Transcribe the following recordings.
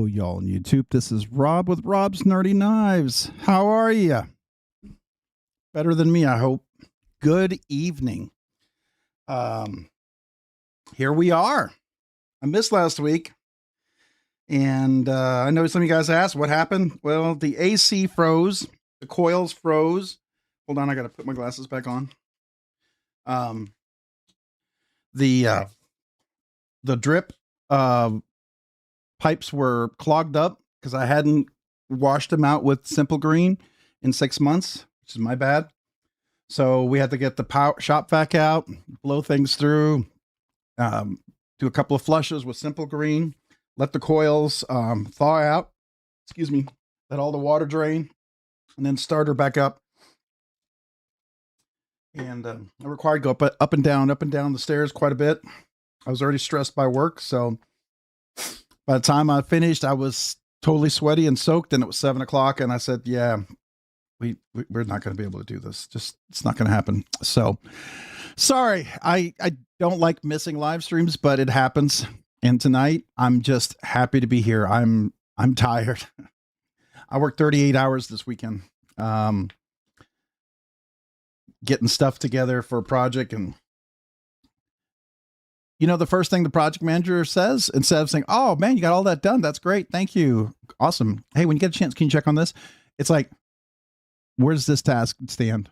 y'all on YouTube. This is Rob with Rob's Nerdy Knives. How are you? Better than me, I hope. Good evening. Here we are. I missed last week, and I know some of you guys asked what happened. Well, the AC froze, the coils froze. Hold on, I got to put my glasses back on. The drip pipes were clogged up because I hadn't washed them out with Simple Green in 6 months, which is my bad. So we had to get the shop vac out, blow things through, do a couple of flushes with Simple Green, let the coils thaw out, let all the water drain, and then start her back up. And I required to go up and down the stairs quite a bit. I was already stressed by work, so by the time I finished, I was totally sweaty and soaked, and it was 7 o'clock, and I said, yeah, we're not going to be able to do this. It's not going to happen. So sorry. I don't like missing live streams, but it happens. And tonight I'm just happy to be here. I'm tired. I worked 38 hours this weekend, getting stuff together for a project. And you know, the first thing the project manager says, instead of saying, oh man, you got all that done. That's great. Thank you. Awesome. Hey, when you get a chance, can you check on this? It's like, where does this task stand?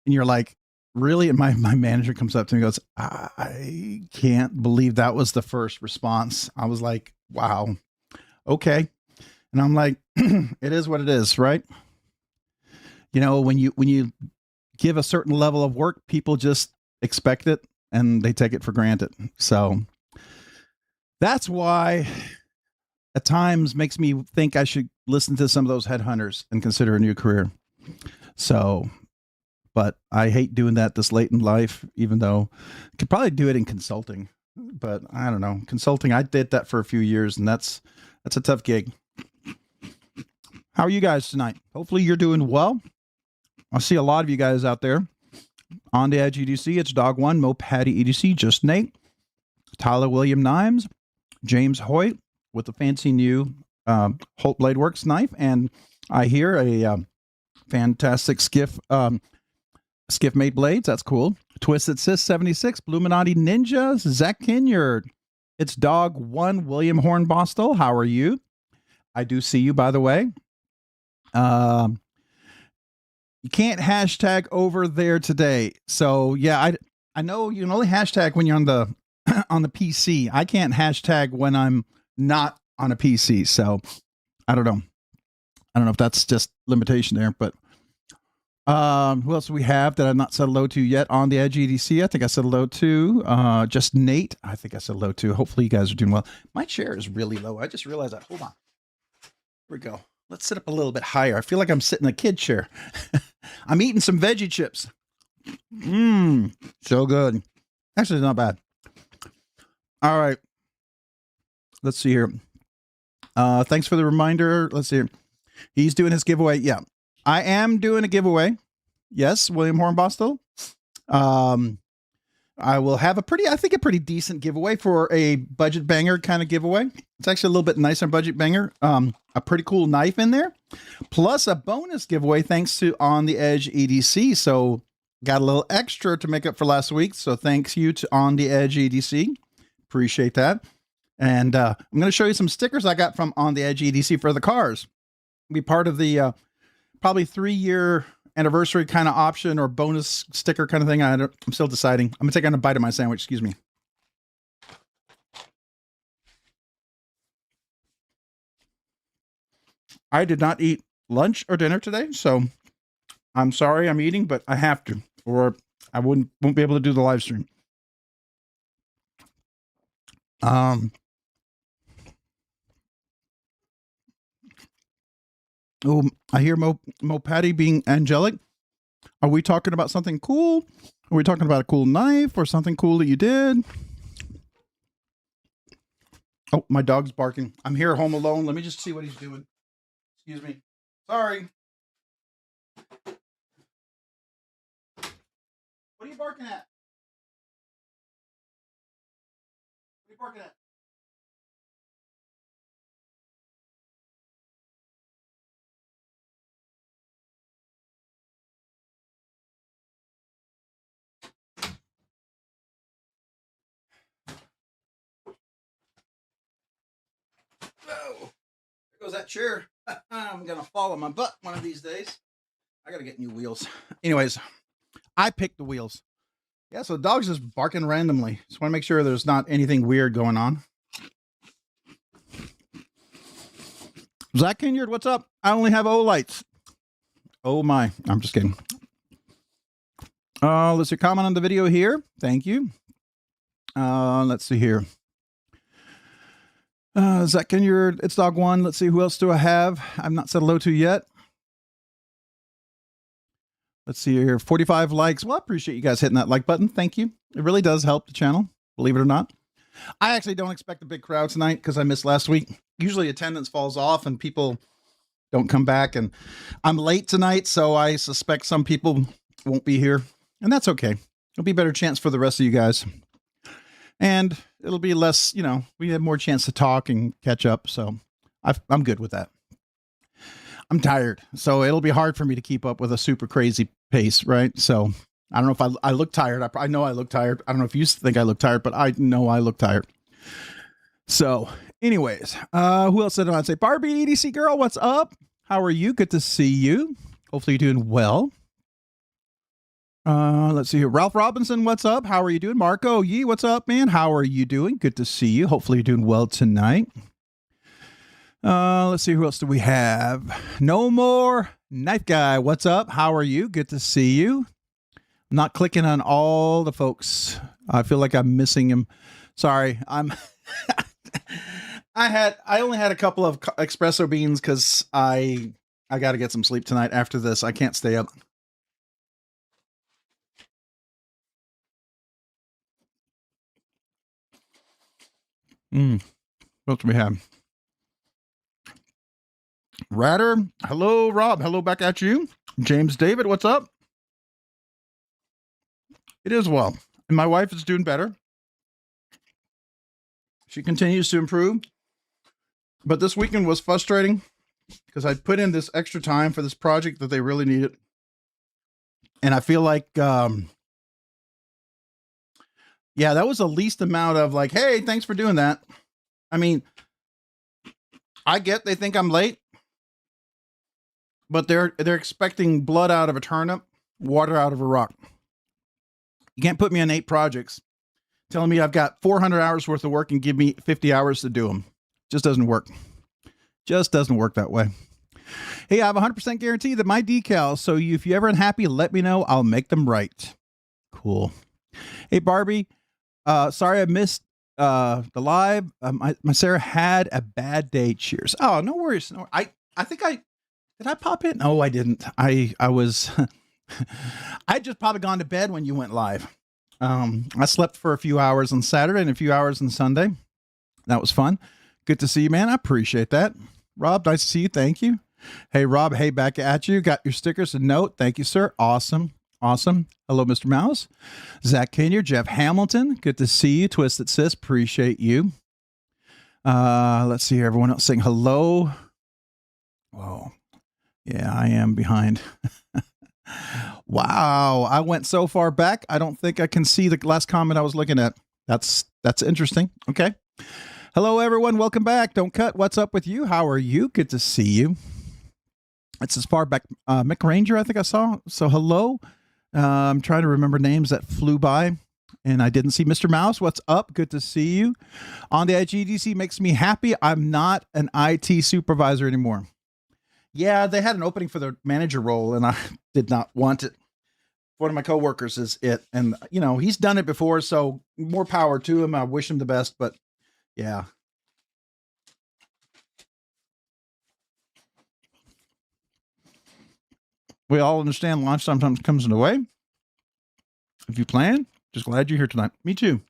And you're like, really? And my manager comes up to me and goes, I can't believe that was the first response. I was like, wow. Okay. And I'm like, it is what it is, right? You know, when you give a certain level of work, people just expect it and they take it for granted. So that's why at times makes me think I should listen to some of those headhunters and consider a new career. So, but I hate doing that this late in life, even though I could probably do it in consulting, but I don't know. Consulting, I did that for a few years, and that's a tough gig. How are you guys tonight? Hopefully you're doing well. I see a lot of you guys out there. On the Edge EDC, it's Dog One, Mo Patty EDC, Just Nate, Tyler William Knives, James Hoyt with the fancy new Holt Blade Works knife, and I hear a fantastic Skiff made blades. That's cool. Twisted Sis 76, Bluminati Ninja, Zach Kinyard. It's Dog One, William Hornbostel. How are you? I do see you, by the way. You can't hashtag over there today. So yeah, I know you can only hashtag when you're on the on the PC. I can't hashtag when I'm not on a PC. So I don't know. I don't know if that's just limitation there, but who else do we have that I've not said hello to yet on the Edge EDC? I think I said hello to just Nate. I think I said hello to. Hopefully you guys are doing well. My chair is really low. I just realized that. Hold on. Here we go. Let's sit up a little bit higher. I feel like I'm sitting in a kid chair. I'm eating some veggie chips. So good. Actually, not bad. All right. Let's see here. Thanks for the reminder. Let's see here. He's doing his giveaway. Yeah, I am doing a giveaway. Yes, William Hornbostel. I will have a pretty decent giveaway for a budget banger kind of giveaway. It's actually a little bit nicer budget banger. A pretty cool knife in there, plus a bonus giveaway thanks to On the Edge EDC. So got a little extra to make up for last week. So thanks you to On the Edge EDC. Appreciate that. And I'm going to show you some stickers I got from On the Edge EDC for the cars. Be part of the probably 3-year anniversary kind of option or bonus sticker kind of thing. I'm still deciding. I'm gonna take a bite of my sandwich. Excuse me. I did not eat lunch or dinner today, so I'm sorry I'm eating, but I have to, or I won't be able to do the live stream. Oh, I hear Mo Patty being angelic. Are we talking about something cool? Are we talking about a cool knife or something cool that you did? Oh, my dog's barking. I'm here home alone. Let me just see what he's doing. Excuse me. Sorry. What are you barking at? What are you barking at? Oh, there goes that chair. I'm gonna fall on my butt one of these days. I gotta get new wheels. Anyways, I picked the wheels. Yeah, so the dog's just barking randomly. Just want to make sure there's not anything weird going on. Zach Kinyard, what's up? I only have O lights. Oh my, I'm just kidding. Let's see, comment on the video here. Thank you. Let's see here. Zach Kinyard, it's dog one. Let's see, who else do I have? I've not said hello to yet. Let's see here, 45 likes. Well, I appreciate you guys hitting that like button. Thank you. It really does help the channel, believe it or not. I actually don't expect a big crowd tonight because I missed last week. Usually attendance falls off and people don't come back, and I'm late tonight, so I suspect some people won't be here, and that's okay. It'll be a better chance for the rest of you guys. And it'll be less, you know, we have more chance to talk and catch up, so I'm good with that. I'm tired, so it'll be hard for me to keep up with a super crazy pace, right? So I don't know if I look tired. I know I look tired. I don't know if you think I look tired, but I know I look tired. So anyways, who else did I say? Barbie EDC girl, what's up? How are you? Good to see you. Hopefully you're doing well. Let's see here. Ralph Robinson, what's up? How are you doing? Marco Yee, what's up, man? How are you doing? Good to see you. Hopefully you're doing well tonight. Let's see, who else do we have? No More Knife Guy, what's up? How are you? Good to see you. I'm not clicking on all the folks. I feel like I'm missing him. Sorry, I'm I only had a couple of espresso beans because I got to get some sleep tonight after this. I can't stay up. What do we have? Ratter, hello, Rob. Hello back at you. James David, what's up? It is well. And my wife is doing better. She continues to improve. But this weekend was frustrating because I put in this extra time for this project that they really needed. And I feel like, yeah, that was the least amount of like, hey, thanks for doing that. I mean, I get they think I'm late, but they're expecting blood out of a turnip, water out of a rock. You can't put me on 8 projects telling me I've got 400 hours worth of work and give me 50 hours to do them. Just doesn't work. Just doesn't work that way. Hey, I have 100% guarantee that my decals, so if you're ever unhappy, let me know. I'll make them right. Cool. Hey, Barbie, sorry I missed the live. My Sarah had a bad day. Cheers. Oh, no worries. No, I think did I pop in? No, I didn't. I was, I just probably gone to bed when you went live. I slept for a few hours on Saturday and a few hours on Sunday. That was fun. Good to see you, man. I appreciate that. Rob, nice to see you. Thank you. Hey, Rob. Hey, back at you. Got your stickers and note. Thank you, sir. Awesome. Awesome. Hello, Mr. Mouse. Zach Kinyard, Jeff Hamilton. Good to see you. Twisted Sis. Appreciate you. Let's see here. Everyone else saying hello. Whoa. Yeah, I am behind. Wow. I went so far back. I don't think I can see the last comment I was looking at. That's interesting. Okay. Hello, everyone. Welcome back. Don't cut. What's up with you? How are you? Good to see you. It's as far back. Mick Ranger, I think I saw. So hello. I'm trying to remember names that flew by and I didn't see. Mr. Mouse, what's up? Good to see you. On the IGDC makes me happy. I'm not an IT supervisor anymore. Yeah, they had an opening for the manager role and I did not want it. One of my coworkers is it. And, you know, he's done it before, so more power to him. I wish him the best, but yeah. We all understand life sometimes comes in the way. If you plan, just glad you're here tonight. Me too.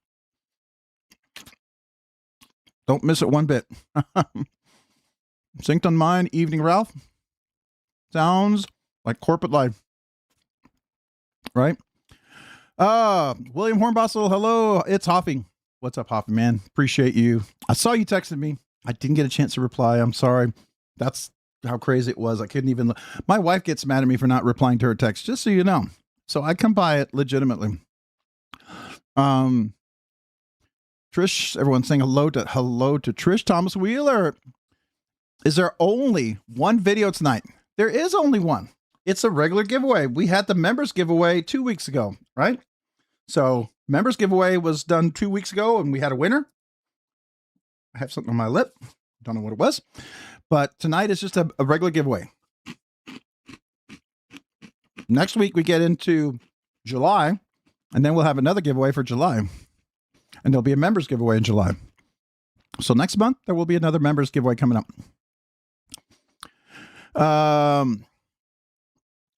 Don't miss it one bit. Synced on mine, evening, Ralph. Sounds like corporate life. Right? William Hornbostel, hello. It's Hoffing. What's up, Hoffing, man? Appreciate you. I saw you texted me. I didn't get a chance to reply. I'm sorry. That's how crazy it was. I couldn't even. My wife gets mad at me for not replying to her text, just so you know. So I come by it legitimately. Trish, everyone's saying hello to Trish. Thomas Wheeler. is there only one video tonight? There is only one. It's a regular giveaway. We had the members giveaway 2 weeks ago, right? So members giveaway was done 2 weeks ago and we had a winner. I have something on my lip. Don't know what it was, but tonight is just a regular giveaway. Next week we get into July, and then we'll have another giveaway for July, and there'll be a members giveaway in July. So next month there will be another members giveaway coming up.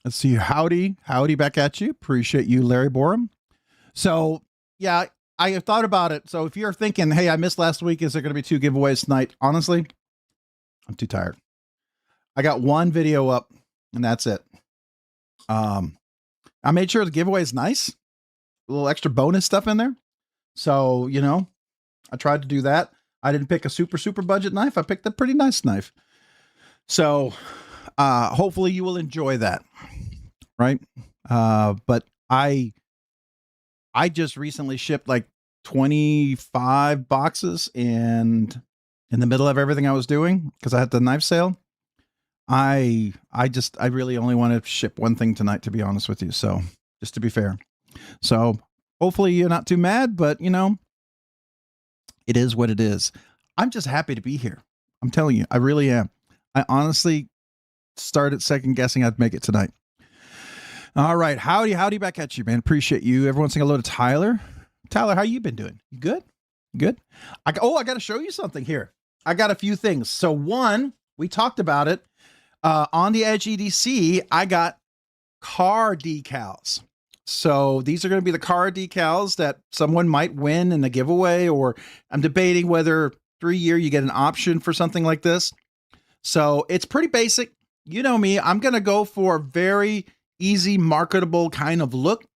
Let's see. Howdy back at you. Appreciate you, Larry Borum. So yeah, I have thought about it. So if you're thinking, hey, I missed last week, is there going to be 2 giveaways tonight? Honestly, I'm too tired. I got one video up and that's it. I made sure the giveaway is nice, a little extra bonus stuff in there. So, you know, I tried to do that. I didn't pick a super budget knife. I picked a pretty nice knife. So, hopefully you will enjoy that. Right. But I just recently shipped like 25 boxes, and in the middle of everything I was doing, because I had the knife sale, I really only want to ship one thing tonight, to be honest with you. So just to be fair. So hopefully you're not too mad, but you know, it is what it is. I'm just happy to be here. I'm telling you, I really am. I honestly started second guessing I'd make it tonight. All right. Howdy back at you, man. Appreciate you. Everyone saying hello to Tyler. Tyler, how you been doing? You good? Good. I got to show you something here. I got a few things. So one, we talked about it. On the Edge EDC, I got car decals. So these are going to be the car decals that someone might win in a giveaway, or I'm debating whether 3-year you get an option for something like this. So it's pretty basic. You know me, I'm going to go for a very easy, marketable kind of look,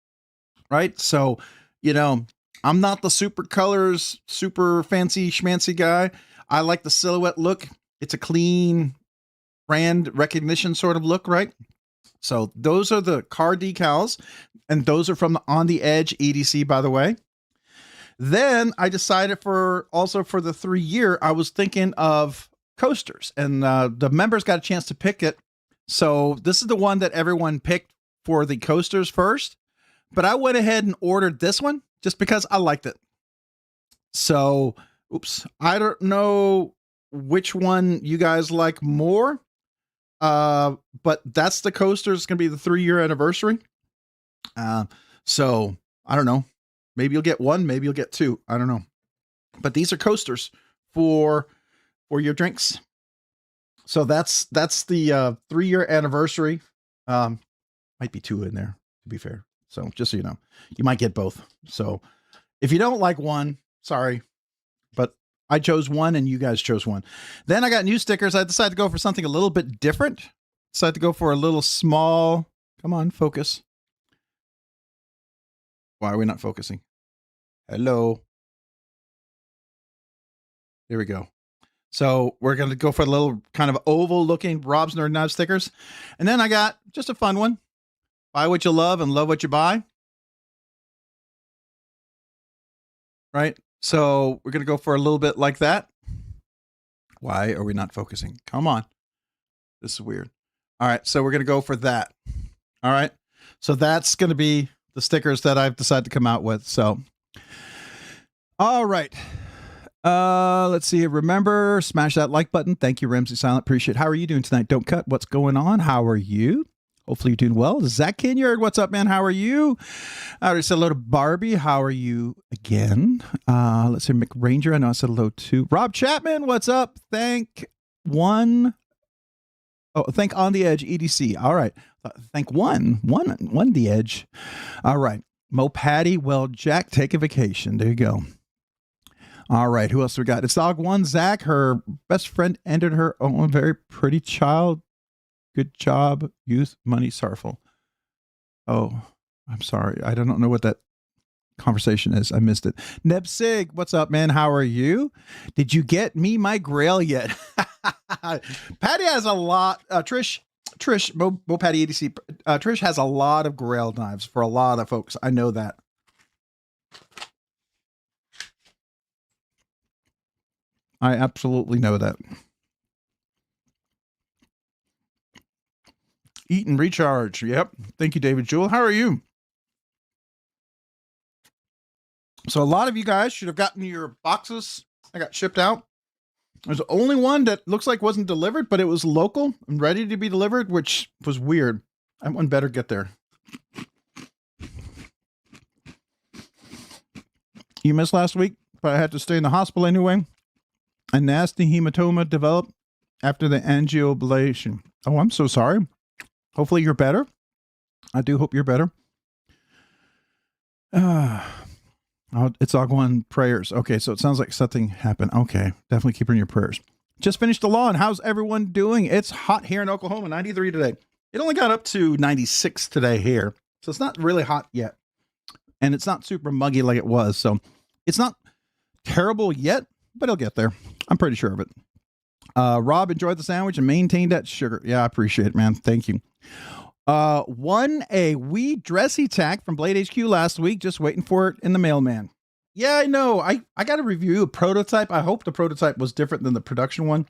right? So, you know, I'm not the super colors, super fancy schmancy guy. I like the silhouette look. It's a clean brand recognition sort of look, right? So those are the car decals, and those are from the On the Edge EDC, by the way. Then I decided for the 3-year, I was thinking of coasters, and the members got a chance to pick it. So this is the one that everyone picked for the coasters first, but I went ahead and ordered this one just because I liked it. So, oops, I don't know which one you guys like more. But that's the coaster. It's going to be the 3-year anniversary. So I don't know, maybe you'll get one, maybe you'll get 2. I don't know, but these are coasters for your drinks. So that's the 3-year anniversary. Might be 2 in there, to be fair. So just so you know, you might get both. So if you don't like one, sorry, but I chose one and you guys chose one. Then I got new stickers. I decided to go for something a little bit different. Decided to go for a little small, come on, focus. Why are we not focusing? Hello. Here we go. So we're going to go for a little kind of oval looking Rob's Nerd Knives stickers. And then I got just a fun one. Buy what you love and love what you buy. Right? So we're going to go for a little bit like that. Why are we not focusing? Come on. This is weird. All right. So we're going to go for that. All right. So that's going to be the stickers that I've decided to come out with. So, all right. Let's see. Remember, smash that like button. Thank you, Ramsey Silent. Appreciate it. How are you doing tonight? Don't cut. What's going on? How are you? Hopefully you're doing well. Zach Kinyard, what's up, man? How are you? I already said hello to Barbie. How are you again? Let's see, McRanger. I know I said hello to Rob Chapman. What's up? Thank On the Edge EDC. All right. Thank one the Edge. All right. Mo Patty. Well, Jack, take a vacation. There you go. All right. Who else we got? It's Dog One. Zach, her best friend, ended her own very pretty child. Good job. Youth money sorrowful. Oh, I'm sorry. I don't know what that conversation is. I missed it. Neb Sig, what's up, man? How are you? Did you get me my grail yet? Patty has a lot. Trish, Mo Patty EDC. Trish has a lot of grail knives for a lot of folks. I know that. I absolutely know that. Eat and recharge. Yep. Thank you, David Jewell. How are you? So a lot of you guys should have gotten your boxes. I got shipped out. There's only one that looks like wasn't delivered, but it was local and ready to be delivered, which was weird. That one better get there. You missed last week, but I had to stay in the hospital anyway. A nasty hematoma developed after the angioablation. Oh, I'm so sorry. Hopefully you're better. I do hope you're better. It's all going prayers. Okay, so it sounds like something happened. Okay, definitely keep it in your prayers. Just finished the lawn. How's everyone doing? It's hot here in Oklahoma, 93 today. It only got up to 96 today here, so it's not really hot yet. And it's not super muggy like it was, so it's not terrible yet, but it'll get there. I'm pretty sure of it. Rob enjoyed the sandwich and maintained that sugar. Yeah, I appreciate it, man. Thank you. Won a wee dressy tack from Blade HQ last week. Just waiting for it in the mailman. Yeah, I know. I got to review a prototype. I hope the prototype was different than the production one.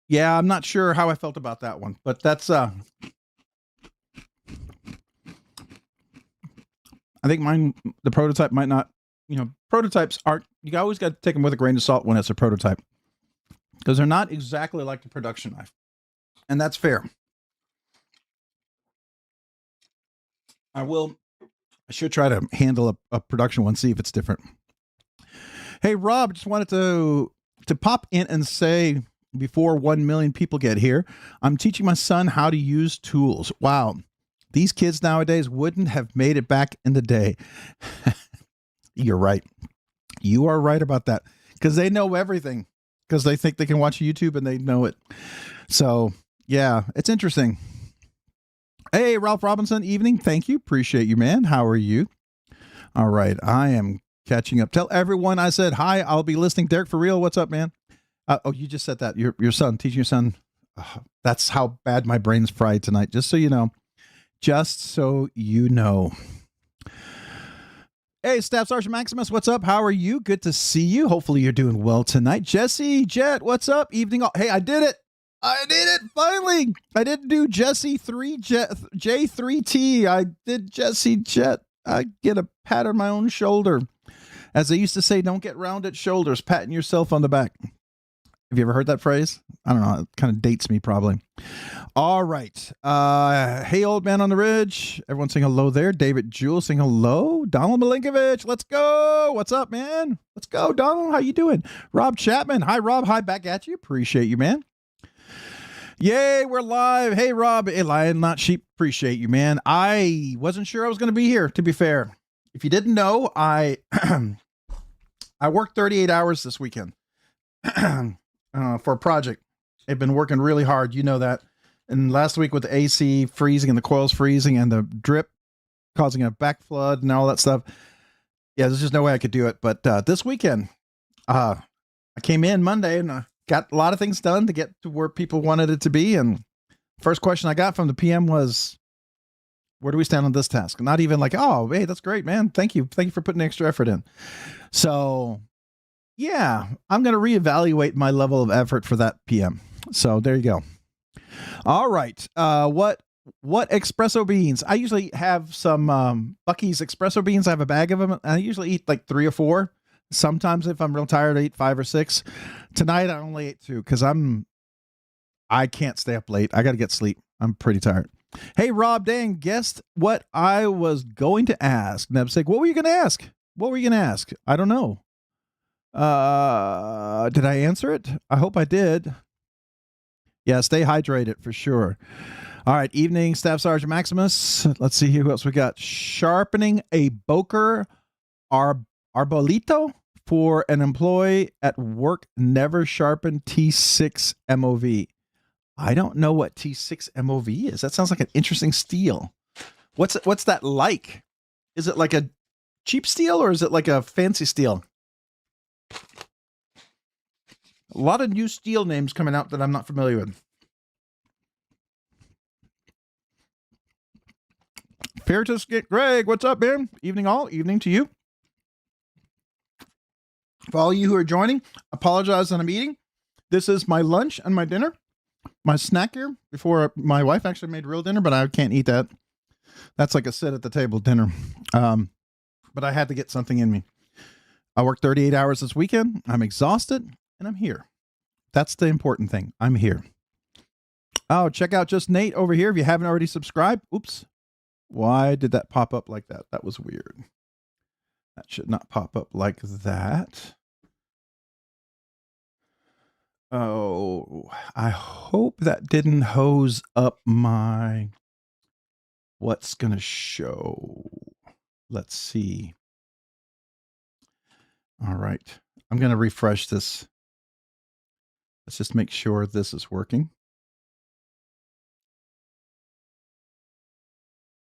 Yeah, I'm not sure how I felt about that one, but that's I think mine, the prototype might not, prototypes aren't, you always got to take them with a grain of salt when it's a prototype, because they're not exactly like the production knife. And that's fair. I should try to handle a production one, see if it's different. Hey, Rob, just wanted to pop in and say, before 1 million people get here, I'm teaching my son how to use tools. Wow. These kids nowadays wouldn't have made it back in the day. You're right. You are right about that, because they know everything, because they think they can watch YouTube and they know it. So yeah, it's interesting. Hey, Ralph Robinson, evening. Thank you. Appreciate you, man. How are you? All right. I am catching up. Tell everyone I said hi. I'll be listening. Derek, for real. What's up, man? Oh, you just said that. Your son, teaching your son. That's how bad my brain's fried tonight. Just so you know. Just so you know. Hey, Staff Sergeant Maximus, what's up? How are you? Good to see you. Hopefully you're doing well tonight. Jesse, Jet, what's up? Evening. Hey, I did it. I did it, finally. I didn't do Jesse J3T. I did Jesse Jet. I get a pat on my own shoulder. As they used to say, don't get rounded shoulders, patting yourself on the back. Have you ever heard that phrase? I don't know. It kind of dates me, probably. All right. Hey, old man on the ridge. Everyone saying hello there. David Jewell saying hello. Donald Milinkovich. Let's go. What's up, man? Let's go, Donald. How you doing? Rob Chapman. Hi, Rob. Hi, back at you. Appreciate you, man. Yay, we're live. Hey, Rob. Hey, Lion Not Sheep. Appreciate you, man. I wasn't sure I was going to be here, to be fair. If you didn't know, I worked 38 hours this weekend for a project. I've been working really hard. You know that. And last week with the AC freezing and the coils freezing and the drip causing a back flood and all that stuff. Yeah, there's just no way I could do it. But this weekend, I came in Monday and got a lot of things done to get to where people wanted it to be. And first question I got from the PM was, where do we stand on this task? Not even like, oh, hey, that's great, man. Thank you. Thank you for putting extra effort in. So yeah, I'm going to reevaluate my level of effort for that PM. So there you go. All right. What espresso beans? I usually have some Bucky's espresso beans. I have a bag of them. I usually eat like 3 or 4. Sometimes if I'm real tired, I eat 5 or 6. Tonight, I only ate 2 because I can't stay up late. I got to get sleep. I'm pretty tired. Hey, Rob, dang, guessed what I was going to ask. Nebsake, what were you going to ask? What were you going to ask? I don't know. Did I answer it? I hope I did. Yeah, stay hydrated for sure. All right, evening, Staff Sergeant Maximus. Let's see who else we got. Sharpening a Boker Arbolito for an employee at work. Never sharpen T6 MOV. I don't know what T6 MOV is. That sounds like an interesting steel. What's that like? Is it like a cheap steel or is it like a fancy steel? A lot of new steel names coming out that I'm not familiar with. Fair to skip, Greg. What's up, man? Evening all. Evening to you. For all you who are joining, apologize that I'm eating. This is my lunch and my dinner. my snack here before my wife actually made real dinner, but I can't eat that. That's like a sit at the table dinner. But I had to get something in me. I worked 38 hours this weekend. I'm exhausted and I'm here. That's the important thing. I'm here. Oh, check out Just Nate over here. If you haven't already subscribed. Oops. Why did that pop up like that? That was weird. That should not pop up like that. Oh, I hope that didn't hose up my what's going to show. Let's see. All right. I'm going to refresh this. Let's just make sure this is working.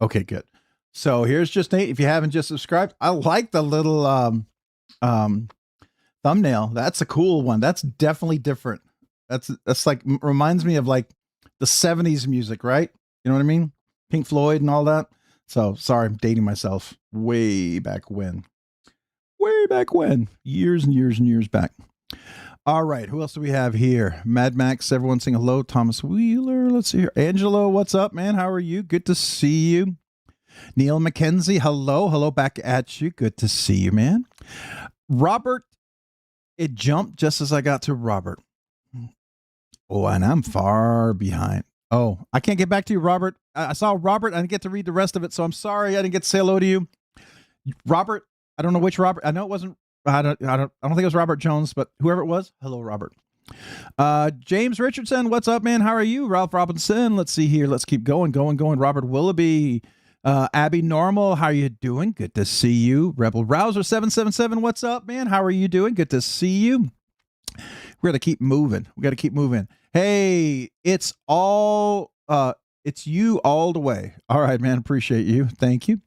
Okay, good. So here's Just Nate. If you haven't just subscribed, I like the little thumbnail. That's a cool one. That's definitely different. That's like reminds me of like the 70s music, right? You know what I mean? Pink Floyd and all that. So sorry, I'm dating myself. Way back when. Way back when. Years and years and years back. All right, who else do we have here? Mad Max, everyone sing hello. Thomas Wheeler, let's see here. Angelo, what's up, man? How are you? Good to see you. Neil McKenzie, hello. Hello back at you. Good to see you, man. Robert, it jumped just as I got to Robert. Oh, and I'm far behind. Oh, I can't get back to you, Robert. I saw Robert. I didn't get to read the rest of it, so I'm sorry I didn't get to say hello to you. Robert, I don't know which Robert. I know it wasn't. I don't think it was Robert Jones, but whoever it was, hello, Robert. James Richardson, what's up, man? How are you? Ralph Robinson, let's see here. Let's keep going. Robert Willoughby, Abby Normal, how are you doing? Good to see you. Rebel Rouser 777, what's up, man? How are you doing? Good to see you. We got to keep moving. Hey, it's you all the way. All right, man. Appreciate you. Thank you.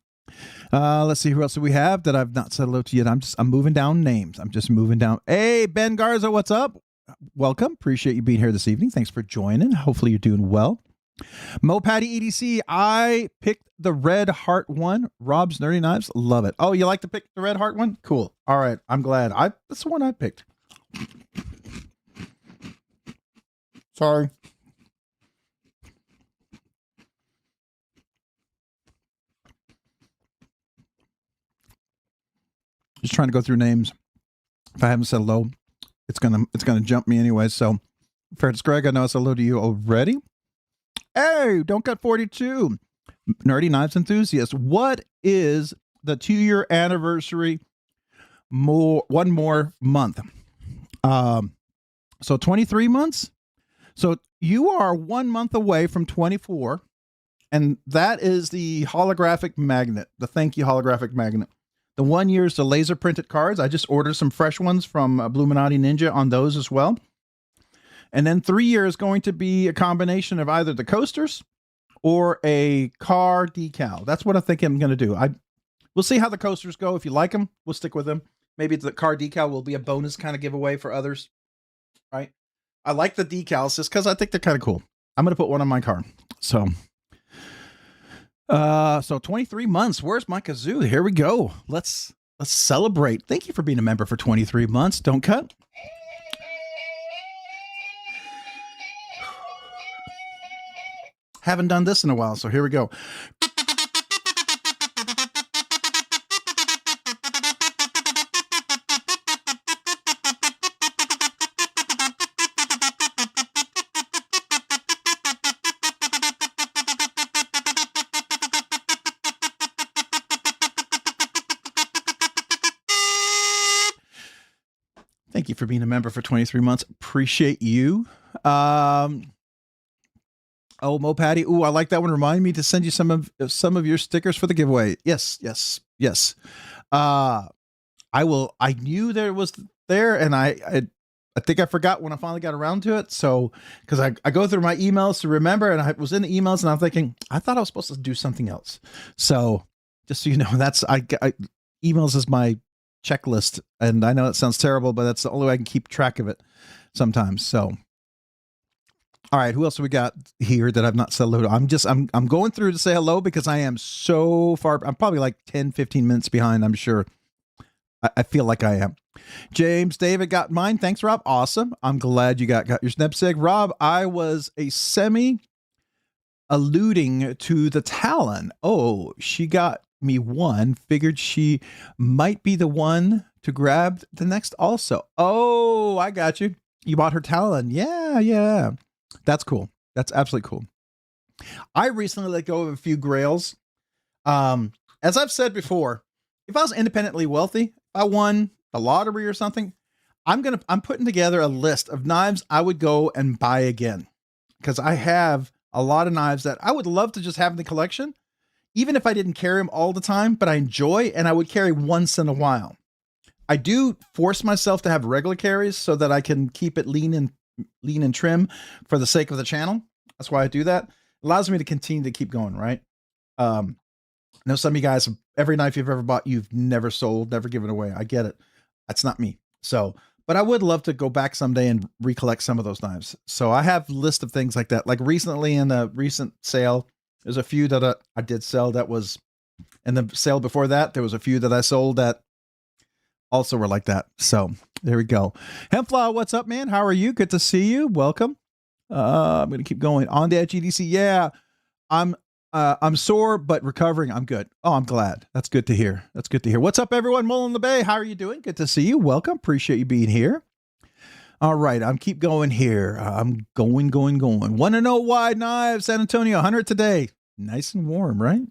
Let's see who else do we have that I've not said hello to yet. I'm moving down names. I'm just moving down. Hey, Ben Garza, what's up? Welcome. Appreciate you being here this evening. Thanks for joining. Hopefully you're doing well. Mo Patty EDC, I picked the red heart one. Rob's Nerdy Knives. Love it. Oh, you like to pick the red heart one? Cool. All right. I'm glad. That's the one I picked. Sorry. Just trying to go through names. If I haven't said hello, it's gonna jump me anyway. So, Ferris Greg, I know I said hello to you already. Hey, Don't Cut 42, Nerdy Knives enthusiast. What is the 2-year anniversary? One more month. So 23 months. So you are 1 month away from 24, and that is the holographic magnet, the thank you holographic magnet. The 1 year is the laser printed cards. I just ordered some fresh ones from Bluminati Ninja on those as well. And then 3 years is going to be a combination of either the coasters or a car decal. That's what I think I'm going to do. We'll see how the coasters go. If you like them, we'll stick with them. Maybe the car decal will be a bonus kind of giveaway for others. Right? I like the decals just because I think they're kind of cool. I'm going to put one on my car. So 23 months. Where's my kazoo? Here we go. Let's celebrate. Thank you for being a member for 23 months. Don't cut. Haven't done this in a while, so here we go. Thank you for being a member for 23 months. Appreciate you. Oh, Mo Patty. Ooh, I like that one. Remind me to send you some of your stickers for the giveaway. Yes. I will. I knew there was there, and I think I forgot when I finally got around to it. So, because I go through my emails to remember, and I was in the emails, and I'm thinking, I thought I was supposed to do something else. So, just so you know, that's I emails is my checklist, and I know it sounds terrible, but that's the only way I can keep track of it sometimes. So. All right, who else do we got here that I've not said hello to? I'm going through to say hello because I am so far. I'm probably like 10, 15 minutes behind, I'm sure. I feel like I am. James David got mine. Thanks, Rob. Awesome. I'm glad you got your Snepsig. Rob, I was a semi alluding to the Talon. Oh, she got me one. Figured she might be the one to grab the next also. Oh, I got you. You bought her Talon. Yeah. That's cool. That's absolutely cool. I recently let go of a few grails. As I've said before, if I was independently wealthy, if I won the lottery or something, I'm putting together a list of knives I would go and buy again, because I have a lot of knives that I would love to just have in the collection, even if I didn't carry them all the time, but I enjoy, and I would carry once in a while. I do force myself to have regular carries so that I can keep it lean and trim for the sake of the channel. That's why I do that. It allows me to continue to keep going, right? I know some of you guys, every knife you've ever bought, you've never sold, never given away. I get it. That's not me. So, but I would love to go back someday and recollect some of those knives. So I have a list of things like that. Like recently in a recent sale, there's a few that I did sell that was, in the sale before that, there was a few that I sold that also were like that. So there we go. Hempflaw, what's up, man? How are you? Good to see you. Welcome. I'm going to keep going. On the Edge EDC. Yeah, I'm sore, but recovering. I'm good. Oh, I'm glad. That's good to hear. That's good to hear. What's up, everyone? Mull in the Bay. How are you doing? Good to see you. Welcome. Appreciate you being here. All right. I'm keep going here. I'm going. Want to know why knives, San Antonio, 100 today. Nice and warm, right?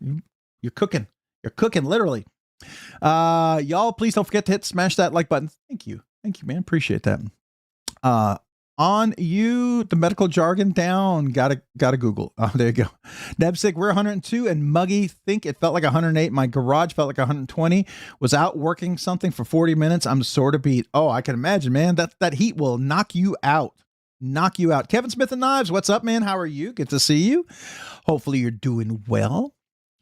You're cooking. You're cooking, literally. Y'all, please don't forget to smash that like button. Thank you. Thank you, man. Appreciate that. On you, the medical jargon down. Gotta Google. Oh, there you go. Nebsic, we're 102, and Muggy think it felt like 108. My garage felt like 120. Was out working something for 40 minutes. I'm sort of beat. Oh, I can imagine, man. That heat will knock you out. Knock you out. Kevin Smith and Knives, what's up, man? How are you? Good to see you. Hopefully you're doing well.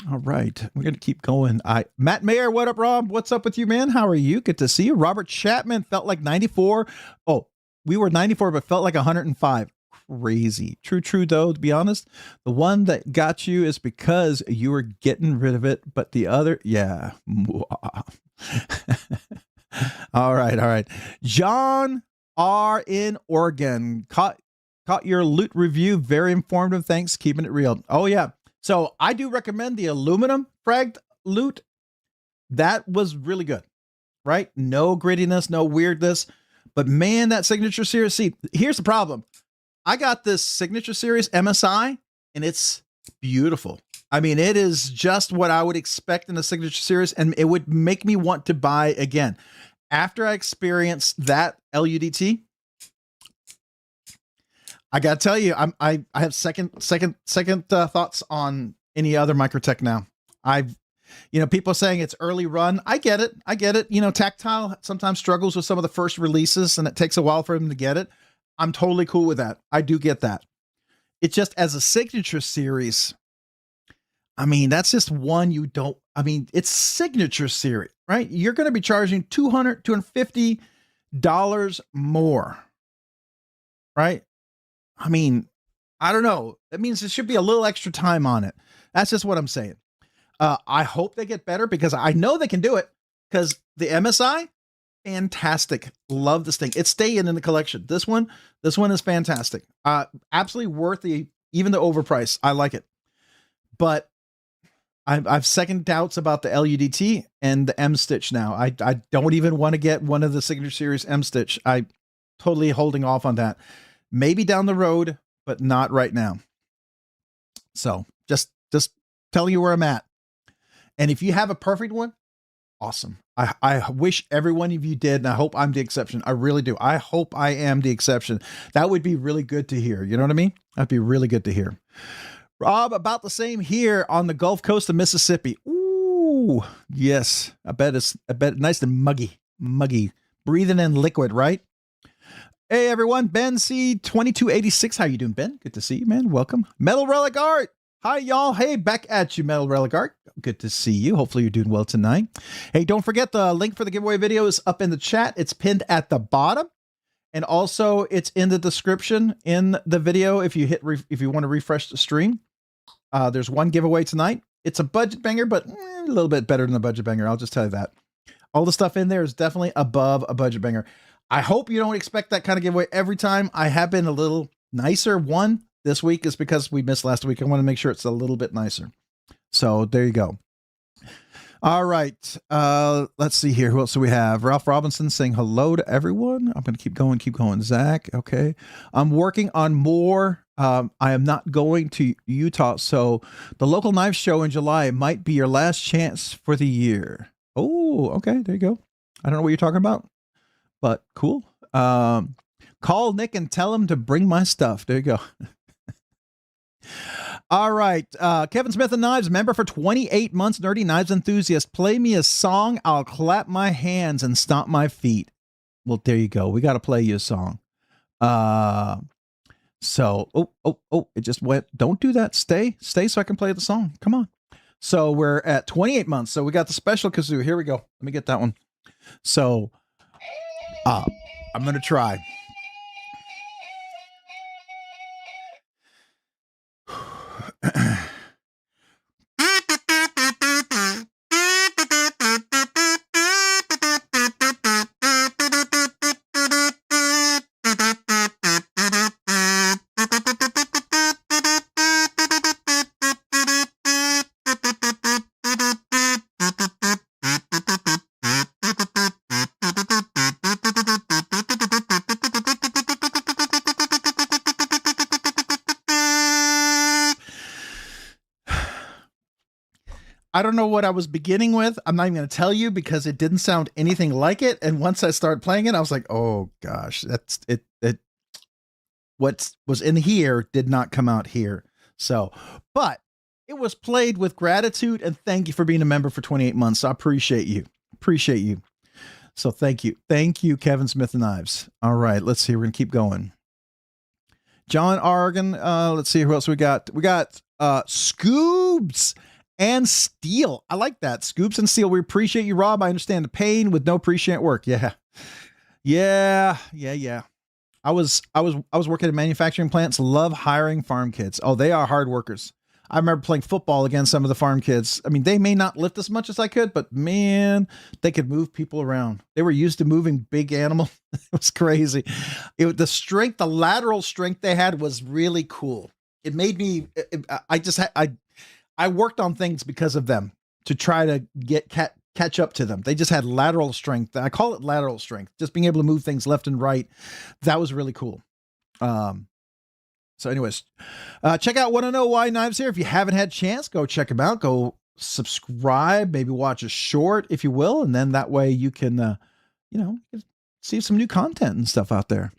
All right, we're gonna keep going. Matt Mayer, what up, Rob? What's up with you, man? How are you? Good to see you. Robert Chapman felt like 94. Oh, we were 94, but felt like 105. Crazy. True, though, to be honest. The one that got you is because you were getting rid of it, but the other, yeah. All right. John R. in Oregon. Caught your loot review. Very informative. Thanks. Keeping it real. Oh, yeah. So I do recommend the aluminum fragged loot. That was really good, right? No grittiness, no weirdness. But man, that Signature Series, see, here's the problem. I got this Signature Series MSI, and it's beautiful. I mean, it is just what I would expect in a Signature Series, and it would make me want to buy again. After I experienced that LUDT, I got to tell you, I have second thoughts on any other Microtech now. People saying it's early run. I get it. Tactile sometimes struggles with some of the first releases, and it takes a while for them to get it. I'm totally cool with that. I do get that. It's just as a Signature Series, I mean, that's just one you don't, I mean, it's Signature Series, right? You're going to be charging $200, $250 more, right? I mean, I don't know. That means there should be a little extra time on it. That's just what I'm saying. I hope they get better, because I know they can do it, because the MSI, fantastic. Love this thing. It's staying in the collection. This one is fantastic. Absolutely worth even the overprice. I like it. But I've second doubts about the LUDT and the M Stitch now. I don't even want to get one of the Signature Series M Stitch. I totally holding off on that. Maybe down the road, but not right now. So just telling you where I'm at. And if you have a perfect one, awesome. I wish every one of you did, and I hope I'm the exception. I really do. I hope I am the exception. That would be really good to hear. You know what I mean? That'd be really good to hear. Rob, about the same here on the Gulf Coast of Mississippi. Ooh, yes. I bet nice and muggy, breathing in liquid, right? Hey everyone, Ben C2286. How you doing, Ben? Good to see you, man. Welcome. Metal Relic Art. Hi, y'all. Hey, back at you, Metal Relic Art. Good to see you. Hopefully you're doing well tonight. Hey, don't forget the link for the giveaway video is up in the chat. It's pinned at the bottom. And also it's in the description in the video. If you want to refresh the stream, there's one giveaway tonight. It's a budget banger, but a little bit better than a budget banger. I'll just tell you that. All the stuff in there is definitely above a budget banger. I hope you don't expect that kind of giveaway every time. I have been a little nicer. One, this week is because we missed last week. I want to make sure it's a little bit nicer. So there you go. All right. Let's see here. Who else do we have? Ralph Robinson saying hello to everyone. I'm going to keep going. Zach. Okay. I'm working on more. I am not going to Utah. So the local knife show in July might be your last chance for the year. Oh, okay. There you go. I don't know what you're talking about, but cool. Call Nick and tell him to bring my stuff. There you go. All right. Kevin Smith and Knives, member for 28 months, Nerdy Knives Enthusiast. Play me a song. I'll clap my hands and stomp my feet. Well, there you go. We got to play you a song. So, it just went. Don't do that. Stay so I can play the song. Come on. So we're at 28 months. So we got the special kazoo. Here we go. Let me get that one. So, I'm going to try. I don't know what I was beginning with. I'm not even going to tell you because it didn't sound anything like it. And once I started playing it, I was like, oh gosh, that's it. What was in here did not come out here. So, but it was played with gratitude and thank you for being a member for 28 months. So I appreciate you. Appreciate you. So thank you. Thank you, Kevin Smith and Knives. All right, let's see. We're going to keep going. John Argan. Let's see who else we got. We got Scoobs and Steel. I like that. Scoops and Steel. We appreciate you, Rob. I understand the pain with no appreciate work. Yeah. I was working at manufacturing plants. Love hiring farm kids. Oh, they are hard workers. I remember playing football against some of the farm kids. I mean, they may not lift as much as I could, but man, they could move people around. They were used to moving big animals. It was crazy. The lateral strength they had was really cool. It made me, I worked on things because of them to try to catch up to them. They just had lateral strength. I call it lateral strength, just being able to move things left and right. That was really cool. So anyways, check out Wanna Know Why Knives here. If you haven't had a chance, go check them out. Go subscribe, maybe watch a short if you will. And then that way you can, see some new content and stuff out there.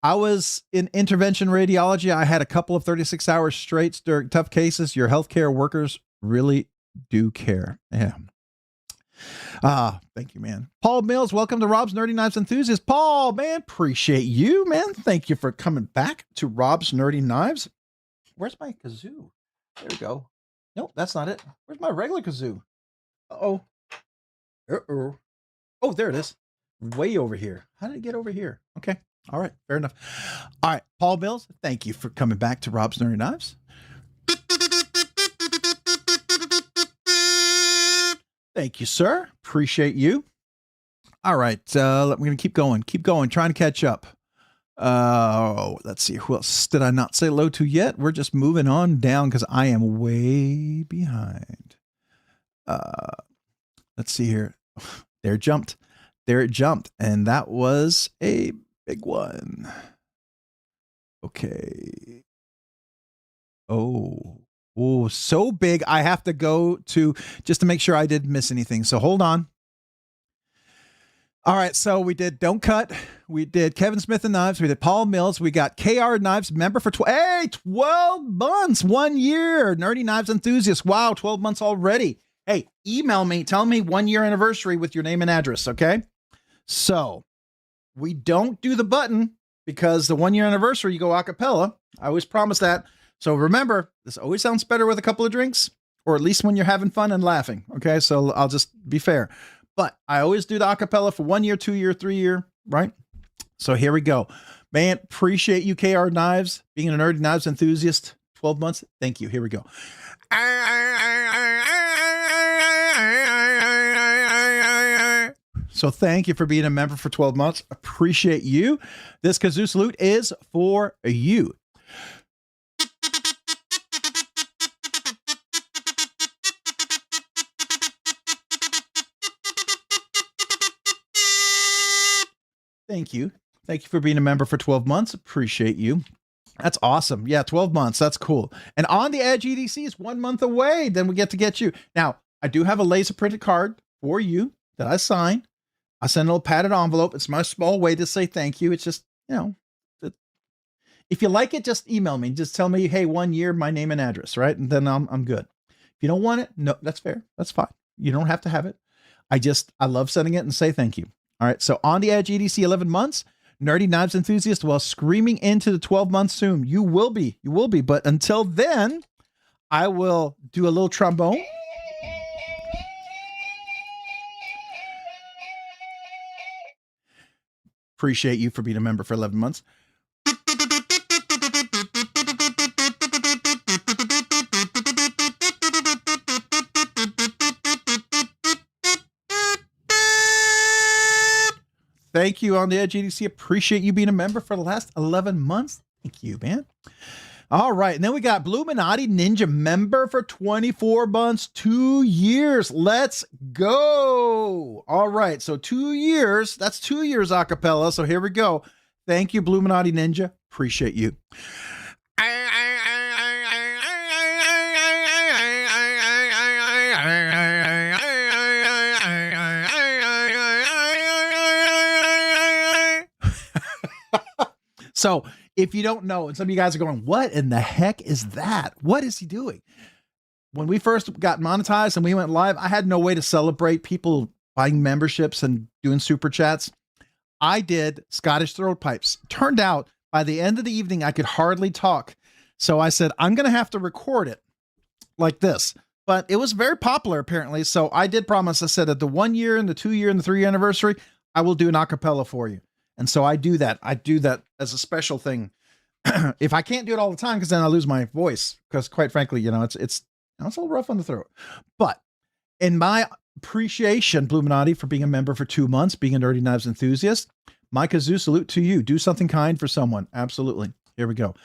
I was in intervention radiology. I had a couple of 36 hours straight during tough cases. Your healthcare workers really do care. Yeah. Thank you, man. Paul Mills, welcome to Rob's Nerdy Knives Enthusiast. Paul, man, appreciate you, man. Thank you for coming back to Rob's Nerdy Knives. Where's my kazoo? There we go. Nope, that's not it. Where's my regular kazoo? Uh-oh. Oh, there it is. Way over here. How did it get over here? Okay. All right. Fair enough. All right. Paul Mills, thank you for coming back to Rob's Nerdy Knives. Thank you, sir. Appreciate you. All right. We're going to keep going, trying to catch up. Let's see. Who else did I not say hello to yet? We're just moving on down because I am way behind. Let's see here. There it jumped. And that was a big one. Okay. Oh, so big. I have to go to just to make sure I didn't miss anything. So hold on. All right. So we did Don't Cut. We did Kevin Smith and Knives. We did Paul Mills. We got KR Knives, member for 12 months, 1 year. Nerdy Knives Enthusiast. Wow. 12 months already. Hey, email me. Tell me 1 year anniversary with your name and address. Okay. So we don't do the button because the 1 year anniversary, you go a cappella. I always promise that. So remember, this always sounds better with a couple of drinks, or at least when you're having fun and laughing. Okay. So I'll just be fair, but I always do the acapella for 1 year, 2 year, 3 year. Right. So here we go, man. Appreciate you, KR Knives, being a Nerdy Knives Enthusiast, 12 months. Thank you. Here we go. So thank you for being a member for 12 months. Appreciate you. This kazoo salute is for you. Thank you. Thank you for being a member for 12 months. Appreciate you. That's awesome. Yeah, 12 months. That's cool. And On the Edge EDC is 1 month away. Then we get you. Now, I do have a laser printed card for you that I sign. I send a little padded envelope. It's my small way to say thank you. It's just, you know, if you like it, just email me. Just tell me, hey, 1 year, my name and address, right? And then I'm good. If you don't want it, no, that's fair. That's fine. You don't have to have it. I love sending it and say thank you. All right. So On the Edge EDC 11 months, nerdy knives enthusiast, while screaming into the 12 months soon. You will be. But until then, I will do a little trombone. Appreciate you for being a member for 11 months. Thank you, On the Edge EDC. Appreciate you being a member for the last 11 months. Thank you, man. All right. And then we got Bluminati Ninja member for 24 months, 2 years. Let's go. All right. So 2 years. That's 2 years acapella. So here we go. Thank you, Bluminati Ninja. Appreciate you. So if you don't know, and some of you guys are going, what in the heck is that? What is he doing? When we first got monetized and we went live, I had no way to celebrate people buying memberships and doing super chats. I did Scottish throat pipes. Turned out by the end of the evening, I could hardly talk. So I said, I'm going to have to record it like this. But it was very popular, apparently. So I did promise. I said at the 1 year and the 2 year and the 3 year anniversary, I will do an acapella for you. And so I do that. I do that as a special thing. If I can't do it all the time, because then I lose my voice. Because quite frankly, you know, it's a little rough on the throat. But in my appreciation, Bluminati, for being a member for 2 months, being a Nerdy Knives enthusiast, my kazoo salute to you. Do something kind for someone. Absolutely. Here we go.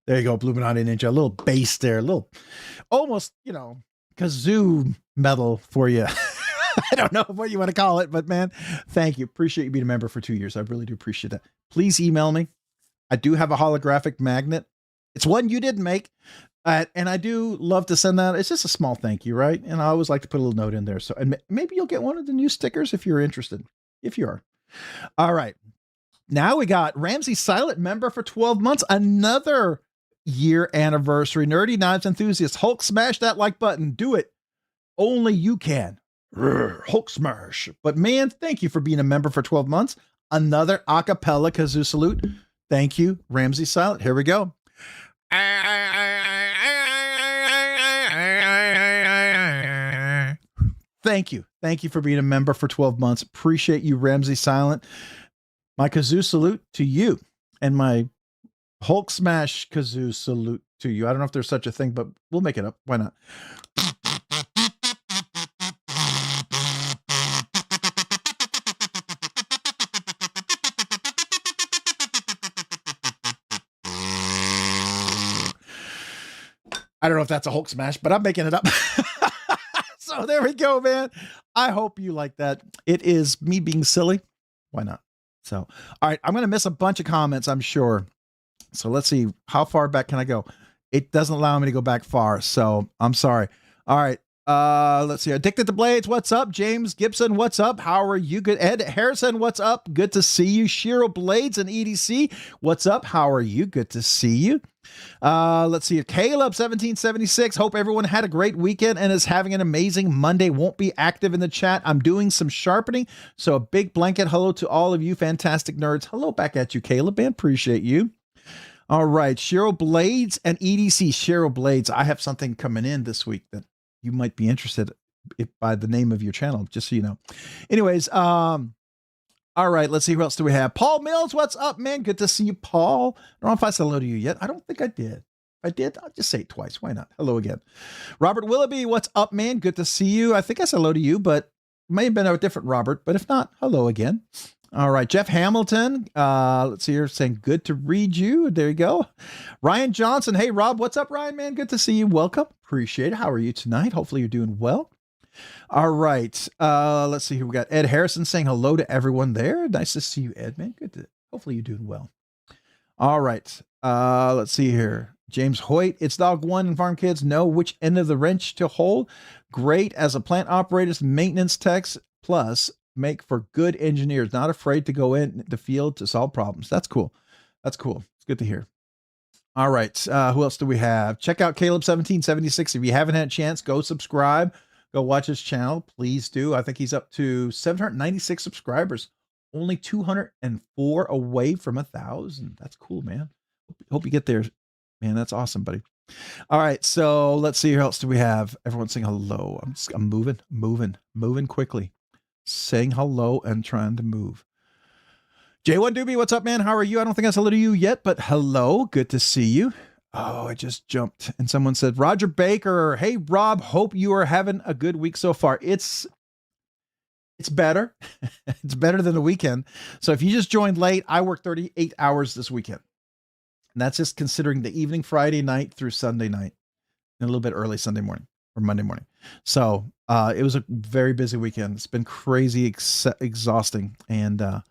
There you go, Bluminati Ninja. A little bass there, a little almost, you know, kazoo metal for you. I don't know what you want to call it, but man, thank you. Appreciate you being a member for 2 years. I really do appreciate that. Please email me. I do have a holographic magnet. It's one you didn't make. And I do love to send that. It's just a small thank you, right? And I always like to put a little note in there. So, and maybe you'll get one of the new stickers if you're interested, if you are. All right. Now we got Ramsey Silent member for 12 months. Another year anniversary. Nerdy Knives enthusiast. Hulk smash that like button. Do it. Only you can. Hulk smash. But man, thank you for being a member for 12 months. Another acapella kazoo salute. Thank you, Ramsey Silent. Here we go. Thank you. Thank you for being a member for 12 months. Appreciate you, Ramsey Silent. My kazoo salute to you, and my Hulk smash kazoo salute to you. I don't know if there's such a thing, but we'll make it up. Why not? I don't know if that's a Hulk smash, but I'm making it up. So there we go, man. I hope you like that. It is me being silly. Why not? So, all right, I'm going to miss a bunch of comments, I'm sure. So let's see. How far back can I go? It doesn't allow me to go back far. So I'm sorry. All right. Let's see. Addicted to Blades, what's up? James Gibson, what's up? How are you? Good. Ed Harrison, what's up? Good to see you. Shiro Blades and EDC, what's up? How are you? Good to see you. Let's see. Caleb 1776. Hope everyone had a great weekend and is having an amazing Monday. Won't be active in the chat. I'm doing some sharpening. So a big blanket hello to all of you fantastic nerds. Hello back at you, Caleb. Man, appreciate you. All right. Shiro Blades and EDC. Shiro Blades. I have something coming in this week that you might be interested by the name of your channel, just so you know. Anyways, all right, let's see. Who else do we have? Paul Mills, what's up, man? Good to see you, Paul. I don't know if I said hello to you yet. I don't think I did. If I did, I'll just say it twice. Why not? Hello again. Robert Willoughby, what's up, man? Good to see you. I think I said hello to you, but it may have been a different Robert, but if not, hello again. All right, Jeff Hamilton, let's see here, saying good to read you. There you go. Ryan Johnson, hey, Rob, what's up, Ryan, man? Good to see you. Welcome. Appreciate it. How are you tonight? Hopefully you're doing well. All right, let's see here. We got Ed Harrison saying hello to everyone there. Nice to see you, Ed, man. Good to, hopefully you're doing well. All right, let's see here. James Hoyt, it's dog one and farm kids know which end of the wrench to hold. Great as a plant operator's maintenance techs, plus make for good engineers, not afraid to go in the field to solve problems. That's cool. That's cool. It's good to hear. All right. Who else do we have? Check out Caleb 1776. If you haven't had a chance, go subscribe, go watch his channel. Please do. I think he's up to 796 subscribers, only 204 away from 1,000. That's cool, man. Hope you get there, man. That's awesome, buddy. All right. So let's see. Who else do we have? Everyone saying hello. I'm moving quickly. Saying hello and trying to move. J1 Doobie, what's up, man? How are you? I don't think I said hello to you yet, but hello. Good to see you. Oh, I just jumped. And someone said, Roger Baker, hey, Rob, hope you are having a good week so far. It's better. It's better than the weekend. So if you just joined late, I worked 38 hours this weekend. And that's just considering the evening Friday night through Sunday night and a little bit early Sunday morning or Monday morning. So it was a very busy weekend. It's been crazy, exhausting. And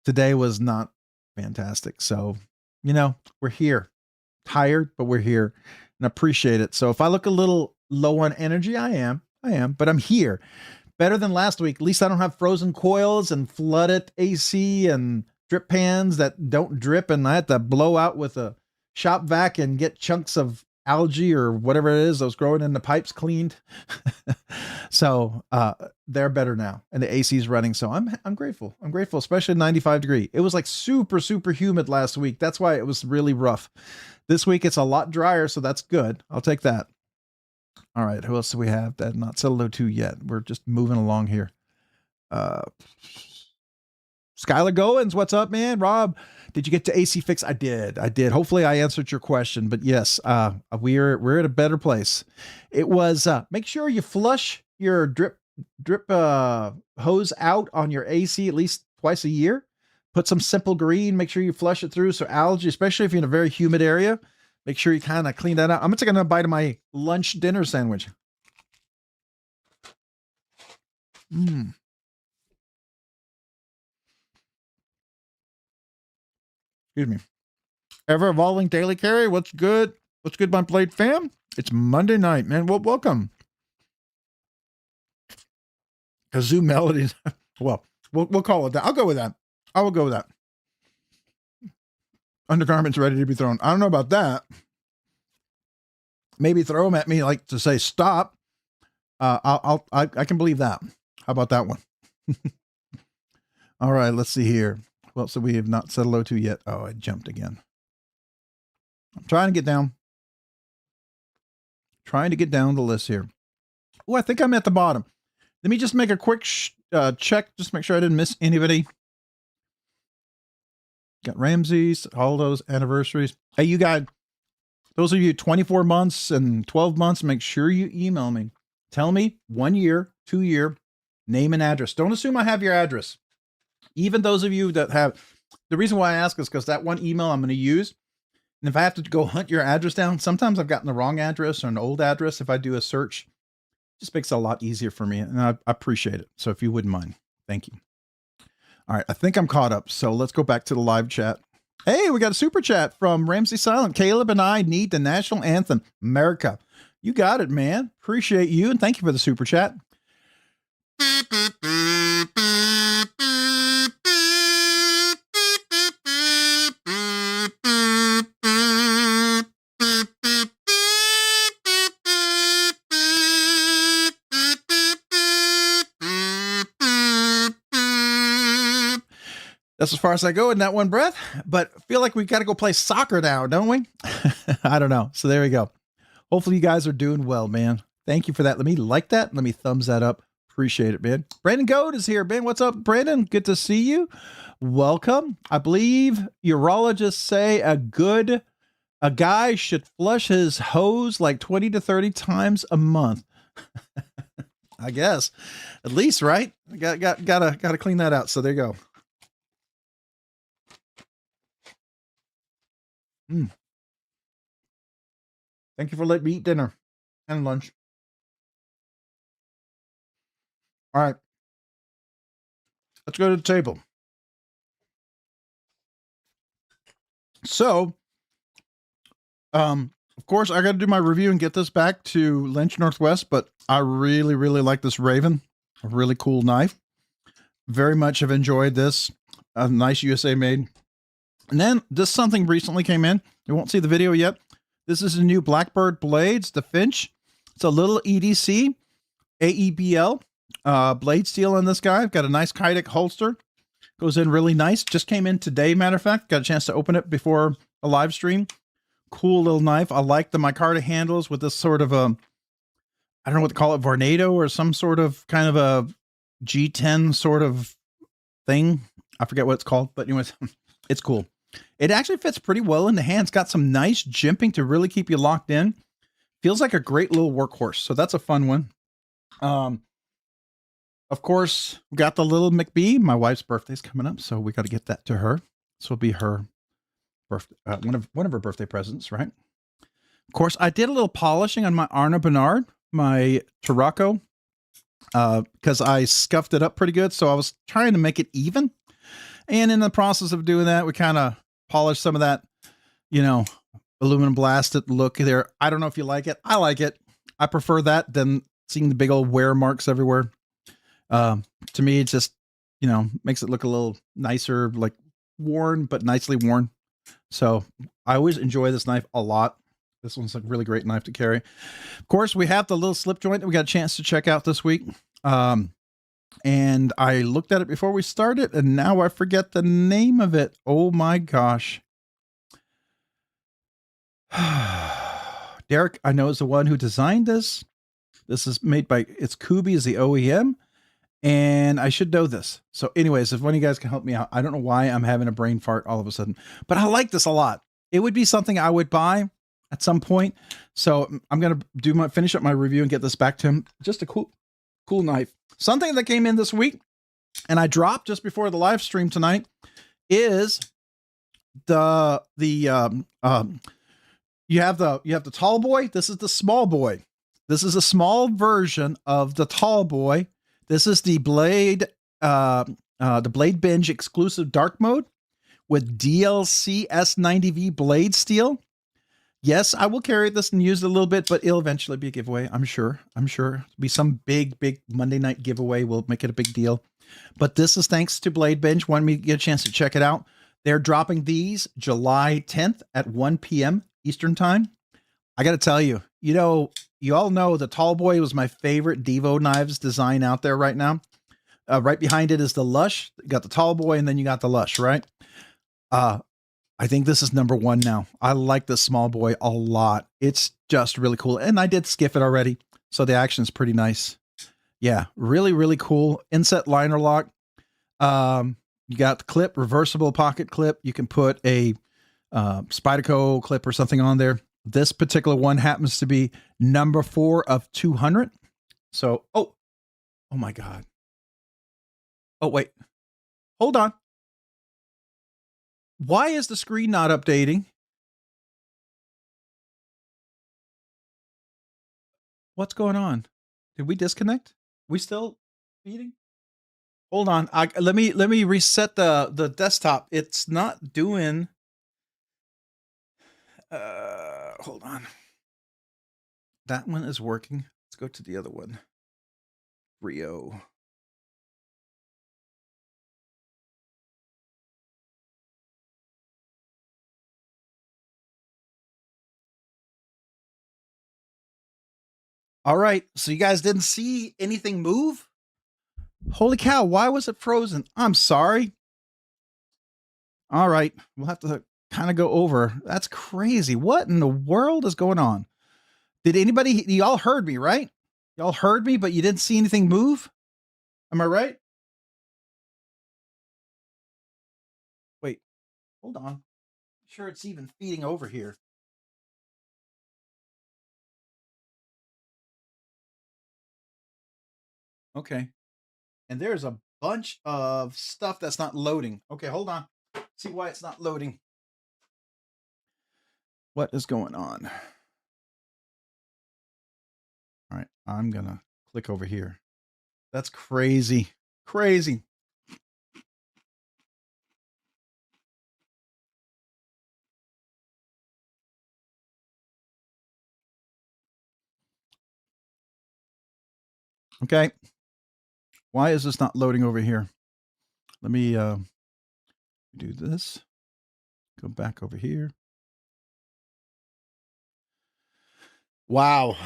today was not fantastic. So, you know, we're here. Tired, but we're here and appreciate it. So if I look a little low on energy, I am, but I'm here. Better than last week. At least I don't have frozen coils and flooded AC and drip pans that don't drip. And I had to blow out with a shop vac and get chunks of algae or whatever it is that was growing in the pipes cleaned. So they're better now and the AC is running. So I'm grateful. I'm grateful, especially 95 degree. It was like super humid last week. That's why it was really rough. This week it's a lot drier, so that's good. I'll take that. All right, who else do we have that not said hello to yet? We're just moving along here. Skylar Goins, what's up, man? Rob, did you get to AC fix? I did. Hopefully I answered your question, but yes, we're at a better place. It was, make sure you flush your drip hose out on your AC at least twice a year. Put some simple green, make sure you flush it through. So algae, especially if you're in a very humid area, make sure you kind of clean that out. I'm going to take another bite of my lunch dinner sandwich. Excuse me. Ever evolving daily carry. What's good? What's good, my Blade fam? It's Monday night, man. Well, welcome. Kazoo melodies. Well, we'll call it that. I'll go with that. I will go with that. Undergarments ready to be thrown. I don't know about that. Maybe throw them at me like to say stop. I can believe that. How about that one? All right, let's see here. Who else we have not said hello to yet? Oh, I jumped again. I'm trying to get down. Trying to get down the list here. Oh, I think I'm at the bottom. Let me just make a quick check. Just make sure I didn't miss anybody. Got Ramsey's, all those anniversaries. Hey, you guys, those of you 24 months and 12 months, make sure you email me. Tell me 1 year, 2 year, name and address. Don't assume I have your address. Even those of you that have, the reason why I ask is because that one email I'm going to use. And if I have to go hunt your address down, sometimes I've gotten the wrong address or an old address. If I do a search, it just makes it a lot easier for me. And I appreciate it. So if you wouldn't mind, thank you. All right, I think I'm caught up. So let's go back to the live chat. Hey, we got a super chat from Ramsey Silent. Caleb and I need the national anthem, America. You got it, man. Appreciate you, and thank you for the super chat. That's as far as I go in that one breath, but I feel like we've got to go play soccer now, don't we? I don't know. So there we go. Hopefully you guys are doing well, man. Thank you for that. Let me like that. Let me thumbs that up. Appreciate it, man. Brandon Goat is here, man. What's up, Brandon? Good to see you. Welcome. I believe urologists say a guy should flush his hose like 20 to 30 times a month. I guess. At least, right? Gotta clean that out. So there you go. Thank you for letting me eat dinner and lunch. All right. Let's go to the table. So, of course, I got to do my review and get this back to Lynch Northwest, but I really, really like this Raven. A really cool knife. Very much have enjoyed this. A nice USA made. And then this something recently came in. You won't see the video yet. This is a new Blackbird Blades, the Finch. It's a little EDC, AEBL, blade steel on this guy. I've got a nice Kydex holster. Goes in really nice. Just came in today, matter of fact. Got a chance to open it before a live stream. Cool little knife. I like the micarta handles with this sort of a, I don't know what to call it, Vornado or some sort of kind of a G10 sort of thing. I forget what it's called, but anyways, it's cool. It actually fits pretty well in the hand. It's got some nice jimping to really keep you locked in. Feels like a great little workhorse. So that's a fun one. Of course, we got the little McBee. My wife's birthday's coming up, so we got to get that to her. This will be her birthday, one of her birthday presents, right? Of course, I did a little polishing on my Arna Bernard, my Tarraco, because I scuffed it up pretty good. So I was trying to make it even. And in the process of doing that, we kind of polished some of that, you know, aluminum blasted look there. I don't know if you like it. I like it. I prefer that than seeing the big old wear marks everywhere. To me, it just, you know, makes it look a little nicer, like worn, but nicely worn. So I always enjoy this knife a lot. This one's a really great knife to carry. Of course, we have the little slip joint that we got a chance to check out this week. And I looked at it before we started, and now I forget the name of it. Oh my gosh. Derek, I know, is the one who designed this. This is made by, it's Kubi is the OEM, and I should know this. So anyways, if one of you guys can help me out, I don't know why I'm having a brain fart all of a sudden, but I like this a lot. It would be something I would buy at some point. So I'm going to finish up my review and get this back to him. Just a cool knife. Something that came in this week and I dropped just before the live stream tonight is you have the tall boy. This is the small boy. This is a small version of the tall boy. This is the BladeBinge exclusive dark mode with DLC S90V blade steel. Yes, I will carry this and use it a little bit, but it'll eventually be a giveaway. I'm sure. It'll be some big Monday night giveaway. We'll make it a big deal. But this is thanks to BladeBinge. Wanted me to get a chance to check it out. They're dropping these July 10th at 1 p.m. Eastern time. I got to tell you, you all know the tall boy was my favorite Divo Knives design out there right now. Right behind it is the Lush. You got the tall boy, and then you got the Lush, right? I think this is number one now. I like this small boy a lot. It's just really cool. And I did skiff it already, so the action's pretty nice. Yeah, really, really cool. Inset liner lock. You got the clip, reversible pocket clip. You can put a Spyderco clip or something on there. This particular one happens to be number 4 of 200. So, oh my God. Oh, wait. Hold on. Why is the screen not updating? What's going on? Did we disconnect? We still meeting? Hold on. Let me reset the desktop. It's not doing. Hold on. that one is working. Let's go to the other one. Rio. All right, so you guys didn't see anything move? Holy cow, why was it frozen? I'm sorry. All right, we'll have to kind of go over. That's crazy. What in the world is going on? Did anybody, y'all heard me, right? Y'all heard me, but you didn't see anything move? Am I right? Wait, hold on. I'm sure it's even feeding over here. Okay. And there's a bunch of stuff that's not loading. Okay, hold on. See why it's not loading. What is going on? All right, I'm going to click over here. That's crazy. Crazy. Okay. Why is this not loading over here? Let me do this. Go back over here. Wow.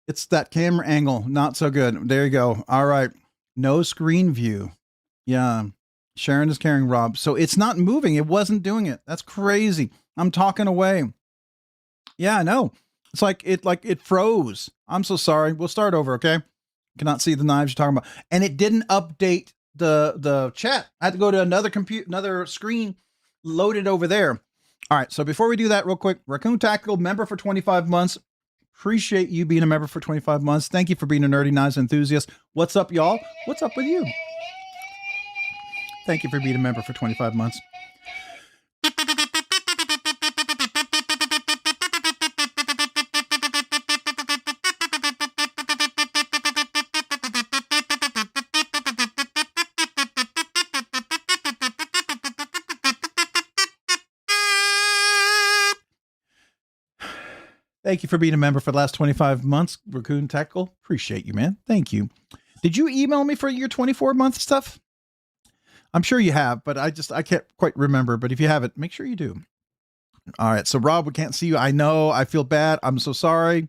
It's that camera angle. Not so good. There you go. All right. No screen view. Yeah. Sharon is carrying Rob. So it's not moving. It wasn't doing it. That's crazy. I'm talking away. Yeah, I know. It's like it froze. I'm so sorry. We'll start over, okay? Cannot see the knives you're talking about. And it didn't update the chat. I had to go to another screen, load it over there. All right, so before we do that real quick, Raccoon Tactical, member for 25 months. Appreciate you being a member for 25 months. Thank you for being a Nerdy Knives enthusiast. What's up, y'all? What's up with you? Thank you for being a member for 25 months. Thank you for being a member for the last 25 months, Raccoon Tactical. Appreciate you, man. Thank you. Did you email me for your 24-month stuff? I'm sure you have, but I can't quite remember. But if you haven't, make sure you do. All right. So, Rob, we can't see you. I know. I feel bad. I'm so sorry.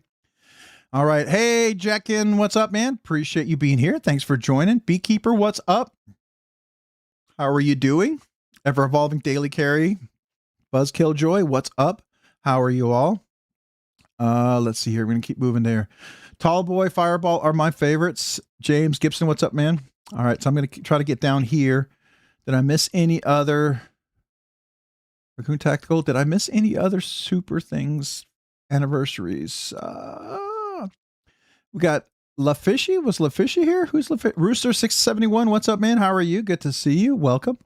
All right. Hey, Jackin, what's up, man? Appreciate you being here. Thanks for joining. Beekeeper, what's up? How are you doing? Ever-evolving daily carry. Buzzkill Joy, what's up? How are you all? Let's see here. We're going to keep moving there. Tall Boy, Fireball are my favorites. James Gibson, what's up, man? All right, so I'm going to try to get down here. Did I miss any other Raccoon Tactical? Did I miss any other super things? Anniversaries. We got LaFishy. Was LaFishy here? Who's LaFishy? Rooster671, what's up, man? How are you? Good to see you. Welcome.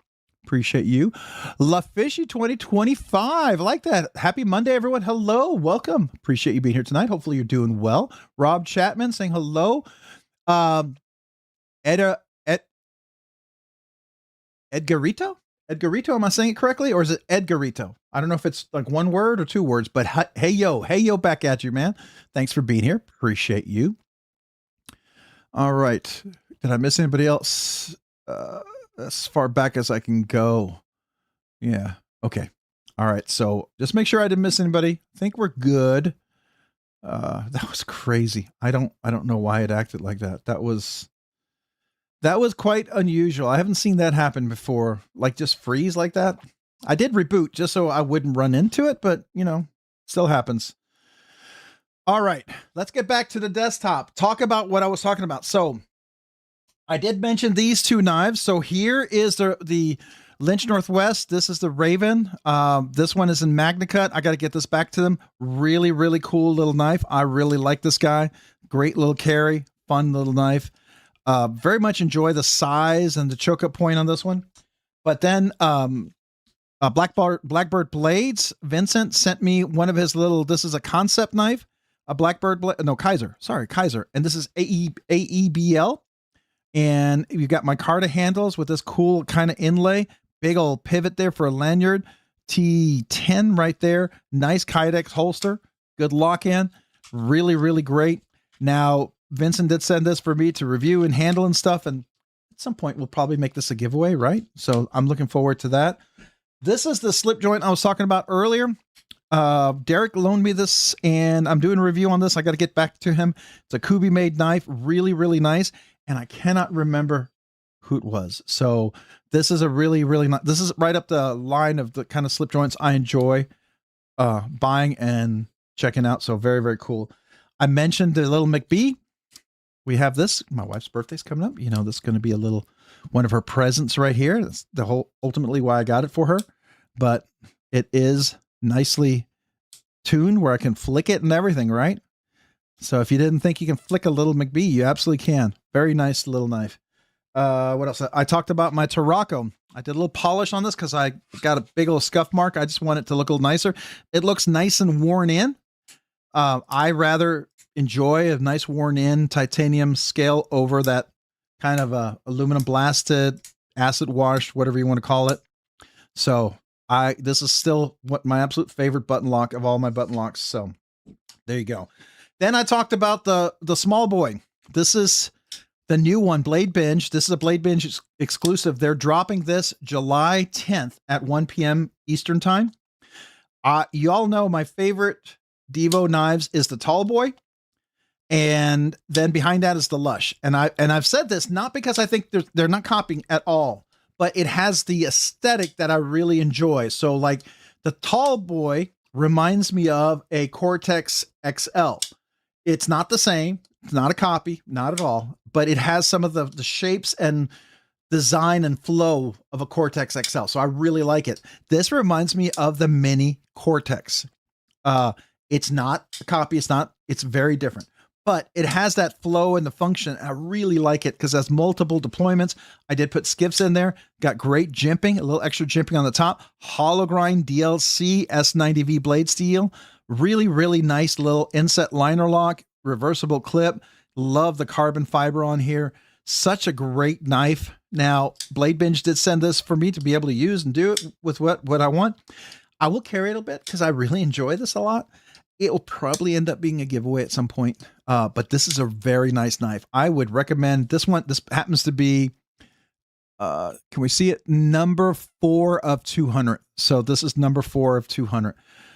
Appreciate you. LaFishy 2025. I like that. Happy Monday, everyone. Hello. Welcome. Appreciate you being here tonight. Hopefully you're doing well. Rob Chapman saying hello. Edgarito? Edgarito, am I saying it correctly? Or is it Edgarito? I don't know if it's like one word or two words, but hey yo, back at you, man. Thanks for being here. Appreciate you. All right. Did I miss anybody else? As far back as I can go. Yeah. Okay. All right. So just make sure I didn't miss anybody. I think we're good. That was crazy. I don't know why it acted like that. That was quite unusual. I haven't seen that happen before. Like just freeze like that. I did reboot just so I wouldn't run into it, but you know, still happens. All right. Let's get back to the desktop. Talk about what I was talking about. So I did mention these two knives. So here is the Lynch Northwest. This is the Raven. This one is in Magna Cut. I got to get this back to them. Really, really cool little knife. I really like this guy. Great little carry. Fun little knife. Very much enjoy the size and the choke up point on this one. But then Blackbird Blades. Vincent sent me one of his little, this is a concept knife. A Blackbird, Kaiser. Sorry, Kaiser. And this is AEBL. And you've got micarta handles with this cool kind of inlay. Big old pivot there for a lanyard. T10 right there. Nice Kydex holster. Good lock-in. Really, really great. Now, Vincent did send this for me to review and handle and stuff. And at some point, we'll probably make this a giveaway, right? So I'm looking forward to that. This is the slip joint I was talking about earlier. Derek loaned me this, and I'm doing a review on this. I got to get back to him. It's a Kubi made knife, really, really nice. And I cannot remember who it was. So this is a really, really nice. This is right up the line of the kind of slip joints I enjoy buying and checking out. So very, very cool. I mentioned the little McBee. We have this. My wife's birthday's coming up. You know, this is going to be a little one of her presents right here. That's the whole ultimately why I got it for her. But it is nicely tuned where I can flick it and everything, right? So if you didn't think you can flick a little McBee, you absolutely can. Very nice little knife. What else? I talked about my Tarocco. I did a little polish on this because I got a big old scuff mark. I just want it to look a little nicer. It looks nice and worn in. I rather enjoy a nice worn in titanium scale over that kind of aluminum blasted, acid washed, whatever you want to call it. So this is still what my absolute favorite button lock of all my button locks. So there you go. Then I talked about the small boy. This is the new one, BladeBinge. This is a BladeBinge exclusive. They're dropping this July 10th at 1 p.m. Eastern time. You all know my favorite Divo knives is the tall boy. And then behind that is the Lush. And I've said this not because I think they're not copying at all, but it has the aesthetic that I really enjoy. So like the tall boy reminds me of a Cortex XL. It's not the same. It's not a copy, not at all, but it has some of the shapes and design and flow of a Cortex XL. So I really like it. This reminds me of the mini Cortex. It's not a copy. It's very different, but it has that flow and the function. I really like it because it has multiple deployments. I did put skiffs in there, got great jimping, a little extra jimping on the top, hollow grind DLC S90V blade steel, really, really nice little inset liner lock, reversible clip. Love the carbon fiber on here. Such a great knife. Now, BladeBinge did send this for me to be able to use and do it with what I want. I will carry it a bit because I really enjoy this a lot. It will probably end up being a giveaway at some point. But this is a very nice knife. I would recommend this one. This happens to be, can we see it? Number 4 of 200. So this is number 4 of 200.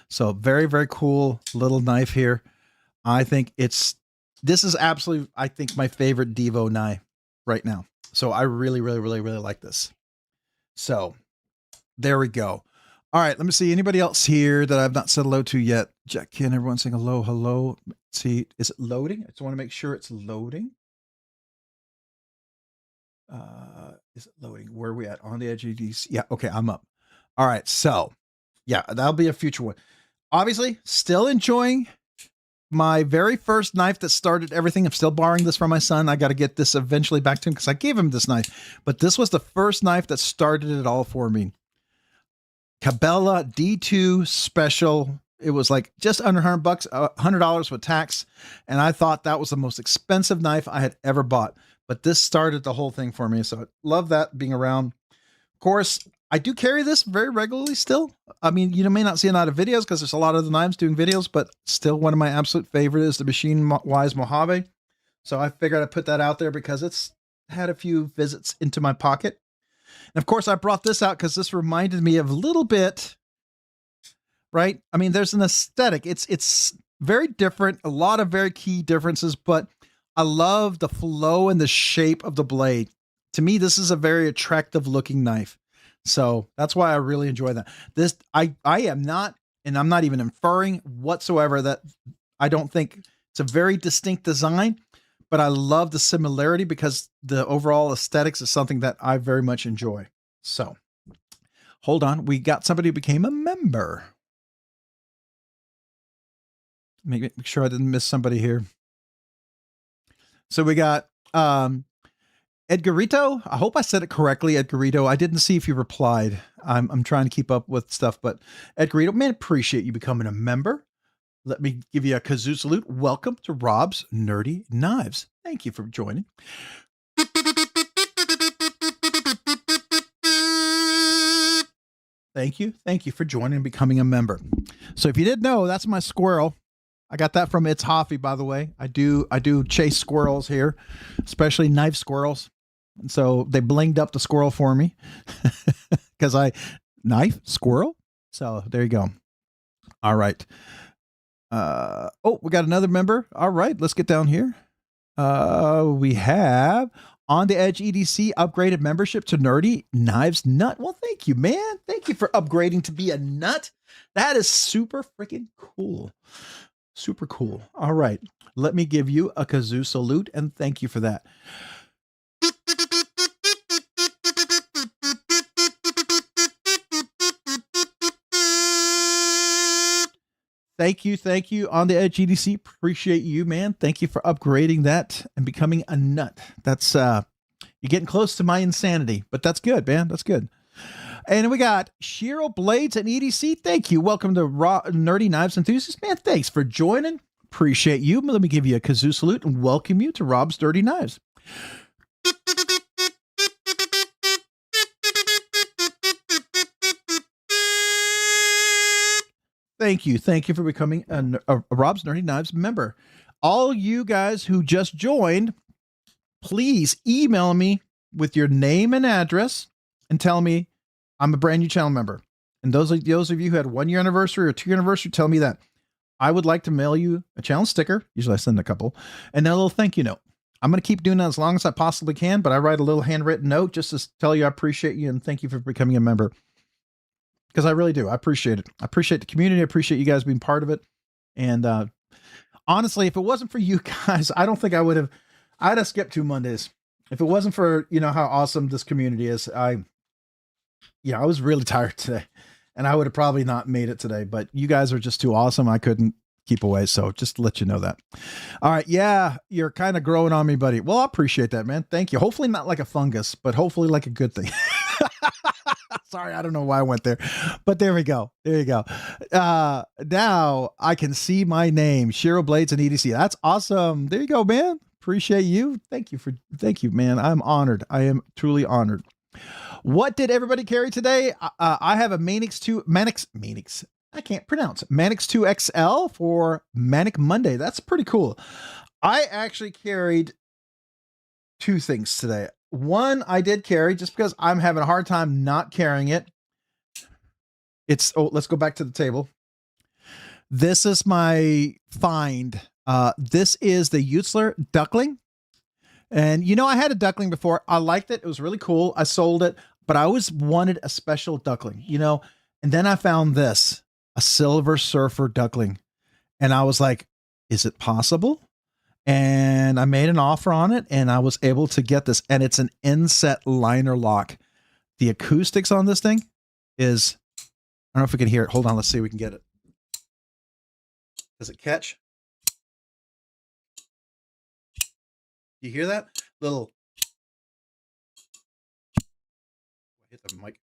So very, very cool little knife here. I think this is absolutely, I think, my favorite Divo knife right now. So I really, really, really, really like this. So there we go. All right, let me see. Anybody else here that I've not said hello to yet? Jack Ken, everyone saying hello, hello. Let's see, is it loading? I just want to make sure it's loading. Is it loading? Where are we at? On the edge of these? Yeah, okay, I'm up. All right, so yeah, that'll be a future one. Obviously, still enjoying my very first knife that started everything. I'm still borrowing this from my son. I got to get this eventually back to him because I gave him this knife. But this was the first knife that started it all for me. Cabela D2 Special. It was like just under $100, $100 with tax. And I thought that was the most expensive knife I had ever bought. But this started the whole thing for me. So I love that being around. Of course, I do carry this very regularly still. I mean, you may not see a lot of videos because there's a lot of the knives doing videos, but still one of my absolute favorite is the Machine Wise Mojave. So I figured I'd put that out there because it's had a few visits into my pocket. And of course, I brought this out because this reminded me of a little bit, right? I mean, there's an aesthetic. It's very different, a lot of very key differences, but I love the flow and the shape of the blade. To me, this is a very attractive looking knife. So that's why I really enjoy that. This, I am not, and I'm not even inferring whatsoever that I don't think it's a very distinct design, but I love the similarity because the overall aesthetics is something that I very much enjoy. So hold on. We got somebody who became a member. Make sure I didn't miss somebody here. So we got, Edgarito, I hope I said it correctly, Edgarito. I didn't see if you replied. I'm trying to keep up with stuff, but Edgarito, man, appreciate you becoming a member. Let me give you a kazoo salute. Welcome to Rob's Nerdy Knives. Thank you for joining. Thank you. Thank you for joining and becoming a member. So if you didn't know, that's my squirrel. I got that from It's Hoffy, by the way. I do chase squirrels here, especially knife squirrels. And so they blinged up the squirrel for me because knife squirrel. So there you go. All right. Oh, we got another member. All right, let's get down here. We have On the Edge EDC upgraded membership to Nerdy Knives Nut. Well, thank you, man. Thank you for upgrading to be a nut. That is super freaking cool. Super cool. All right, let me give you a kazoo salute and thank you for that. Thank you on the Edge EDC. Appreciate you, man. Thank you for upgrading that and becoming a nut. That's you're getting close to my insanity, but that's good, man. That's good. And we got Shiro Blades and EDC. Thank you. Welcome to Nerdy Knives Enthusiasts, man. Thanks for joining. Appreciate you. Let me give you a kazoo salute and welcome you to Rob's Dirty Knives. Thank you. Thank you for becoming a Rob's Nerdy Knives member. All you guys who just joined, please email me with your name and address and tell me I'm a brand new channel member. And those of you who had 1 year anniversary or 2 year anniversary, tell me that. I would like to mail you a channel sticker. Usually I send a couple. And then a little thank you note. I'm going to keep doing that as long as I possibly can, but I write a little handwritten note just to tell you I appreciate you and thank you for becoming a member. Because I really do. I appreciate it. I appreciate the community. I appreciate you guys being part of it. And honestly, if it wasn't for you guys, I don't think I'd have skipped 2 Mondays. If it wasn't for, how awesome this community is, I was really tired today and I would have probably not made it today, but you guys are just too awesome. I couldn't keep away. So just to let you know that. All right. Yeah. You're kind of growing on me, buddy. Well, I appreciate that, man. Thank you. Hopefully not like a fungus, but hopefully like a good thing. Sorry, I don't know why I went there, but there we go. There you go. Now I can see my name, Shiro Blades and EDC. That's awesome. There you go, man. Appreciate you. Thank you, man. I'm honored. I am truly honored. What did everybody carry today? I have a Manix 2 XL for Manic Monday. That's pretty cool. I actually carried 2 things today. One I did carry just because I'm having a hard time not carrying it. Let's go back to the table. This is my find. This is the Utzler Duckling. And I had a Duckling before. I liked it. It was really cool. I sold it, but I always wanted a special Duckling, and then I found this, a Silver Surfer Duckling. And I was like, is it possible? And I made an offer on it and I was able to get this, and it's an inset liner lock. The acoustics on this thing is, I don't know if we can hear it. Hold on. Let's see if we can get it. Does it catch? You hear that? Little. Hit the mic.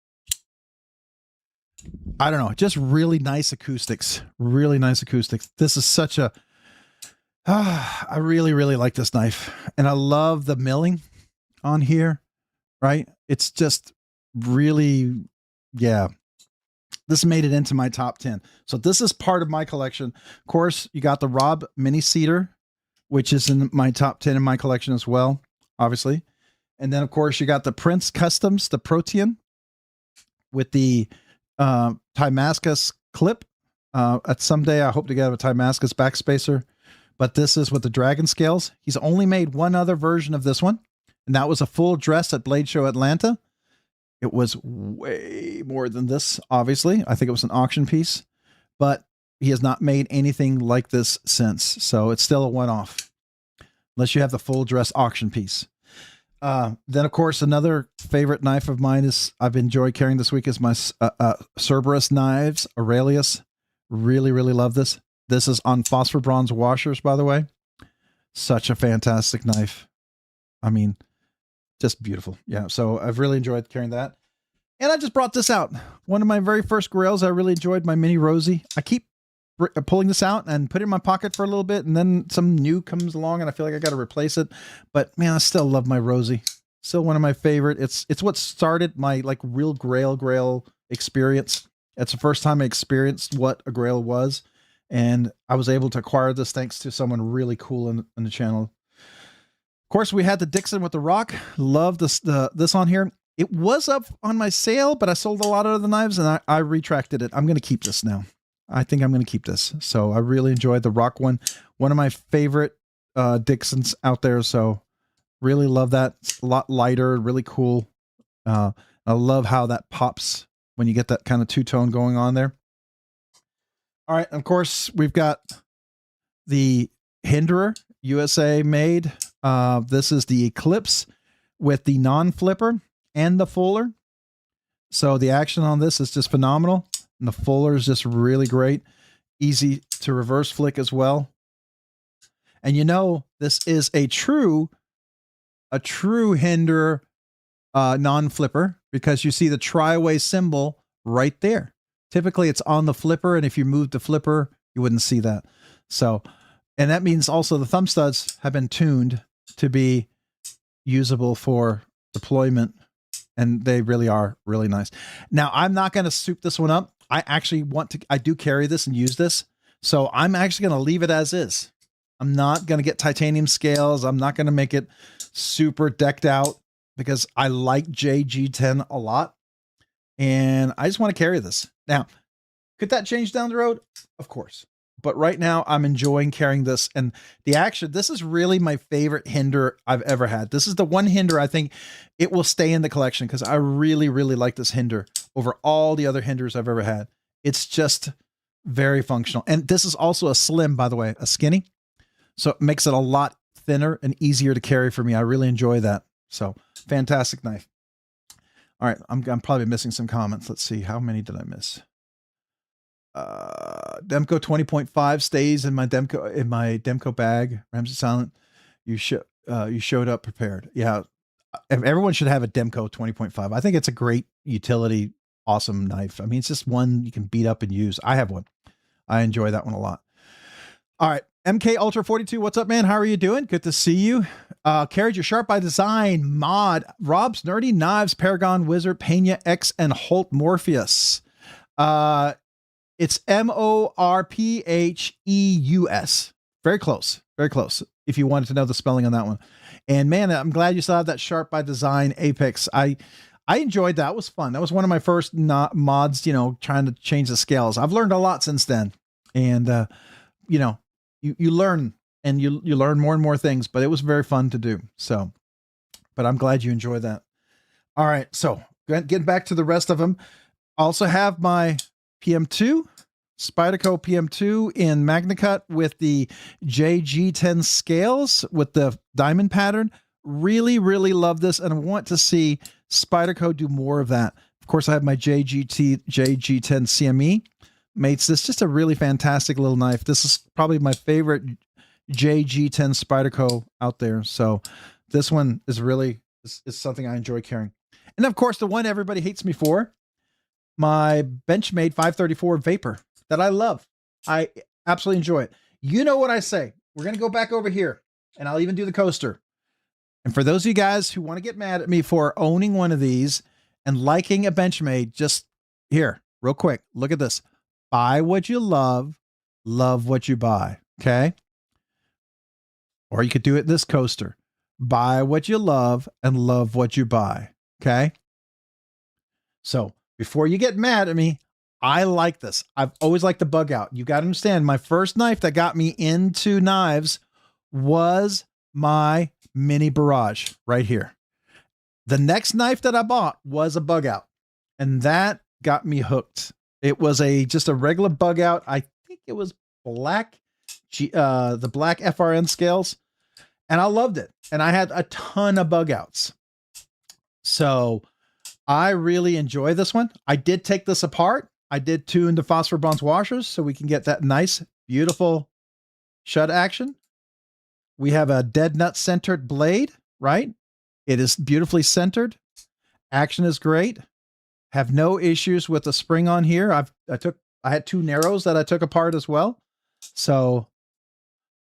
I don't know. Just really nice acoustics. Really nice acoustics. This is such a, I really, really like this knife. And I love the milling on here, right? It's just really, yeah. This made it into my top 10. So this is part of my collection. Of course, you got the Rob Mini Cedar, which is in my top 10 in my collection as well, obviously. And then, of course, you got the Prince Customs, the Protean, with the Timascus clip. At someday, I hope to get a Timascus backspacer. But this is with the dragon scales. He's only made one other version of this one, and that was a full dress at Blade Show Atlanta. It was way more than this, obviously. I think it was an auction piece, but he has not made anything like this since. So it's still a one-off, unless you have the full dress auction piece. Then, of course, another favorite knife of mine is I've enjoyed carrying this week is my Cerberus knives, Aurelius. Really, really love this. This is on phosphor bronze washers, by the way. Such a fantastic knife. I mean, just beautiful. Yeah, so I've really enjoyed carrying that. And I just brought this out. One of my very first grails I really enjoyed, my Mini Rosie. I keep pulling this out and put it in my pocket for a little bit, and then some new comes along and I feel like I got to replace it. But man, I still love my Rosie. Still one of my favorite. It's what started my like real grail experience. It's the first time I experienced what a grail was. And I was able to acquire this thanks to someone really cool in the channel. Of course, we had the Dixon with the rock. Love this on here. It was up on my sale, but I sold a lot of the knives and I retracted it. I'm going to keep this now. I think I'm going to keep this. So I really enjoyed the rock one. One of my favorite Dixons out there. So really love that. It's a lot lighter, really cool. I love how that pops when you get that kind of two-tone going on there. All right. Of course, we've got the Hinderer, USA made. This is the Eclipse with the non-flipper and the fuller. So the action on this is just phenomenal. And the fuller is just really great. Easy to reverse flick as well. And you know, this is a true Hinderer non-flipper, because you see the tri-way symbol right there. Typically it's on the flipper, and if you move the flipper, you wouldn't see that. So, and that means also the thumb studs have been tuned to be usable for deployment, and they really are really nice. Now, I'm not going to soup this one up. I do carry this and use this. So I'm actually going to leave it as is. I'm not going to get titanium scales. I'm not going to make it super decked out because I like JG10 a lot. And I just want to carry this. Now, could that change down the road? Of course. But right now I'm enjoying carrying this, and the action. This is really my favorite Hinderer I've ever had. This is the one Hinderer I think it will stay in the collection because I really, really like this Hinderer over all the other Hinderers I've ever had. It's just very functional. And this is also a slim, by the way, a skinny. So it makes it a lot thinner and easier to carry for me. I really enjoy that. So fantastic knife. All right. I'm probably missing some comments. Let's see. How many did I miss? Demco 20.5 stays in my Demco bag. Ramsey Silent. You showed up prepared. Yeah. Everyone should have a Demco 20.5. I think it's a great utility, awesome knife. I mean, it's just one you can beat up and use. I have one. I enjoy that one a lot. All right. MK Ultra 42. What's up, man? How are you doing? Good to see you. Carried your Sharp by Design mod, Rob's Nerdy Knives, Paragon Wizard, Pena X, and Holt Morpheus. It's Morpheus. Very close. Very close. If you wanted to know the spelling on that one. And man, I'm glad you still have that Sharp by Design Apex. I enjoyed that. It was fun. That was one of my first mods, you know, trying to change the scales. I've learned a lot since then. And, you know, you learn, and you learn more and more things, but it was very fun to do. So, but I'm glad you enjoy that. All right. So getting back to the rest of them. I also have my PM2, Spyderco PM2 in MagnaCut with the JG10 scales with the diamond pattern. Really, really love this, and I want to see Spyderco do more of that. Of course, I have my JG10 CME. Makes this just a really fantastic little knife. This is probably my favorite JG10 Spyderco out there. So this one is really is something I enjoy carrying. And of course, the one everybody hates me for, my Benchmade 534 Vapor that I love. I absolutely enjoy it. You know what I say. We're going to go back over here, and I'll even do the coaster. And for those of you guys who want to get mad at me for owning one of these and liking a Benchmade, just here, real quick, look at this. Buy what you love what you buy. Okay. Or you could do it this coaster. Buy what you love and love what you buy. Okay. So before you get mad at me, I like this. I've always liked the bug out. You got to understand, my first knife that got me into knives was my mini barrage right here. The next knife that I bought was a bug out, and that got me hooked. It was just a regular bug out. I think it was black, the black FRN scales, and I loved it. And I had a ton of bug outs. So I really enjoy this one. I did take this apart. I did tune the phosphor bronze washers so we can get that nice, beautiful shut action. We have a dead nut centered blade, right? It is beautifully centered. Action is great. Have no issues with the spring on here. I had two narrows that I took apart as well. So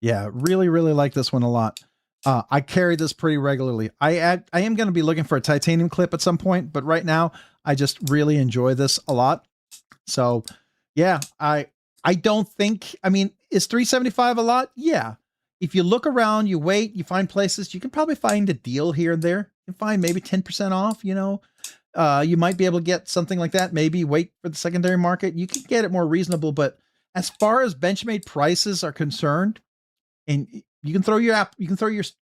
yeah, really, really like this one a lot. I carry this pretty regularly. I am going to be looking for a titanium clip at some point, but right now I just really enjoy this a lot. So yeah, I I don't think, I mean, is $375 a lot? Yeah. If you look around, you wait, you find places, you can probably find a deal here and there. You can find maybe 10% off, you know. You might be able to get something like that. Maybe wait for the secondary market. You can get it more reasonable, but as far as Benchmade prices are concerned, and you can throw your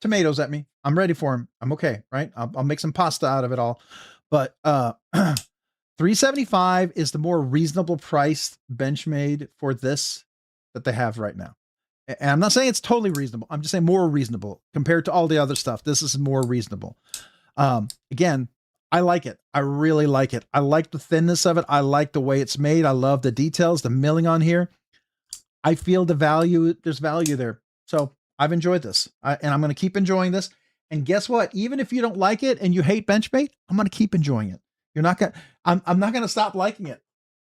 tomatoes at me. I'm ready for them. I'm okay, right? I'll make some pasta out of it all. But $375 is the more reasonable price Benchmade for this that they have right now. And I'm not saying it's totally reasonable. I'm just saying more reasonable compared to all the other stuff. This is more reasonable. Again, I like it. I really like it. I like the thinness of it. I like the way it's made. I love the details, the milling on here. I feel the value. There's value there. So I've enjoyed this, and I'm going to keep enjoying this. And guess what? Even if you don't like it and you hate Benchmade, I'm going to keep enjoying it. You're not going. I'm not going to stop liking it.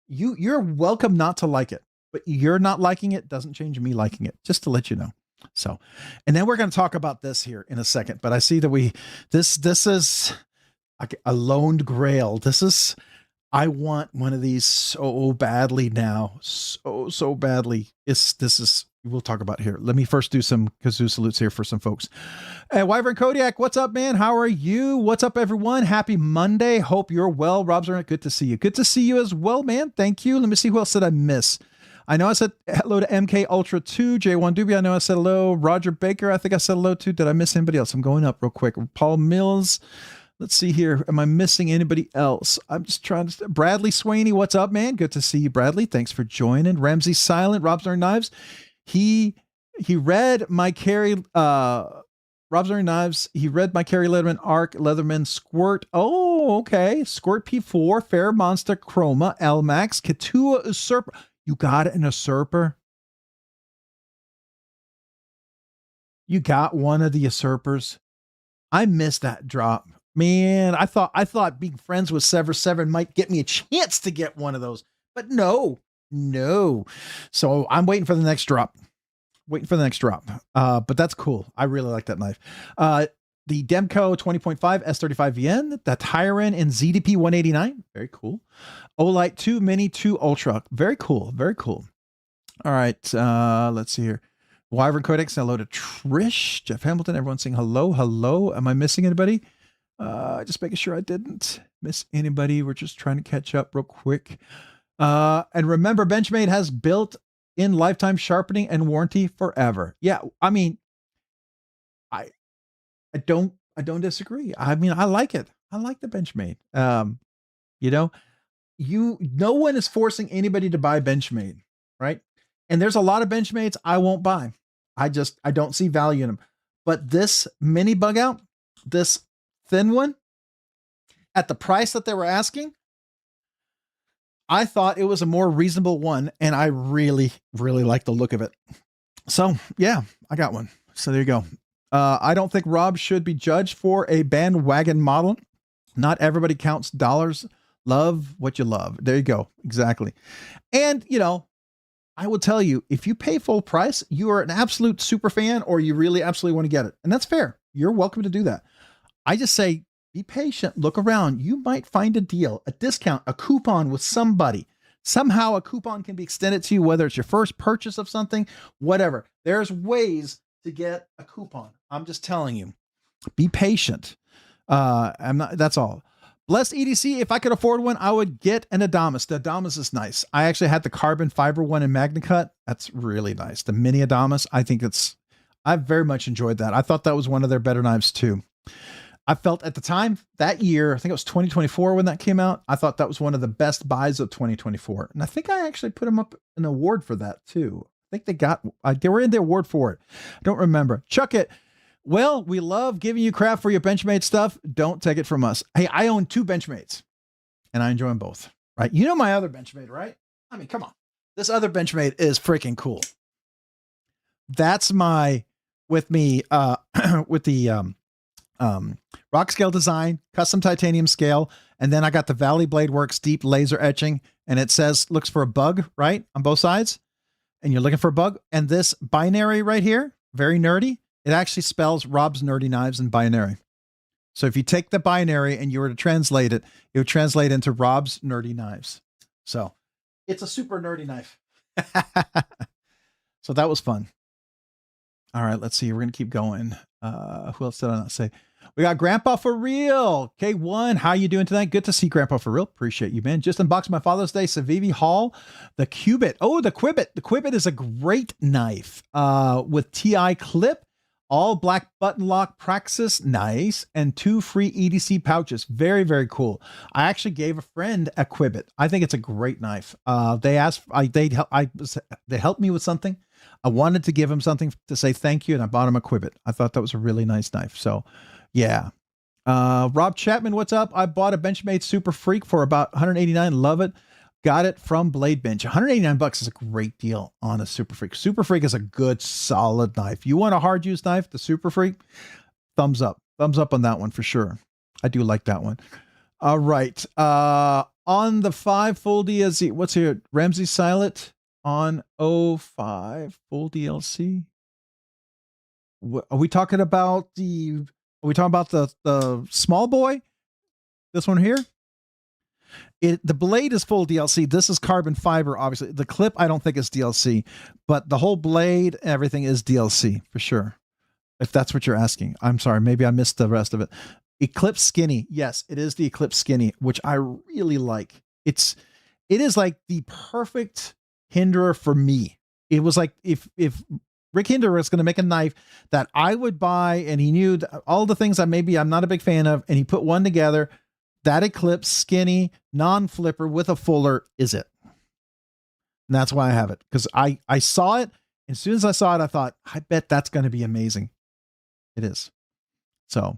You're welcome not to like it, but you're not liking it doesn't change me liking it. Just to let you know. So, and then we're going to talk about this here in a second. But I see that this is a loaned grail. I want one of these so badly now. So badly. We'll talk about here. Let me first do some kazoo salutes here for some folks. Wyvern Kodiak, what's up, man? How are you? What's up, everyone? Happy Monday. Hope you're well. Robs-RNK, good to see you. Good to see you as well, man. Thank you. Let me see who else did I miss. I know I said hello to MK Ultra 2, J1 Doobie. I know I said hello. Roger Baker, I think I said hello to. Did I miss anybody else? I'm going up real quick. Paul Mills. Let's see here. Am I missing anybody else? I'm just trying to. Bradley Swaney, what's up, man? Good to see you, Bradley. Thanks for joining. Ramsey Silent, RobsNerdyknives. He read my Carry RobsNerdyknives. He read my Carry Leatherman Arc Leatherman Squirt. Oh, okay. Squirt P4, Fair Monster Chroma, L-Max, Katua Usurper. You got an Usurper? You got one of the Usurpers? I missed that drop. Man, I thought being friends with Sever Seven might get me a chance to get one of those, but no. So I'm waiting for the next drop. But that's cool. I really like that knife. The Demco 20.5 S35 VN, the Tyron in ZDP 189. Very cool. Olight 2 Mini 2 Ultra. Very cool. All right. Let's see here. Wyvern Codex, hello to Trish. Jeff Hamilton, everyone saying hello. Am I missing anybody? Just making sure I didn't miss anybody. We're just trying to catch up real quick. And remember, Benchmade has built-in lifetime sharpening and warranty forever. Yeah, I mean, I don't disagree. I mean, I like it. I like the Benchmade. No one is forcing anybody to buy Benchmade, right? And there's a lot of Benchmades I won't buy. I don't see value in them. But this mini bug out, this thin one, at the price that they were asking, I thought it was a more reasonable one, and I really, really like the look of it. So yeah, I got one. So there you go. I don't think Rob should be judged for a bandwagon model. Not everybody counts dollars. Love what you love. There you go. Exactly. And I will tell you, if you pay full price, you are an absolute super fan, or you really absolutely want to get it. And that's fair. You're welcome to do that. I just say, be patient, look around. You might find a deal, a discount, a coupon with somebody. Somehow a coupon can be extended to you, whether it's your first purchase of something, whatever. There's ways to get a coupon. I'm just telling you, be patient. That's all. Blessed EDC, if I could afford one, I would get an Adamas. The Adamas is nice. I actually had the carbon fiber one in MagnaCut. That's really nice. The mini Adamas, I've very much enjoyed that. I thought that was one of their better knives too. I felt at the time that year, I think it was 2024 when that came out, I thought that was one of the best buys of 2024. And I think I actually put them up an award for that too. I think they were in the award for it. I don't remember. Chuck it. Well, we love giving you crap for your Benchmade stuff. Don't take it from us. Hey, I own 2 Benchmades and I enjoy them both, right? You know my other Benchmade, right? I mean, come on. This other Benchmade is freaking cool. That's with the Rockscale Design, custom titanium scale. And then I got the Valley Blade Works deep laser etching, and it looks for a bug, right? On both sides. And you're looking for a bug. And this binary right here, very nerdy. It actually spells Rob's Nerdy Knives in binary. So if you take the binary and you were to translate it, it would translate into Rob's Nerdy Knives. So it's a super nerdy knife. So that was fun. All right, let's see. We're going to keep going. Who else did I not say? We got Grandpa for Real. K1, how you doing tonight? Good to see Grandpa for Real. Appreciate you, man. Just unboxed my Father's Day Savivi Hall. The Cubit. Oh, the Quibbit. The Quibbit is a great knife with TI clip, all black button lock Praxis. Nice. And 2 free EDC pouches. Very, very cool. I actually gave a friend a Quibbit. I think it's a great knife. They asked, they helped me with something. I wanted to give him something to say thank you, and I bought him a Quibbit. I thought that was a really nice knife. So, yeah. Rob Chapman, what's up? I bought a Benchmade Super Freak for about $189. Love it. Got it from BladeBinge. $189 is a great deal on a Super Freak. Super Freak is a good, solid knife. You want a hard use knife, the Super Freak? Thumbs up. Thumbs up on that one for sure. I do like that one. All right. On the 5 full DLC, what's here? Ramsey Silent on 05 full DLC. Are we talking about the small boy? This one here? The blade is full DLC. This is carbon fiber, obviously. The clip, I don't think is DLC, but the whole blade, everything is DLC for sure. If that's what you're asking. I'm sorry. Maybe I missed the rest of it. Eclipse Skinny. Yes, it is the Eclipse Skinny, which I really like. It is like the perfect hinderer for me. It was like if Rick Hinderer was going to make a knife that I would buy, and he knew all the things I'm not a big fan of, and he put one together, that Eclipse Skinny non-flipper with a fuller is it. And that's why I have it, because I saw it. As soon as I saw it, I thought, I bet that's going to be amazing. It is. So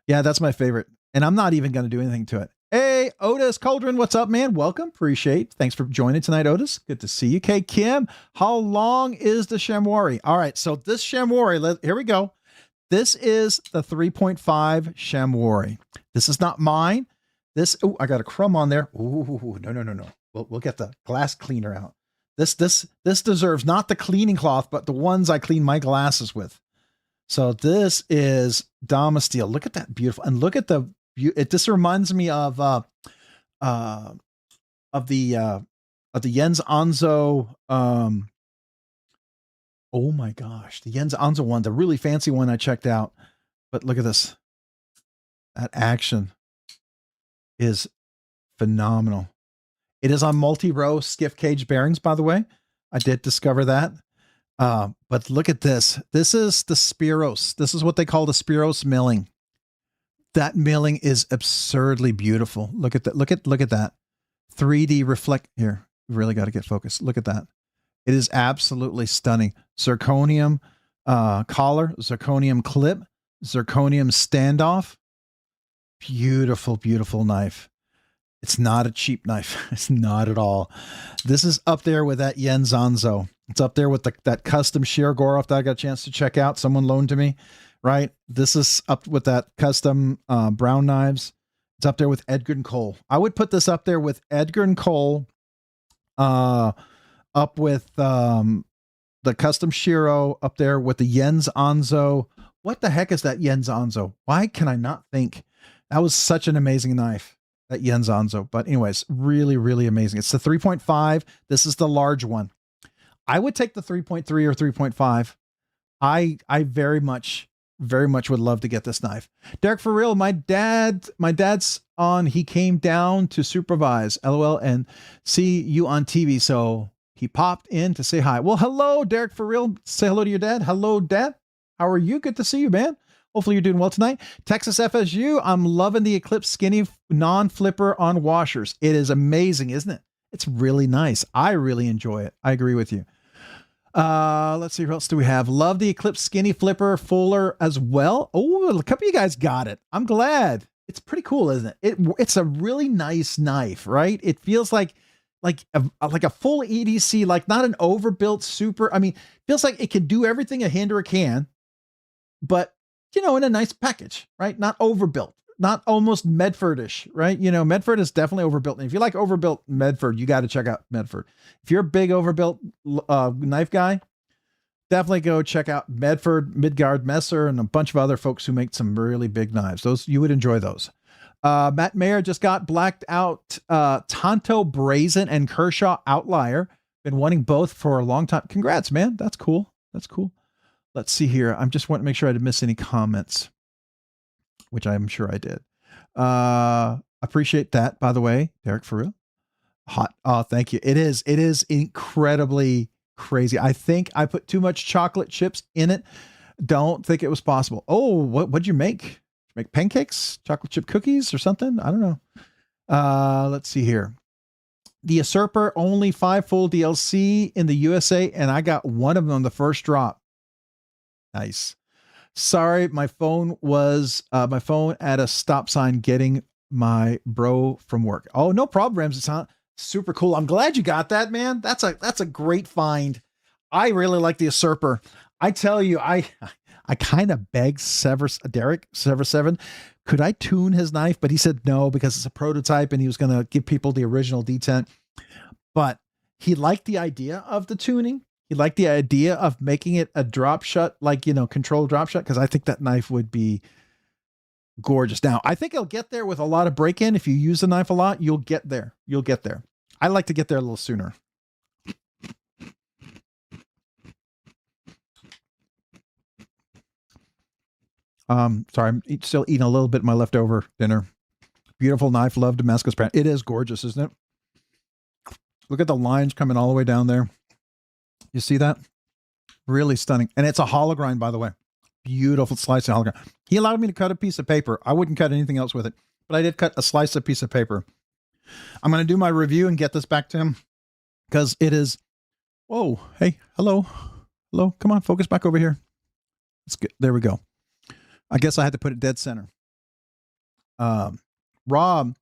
yeah, that's my favorite. And I'm not even going to do anything to it. Hey, Otis Cauldron, what's up, man? Welcome. Appreciate. Thanks for joining tonight, Otis. Good to see you. K Kim, how long is the chamois? All right, so this chamois, here we go. This is the 3.5 chamois. This is not mine. Oh, I got a crumb on there. Ooh, no. We'll get the glass cleaner out. This deserves not the cleaning cloth, but the ones I clean my glasses with. So this is Dama Steel. Look at that beautiful, and look at the. This reminds me of the Jens Anzo. Oh my gosh, the Jens Anzo one, the really fancy one I checked out. But look at this. That action is phenomenal. It is on multi-row Skiff Caged Bearings, by the way. I did discover that. But look at this. This is the Spiros. This is what they call the Spiros milling. That milling is absurdly beautiful. Look at that. Look at that. 3D reflect here. Really got to get focused. Look at that. It is absolutely stunning. Zirconium collar, zirconium clip, zirconium standoff. Beautiful, beautiful knife. It's not a cheap knife. It's not at all. This is up there with that Jens Anzo. It's up there with that custom shear Goroff that I got a chance to check out. Someone loaned to me, right? This is up with that custom Brown knives. It's up there with Edgar & Cole. I would put this up there with Edgar & Cole, up with the custom Shiro, up there with the Jens Anzo. What the heck is that Jens Anzo? Why can I not think? That was such an amazing knife, that Jens Anzo. But anyways, really, really amazing. It's the 3.5. This is the large one. I would take the 3.3 or 3.5. I very much would love to get this knife. Derek, for real, my dad's on. He came down to supervise, LOL, and see you on TV. So he popped in to say hi. Well, hello, Derek, for real. Say hello to your dad. Hello, Dad. How are you? Good to see you, man. Hopefully you're doing well tonight. Texas FSU, I'm loving the Eclipse Skinny non-flipper on washers. It is amazing, isn't it? It's really nice. I really enjoy it. I agree with you. Let's see, what else do we have? Love the Eclipse Skinny flipper fuller as well. Oh, a couple of you guys got it. I'm glad. It's pretty cool, isn't it? It's a really nice knife, right? It feels like a full EDC, like not an overbuilt super. I mean, feels like it can do everything a hinderer can, but you know, in a nice package, right? Not overbuilt, not almost Medfordish, right? You know, Medford is definitely overbuilt. And if you like overbuilt Medford, you got to check out Medford. If you're a big overbuilt knife guy, definitely go check out Medford, Midgard Messer, and a bunch of other folks who make some really big knives. Those, you would enjoy those. Matt Mayer just got blacked out Tonto Brazen and Kershaw Outlier. Been wanting both for a long time. Congrats, man. That's cool. That's cool. Let's see here. I'm just wanting to make sure I didn't miss any comments, which I'm sure I did. Appreciate that, by the way, Derek, for real. Hot. Oh, thank you. It is incredibly crazy. I think I put too much chocolate chips in it. Don't think it was possible. Oh, what'd you make? Make pancakes, chocolate chip cookies or something? I don't know. Let's see here. The Usurper, only 5 full DLC in the USA, and I got one of them on the first drop. Nice. Sorry, my phone at a stop sign getting my bro from work. Oh, no problem, Ramsey. It's super cool. I'm glad you got that, man. That's a great find. I really like the Usurper. I tell you, I kind of begged Derek Sever7, could I tune his knife? But he said no, because it's a prototype and he was going to give people the original detent. But he liked the idea of the tuning. He liked the idea of making it a drop shot, like, controlled drop shot, because I think that knife would be gorgeous. Now, I think he'll get there with a lot of break-in. If you use the knife a lot, you'll get there. You'll get there. I like to get there a little sooner. Sorry, I'm still eating a little bit of my leftover dinner. Beautiful knife, love Damascus brand. It is gorgeous, isn't it? Look at the lines coming all the way down there. You see that? Really stunning. And it's a hollow grind, by the way. Beautiful slice of hollow grind. He allowed me to cut a piece of paper. I wouldn't cut anything else with it, but I did cut a slice of piece of paper. I'm going to do my review and get this back to him, because it is... Whoa. Hey, hello. Hello. Come on, focus back over here. Let's get, there we go. I guess I had to put it dead center. Rob,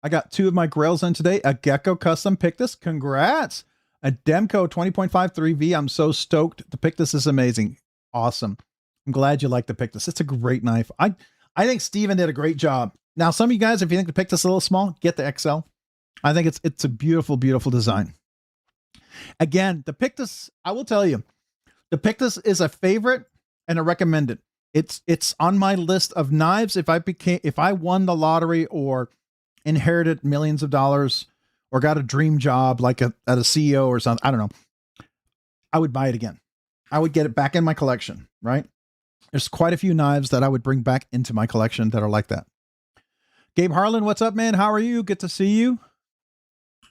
I got 2 of my grails in today. A Gecko custom Pictus. Congrats. A Demco 20.53V. I'm so stoked. The Pictus is amazing. Awesome. I'm glad you like the Pictus. It's a great knife. I think Steven did a great job. Now, some of you guys, if you think the Pictus is a little small, get the XL. I think it's a beautiful, beautiful design. Again, the Pictus, I will tell you, the Pictus is a favorite and a recommended. It's on my list of knives. If I won the lottery or inherited millions of dollars or got a dream job like at a CEO or something, I don't know, I would buy it again. I would get it back in my collection, right? There's quite a few knives that I would bring back into my collection that are like that. Gabe Harlan, what's up, man? How are you? Good to see you.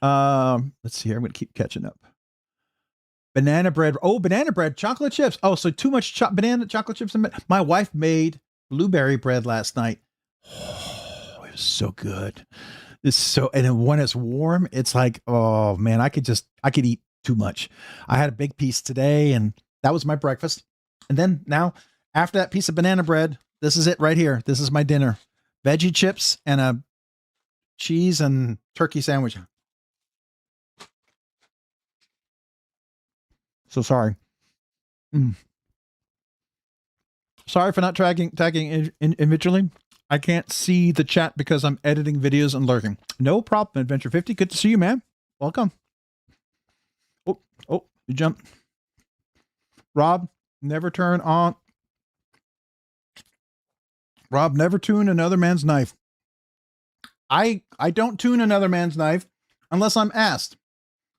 Let's see here. I'm going to keep catching up. Banana bread. Oh, banana bread, chocolate chips. Oh, so too much banana chocolate chips. My wife made blueberry bread last night. Oh, it was so good. And then when it's warm, it's like, oh man, I could eat too much. I had a big piece today and that was my breakfast. And then now after that piece of banana bread, this is it right here. This is my dinner. Veggie chips and a cheese and turkey sandwich. So sorry. Sorry for not tagging individually. I can't see the chat because I'm editing videos and lurking. No problem, Adventure 50. Good to see you, man. Welcome. Oh, you jumped. Rob, never turn on. Rob, never tune another man's knife. I don't tune another man's knife unless I'm asked.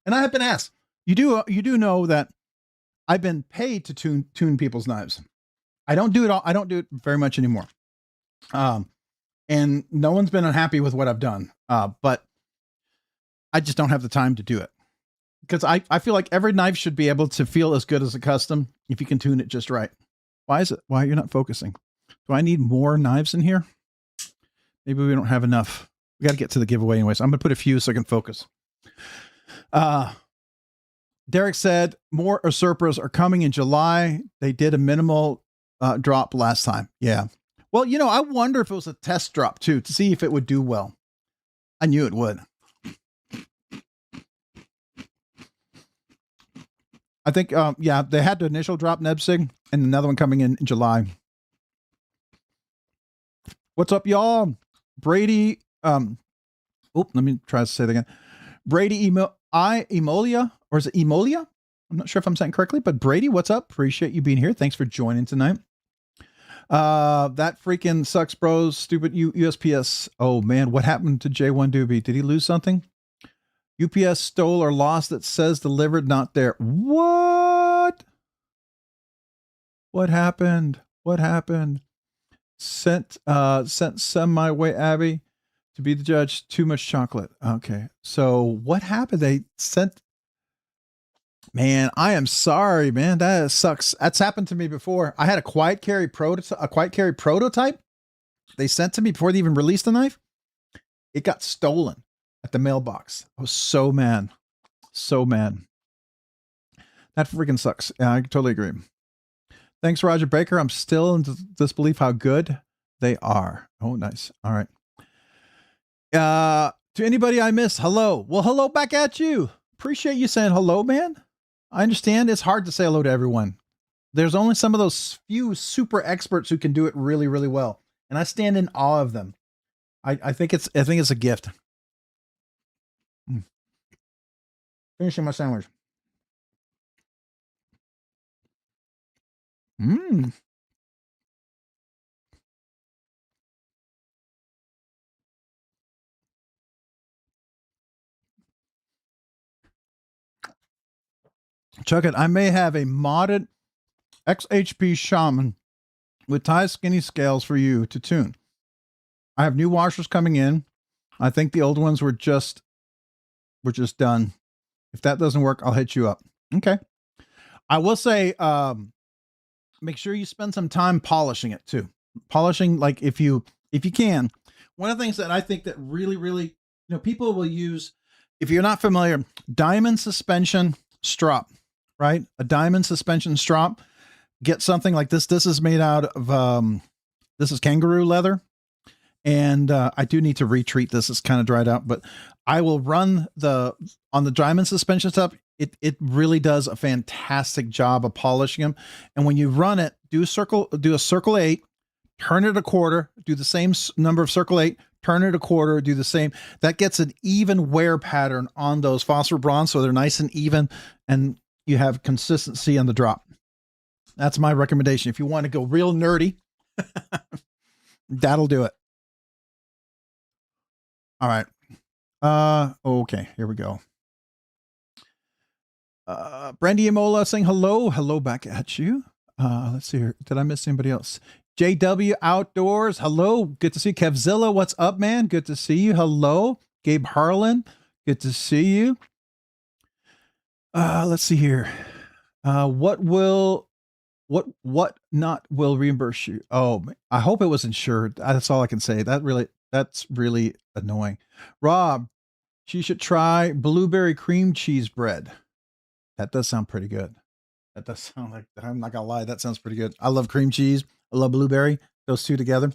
And I have been asked. You do know that I've been paid to tune people's knives. I don't do it all. I don't do it very much anymore. And no one's been unhappy with what I've done. But I just don't have the time to do it, because I feel like every knife should be able to feel as good as a custom if you can tune it just right. Why is it? Why you're not focusing? Do I need more knives in here? Maybe we don't have enough. We got to get to the giveaway anyways. I'm going to put a few so I can focus. Derek said more Usurpers are coming in July. They did a minimal drop last time. Yeah. Well, I wonder if it was a test drop too, to see if it would do well. I knew it would. I think, yeah, they had the initial drop Nebsig and another one coming in July. What's up, y'all? Brady, let me try to say that again. Brady Emolia, or is it Emolia? I'm not sure if I'm saying it correctly, but Brady, what's up? Appreciate you being here. Thanks for joining tonight. That freaking sucks, bros. Stupid USPS. Oh man, what happened to J1 Doobie? Did he lose something? UPS stole or lost that says delivered, not there. What? What happened? What happened? Sent some my way, Abby, to be the judge. Too much chocolate. Okay. So what happened? They sent. Man, I am sorry, man. That sucks. That's happened to me before. I had a quiet carry prototype. They sent to me before they even released the knife. It got stolen at the mailbox. I was so mad. So mad. That freaking sucks. Yeah, I totally agree. Thanks, Roger Baker. I'm still in disbelief how good they are. Oh, nice. All right. To anybody I missed, hello. Well, hello back at you. Appreciate you saying hello, man. I understand it's hard to say hello to everyone. There's only some of those few super experts who can do it really, really well. And I stand in awe of them. I think it's a gift. Finishing my sandwich. Chuck it. I may have a modded XHP Shaman with tie skinny scales for you to tune. I have new washers coming in. I think the old ones were just done. If that doesn't work, I'll hit you up. Okay. I will say, make sure you spend some time polishing it too. Polishing, like if you can. One of the things that I think that really, people will use, if you're not familiar, diamond suspension strop, right? A diamond suspension strop. Get something like this. This is made out of, this is kangaroo leather. And I do need to retreat this. It's kind of dried out, but I will run on the diamond suspension stuff. It really does a fantastic job of polishing them. And when you run it, do a circle 8, turn it a quarter, do the same number of circle 8, turn it a quarter, do the same. That gets an even wear pattern on those phosphor bronze. So they're nice and even and you have consistency on the drop. That's my recommendation. If you want to go real nerdy, that'll do it. All right. Okay, here we go. Brandy Amola saying hello back at you. Let's see here. Did I miss anybody else? JW Outdoors. Hello. Good to see you. Kevzilla. What's up, man? Good to see you. Hello. Gabe Harlan. Good to see you. Let's see here. What not will reimburse you? Oh, I hope it was insured. That's all I can say. That's really annoying. Rob, she should try blueberry cream cheese bread. That does sound pretty good. That does sound like, I'm not gonna lie, that sounds pretty good. I love cream cheese. I love blueberry. Those two together.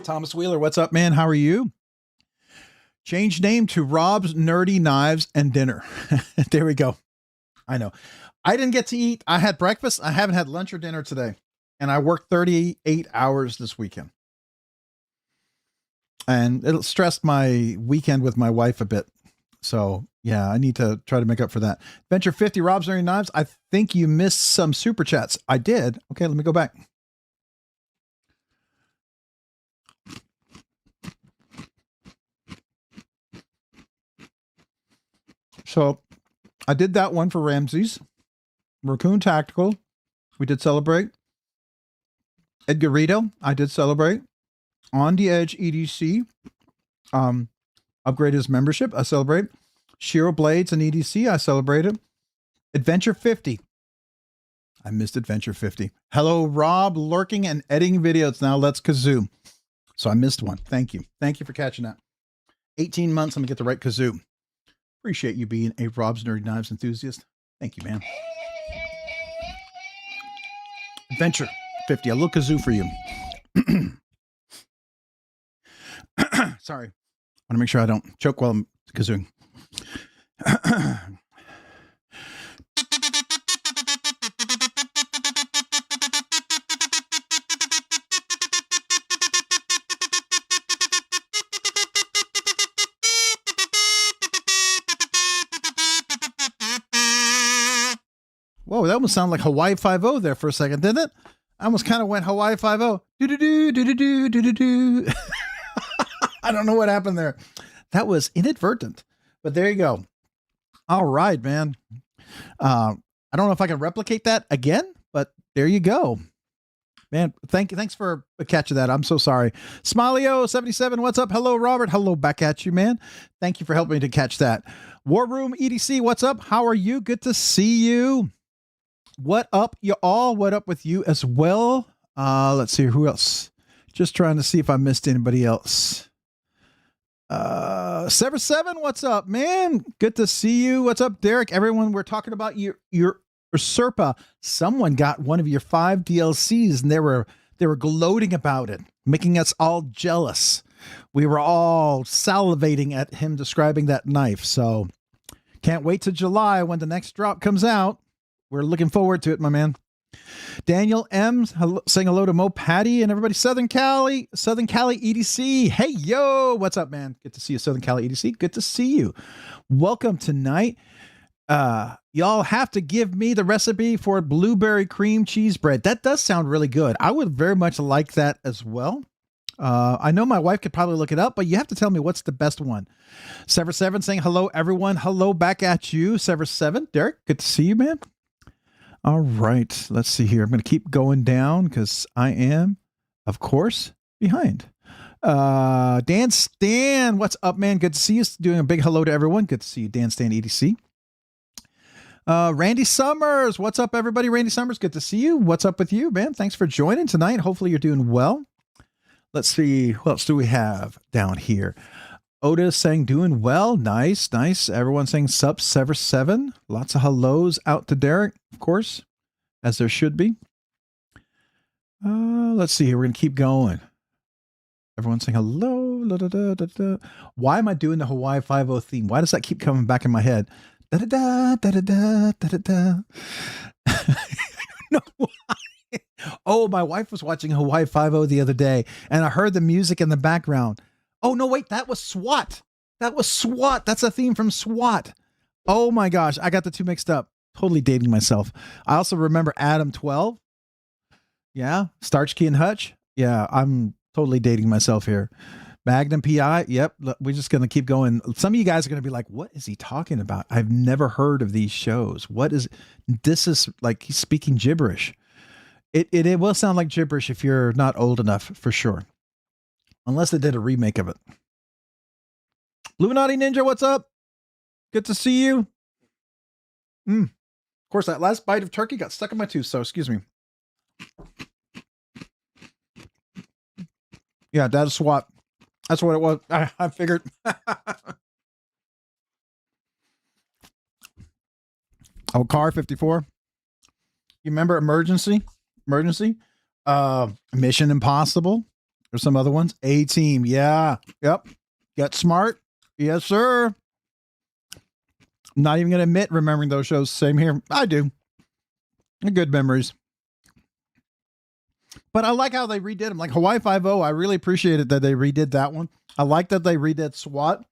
Thomas Wheeler, what's up, man? How are you? Change name to Rob's Nerdy Knives and Dinner. There we go. I know. I didn't get to eat. I had breakfast. I haven't had lunch or dinner today. And I worked 38 hours this weekend. And it stressed my weekend with my wife a bit. So yeah, I need to try to make up for that. Venture 50, Rob's Nerdy Knives. I think you missed some super chats. I did. Okay, let me go back. So I did that one for Ramses. Raccoon Tactical. We did celebrate. Edgarito. I did celebrate. On the Edge EDC. Upgraded his membership. I celebrate. Shiro Blades and EDC. I celebrated. Adventure 50. I missed Adventure 50. Hello, Rob. Lurking and editing videos. Now let's kazoo. So I missed one. Thank you. Thank you for catching that. 18 months. I'm going to get the right kazoo. Appreciate you being a Rob's Nerdy Knives enthusiast. Thank you, man. Adventure 50. A little kazoo for you. Sorry. I want to make sure I don't choke while I'm kazooing. Whoa, that almost sounded like Hawaii 5-0 there for a second, didn't it? I almost kind of went Hawaii 5-0. Do-do-do, do-do-do, do-do-do. I don't know what happened there. That was inadvertent, but there you go. All right, man. I don't know if I can replicate that again, but there you go. Man, thanks for catching that. I'm so sorry. Smiley77, what's up? Hello, Robert. Hello back at you, man. Thank you for helping me to catch that. War Room EDC, what's up? How are you? Good to see you. What up, you all? What up with you as well? Let's see who else. Just trying to see if I missed anybody else. Sever7, what's up, man? Good to see you. What's up, Derek? Everyone, we're talking about your Usurpa. Someone got one of your 5 DLCs and they were gloating about it, making us all jealous. We were all salivating at him describing that knife. So can't wait till July when the next drop comes out. We're looking forward to it, my man. Daniel M saying hello to Mo Patty and everybody. Southern Cali EDC. Hey, yo, what's up, man? Good to see you, Southern Cali EDC. Good to see you. Welcome tonight. Y'all have to give me the recipe for blueberry cream cheese bread. That does sound really good. I would very much like that as well. I know my wife could probably look it up, but you have to tell me what's the best one. Sever7 saying hello, everyone. Hello back at you, Sever7. Derek, good to see you, man. All right, let's see here. I'm going to keep going down because I am, of course, behind. Dan Stan, what's up, man? Good to see you. Doing a big hello to everyone. Good to see you, Dan Stan EDC. Randy Summers, what's up, everybody? Randy Summers, good to see you. What's up with you, man? Thanks for joining tonight. Hopefully you're doing well. Let's see, who else do we have down here? Otis saying doing well. Nice, nice. Everyone saying sup, Sever7. Lots of hellos out to Derek, of course, as there should be. Let's see here. We're going to keep going. Everyone's saying hello. Da, da, da, da, da. Why am I doing the Hawaii 5-0 theme? Why does that keep coming back in my head? Da da da da da da da da. No, why? Oh, my wife was watching Hawaii 5-0 the other day, and I heard the music in the background. Oh, no, wait, that was SWAT. That was SWAT. That's a theme from SWAT. Oh, my gosh. I got the two mixed up. Totally dating myself. I also remember Adam 12. Yeah. Starchkey and Hutch. Yeah, I'm totally dating myself here. Magnum PI. Yep. We're just going to keep going. Some of you guys are going to be like, what is he talking about? I've never heard of these shows. What is this? Is like he's speaking gibberish. It will sound like gibberish if you're not old enough, for sure. Unless they did a remake of it. Illuminati Ninja, what's up? Good to see you. Of course, that last bite of turkey got stuck in my tooth, so excuse me. Yeah, that is SWAT. That's what it was. I figured. Oh, Car 54. You remember Emergency? Mission Impossible. There's some other ones. A-Team. Yeah. Yep. Get Smart. Yes, sir. I'm not even going to admit remembering those shows. Same here. I do. Good memories. But I like how they redid them. Like Hawaii 5-0, I really appreciated that they redid that one. I like that they redid SWAT.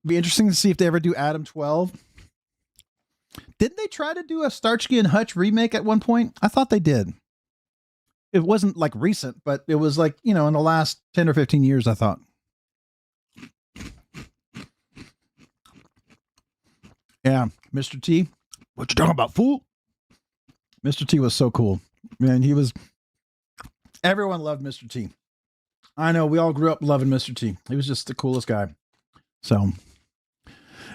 Be interesting to see if they ever do Adam 12. Didn't they try to do a Starsky and Hutch remake at one point? I thought they did. It wasn't like recent, but it was like, in the last 10 or 15 years, I thought. Yeah, Mr. T. What you talking about, fool? Mr. T was so cool. Man, everyone loved Mr. T. I know, we all grew up loving Mr. T. He was just the coolest guy. So,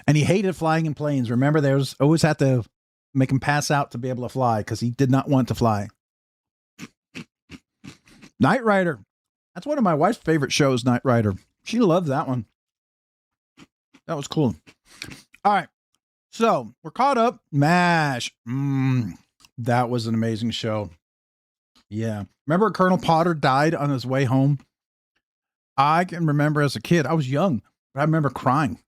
and he hated flying in planes. Remember, always had to make him pass out to be able to fly because he did not want to fly. Knight Rider. That's one of my wife's favorite shows, Knight Rider. She loved that one. That was cool. All right. So we're caught up. MASH. That was an amazing show. Yeah. Remember Colonel Potter died on his way home? I can remember as a kid, I was young, but I remember crying.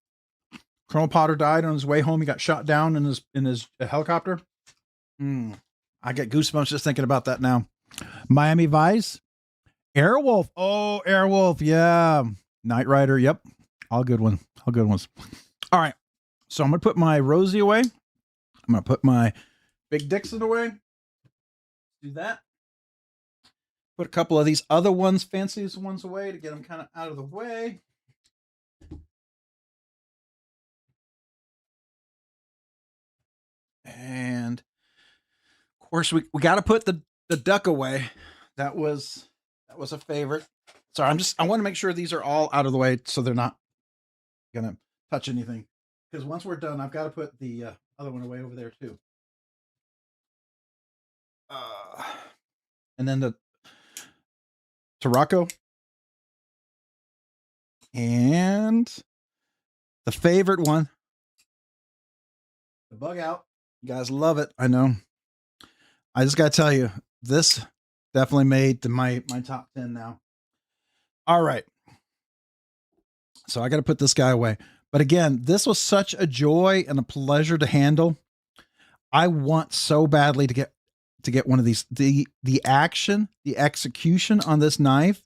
Colonel Potter died on his way home. He got shot down in his helicopter. I get goosebumps just thinking about that now. Miami Vice. Airwolf. Oh, Airwolf. Yeah. Knight Rider. Yep. All good ones. All good ones. All right. So I'm going to put my Rosie away. I'm going to put my Big Dixon away. Do that. Put a couple of these other ones, fanciest ones away to get them kind of out of the way. And of course we got to put the duck away. That was a favorite. Sorry, I want to make sure these are all out of the way so they're not gonna touch anything. Because once we're done, I've got to put the other one away over there too. And then the Tarocco. And the favorite one, the bug out. You guys love it. I know. I just got to tell you, this definitely made my top 10 now. All right. So I got to put this guy away. But again, this was such a joy and a pleasure to handle. I want so badly to get one of these. The action, the execution on this knife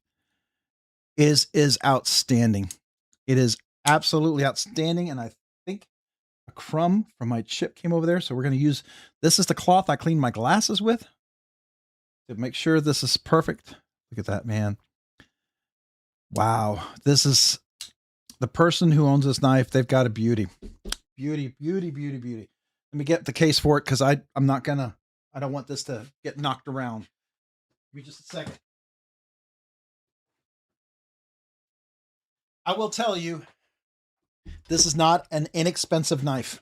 is outstanding. It is absolutely outstanding. And I think a crumb from my chip came over there. So we're going to use, this is the cloth I clean my glasses with to make sure this is perfect. Look at that, man. Wow. This is the person who owns this knife. They've got a beauty. Beauty, beauty, beauty, beauty. Let me get the case for it because I don't want this to get knocked around. Give me just a second. I will tell you, this is not an inexpensive knife.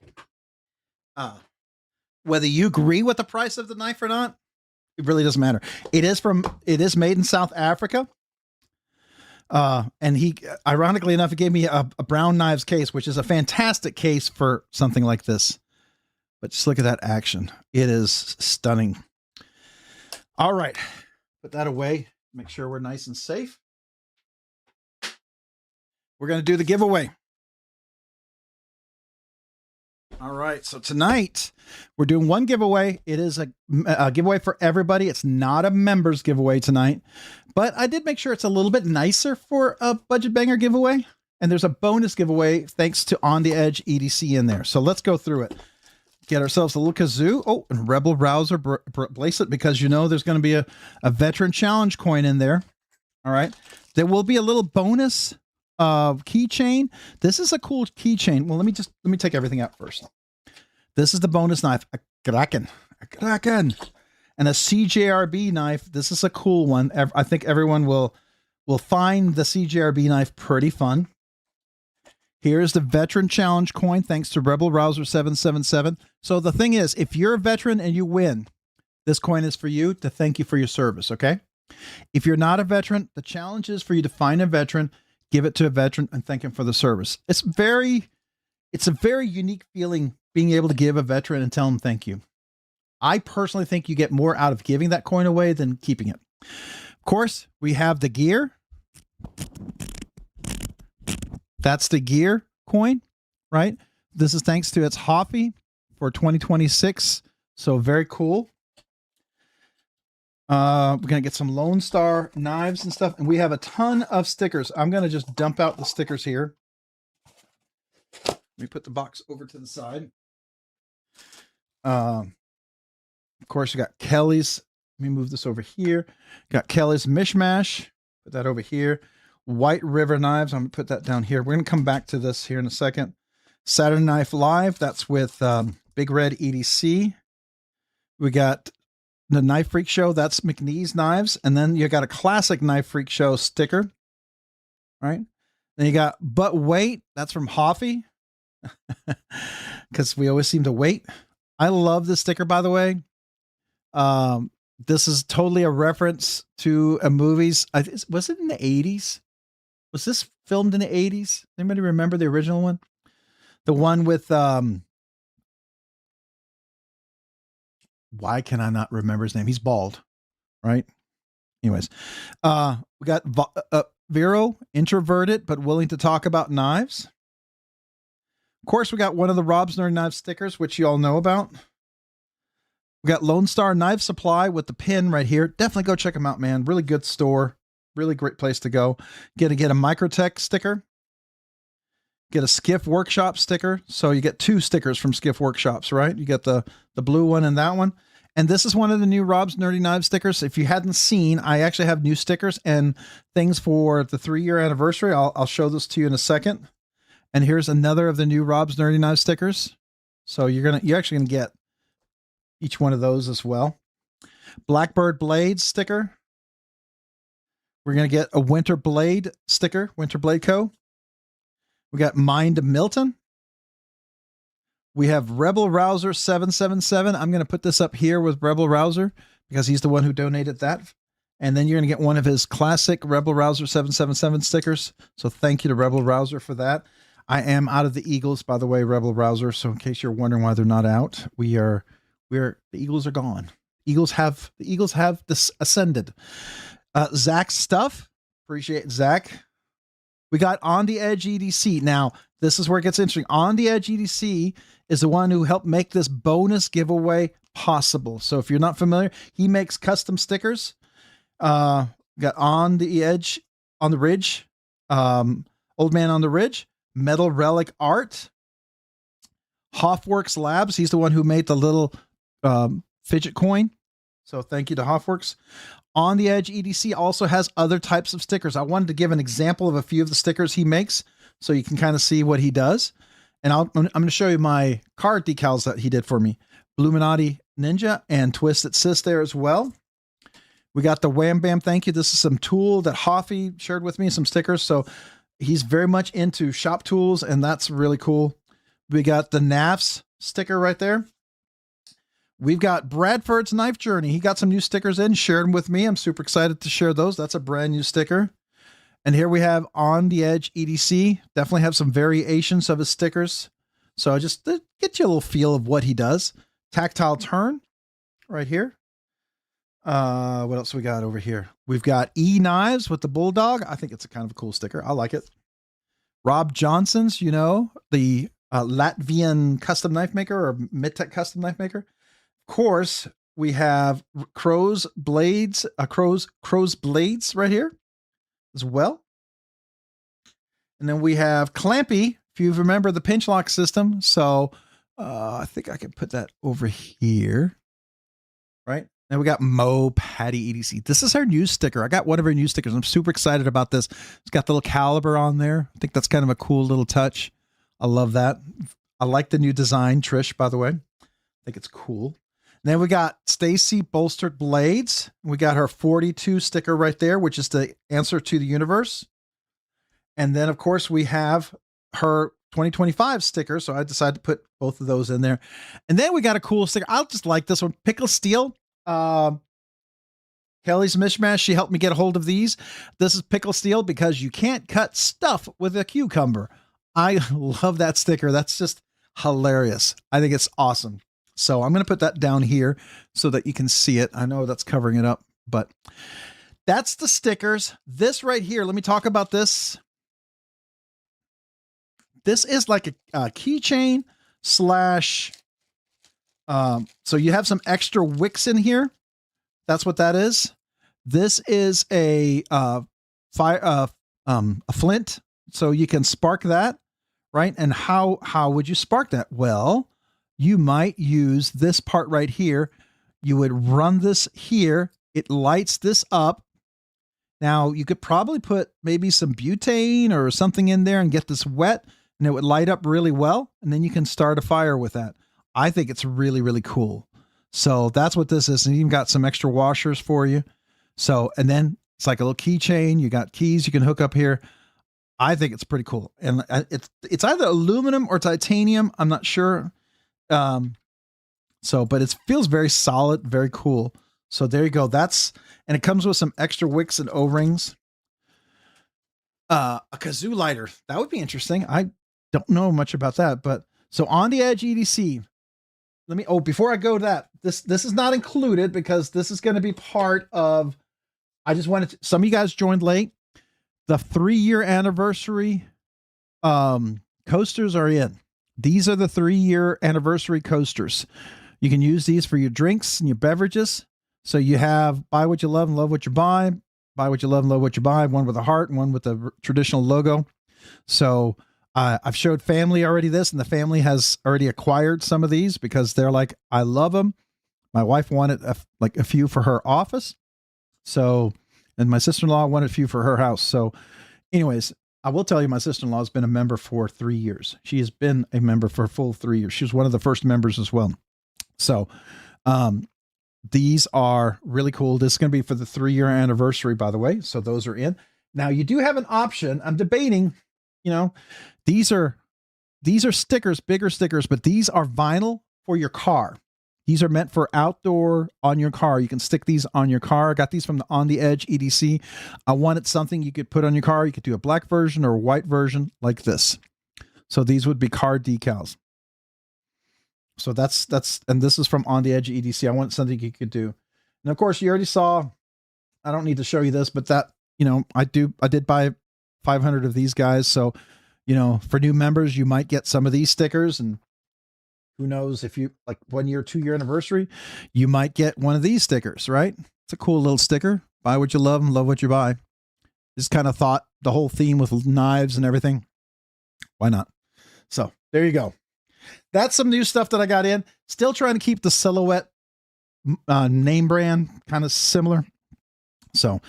Whether you agree with the price of the knife or not, it really doesn't matter. It is made in South Africa. And he, ironically enough, he gave me a Brown Knives case, which is a fantastic case for something like this. But just look at that action. It is stunning. All right. Put that away. Make sure we're nice and safe. We're going to do the giveaway. All right. So tonight we're doing one giveaway. It is a giveaway for everybody. It's not a members giveaway tonight, but I did make sure it's a little bit nicer for a budget banger giveaway. And there's a bonus giveaway thanks to On the Edge EDC in there. So let's go through it. Get ourselves a little kazoo. Oh, and Rebel Browser bracelet, because you know there's going to be a veteran challenge coin in there. All right. There will be a little bonus keychain. This is a cool keychain. Well, let me take everything out first. This is the bonus knife, a Kraken, and a CJRB knife. This is a cool one. I think everyone will find the CJRB knife pretty fun. Here's the veteran challenge coin, thanks to Rebel Browser 777. So the thing is, if you're a veteran and you win, this coin is for you to thank you for your service. Okay. If you're not a veteran, the challenge is for you to find a veteran, give it to a veteran, and thank him for the service. It's a very unique feeling being able to give a veteran and tell him thank you. I personally think you get more out of giving that coin away than keeping it. Of course, we have the gear. That's the gear coin, right? This is thanks to its Hoffy for 2026. So very cool. We're going to get some Lone Star knives and stuff. And we have a ton of stickers. I'm going to just dump out the stickers here. Let me put the box over to the side. Of course, you got Kelly's. Let me move this over here. Got Kelly's Mishmash. Put that over here. White River Knives. I'm going to put that down here. We're going to come back to this here in a second. Saturn Knife Live. That's with Big Red EDC. We got the Knife Freak Show. That's McNee's Knives. And then you got a classic Knife Freak Show sticker. All right. Then you got But Wait. That's from Hoffy. Because we always seem to wait. I love this sticker, by the way. This is totally a reference to a movies. Was it in the 80s? Was this filmed in the 80s? Anybody remember the original one? The one with, why can I not remember his name? He's bald, right? Anyways, we got Vero, introverted, but willing to talk about knives. Of course, we got one of the Rob's Nerd Knives stickers, which you all know about. We got Lone Star Knife Supply with the pin right here. Definitely go check them out, man. Really good store. Really great place to go. Get a Microtech sticker. Get a Skiff Workshop sticker. So you get two stickers from Skiff Workshops, right? You get the blue one and that one. And this is one of the new Rob's Nerdy Knives stickers. If you hadn't seen, I actually have new stickers and things for the 3-year anniversary. I'll show this to you in a second. And here's another of the new Rob's Nerdy Knives stickers. So you're actually gonna get each one of those as well. Blackbird Blades sticker. We're gonna get a Winter Blade sticker, Winter Blade Co. We got Mind Milton. We have Rebel Rouser 777. I'm gonna put this up here with Rebel Rouser because he's the one who donated that. And then you're gonna get one of his classic Rebel Rouser 777 stickers. So thank you to Rebel Rouser for that. I am out of the Eagles, by the way, Rebel Rouser. So in case you're wondering why they're not out, the Eagles are gone. The Eagles have ascended. Zach's stuff. Appreciate Zach. We got On the Edge EDC. Now, this is where it gets interesting. On the Edge EDC is the one who helped make this bonus giveaway possible. So if you're not familiar, he makes custom stickers. Got On the Edge, On the Ridge, Old Man on the Ridge, Metal Relic Art, Hoffworks Labs. He's the one who made the little fidget coin. So thank you to Hoffworks. On the Edge EDC also has other types of stickers. I wanted to give an example of a few of the stickers he makes so you can kind of see what he does. And I'm going to show you my card decals that he did for me. Bluminati Ninja and Twisted Sis there as well. We got the Wham Bam Thank You. This is some tool that Hoffy shared with me, some stickers. So he's very much into shop tools, and that's really cool. We got the NAFS sticker right there. We've got Bradford's Knife Journey. He got some new stickers in, shared them with me. I'm super excited to share those. That's a brand new sticker. And here we have On the Edge EDC. Definitely have some variations of his stickers. So just to get you a little feel of what he does. Tactile Turn right here. What else we got over here? We've got E-Knives with the Bulldog. I think it's a kind of a cool sticker. I like it. Rob Johnson's, the Latvian custom knife maker or mid-tech custom knife maker. Of course, we have Crow's Blades right here as well. And then we have Clampy, if you remember the pinch lock system. So I think I can put that over here, right? And we got Mo Patty EDC. This is our new sticker. I got one of our new stickers. I'm super excited about this. It's got the little caliber on there. I think that's kind of a cool little touch. I love that. I like the new design, Trish, by the way. I think it's cool. And then we got Stacy Bolstered Blades. We got her 42 sticker right there, which is the answer to the universe. And then, of course, we have her 2025 sticker. So I decided to put both of those in there. And then we got a cool sticker. I just like this one. Pickle Steel. Kelly's Mishmash. She helped me get a hold of these. This is Pickle Steel because you can't cut stuff with a cucumber. I love that sticker. That's just hilarious. I think it's awesome. So I'm going to put that down here so that you can see it. I know that's covering it up, but that's the stickers. This right here, let me talk about this. This is like a keychain slash, so you have some extra wicks in here. That's what that is. This is a flint, so you can spark that, right? And how would you spark that? Well, you might use this part right here. You would run this here. It lights this up. Now you could probably put maybe some butane or something in there and get this wet, and it would light up really well. And then you can start a fire with that. I think it's really, really cool. So that's what this is. And you even got some extra washers for you. So, and then it's like a little keychain. You got keys you can hook up here. I think it's pretty cool. And it's either aluminum or titanium. I'm not sure. But it feels very solid, very cool. So there you go. And it comes with some extra wicks and O-rings. A kazoo lighter. That would be interesting. I don't know much about that, but so On the Edge EDC. Before I go to that, this is not included because this is going to be part of, some of you guys joined late. The 3-year anniversary, coasters are in. These are the 3-year anniversary coasters. You can use these for your drinks and your beverages. So you have buy what you love and love what you buy. Buy what you love and love what you buy. One with a heart and one with a traditional logo. So I've showed family already this, and the family has already acquired some of these because they're like, I love them. My wife wanted like a few for her office. So, and my sister-in-law wanted a few for her house. So anyways, I will tell you, my sister-in-law has been a member for 3 years. She has been a member for a full 3 years. She was one of the first members as well. So, these are really cool. This is going to be for the 3-year anniversary, by the way. So those are in. Now you do have an option. I'm debating, you know, these are stickers, bigger stickers, but these are vinyl for your car. These are meant for outdoor on your car. You can stick these on your car. I got these from the On the Edge EDC. I wanted something you could put on your car. You could do a black version or a white version like this. So these would be car decals. So that's, and this is from On the Edge EDC. I want something you could do. And of course you already saw, I don't need to show you this, but that, you know, I did buy 500 of these guys. So, you know, for new members, you might get some of these stickers, and who knows, if you like 1 year, 2 year anniversary, you might get one of these stickers, right? It's a cool little sticker. Buy what you love and love what you buy. Just kind of thought the whole theme with knives and everything. Why not? So there you go. That's some new stuff that I got in. Still trying to keep the Silhouette name brand kind of similar. So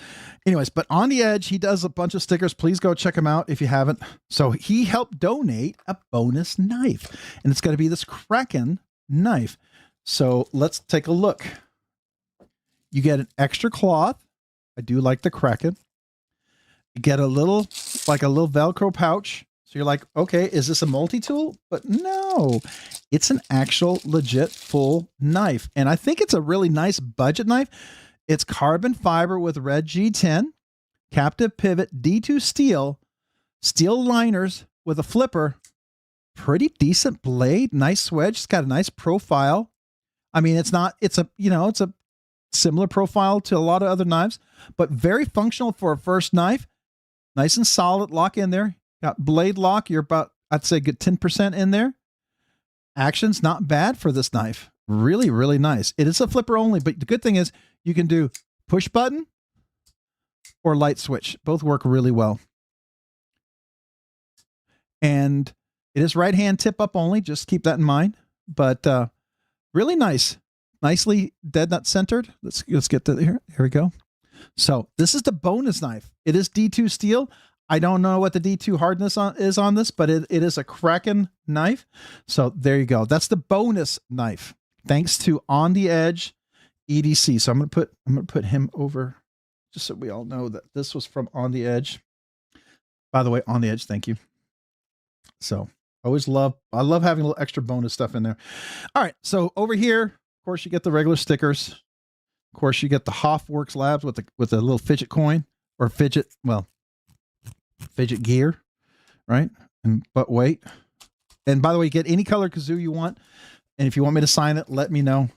anyways, but On the Edge, he does a bunch of stickers. Please go check him out if you haven't. So he helped donate a bonus knife, and it's going to be this Kraken knife. So let's take a look. You get an extra cloth. I do like the Kraken. You get a little, like a little Velcro pouch. So you're like, okay, is this a multi-tool? But no, it's an actual legit full knife. And I think it's a really nice budget knife. It's carbon fiber with red G10, captive pivot, D2 steel liners with a flipper, pretty decent blade, nice wedge. It's got a nice profile. I mean, it's a similar profile to a lot of other knives, but very functional for a first knife. Nice and solid, lock in there. Got blade lock. You're about, I'd say, good 10% in there. Action's not bad for this knife. Really, really nice. It is a flipper only, but the good thing is you can do push button or light switch. Both work really well. And it is right hand tip up only. Just keep that in mind. But really nice. Nicely dead nut centered. Let's get to here. Here we go. So this is the bonus knife. It is D2 steel. I don't know what the D2 hardness is on this, but it is a Kraken knife. So there you go. That's the bonus knife. Thanks to On the Edge EDC. So I'm gonna put him over just so we all know that this was from On the Edge. By the way, On the Edge, thank you. So I love having a little extra bonus stuff in there. All right, so over here, of course, you get the regular stickers. Of course, you get the Hoffworks Labs with a little fidget coin or fidget gear, right? But wait. And by the way, you get any color kazoo you want. And if you want me to sign it, let me know.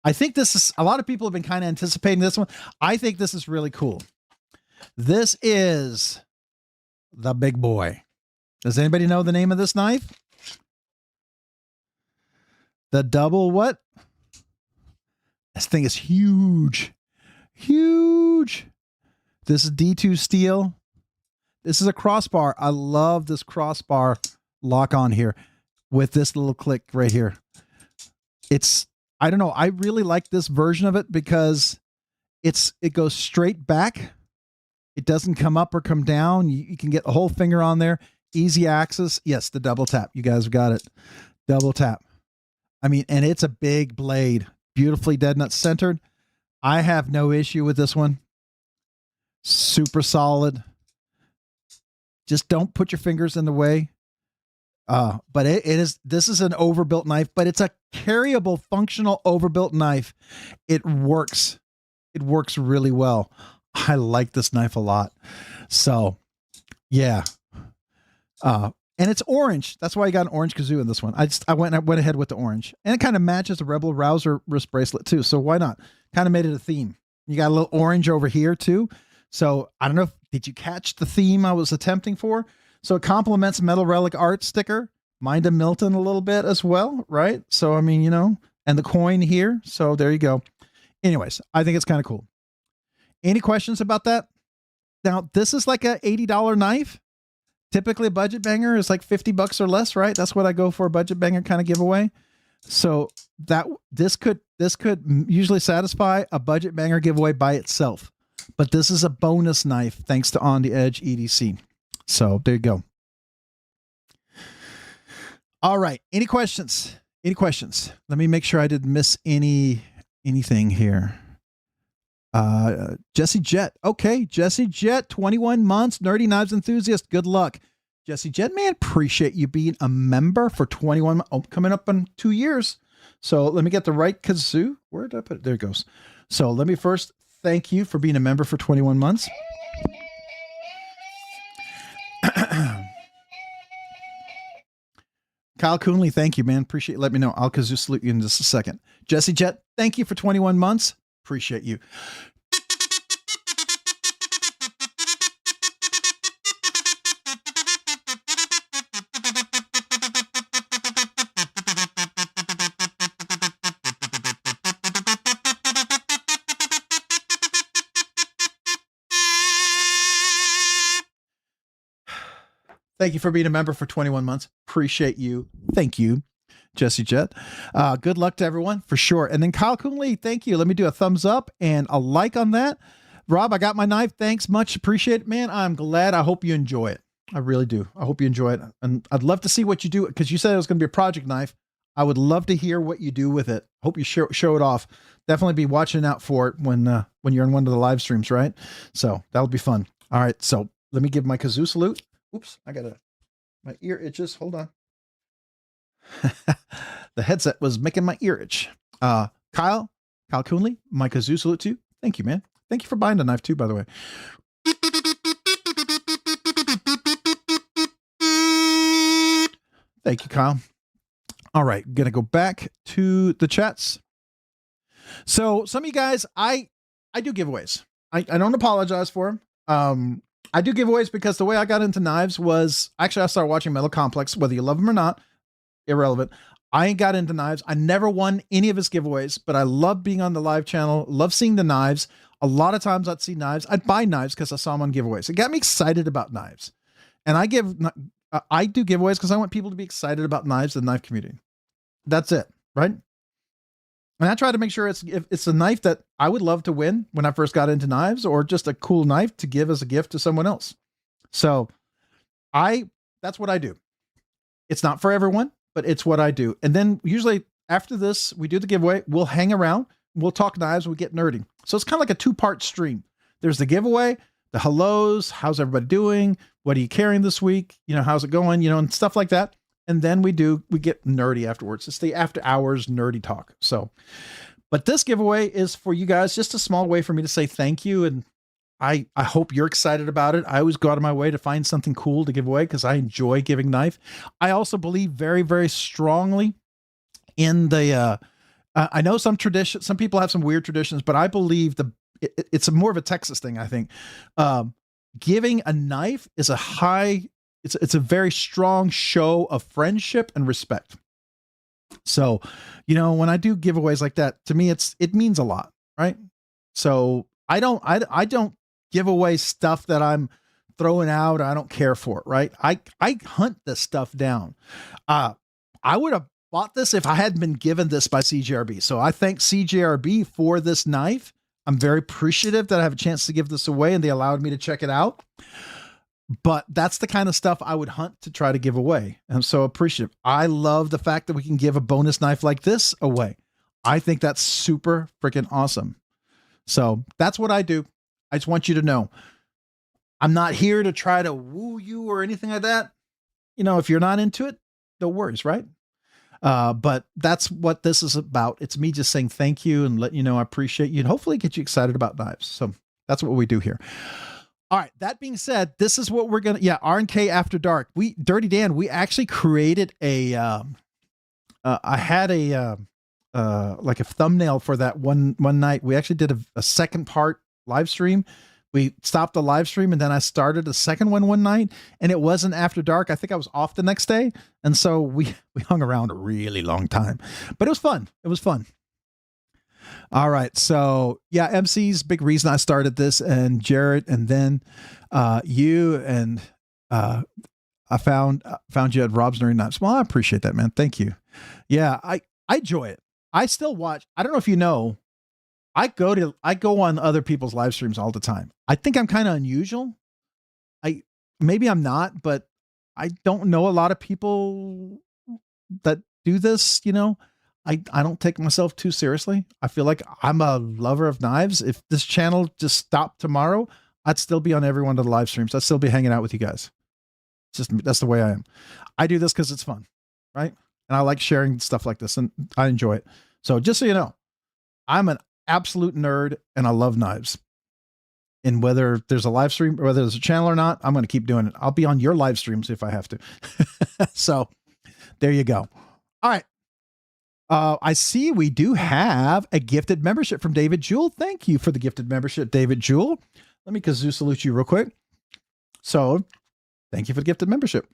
I think this is, a lot of people have been kind of anticipating this one. I think this is really cool. This is the big boy. Does anybody know the name of this knife? The double what? This thing is huge. Huge. This is D2 steel. This is a crossbar. I love this crossbar lock on here with this little click right here. I don't know. I really like this version of it because it goes straight back. It doesn't come up or come down. You can get the whole finger on there. Easy access. Yes, the double tap. You guys got it. Double tap. I mean, and it's a big blade. Beautifully dead nut centered. I have no issue with this one. Super solid. Just don't put your fingers in the way. But this is an overbuilt knife, but it's a carryable, functional, overbuilt knife. It works. It works really well. I like this knife a lot. So yeah. And it's orange. That's why I got an orange kazoo in this one. I went ahead with the orange, and it kind of matches the Rebel Rouser wrist bracelet too. So why not? Kind of made it a theme. You got a little orange over here too. So I don't know. Did you catch the theme I was attempting for? So it complements Metal Relic Art sticker, Mind of Milton a little bit as well, right? So, I mean, you know, and the coin here. So there you go. Anyways, I think it's kind of cool. Any questions about that? Now, this is like a $80 knife. Typically a budget banger is like $50 or less, right? That's what I go for, a budget banger kind of giveaway. So this could usually satisfy a budget banger giveaway by itself, but this is a bonus knife thanks to On the Edge EDC. So there you go. All right. Any questions? Any questions? Let me make sure I didn't miss anything here. Jesse Jet. Okay. Jesse Jet, 21 months, nerdy knives enthusiast. Good luck. Jesse Jet, man, appreciate you being a member for 21 months. Oh, coming up in 2 years. So let me get the right kazoo. Where did I put it? There it goes. So let me first thank you for being a member for 21 months. Kyle Coonley, thank you, man. Appreciate it. Let me know. I'll kazoo salute you in just a second. Jesse Jet, thank you for 21 months. Appreciate you. Thank you for being a member for 21 months. Appreciate you. Thank you, Jesse Jet. Good luck to everyone for sure. And then Kyle Coonley, thank you. Let me do a thumbs up and a like on that. Rob, I got my knife. Thanks much. Appreciate it, man. I'm glad. I hope you enjoy it. I really do. I hope you enjoy it. And I'd love to see what you do, because you said it was going to be a project knife. I would love to hear what you do with it. Hope you show it off. Definitely be watching out for it when you're in one of the live streams, right? So that'll be fun. All right. So let me give my kazoo salute. Oops, my ear itches. Hold on. The headset was making my ear itch. Kyle Coonley, my kazoo salute to you. Thank you, man. Thank you for buying the knife too, by the way. Thank you, Kyle. All right, gonna go back to the chats. So some of you guys, I do giveaways. I don't apologize for them. I do giveaways because the way I got into knives was, actually I started watching Metal Complex, whether you love them or not, irrelevant. I got into knives. I never won any of his giveaways, but I love being on the live channel, love seeing the knives. A lot of times I'd see knives. I'd buy knives because I saw them on giveaways. It got me excited about knives. And I do giveaways because I want people to be excited about knives and the knife community. That's it, right? And I try to make sure it's a knife that I would love to win when I first got into knives, or just a cool knife to give as a gift to someone else. So that's what I do. It's not for everyone, but it's what I do. And then usually after this, we do the giveaway, we'll hang around, we'll talk knives, we get nerdy. So it's kind of like a 2-part stream. There's the giveaway, the hellos, how's everybody doing? What are you carrying this week? How's it going? And stuff like that. And then we get nerdy afterwards. It's the after hours nerdy talk. So, but this giveaway is for you guys, just a small way for me to say thank you. And I hope you're excited about it. I always go out of my way to find something cool to give away because I enjoy giving knife. I also believe very, very strongly in the, I know some people have some weird traditions, but I believe it's more of a Texas thing. I think, giving a knife is it's a very strong show of friendship and respect. So, when I do giveaways like that, to me, it means a lot, right? So I don't give away stuff that I'm throwing out. I don't care for it, right? I hunt this stuff down. I would have bought this if I hadn't been given this by CJRB. So I thank CJRB for this knife. I'm very appreciative that I have a chance to give this away and they allowed me to check it out. But that's the kind of stuff I would hunt to try to give away. I'm so appreciative. I love the fact that we can give a bonus knife like this away. I think that's super freaking awesome. So that's what I do. I just want you to know, I'm not here to try to woo you or anything like that. If you're not into it, no worries, right? But that's what this is about. It's me just saying thank you and letting you know I appreciate you and hopefully get you excited about knives. So that's what we do here. All right. That being said, this is what we're going to, RNK After Dark. Dirty Dan, we actually created I had like a thumbnail for that one night. We actually did a second part live stream. We stopped the live stream and then I started a second one night and it wasn't after dark. I think I was off the next day. And so we hung around a really long time, but it was fun. It was fun. All right. So MC's big reason I started this, and Jared, and then you, and I found you at Rob's Nerdy Knives. Well, I appreciate that, man. Thank you. Yeah. I enjoy it. I still watch. I don't know if you know, I go on other people's live streams all the time. I think I'm kind of unusual. Maybe I'm not, but I don't know a lot of people that do this, you know. I don't take myself too seriously. I feel like I'm a lover of knives. If this channel just stopped tomorrow, I'd still be on every one of the live streams. I'd still be hanging out with you guys. That's the way I am. I do this because it's fun, right? And I like sharing stuff like this, and I enjoy it. So just so you know, I'm an absolute nerd, and I love knives. And whether there's a live stream or whether there's a channel or not, I'm going to keep doing it. I'll be on your live streams if I have to. So there you go. All right. I see we do have a gifted membership from David Jewell. Thank you for the gifted membership, David Jewell. Let me kazoo salute you real quick. So thank you for the gifted membership.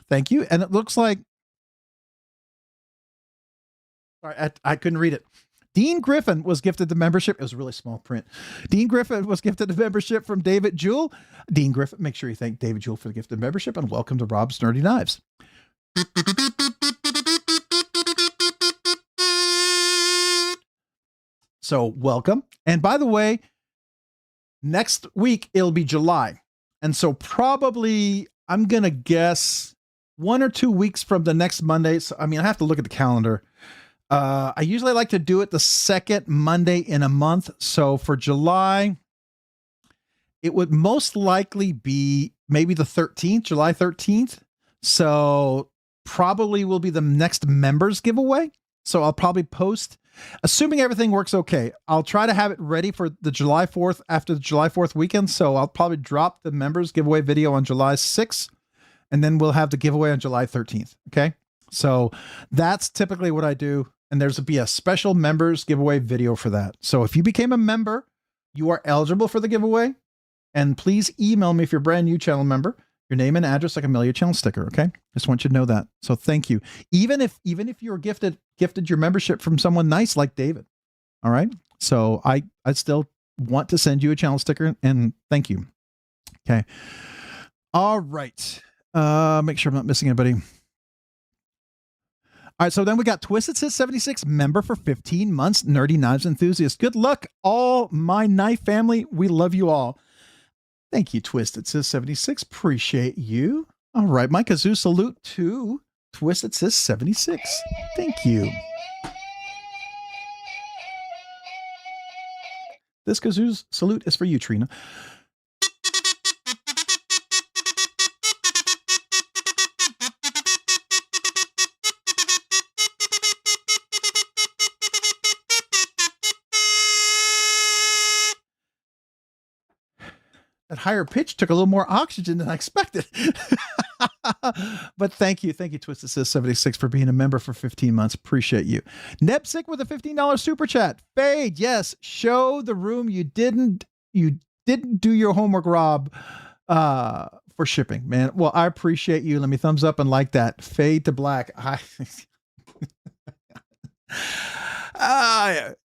Thank you. And it looks like, sorry, I couldn't read it. Dean Griffin was gifted the membership. It was a really small print. Dean Griffin was gifted the membership from David Jewell. Dean Griffin, make sure you thank David Jewell for the gifted membership, and welcome to Rob's Nerdy Knives. So welcome. And by the way, next week it'll be July. And so probably I'm going to guess 1 or 2 weeks from the next Monday. So, I mean, I have to look at the calendar. I usually like to do it the second Monday in a month. So for July, it would most likely be maybe the 13th, July 13th. So probably will be the next members giveaway. So I'll probably post, assuming everything works okay, I'll try to have it ready for the July 4th, after the July 4th weekend. So I'll probably drop the members giveaway video on July 6th, and then we'll have the giveaway on July 13th. Okay. So that's typically what I do. And there's be a special members giveaway video for that. So if you became a member, you are eligible for the giveaway. And please email me if you're a brand new channel member, your name and address, so I can mail you a channel sticker. Okay. Just want you to know that. So thank you. Even if you're gifted your membership from someone nice like David. All right. So I still want to send you a channel sticker, and thank you. Okay. All right. Make sure I'm not missing anybody. All right, so then we got Twisted Sis 76, member for 15 months, Nerdy Knives enthusiast. Good luck, all my knife family. We love you all. Thank you, Twisted Sis 76. Appreciate you. All right, my kazoo salute to Twisted Sis 76. Thank you. This kazoo salute is for you, Trina. That higher pitch took a little more oxygen than I expected. But thank you, Twisted Sis 76 for being a member for 15 months. Appreciate you. Nepsic with a $15 super chat. Fade, yes, show the room you didn't do your homework, Rob, for shipping, man. Well, I appreciate you. Let me thumbs up and like that. Fade to black.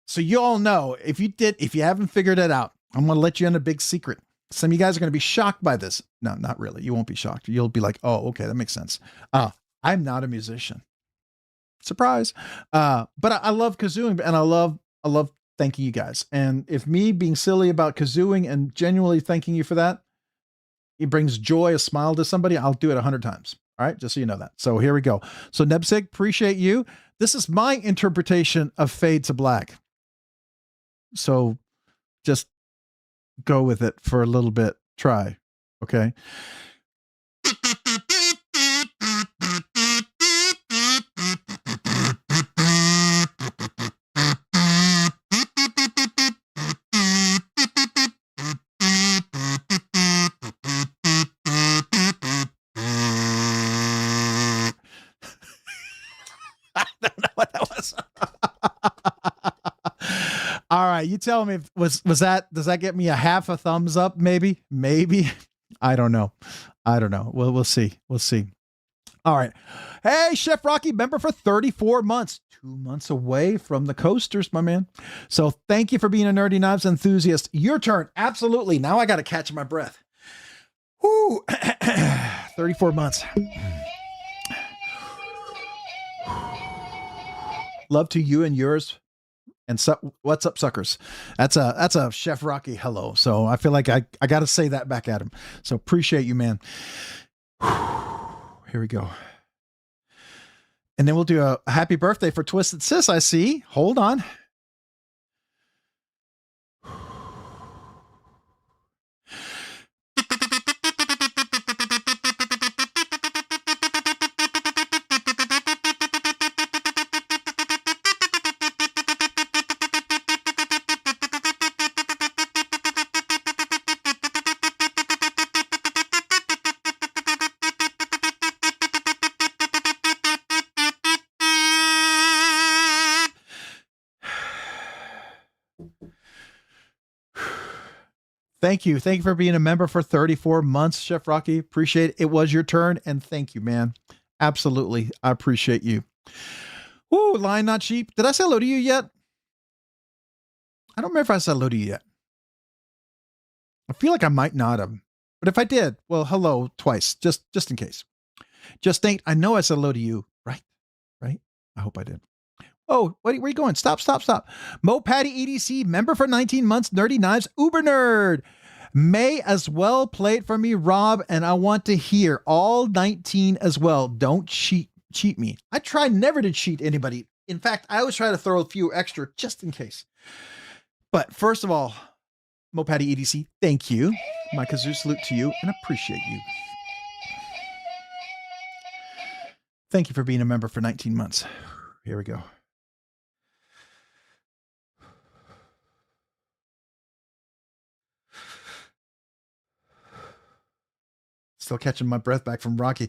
So you all know, if you haven't figured it out, I'm going to let you in a big secret. Some of you guys are going to be shocked by this. No, not really. You won't be shocked. You'll be like, oh, okay, that makes sense. I'm not a musician. Surprise. But I love kazooing, and I love thanking you guys. And if me being silly about kazooing and genuinely thanking you for that, it brings joy, a smile to somebody, I'll do it 100 times. All right, just so you know that. So here we go. So Nebsig, appreciate you. This is my interpretation of Fade to Black. So just go with it for a little bit. Try. Okay. I don't know what that was. All right, you tell me, does that get me a half a thumbs up? Maybe. I don't know. Well, we'll see. All right. Hey, Chef Rocky, member for 34 months, 2 months away from the coasters, my man. So thank you for being a Nerdy Knives enthusiast. Your turn. Absolutely. Now I got to catch my breath. Whoo, 34 months. Love to you and yours. And so, what's up, suckers? That's a Chef Rocky hello. So I feel like I got to say that back at him. So appreciate you, man. Here we go. And then we'll do a happy birthday for Twisted Sis. I see. Hold on. Thank you. Thank you for being a member for 34 months, Chef Rocky. Appreciate it. It was your turn, and thank you, man. Absolutely. I appreciate you. Ooh, line not cheap. Did I say hello to you yet? I don't remember if I said hello to you yet. I feel like I might not have. But if I did, well, hello twice, just in case. Just Nate, I know I said hello to you, right? Right? I hope I did. Oh, where are you going? Stop. Mo Patty EDC, member for 19 months, Nerdy Knives, Uber Nerd. May as well play it for me, Rob, and I want to hear all 19 as well. Don't cheat me. I try never to cheat anybody. In fact, I always try to throw a few extra just in case. But first of all, Mo Patty EDC, thank you. My kazoo salute to you and appreciate you. Thank you for being a member for 19 months. Here we go. Still catching my breath back from Rocky.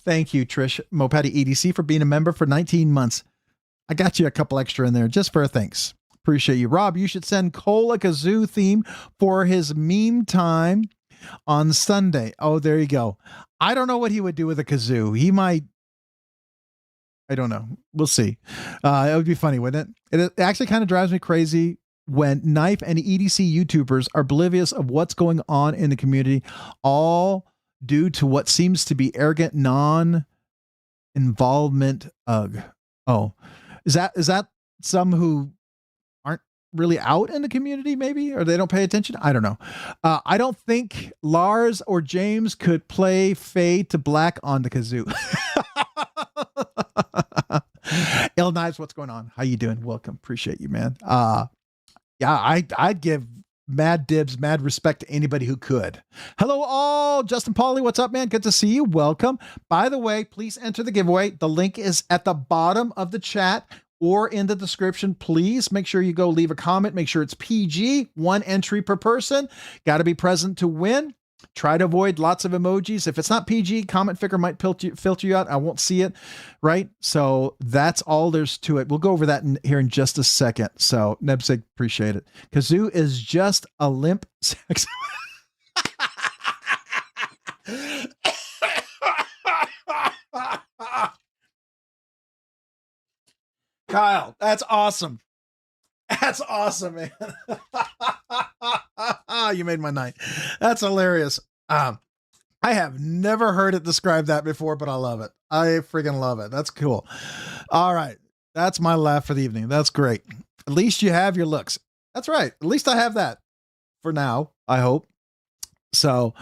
Thank you, Trish Mopati EDC, for being a member for 19 months. I got you a couple extra in there just for a thanks. Appreciate you. Rob, you should send Cole a kazoo theme for his meme time on Sunday. Oh, there you go. I don't know what he would do with a kazoo. He might, I don't know. We'll see. It would be funny, wouldn't it? It actually kind of drives me crazy when knife and EDC YouTubers are oblivious of what's going on in the community, all due to what seems to be arrogant non-involvement. Ugh. Oh, is that some who aren't really out in the community, maybe, or they don't pay attention? I don't know. I don't think Lars or James could play fade to black on the kazoo. L Knives, what's going on? How you doing? Welcome. Appreciate you, man. Yeah, I'd give mad dibs, mad respect to anybody who could. Hello all. Justin Pauly, what's up, man? Good to see you. Welcome. By the way, please enter the giveaway. The link is at the bottom of the chat or in the description. Please make sure you go leave a comment. Make sure it's PG, 1 entry per person. Got to be present to win. Try to avoid lots of emojis. If it's not PG, comment figure might filter you out. I won't see it, right? So that's all there's to it. We'll go over that here in just a second. So Nebsig, appreciate it. Kazoo is just a limp sex. Kyle, that's awesome. That's awesome, man. You made my night. That's hilarious. I have never heard it described that before, but I love it. I freaking love it. That's cool. All right. That's my laugh for the evening. That's great. At least you have your looks. That's right. At least I have that for now, I hope. So,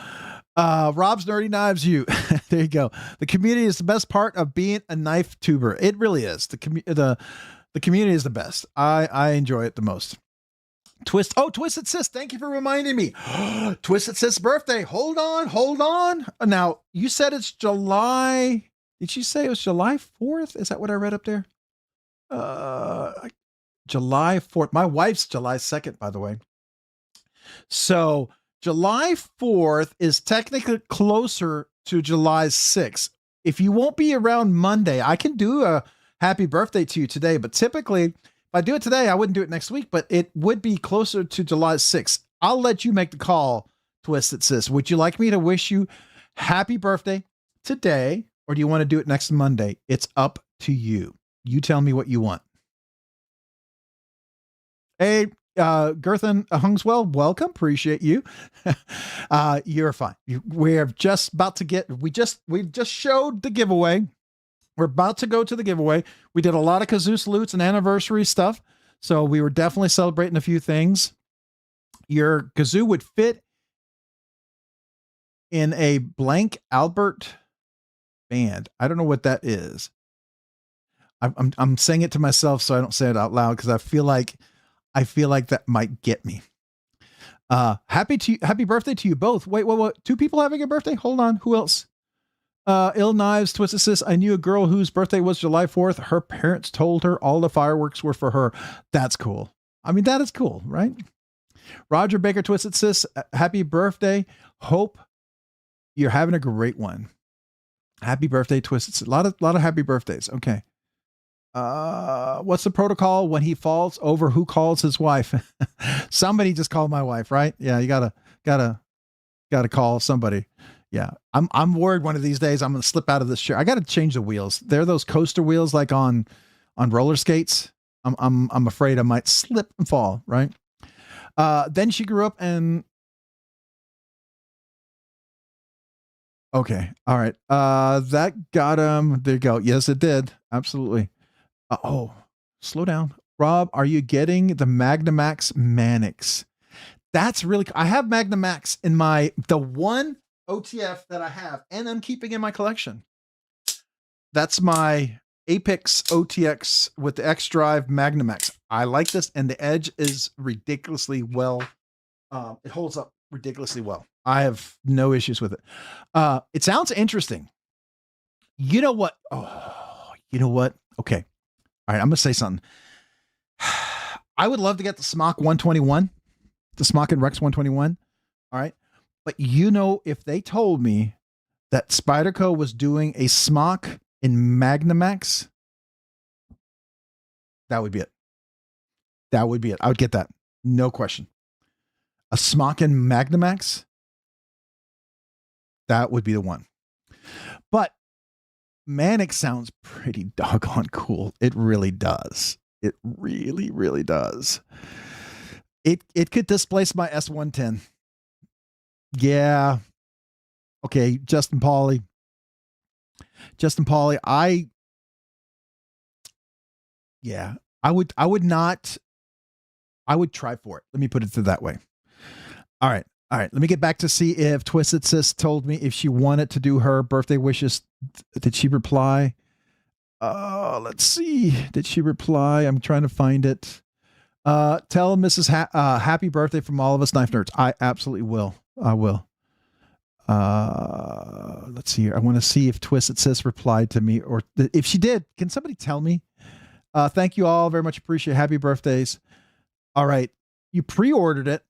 Rob's Nerdy Knives, you. There you go. The community is the best part of being a knife tuber. It really is. The community is the best. I enjoy it the most. Twisted Sis, thank you for reminding me. Twisted Sis' birthday. Hold on. Now, you said it's July. Did you say it was July 4th? Is that what I read up there? July 4th. My wife's July 2nd, by the way. So July 4th is technically closer to July 6th. if you won't be around Monday, I can do a happy birthday to you today. But typically, if I do it today, I wouldn't do it next week, but it would be closer to July 6th. I'll let you make the call, Twisted Sis. Would you like me to wish you happy birthday today, or do you want to do it next Monday? It's up to you. You tell me what you want. Hey, Gerthan Hungswell, welcome. Appreciate you. You're fine. We're just about to get, we just showed the giveaway. We're about to go to the giveaway. We did a lot of kazoo salutes and anniversary stuff. So we were definitely celebrating a few things. Your kazoo would fit in a blank Albert band. I don't know what that is. I'm saying it to myself so I don't say it out loud because I feel like that might get me. Happy birthday to you both. Wait, what? Two people having a birthday? Hold on. Who else? Ill Knives, Twisted Sis. I knew a girl whose birthday was July 4th. Her parents told her all the fireworks were for her. That's cool. I mean, that is cool, right? Roger Baker, Twisted Sis. Happy birthday. Hope you're having a great one. Happy birthday, Twisted Sis. A lot of happy birthdays. Okay. What's the protocol when he falls over? Who calls his wife? Somebody just called my wife, right? Yeah, you gotta call somebody. Yeah, I'm worried one of these days I'm gonna slip out of this chair. I gotta change the wheels. They're those coaster wheels like on roller skates. I'm afraid I might slip and fall, right? Then she grew up and okay, all right. That got him. There you go. Yes, it did. Absolutely. Oh, slow down. Rob, are you getting the Magnamax Manix? That's really, I have Magnamax in the one OTF that I have, and I'm keeping in my collection. That's my Apex OTX with the X Drive Magnamax. I like this, and the edge is ridiculously well. It holds up ridiculously well. I have no issues with it. It sounds interesting. You know what? Oh, you know what? Okay. All right. I'm going to say something. I would love to get the Smock 121, the Smock and Rex 121. All right. But you know, if they told me that Spyderco was doing a Smock in Magnamax, that would be it. That would be it. I would get that. No question. A Smock in Magnamax, that would be the one. But Manix sounds pretty doggone cool. It really does. It really, really does. It could displace my S110. Yeah. Okay, Justin Pauly, I would try for it. Let me put it that way. All right. Let me get back to see if Twisted Sis told me if she wanted to do her birthday wishes. Did she reply? Let's see. Did she reply? I'm trying to find it. Tell Mrs. Happy birthday from all of us knife nerds. I absolutely will. I will. Let's see here. I want to see if Twisted Sis replied to me, or if she did, can somebody tell me? Thank you all very much. Appreciate it. Happy birthdays. All right. You pre-ordered it.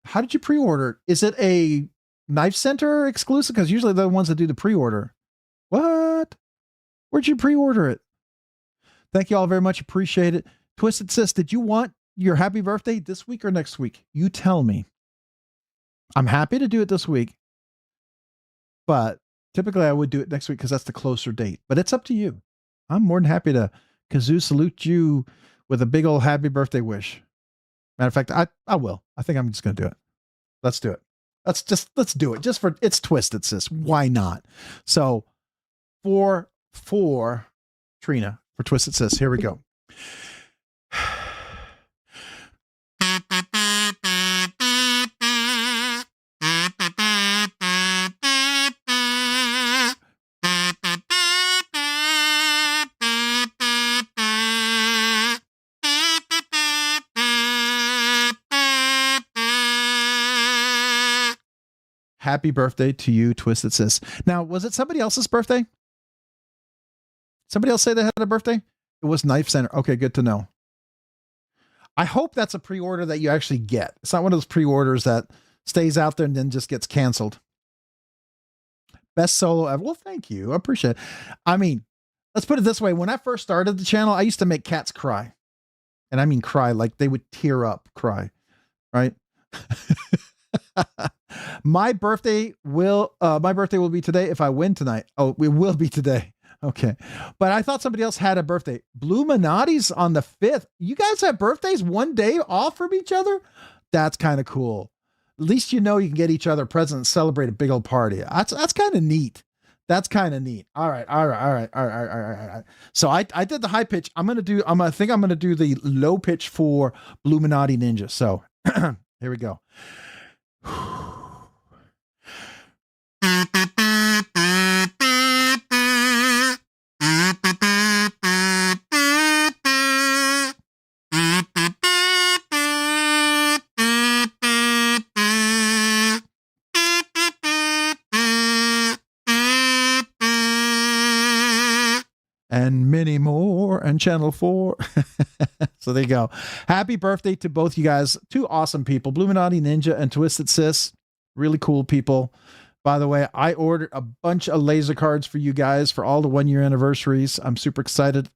How did you pre-order it? Is it a Knife Center exclusive? Because usually they're the ones that do the pre-order. What? Where'd you pre-order it? Thank you all very much. Appreciate it. Twisted Sis, did you want your happy birthday this week or next week? You tell me. I'm happy to do it this week, but typically I would do it next week because that's the closer date. But it's up to you. I'm more than happy to kazoo salute you with a big old happy birthday wish. Matter of fact, I will. I think I'm just going to do it. Let's do it. Let's do it. Just for, it's Twisted Sis. Why not? So for Trina, for Twisted Sis, here we go. Happy birthday to you, Twisted Sis. Now, was it somebody else's birthday? Somebody else say they had a birthday? It was Knife Center. Okay, good to know. I hope that's a pre-order that you actually get. It's not one of those pre-orders that stays out there and then just gets canceled. Best solo ever. Well, thank you. I appreciate it. I mean, let's put it this way. When I first started the channel, I used to make cats cry. And I mean cry, like they would tear up, cry, right? My birthday will be today if I win tonight. Oh, it will be today. Okay. But I thought somebody else had a birthday. Bluminati's on the 5th. You guys have birthdays one day off from each other? That's kind of cool. At least you know you can get each other presents and celebrate a big old party. That's kind of neat. That's kind of neat. All right. So I did the high pitch. I think I'm gonna do the low pitch for Bluminati Ninja. So here we go. And many more, and channel 4. So there you go. Happy birthday to both you guys. Two awesome people, Bluminati Ninja and Twisted Sis. Really cool people. By the way, I ordered a bunch of laser cards for you guys for all the 1-year anniversaries. I'm super excited.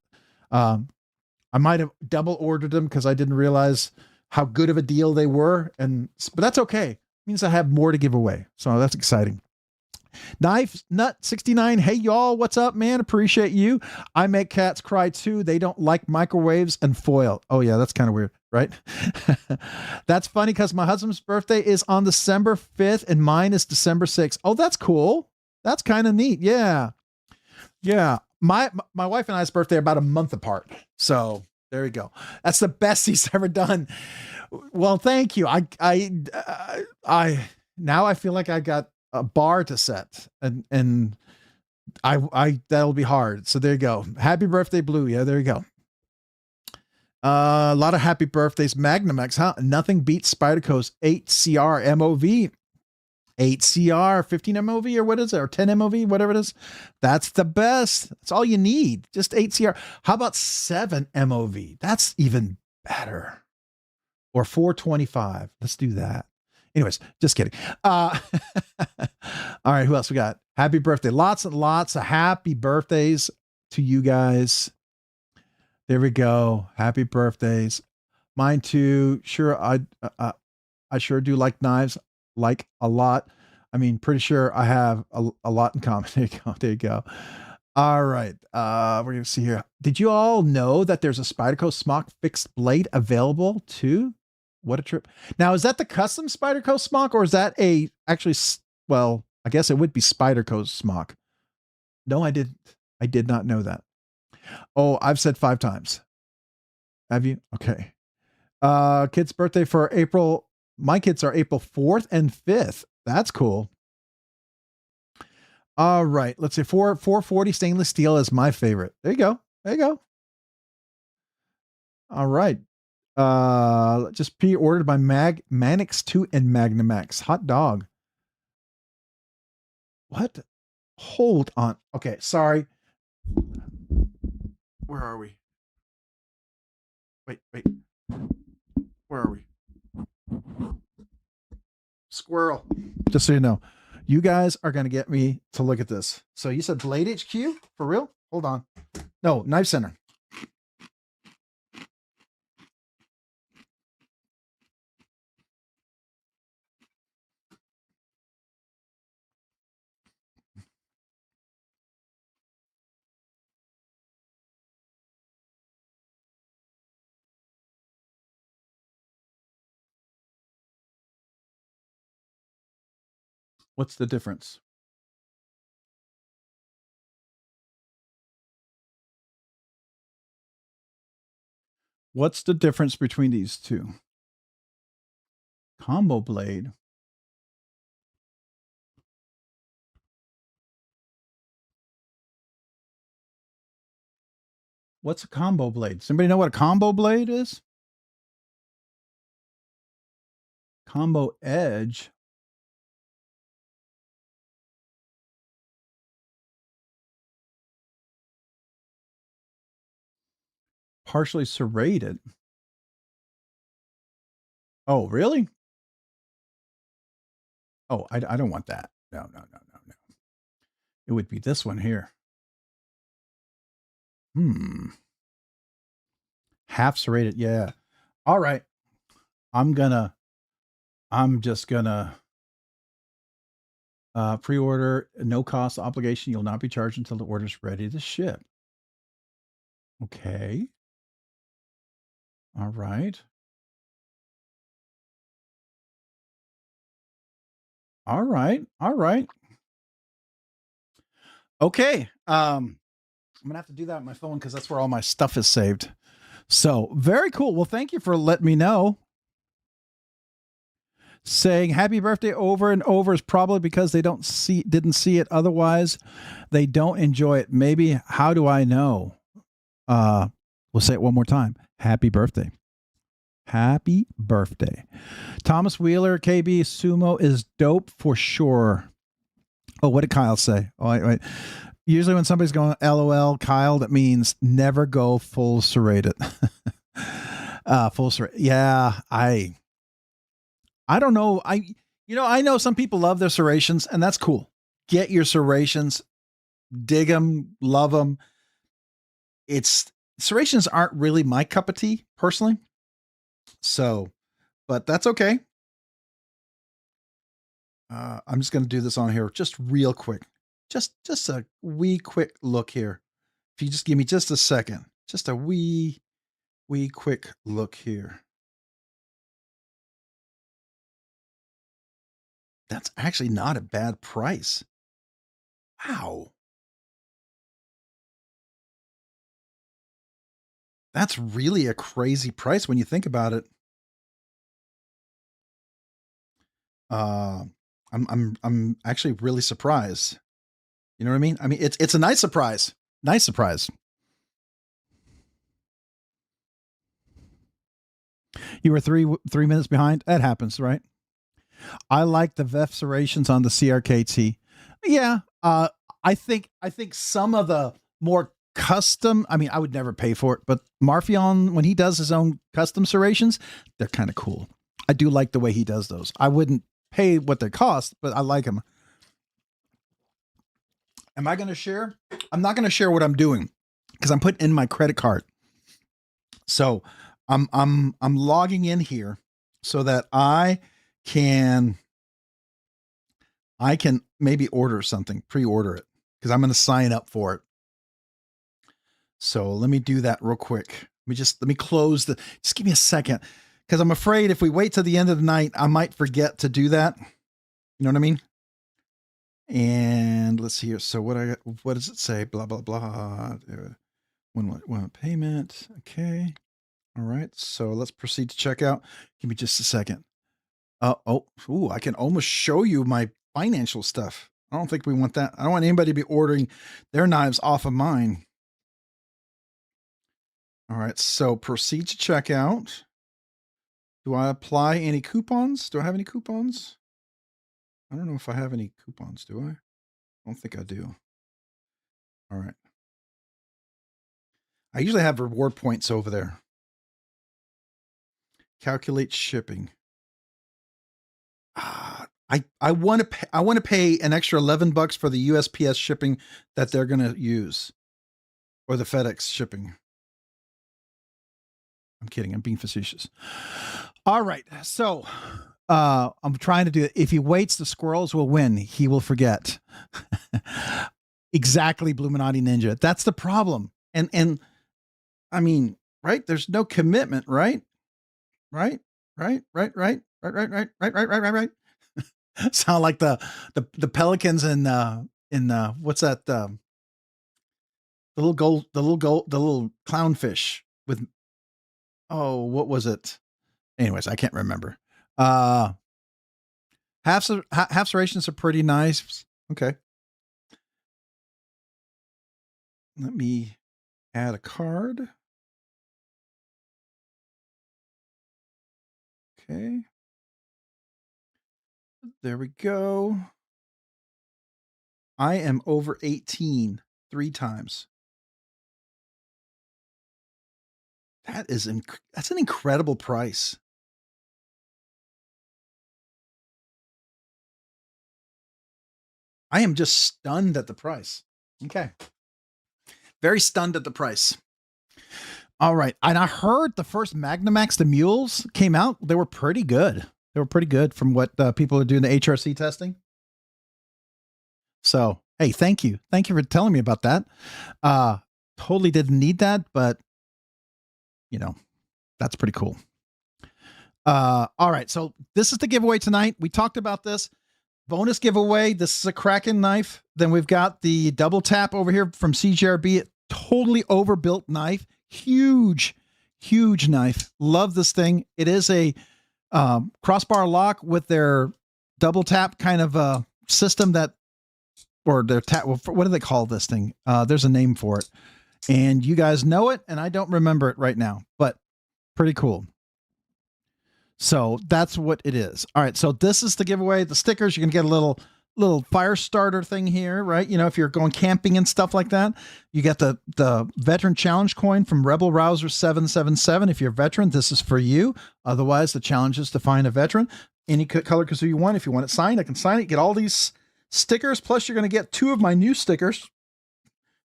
I might have double ordered them because I didn't realize how good of a deal they were. But that's okay. It means I have more to give away. So that's exciting. Knife Nut 69. Hey y'all, what's up, man? Appreciate you. I make cats cry too. They don't like microwaves and foil. Oh yeah, that's kind of weird, right? That's funny because my husband's birthday is on December 5th and mine is December 6th. Oh, that's cool. That's kind of neat. Yeah. My wife and I's birthday are about a month apart. So there you go. That's the best he's ever done. Well, thank you. I now I feel like I got a bar to set, and I that'll be hard. So there you go. Happy birthday, Blue. Yeah, there you go. A lot of happy birthdays. Magnum-X, huh? Nothing beats Spyderco's 8CR MOV. 8CR, 15 MOV, or what is it? Or 10 MOV, whatever it is. That's the best. That's all you need. Just 8CR. How about 7 MOV? That's even better. Or 425. Let's do that. Anyways, just kidding. All right, who else we got? Happy birthday. Lots and lots of happy birthdays to you guys. There we go. Happy birthdays. Mine too. Sure, I sure do like knives, like a lot. I mean, pretty sure I have a lot in common. There you go. There you go. All right. We're going to see here. Did you all know that there's a Spyderco Smock fixed blade available too? What a trip. Now, is that the custom Spyderco Smock, or is that well, I guess it would be Spyderco's Smock. No, I did not know that. Oh, I've said 5 times. Have you? Okay. Kid's birthday for April. My kids are April 4th and 5th. That's cool. All right. Let's see. 440 stainless steel is my favorite. There you go. There you go. All right. Just pre-ordered by Manix 2 and Magnum-X. Hot dog. What? Hold on. Okay, sorry. Where are we? Wait. Where are we? Squirrel. Just so you know, you guys are going to get me to look at this. So you said Blade HQ? For real? Hold on. No, Knife Center. What's the difference? What's the difference between these two? Combo blade. What's a combo blade? Does anybody know what a combo blade is? Combo edge. Partially serrated. Oh, really? Oh, I don't want that. No. It would be this one here. Half serrated. Yeah. All right. I'm just gonna pre-order, no cost obligation. You'll not be charged until the order's ready to ship. Okay. All right. All right. All right. Okay. I'm gonna have to do that on my phone because that's where all my stuff is saved. So very cool. Well, thank you for letting me know. Saying happy birthday over and over is probably because they didn't see it. Otherwise, they don't enjoy it. Maybe. How do I know? We'll say it one more time. Happy birthday. Happy birthday. Thomas Wheeler, KB Sumo is dope for sure. Oh, what did Kyle say? Oh, wait. Usually when somebody's going LOL, Kyle, that means never go full serrated. Full serrated. Yeah, I don't know. I know some people love their serrations, and that's cool. Get your serrations, dig them, love them. Serrations aren't really my cup of tea personally. So, but that's okay. I'm just going to do this on here just real quick. Just a wee quick look here. If you just give me just a second, just a wee quick look here. That's actually not a bad price. Wow. That's really a crazy price when you think about it. I'm actually really surprised. You know what I mean? I mean, it's a nice surprise. Nice surprise. You were three minutes behind. That happens, right? I like the VEF serrations on the CRKT. Yeah, I think some of the more custom. I mean, I would never pay for it, but Marfion, when he does his own custom serrations, they're kind of cool. I do like the way he does those. I wouldn't pay what they cost, but I like them. Am I going to share? I'm not going to share what I'm doing because I'm putting in my credit card. So I'm logging in here so that I can maybe order something, pre-order it, because I'm going to sign up for it. So let me do that real quick. Let me close just give me a second, because I'm afraid if we wait till the end of the night, I might forget to do that. You know what I mean? And let's see here. So what does it say? Blah, blah, blah. One payment. Okay. All right. So let's proceed to checkout. Give me just a second. I can almost show you my financial stuff. I don't think we want that. I don't want anybody to be ordering their knives off of mine. All right. So proceed to checkout. Do I apply any coupons? Do I have any coupons? I don't know if I have any coupons. Do I? I don't think I do. All right. I usually have reward points over there. Calculate shipping. I want to pay an extra $11 for the USPS shipping that they're going to use, or the FedEx shipping. I'm kidding. I'm being facetious. All right. So I'm trying to do it. If he waits, the squirrels will win. He will forget. Exactly, Bluminati Ninja. That's the problem. And I mean, right? There's no commitment, right? Right. Sound like the pelicans in what's that? The little clownfish with, oh, what was it? Anyways, I can't remember. Half serrations are pretty nice. Okay. Let me add a card. Okay. There we go. I am over 18 3 times. That's an incredible price. I am just stunned at the price. Okay. Very stunned at the price. All right. And I heard the first Magnamax, the mules came out. They were pretty good. They were pretty good from what people are doing the HRC testing. So, hey, thank you. Thank you for telling me about that. Totally didn't need that, but you know, that's pretty cool. All right. So this is the giveaway tonight. We talked about this. Bonus giveaway. This is a Kraken knife. Then we've got the double tap over here from CGRB. Totally overbuilt knife. Huge, huge knife. Love this thing. It is a crossbar lock with their double tap kind of system that, or their tap. What do they call this thing? There's a name for it, and you guys know it, and I don't remember it right now, but pretty cool. So that's what it is. All right. So this is the giveaway. The stickers, you're going to get a little fire starter thing here, right? You know, if you're going camping and stuff like that, you get the veteran challenge coin from Rebel Rouser 777. If you're a veteran, this is for you. Otherwise, the challenge is to find a veteran. Any color kazoo you want. If you want it signed, I can sign it. Get all these stickers. Plus, you're going to get 2 of my new stickers.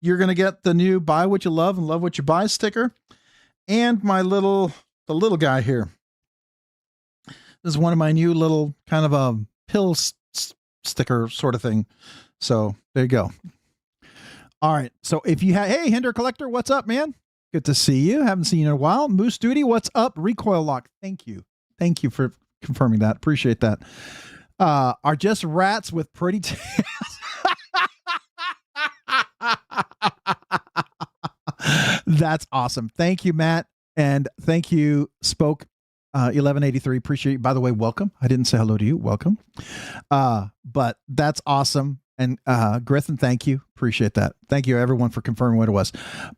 You're going to get the new buy what you love and love what you buy sticker. And the little guy here. This is one of my new little kind of a pill sticker sort of thing. So there you go. All right. So if you have, hey, Hinder Collector, what's up, man? Good to see you. Haven't seen you in a while. Moose Duty, what's up? Recoil Lock. Thank you. Thank you for confirming that. Appreciate that. Are just rats with pretty tails. That's awesome. Thank you, Matt. And thank you, Spoke 1183. Appreciate you. By the way, welcome. I didn't say hello to you. Welcome. But that's awesome. And Griffin, thank you. Appreciate that. Thank you, everyone, for confirming what it was.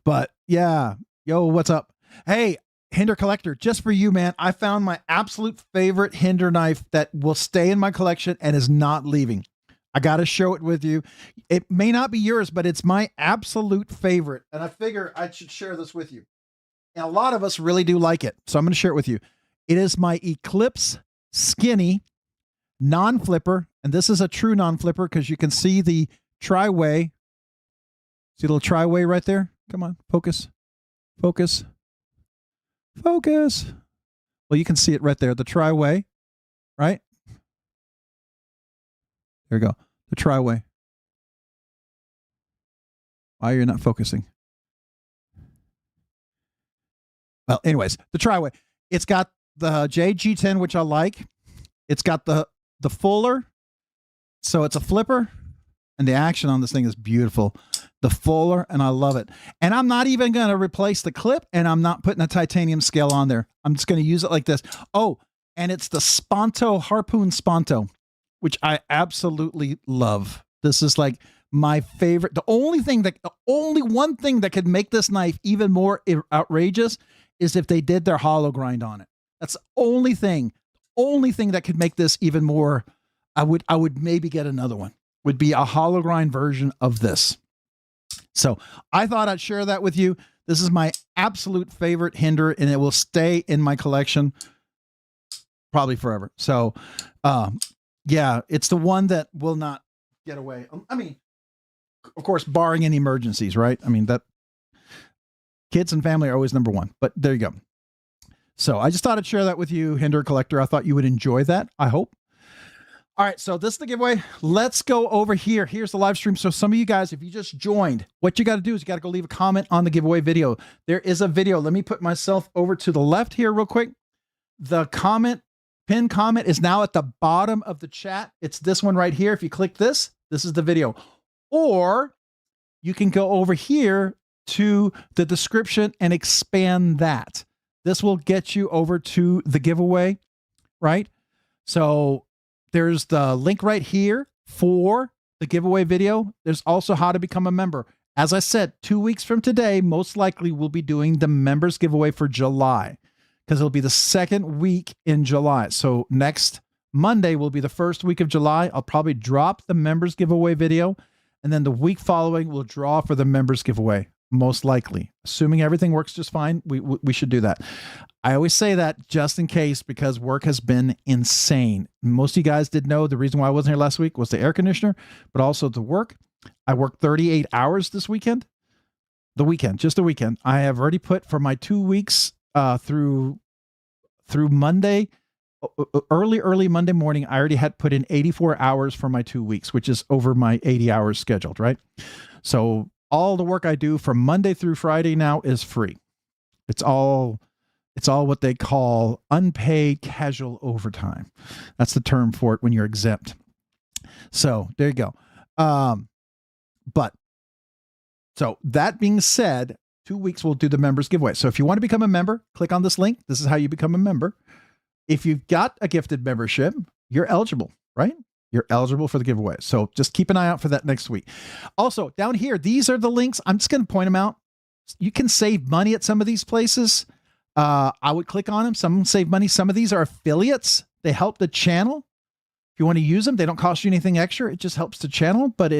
But yeah, yo, what's up? Hey, Hinder Collector, just for you, man. I found my absolute favorite Hinder knife that will stay in my collection and is not leaving. I got to show it with you. It may not be yours, but it's my absolute favorite. And I figure I should share this with you. And a lot of us really do like it. So I'm going to share it with you. It is my Eclipse Skinny non-flipper. And this is a true non-flipper because you can see the tri-way. See a little tri-way right there? Come on, focus, focus, focus. Well, you can see it right there, the tri-way, right? There you go, the tri-way. Why are you not focusing? Well, anyways, the tri-way. It's got the JG10, which I like. It's got the fuller. So it's a flipper. And the action on this thing is beautiful. The fuller, and I love it. And I'm not even going to replace the clip, and I'm not putting a titanium scale on there. I'm just going to use it like this. Oh, and it's the Sponto, Harpoon Sponto, which I absolutely love. This is like my favorite. The only one thing that could make this knife even more outrageous is if they did their hollow grind on it. That's the only thing that could make this even more. I would maybe get another one. Would be a hollow grind version of this. So I thought I'd share that with you. This is my absolute favorite Hinder, and it will stay in my collection probably forever. So, yeah, it's the one that will not get away. I mean, of course, barring any emergencies, right? I mean, that kids and family are always number one, but there you go. So I just thought I'd share that with you, Hinder Collector. I thought you would enjoy that, I hope. All right, so this is the giveaway. Let's go over here. Here's the live stream. So some of you guys, if you just joined, what you got to do is you got to go leave a comment on the giveaway video. There is a video. Let me put myself over to the left here real quick. The pinned comment is now at the bottom of the chat. It's this one right here. If you click this, this is the video. Or you can go over here to the description and expand that. This will get you over to the giveaway, right? So there's the link right here for the giveaway video. There's also how to become a member. As I said, 2 weeks from today, most likely we'll be doing the members giveaway for July because it'll be the second week in July. So next Monday will be the first week of July. I'll probably drop the members giveaway video. And then the week following, we'll draw for the members giveaway. most likely. Assuming everything works just fine, we should do that. I always say that just in case, because work has been insane. Most of you guys did know the reason why I wasn't here last week was the air conditioner, but also the work. I worked 38 hours this weekend. Just the weekend. I have already put for my 2 weeks through Monday, early Monday morning, I already had put in 84 hours for my 2 weeks, which is over my 80 hours scheduled, right? So all the work I do from Monday through Friday now is free. It's all what they call unpaid casual overtime. That's the term for it when you're exempt. So there you go. So that being said, 2 weeks we'll do the members giveaway. So if you want to become a member, click on this link. This is how you become a member. If you've got a gifted membership, you're eligible, right? You're eligible for the giveaway. So just keep an eye out for that next week. Also, down here, these are the links. I'm just going to point them out. You can save money at some of these places. I would click on them. Some save money. Some of these are affiliates. They help the channel. If you want to use them, they don't cost you anything extra. It just helps the channel. But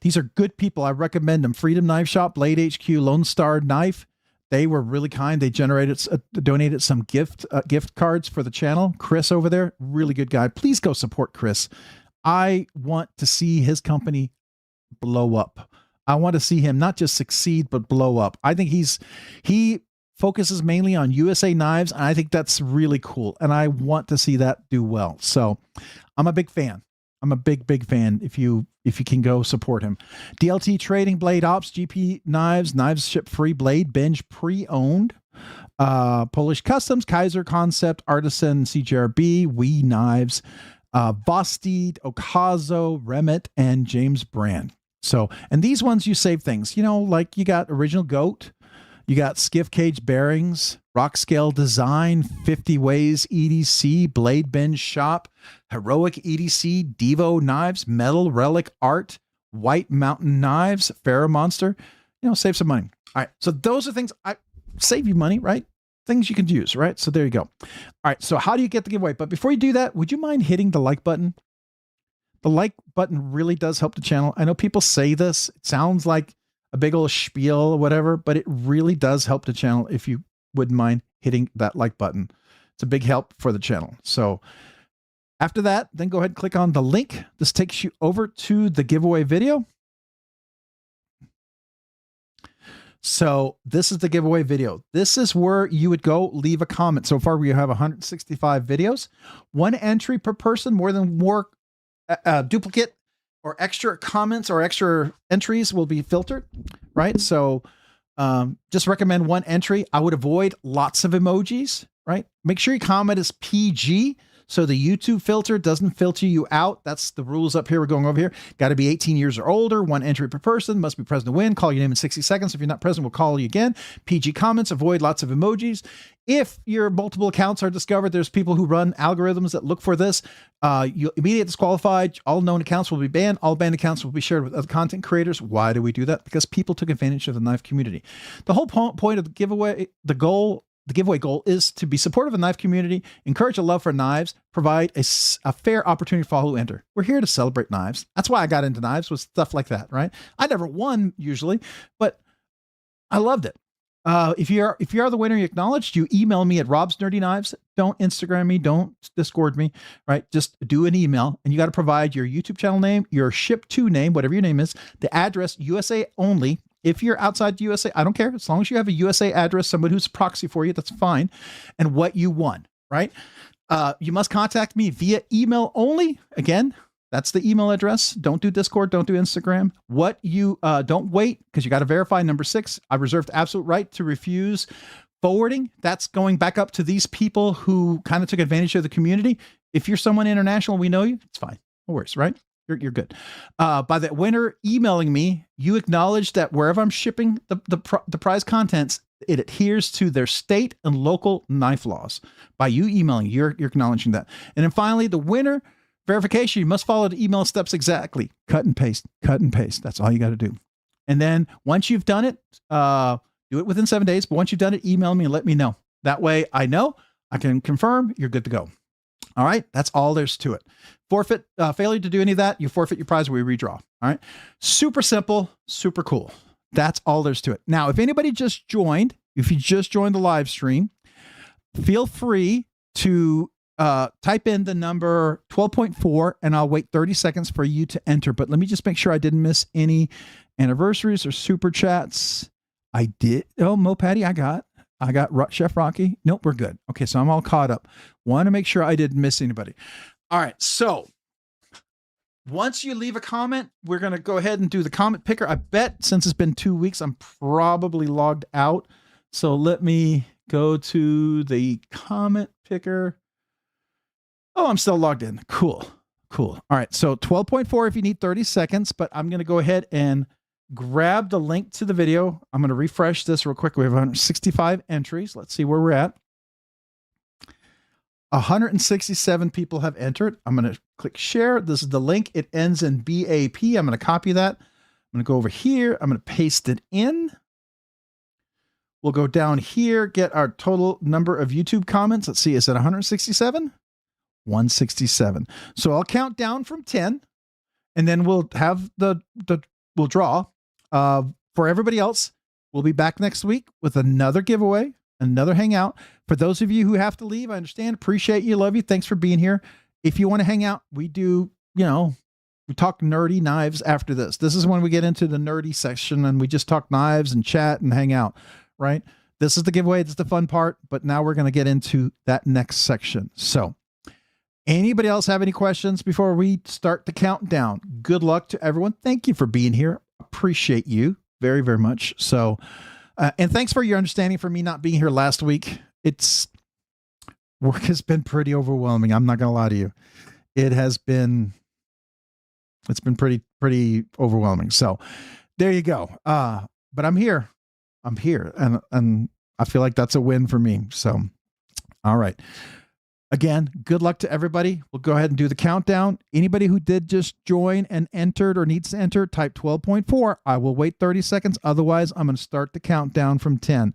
these are good people. I recommend them. Freedom Knife Shop, Blade HQ, Lone Star Knife. They were really kind. They donated some gift cards for the channel. Chris over there, really good guy. Please go support Chris. I want to see his company blow up. I want to see him not just succeed, but blow up. I think he focuses mainly on USA knives, and I think that's really cool. And I want to see that do well. So I'm a big fan. I'm a big fan. If you can go support him. DLT Trading, Blade Ops, GP Knives, Knives Ship Free, BladeBinge pre-owned, Polish Customs, Kaiser Concept, Artisan, CGRB, Wee Knives, Vosteed, Okazo, Remit, and James Brand. So, and these ones you save things, you know, like you got Original Goat, you got Skiff Caged Bearings, Rockscale Design, 50 Ways EDC, BladeBinge Shop, Heroic EDC, Divo Knives, Metal, Relic Art, White Mountain Knives, Pharaoh Monster, you know, save some money. All right. So those are things I save you money, right? Things you can use, right? So there you go. All right. So how do you get the giveaway? But before you do that, would you mind hitting the like button? The like button really does help the channel. I know people say this. It sounds like a big old spiel or whatever, but it really does help the channel if you wouldn't mind hitting that like button. It's a big help for the channel. So after that, then go ahead and click on the link. This takes you over to the giveaway video. So this is the giveaway video. This is where you would go leave a comment. So far, we have 165 videos, 1 entry per person. More than more duplicate or extra comments or extra entries will be filtered, right? So just recommend 1 entry. I would avoid lots of emojis, right? Make sure your comment is PG so the YouTube filter doesn't filter you out. That's the rules up here. We're going over here. Got to be 18 years or older, 1 entry per person, must be present to win. Call your name in 60 seconds. If you're not present, we'll call you again. PG comments, avoid lots of emojis. If your multiple accounts are discovered, there's people who run algorithms that look for this. You'll immediately disqualified. All known accounts will be banned. All banned accounts will be shared with other content creators. Why do we do that? Because people took advantage of the knife community. The whole point of the giveaway, the giveaway goal is to be supportive of the knife community, encourage a love for knives, provide a fair opportunity for all who enter. We're here to celebrate knives. That's why I got into knives, was stuff like that, right? I never won usually, but I loved it. If you are the winner, you acknowledged, you email me at robsnerdyknives. Don't Instagram me, don't Discord me, right? Just do an email, and you got to provide your YouTube channel name, your ship to name, whatever your name is, the address, USA only. If you're outside the USA, I don't care. As long as you have a USA address, someone who's a proxy for you, that's fine. And what you won, right? You must contact me via email only. Again, that's the email address. Don't do Discord. Don't do Instagram. What you don't wait, because you got to verify. Number 6, I reserve the absolute right to refuse forwarding. That's going back up to these people who kind of took advantage of the community. If you're someone international, we know you, it's fine. No worries, right? You're good. By the winner emailing me, you acknowledge that wherever I'm shipping the prize contents, it adheres to their state and local knife laws. By you emailing, you're acknowledging that. And then finally, the winner verification, you must follow the email steps exactly. Cut and paste, cut and paste. That's all you got to do. And then once you've done it, do it within 7 days. But once you've done it, email me and let me know. That way I know, I can confirm you're good to go. All right. That's all there's to it. Forfeit, failure to do any of that, you forfeit your prize, we redraw. All right. Super simple, super cool. That's all there's to it. Now, if anybody just joined, if you just joined the live stream, feel free to type in the number 12.4 and I'll wait 30 seconds for you to enter. But let me just make sure I didn't miss any anniversaries or super chats. I did. Oh, Mo Patty, I got Chef Rocky. Nope, we're good. Okay, so I'm all caught up. Want to make sure I didn't miss anybody. All right, so once you leave a comment, we're going to go ahead and do the comment picker. I bet since it's been 2 weeks, I'm probably logged out. So let me go to the comment picker. Oh, I'm still logged in. Cool. All right, so 12.4 if you need 30 seconds, but I'm going to go ahead and grab the link to the video. I'm going to refresh this real quick. We have 165 entries. Let's see where we're at. 167 people have entered. I'm going to click share. This is the link. It ends in BAP. I'm going to copy that. I'm going to go over here. I'm going to paste it in. We'll go down here, get our total number of YouTube comments. Let's see, is it 167? 167. So I'll count down from 10, and then we'll have we'll draw. For everybody else, we'll be back next week with another giveaway, another hangout. For those of you who have to leave, I understand, appreciate you, love you. Thanks for being here. If you want to hang out, we do, we talk nerdy knives after this. This is when we get into the nerdy section and we just talk knives and chat and hang out, right? This is the giveaway. This is the fun part, but now we're going to get into that next section. So anybody else have any questions before we start the countdown? Good luck to everyone. Thank you for being here. Appreciate you very, very much. So, and thanks for your understanding for me not being here last week. Work has been pretty overwhelming. I'm not going to lie to you. It's been pretty overwhelming. So there you go. But I'm here and I feel like that's a win for me. So, all right. Again, good luck to everybody. We'll go ahead and do the countdown. Anybody who did just join and entered or needs to enter, type 12.4. I will wait 30 seconds. Otherwise, I'm going to start the countdown from 10.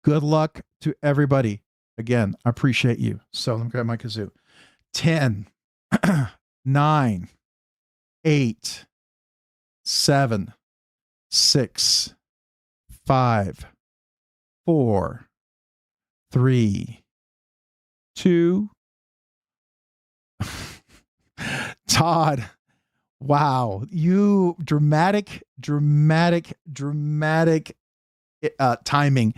Good luck to everybody. Again, I appreciate you. So let me grab my kazoo. 10, 9, 8, 7, 6, 5, 4, 3, 2. Todd, wow, you dramatic timing.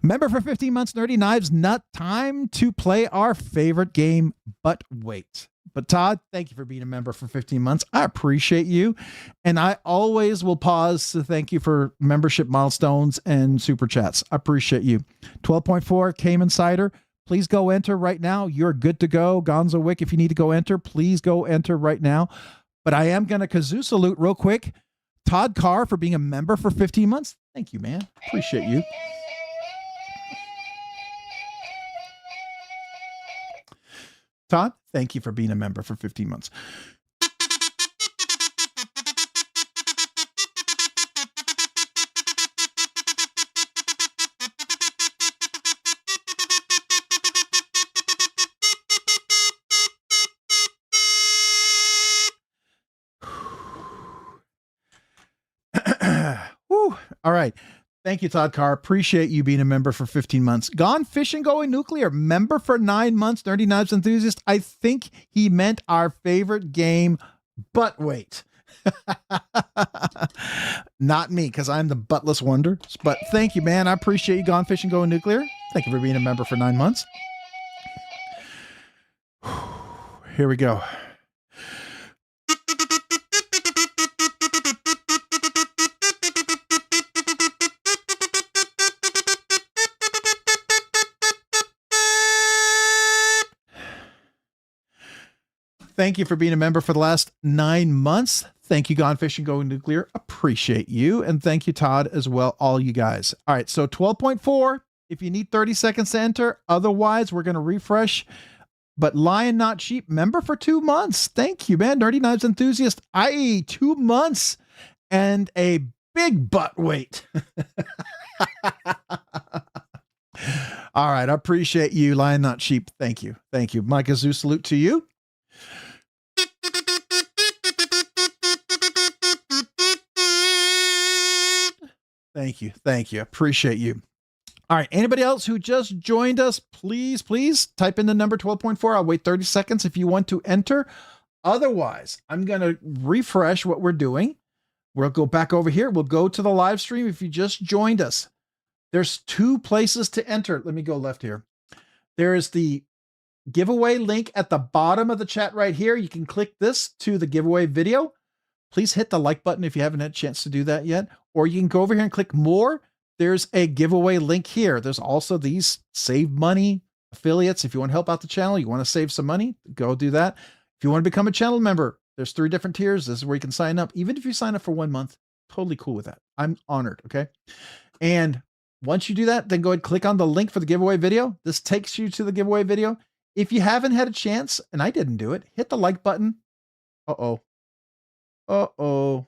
Member for 15 months, Nerdy Knives Nut. Time to play our favorite game, but wait. But Todd, thank you for being a member for 15 months. I appreciate you. And I always will pause to thank you for membership milestones and super chats. I appreciate you. 12.4 Cayman Cider. Please go enter right now. You're good to go. Gonzo Wick, if you need to go enter, please go enter right now. But I am going to kazoo salute real quick Todd Carr for being a member for 15 months. Thank you, man. Appreciate you. Todd, thank you for being a member for 15 months. All right. Thank you, Todd Carr. Appreciate you being a member for 15 months. Gone Fishing Going Nuclear, member for 9 months. Nerdy Knives Enthusiast. I think he meant our favorite game, but wait. Not me, because I'm the buttless wonder. But thank you, man. I appreciate you, Gone Fishing Going Nuclear. Thank you for being a member for 9 months. Here we go. Thank you for being a member for the last 9 months. Thank you, Gone Fishing Going Nuclear. Appreciate you. And thank you, Todd, as well, all you guys. All right, so 12.4, if you need 30 seconds to enter. Otherwise, we're going to refresh. But Lion Not Sheep, member for 2 months. Thank you, man. Nerdy Knives Enthusiast, 2 months and a big butt weight. All right, I appreciate you, Lion Not Sheep. Thank you. Thank you. Mike Kazoo, salute to you. Thank you. Thank you. Appreciate you. All right. Anybody else who just joined us, please, please type in the number 12.4. I'll wait 30 seconds if you want to enter. Otherwise, I'm going to refresh what we're doing. We'll go back over here. We'll go to the live stream. If you just joined us, there's 2 places to enter. Let me go left here. There is the giveaway link at the bottom of the chat right here. You can click this to the giveaway video. Please hit the like button if you haven't had a chance to do that yet. Or you can go over here and click more. There's a giveaway link here. There's also these save money affiliates. If you want to help out the channel, you want to save some money, go do that. If you want to become a channel member, there's 3 different tiers. This is where you can sign up. Even if you sign up for 1 month, totally cool with that. I'm honored. Okay. And once you do that, then go ahead and click on the link for the giveaway video. This takes you to the giveaway video. If you haven't had a chance, and I didn't do it, hit the like button. Uh-oh. Uh-oh.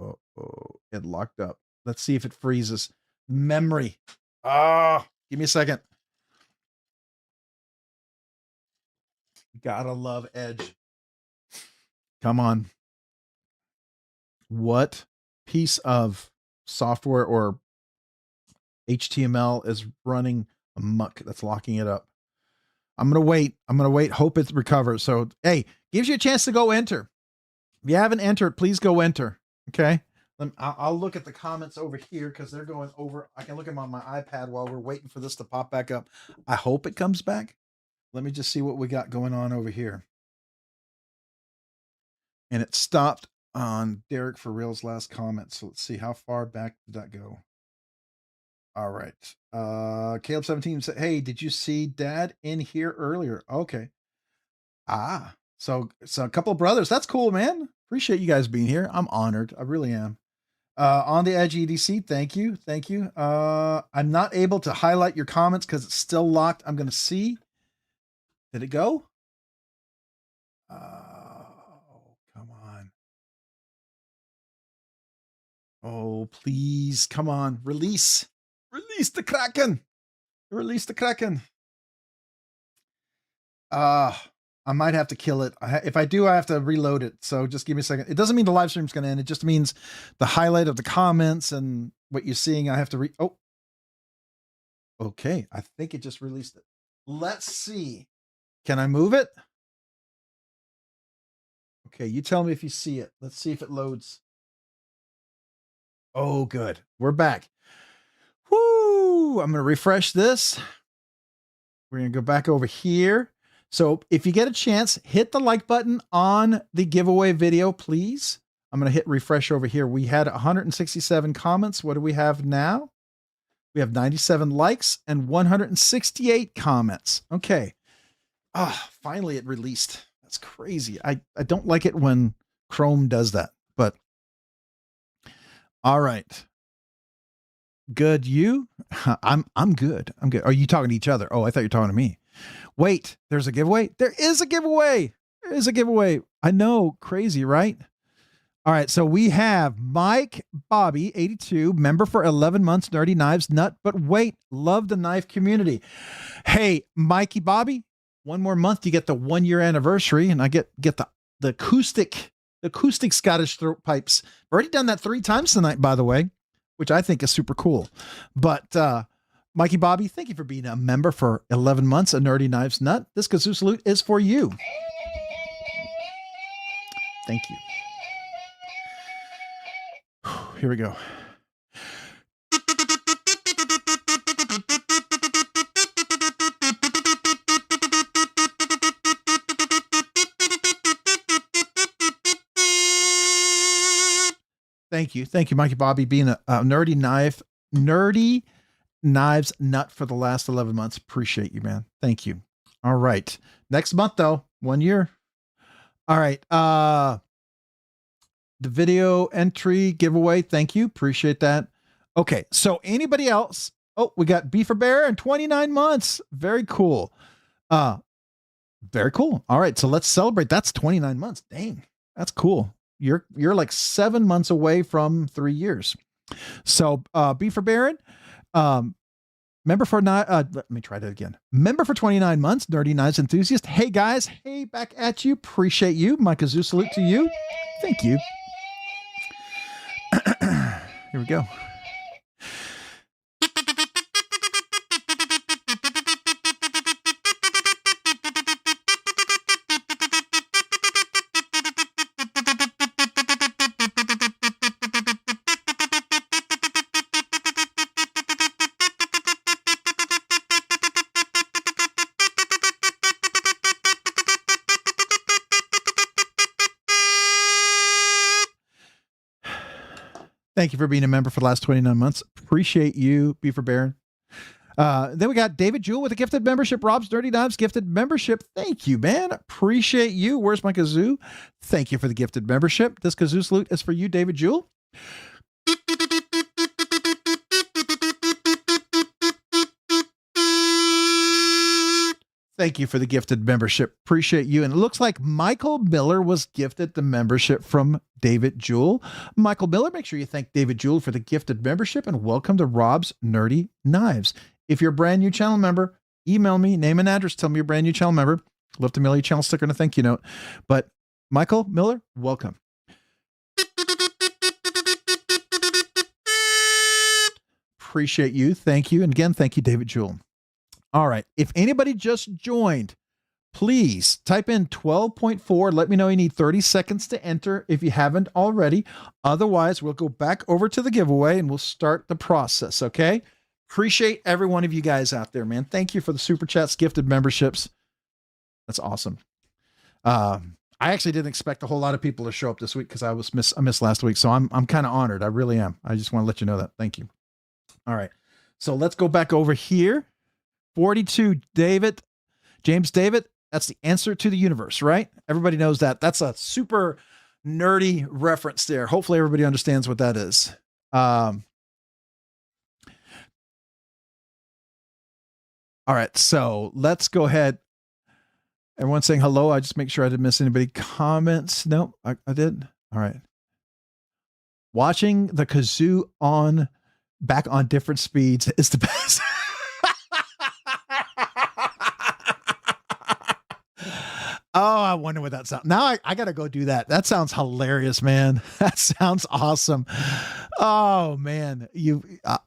Uh-oh. It locked up. Let's see if it freezes. Memory. Give me a second. Gotta love Edge. Come on. What piece of software or HTML is running amok that's locking it up? I'm going to wait. I'm going to wait. Hope it recovers. So, hey, gives you a chance to go enter. If you haven't entered, please go enter. Okay. I'll look at the comments over here because they're going over. I can look at them on my iPad while we're waiting for this to pop back up. I hope it comes back. Let me just see what we got going on over here. And it stopped on Derek for Real's last comment. So let's see, how far back did that go? All right. Caleb 17 said, hey, did you see Dad in here earlier? Okay. So a couple of brothers. That's cool, man. Appreciate you guys being here. I'm honored. I really am. On the Edge EDC, thank you. Thank you. I'm not able to highlight your comments because it's still locked. I'm going to see. Did it go? Come on. Oh, please. Come on. Release the Kraken. Release the Kraken. I might have to kill it. If I do, I have to reload it. So just give me a second. It doesn't mean the live stream's going to end. It just means the highlight of the comments and what you're seeing. I have to oh, okay. I think it just released it. Let's see. Can I move it? Okay. You tell me if you see it. Let's see if it loads. Oh, good. We're back. Whoo. I'm going to refresh this. We're going to go back over here. So if you get a chance, hit the like button on the giveaway video, please. I'm going to hit refresh over here. We had 167 comments. What do we have now? We have 97 likes and 168 comments. Okay. Finally it released. That's crazy. I don't like it when Chrome does that, but all right. Good. You? I'm good. I'm good. Are you talking to each other? Oh, I thought you were talking to me. Wait, there's a giveaway? There is a giveaway. There is a giveaway. I know, crazy, right? All right, so we have Mike Bobby, 82, member for 11 months, Nerdy Knives Nut, but wait, love the knife community. Hey, Mikey Bobby, 1 more month, you get the 1-year anniversary, and I get the acoustic Scottish throat pipes. I've already done that 3 times tonight, by the way, which I think is super cool. But Mikey Bobby, thank you for being a member for 11 months, a Nerdy Knives Nut. This kazoo salute is for you. Thank you. Here we go. Thank you. Thank you, Mikey Bobby, being a Nerdy Knives Nut for the last 11 months. Appreciate you, man. Thank you. All right. Next month, though, 1 year. All right. The video entry giveaway. Thank you. Appreciate that. Okay. So anybody else? Oh, we got B for Bear and 29 months. Very cool. Very cool. All right. So let's celebrate. That's 29 months. Dang. That's cool. You're like 7 months away from 3 years. So B for Baron, member for let me try that again. Member for 29 months, Nerdy Knives enthusiast. Hey guys, hey, back at you. Appreciate you. My kazoo salute to you. Thank you. Here we go. Thank you for being a member for the last 29 months. Appreciate you, Beaver Baron. Then we got David Jewell with a gifted membership. Rob's Nerdy Knives gifted membership. Thank you, man. Appreciate you. Where's my kazoo? Thank you for the gifted membership. This kazoo salute is for you, David Jewell. Thank you for the gifted membership. Appreciate you. And it looks like Michael Miller was gifted the membership from David Jewell. Michael Miller, make sure you thank David Jewell for the gifted membership and welcome to Rob's Nerdy Knives. If you're a brand new channel member, email me, name and address, tell me you're a brand new channel member. Love to mail you a channel sticker and a thank you note. But Michael Miller, welcome. Appreciate you. Thank you. And again, thank you, David Jewell. All right. If anybody just joined, please type in 12.4. Let me know you need 30 seconds to enter if you haven't already. Otherwise, we'll go back over to the giveaway and we'll start the process. Okay. Appreciate every one of you guys out there, man. Thank you for the super chats, gifted memberships. That's awesome. I actually didn't expect a whole lot of people to show up this week because I missed last week. So I'm kind of honored. I really am. I just want to let you know that. Thank you. All right. So let's go back over here. 42, James David. That's the answer to the universe, right? Everybody knows that. That's a super nerdy reference there. Hopefully everybody understands what that is. All right, so let's go ahead. Everyone's saying hello. I just make sure I didn't miss anybody. Comments? No, I did. All right. Watching the kazoo back on different speeds is the best. Oh, I wonder what that sounds. Now I got to go do that. That sounds hilarious, man. That sounds awesome. Oh man,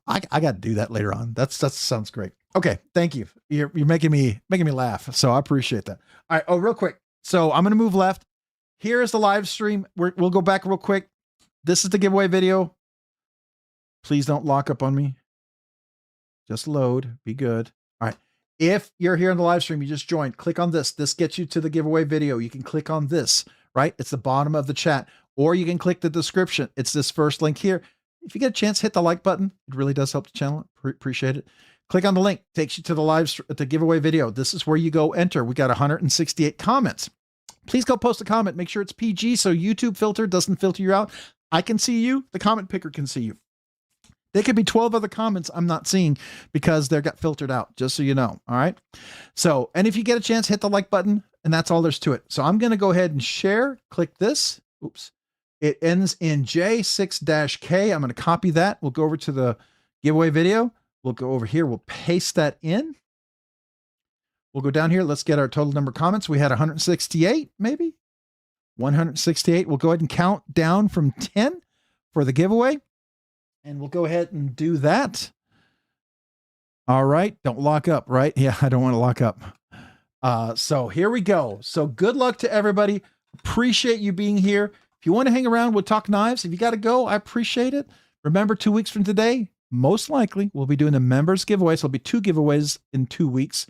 I got to do that later on. That sounds great. Okay, thank you. You're making me laugh. So I appreciate that. All right. Oh, real quick. So I'm going to move left. Here is the live stream. We'll go back real quick. This is the giveaway video. Please don't lock up on me. Just load. Be good. All right. If you're here in the live stream, you just joined, click on this. This gets you to the giveaway video. You can click on this, right? It's the bottom of the chat, or you can click the description. It's this first link here. If you get a chance, hit the like button. It really does help the channel. Appreciate it. Click on the link, takes you to the giveaway video. This is where you go enter. We got 168 comments. Please go post a comment. Make sure it's PG so YouTube filter doesn't filter you out. I can see you. The comment picker can see you. There could be 12 other comments I'm not seeing because they got filtered out, just so you know. All right. So, and if you get a chance, hit the like button, and that's all there's to it. So I'm going to go ahead and share. Click this. Oops. It ends in J6-K. I'm going to copy that. We'll go over to the giveaway video. We'll go over here. We'll paste that in. We'll go down here. Let's get our total number of comments. We had 168, maybe 168. We'll go ahead and count down from 10 for the giveaway. And we'll go ahead and do that. All right. Don't lock up, right? Yeah, I don't want to lock up. So here we go. So good luck to everybody. Appreciate you being here. If you want to hang around, we'll talk knives. If you got to go, I appreciate it. Remember, 2 weeks from today, most likely we'll be doing a members giveaway. So it'll be 2 giveaways in 2 weeks.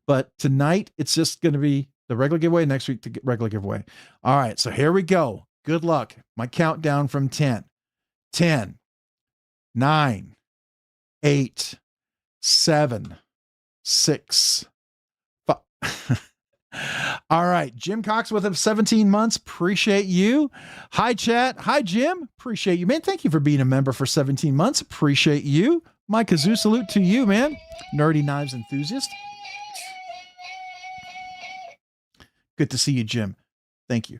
But tonight, it's just going to be the regular giveaway. Next week, the regular giveaway. All right. So here we go. Good luck. My countdown from 10. 10. 9, 8, 7, 6, 5. All right. Jim Cox with him 17 months. Appreciate you. Hi, chat. Hi, Jim. Appreciate you, man. Thank you for being a member for 17 months. Appreciate you. My kazoo salute to you, man. Nerdy knives enthusiast. Good to see you, Jim. Thank you.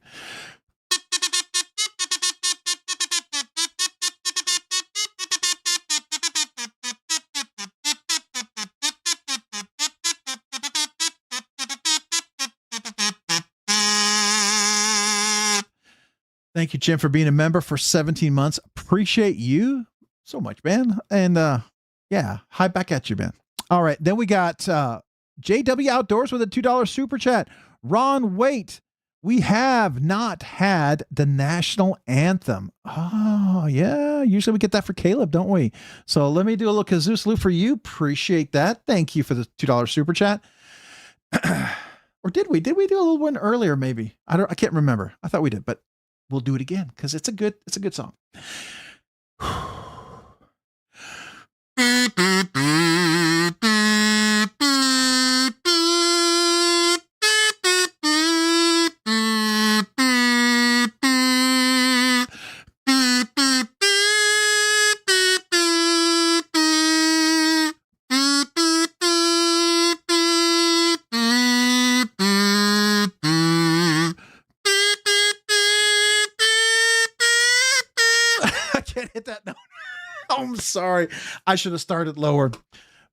Thank you, Jim, for being a member for 17 months. Appreciate you so much, man. And yeah, hi back at you, man. All right. Then we got JW Outdoors with a $2 super chat. Ron, wait. We have not had the national anthem. Oh, yeah. Usually we get that for Caleb, don't we? So let me do a little kazoo salute for you. Appreciate that. Thank you for the $2 super chat. Or did we? Did we do a little one earlier, maybe? I can't remember. I thought we did, but we'll do it again because it's a good song. I can't hit that note. Oh, I'm sorry. I should have started lower.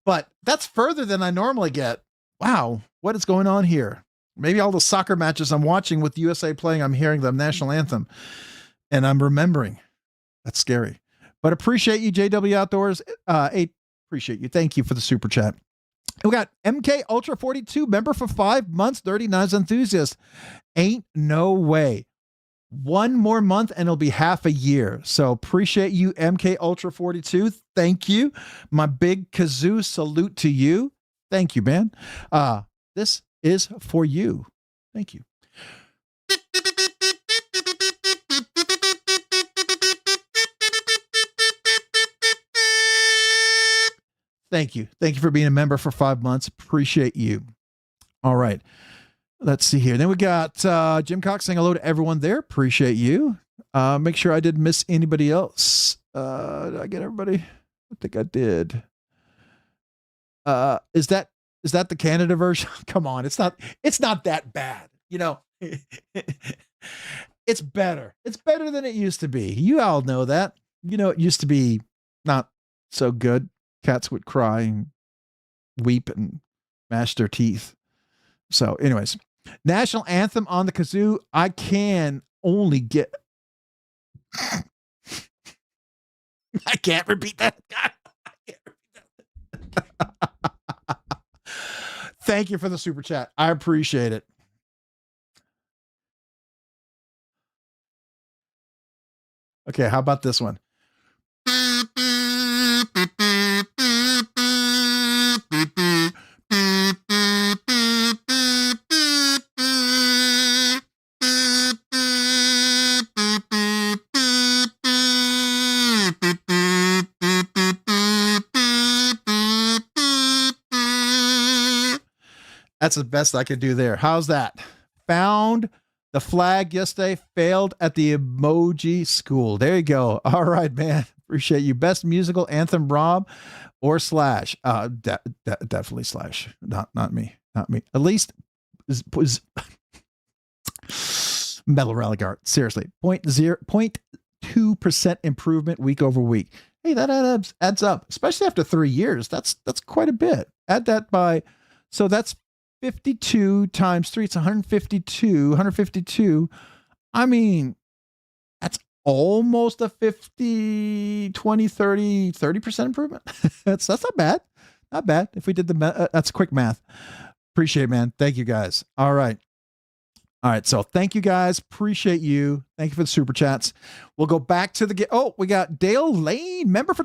But that's further than I normally get. Wow, what is going on here? Maybe all the soccer matches I'm watching with USA playing, I'm hearing the national anthem, and I'm remembering. That's scary. But appreciate you, JW Outdoors. Appreciate you. Thank you for the super chat. We got MK Ultra 42, member for 5 months, Nerdy Knives enthusiast. Ain't no way. 1 more month and it'll be half a year. So appreciate you, MK Ultra 42. Thank you. My big kazoo salute to you. Thank you, man. This is for you. Thank you. Thank you. Thank you for being a member for 5 months. Appreciate you. All right. Let's see here. Then we got Jim Cox saying hello to everyone there. Appreciate you. Make sure I didn't miss anybody else. Did I get everybody? I think I did. Is that the Canada version? Come on. It's not that bad. You know, it's better. It's better than it used to be. You all know that. You know, it used to be not so good. Cats would cry and weep and gnash their teeth. So anyways, national anthem on the kazoo. I can only get, I can't repeat that. Thank you for the super chat. I appreciate it. Okay. How about this one? That's the best I could do there. How's that? Found the flag yesterday, failed at the emoji school. There you go. All right, man. Appreciate you. Best musical anthem, Rob or Slash? Definitely Slash. Not me. Not me. At least was Metal Relic Art. Seriously. 0.2% improvement week over week. Hey, that adds up, especially after 3 years. That's quite a bit. Add that by, so that's 52 times 3. It's 152. I mean, that's almost a 50, 20, 30% improvement. that's not bad. Not bad. If we did that's quick math. Appreciate it, man. Thank you guys. All right. So thank you guys. Appreciate you. Thank you for the super chats. We'll go back to we got Dale Lane, member for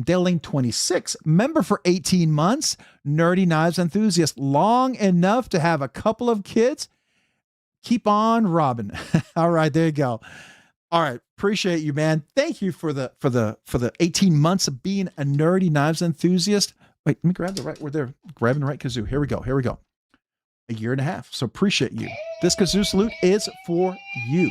Dale Lane 26, member for 18 months, Nerdy Knives enthusiast, long enough to have a couple of kids. Keep on robbing. All right, there you go. All right, appreciate you, man. Thank you for the 18 months of being a Nerdy Knives enthusiast. Wait, let me grab we're there grabbing the right kazoo. Here we go. A year and a half. So appreciate you. This kazoo salute is for you.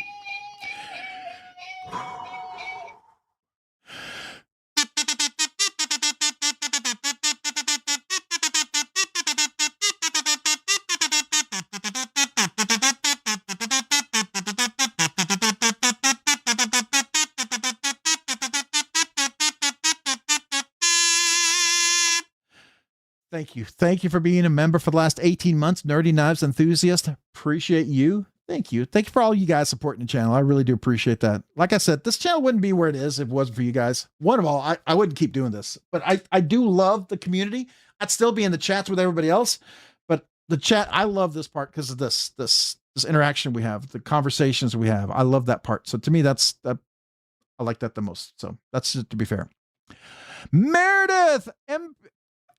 Thank you. Thank you for being a member for the last 18 months. Nerdy Knives enthusiast. Appreciate you. Thank you. Thank you for all you guys supporting the channel. I really do appreciate that. Like I said, this channel wouldn't be where it is if it wasn't for you guys. One of all, I wouldn't keep doing this, but I do love the community. I'd still be in the chats with everybody else, but the chat, I love this part because of this interaction we have, the conversations we have. I love that part. So to me, I like that the most. So that's just to be fair. Meredith,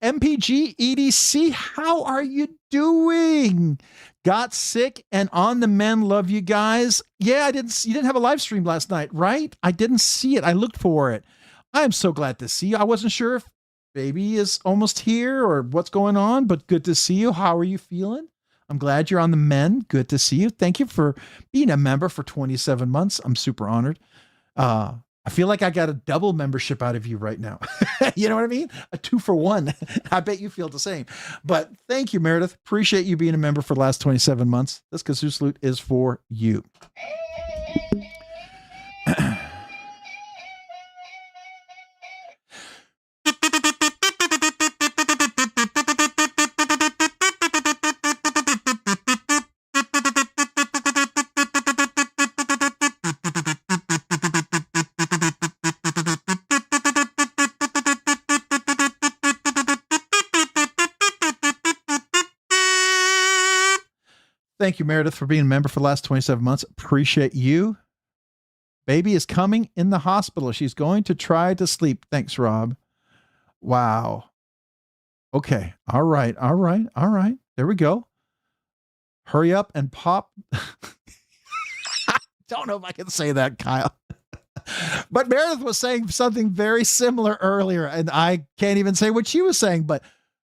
MPG EDC, how are you doing? Got sick and on the mend. Love you guys. Yeah, you didn't have a live stream last night, right? I didn't see it. I looked for it. I am so glad to see you. I wasn't sure if baby is almost here or what's going on, but good to see you. How are you feeling? I'm glad you're on the mend. Good to see you. Thank you for being a member for 27 months. I'm super honored. I feel like I got a double membership out of you right now. You know what I mean? A 2-for-1. I bet you feel the same. But thank you, Meredith. Appreciate you being a member for the last 27 months. This kazoo salute is for you. thank you, Meredith, for being a member for the last 27 months. Appreciate you. Baby is coming in the hospital. She's going to try to sleep. Thanks, Rob. Wow. Okay. All right. All right. All right. There we go. Hurry up and pop. Don't know if I can say that, Kyle. But Meredith was saying something very similar earlier, and I can't even say what she was saying, but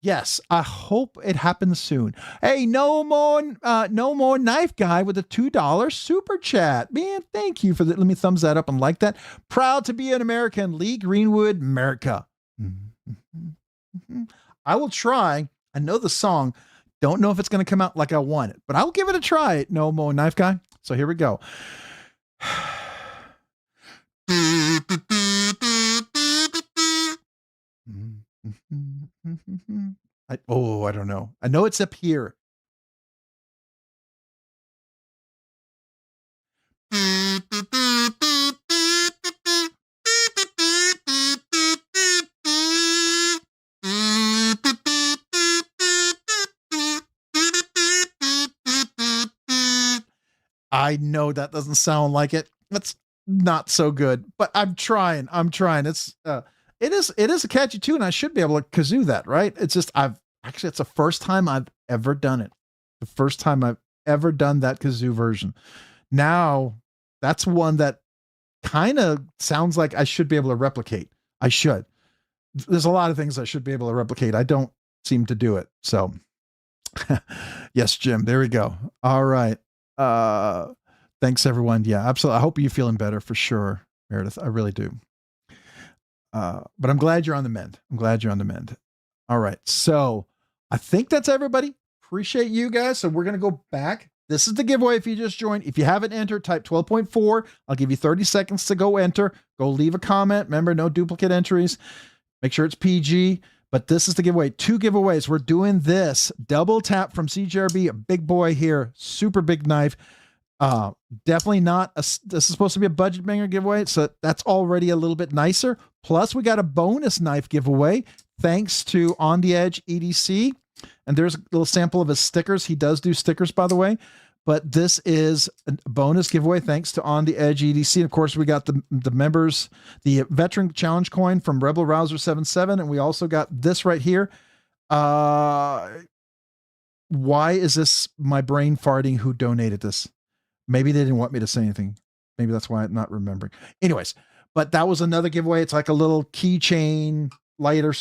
yes, I hope it happens soon. Hey, no more knife guy with a $2 super chat. Man, thank you for that. Let me thumbs that up and like that. Proud to be an American. Lee Greenwood, America. I will try. I know the song. Don't know if it's going to come out like I want it, but I'll give it a try. No more knife guy. So here we go. I don't know. I know it's up here. I know that doesn't sound like it. That's not so good, but I'm trying. It's it is a catchy tune. I should be able to kazoo that, right? It's just it's the first time I've ever done it. The first time I've ever done that kazoo version. Now that's one that kind of sounds like I should be able to replicate. I should. There's a lot of things I should be able to replicate. I don't seem to do it. So yes, Jim, there we go. All right. Thanks everyone. Yeah, absolutely. I hope you're feeling better for sure, Meredith. I really do. But I'm glad you're on the mend. All right. So I think that's everybody. Appreciate you guys. So we're going to go back. This is the giveaway. If you just joined, if you haven't entered, type 12.4. I'll give you 30 seconds to go enter, go leave a comment. Remember, no duplicate entries. Make sure it's PG, but this is the giveaway. 2 giveaways. We're doing this double tap from CJRB, a big boy here, super big knife. Definitely not this is supposed to be a budget banger giveaway, so that's already a little bit nicer. Plus we got a bonus knife giveaway thanks to On the Edge EDC, and there's a little sample of his stickers. He does do stickers, by the way, but this is a bonus giveaway thanks to On the Edge EDC. Of course, we got the members, the veteran challenge coin from Rebel Rouser 77, and we also got this right here. Why is this my brain farting? Who donated this? Maybe they didn't want me to say anything. Maybe that's why I'm not remembering. Anyways, but that was another giveaway. It's like a little keychain lighter,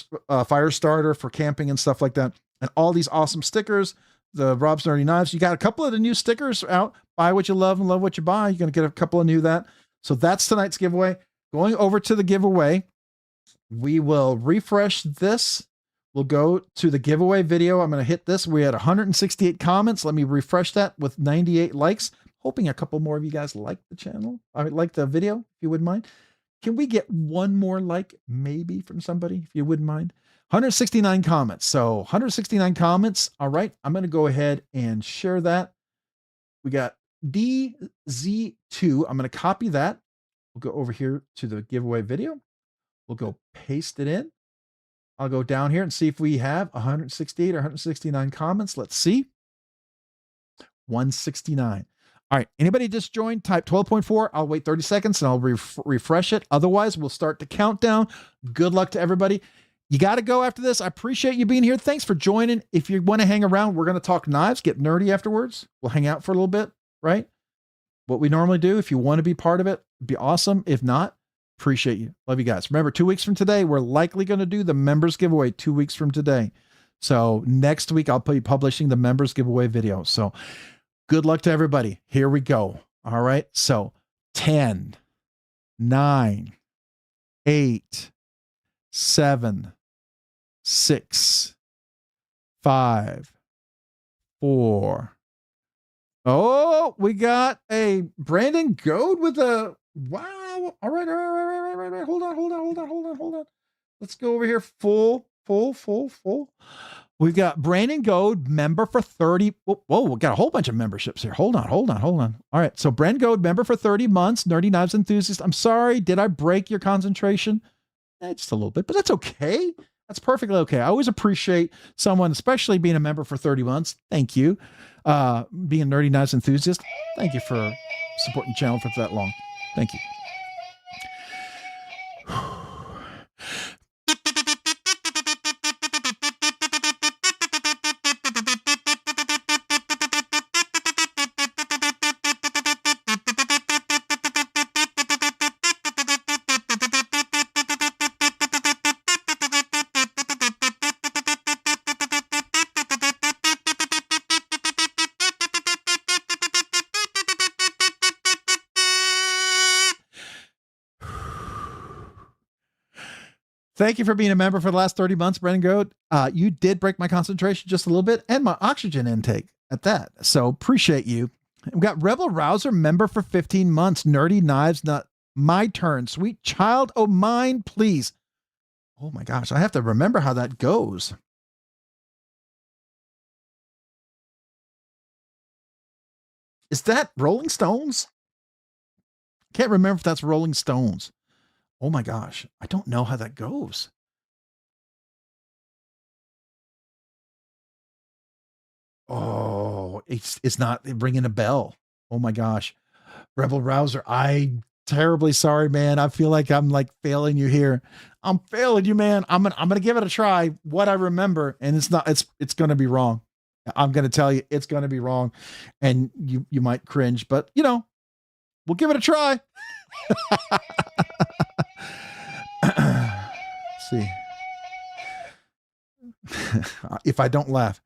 fire starter for camping and stuff like that. And all these awesome stickers, the Rob's Nerdy Knives. You got a couple of the new stickers out. Buy what you love and love what you buy. You're going to get a couple of new that. So that's tonight's giveaway. Going over to the giveaway, we will refresh this. We'll go to the giveaway video. I'm going to hit this. We had 168 comments. Let me refresh that with 98 likes. Hoping a couple more of you guys like the channel. I would like the video, if you wouldn't mind. Can we get one more like maybe from somebody, if you wouldn't mind? 169 comments. So 169 comments. All right. I'm going to go ahead and share that. We got DZ2. I'm going to copy that. We'll go over here to the giveaway video. We'll go paste it in. I'll go down here and see if we have 168 or 169 comments. Let's see. 169. All right. Anybody just joined, type 12.4. I'll wait 30 seconds and I'll refresh it. Otherwise, we'll start the countdown. Good luck to everybody. You got to go after this. I appreciate you being here. Thanks for joining. If you want to hang around, we're going to talk knives, get nerdy afterwards. We'll hang out for a little bit, right? What we normally do. If you want to be part of it, it'd be awesome. If not, appreciate you. Love you guys. Remember, 2 weeks from today, we're likely going to do the members giveaway 2 weeks from today. So next week, I'll be publishing the members giveaway video. So good luck to everybody. Here we go. All right. So 10, 9, 8, 7, 6, 5, 4. Oh, we got a Brandon Goat with a wow. All right. Hold on. Let's go over here. Full. We've got Brandon Goad, member for 30. Whoa, we got a whole bunch of memberships here. Hold on. All right. So Brandon Goad, member for 30 months, Nerdy Knives enthusiast. I'm sorry. Did I break your concentration? Just a little bit, but that's okay. That's perfectly okay. I always appreciate someone, especially being a member for 30 months. Thank you. Being a Nerdy Knives enthusiast. Thank you for supporting the channel for that long. Thank you. Thank you for being a member for the last 30 months, Brennan Goat. You did break my concentration just a little bit and my oxygen intake at that. So appreciate you. We got Rebel Rouser member for 15 months. Nerdy Knives, not my turn. Sweet child o' mine, please. Oh my gosh, I have to remember how that goes. Is that Rolling Stones? Can't remember if that's Rolling Stones. Oh my gosh, I don't know how that goes. Oh, it's not ringing a bell. Oh my gosh. Rebel Rouser, I'm terribly sorry, man. I feel like I'm like failing you here. I'm failing you, man. I'm gonna give it a try. What I remember, and it's gonna be wrong. I'm gonna tell you it's gonna be wrong, and you might cringe, but you know, we'll give it a try. See. If I don't laugh.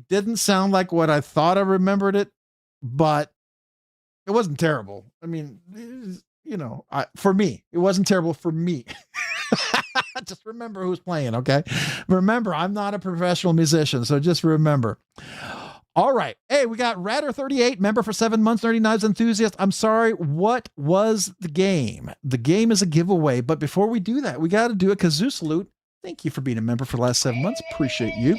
Didn't sound like what I thought I remembered it, but it wasn't terrible. I mean, you know, for me, it wasn't terrible for me. Just remember who's playing, okay? Remember, I'm not a professional musician, so just remember. All right. Hey, we got Radder38, member for 7 months, Nerdy Knives enthusiast. I'm sorry, what was the game? The game is a giveaway, but before we do that, we got to do a kazoo salute. Thank you for being a member for the last 7 months. Appreciate you.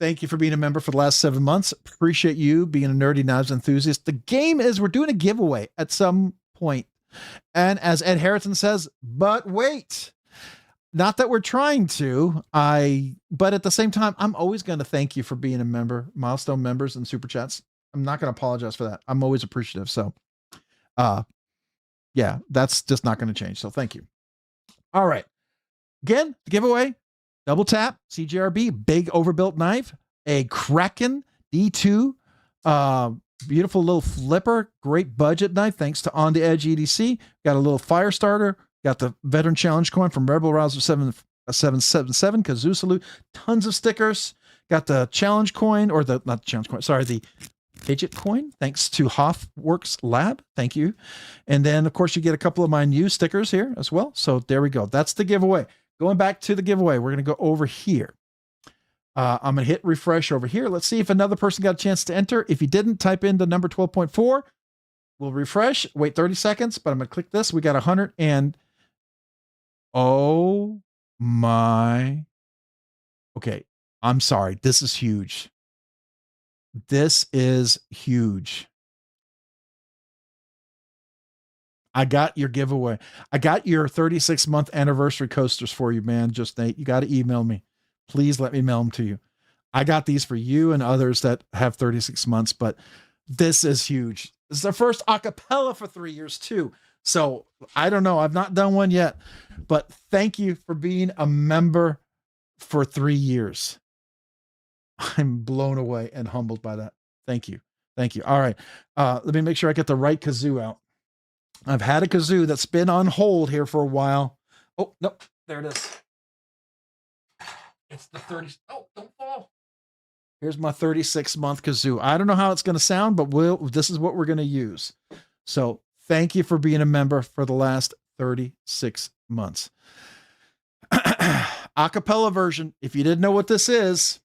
Thank you for being a member for the last 7 months. Appreciate you being a Nerdy Knives enthusiast. The game is we're doing a giveaway at some point. And as Ed Harrison says, but wait, not that we're trying to, but at the same time, I'm always going to thank you for being a member, milestone members and super chats. I'm not going to apologize for that. I'm always appreciative. So, yeah, that's just not going to change. So thank you. All right. Again, the giveaway. Double tap, CGRB, big overbuilt knife, a Kraken D2, beautiful little flipper, great budget knife, thanks to On the Edge EDC. Got a little fire starter, got the Veteran Challenge coin from Rebel Rouser 777, Kazoo Salute, tons of stickers. Got the challenge coin, or not the challenge coin, sorry, the Fidget coin, thanks to Hoffworks Lab. Thank you. And then, of course, you get a couple of my new stickers here as well. So there we go. That's the giveaway. Going back to the giveaway, we're going to go over here. I'm going to hit refresh over here. Let's see if another person got a chance to enter. If you didn't, type in the number 12.4. We'll refresh, wait 30 seconds, but I'm going to click this. We got 100 and oh my. Okay, I'm sorry. This is huge. This is huge. I got your giveaway. I got your 36-month anniversary coasters for you, man. Just Nate, you got to email me. Please let me mail them to you. I got these for you and others that have 36 months, but this is huge. This is our first acapella for 3 years too. So I don't know. I've not done one yet, but thank you for being a member for 3 years. I'm blown away and humbled by that. Thank you. Thank you. All right. Let me make sure I get the right kazoo out. I've had a kazoo that's been on hold here for a while. Oh, no, there it is. It's the 30. Oh, don't fall. Here's my 36-month kazoo. I don't know how it's going to sound, but this is what we're going to use. So thank you for being a member for the last 36 months. Acapella version. If you didn't know what this is,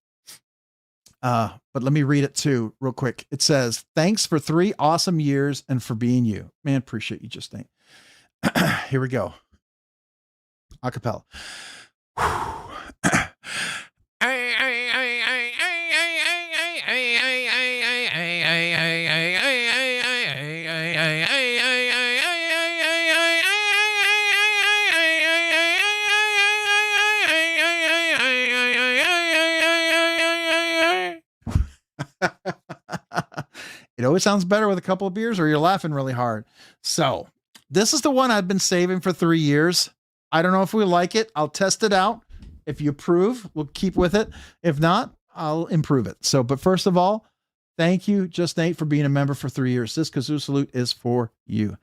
but let me read it too real quick. It says, thanks for 3 awesome years and for being you. Man, appreciate you, Justine. Here we go. Acapella. It always sounds better with a couple of beers or you're laughing really hard. So this is the one I've been saving for 3 years. I don't know if we like it. I'll test it out. If you approve, we'll keep with it. If not, I'll improve it. So, but first of all, thank you, Just Nate, for being a member for 3 years. This kazoo salute is for you.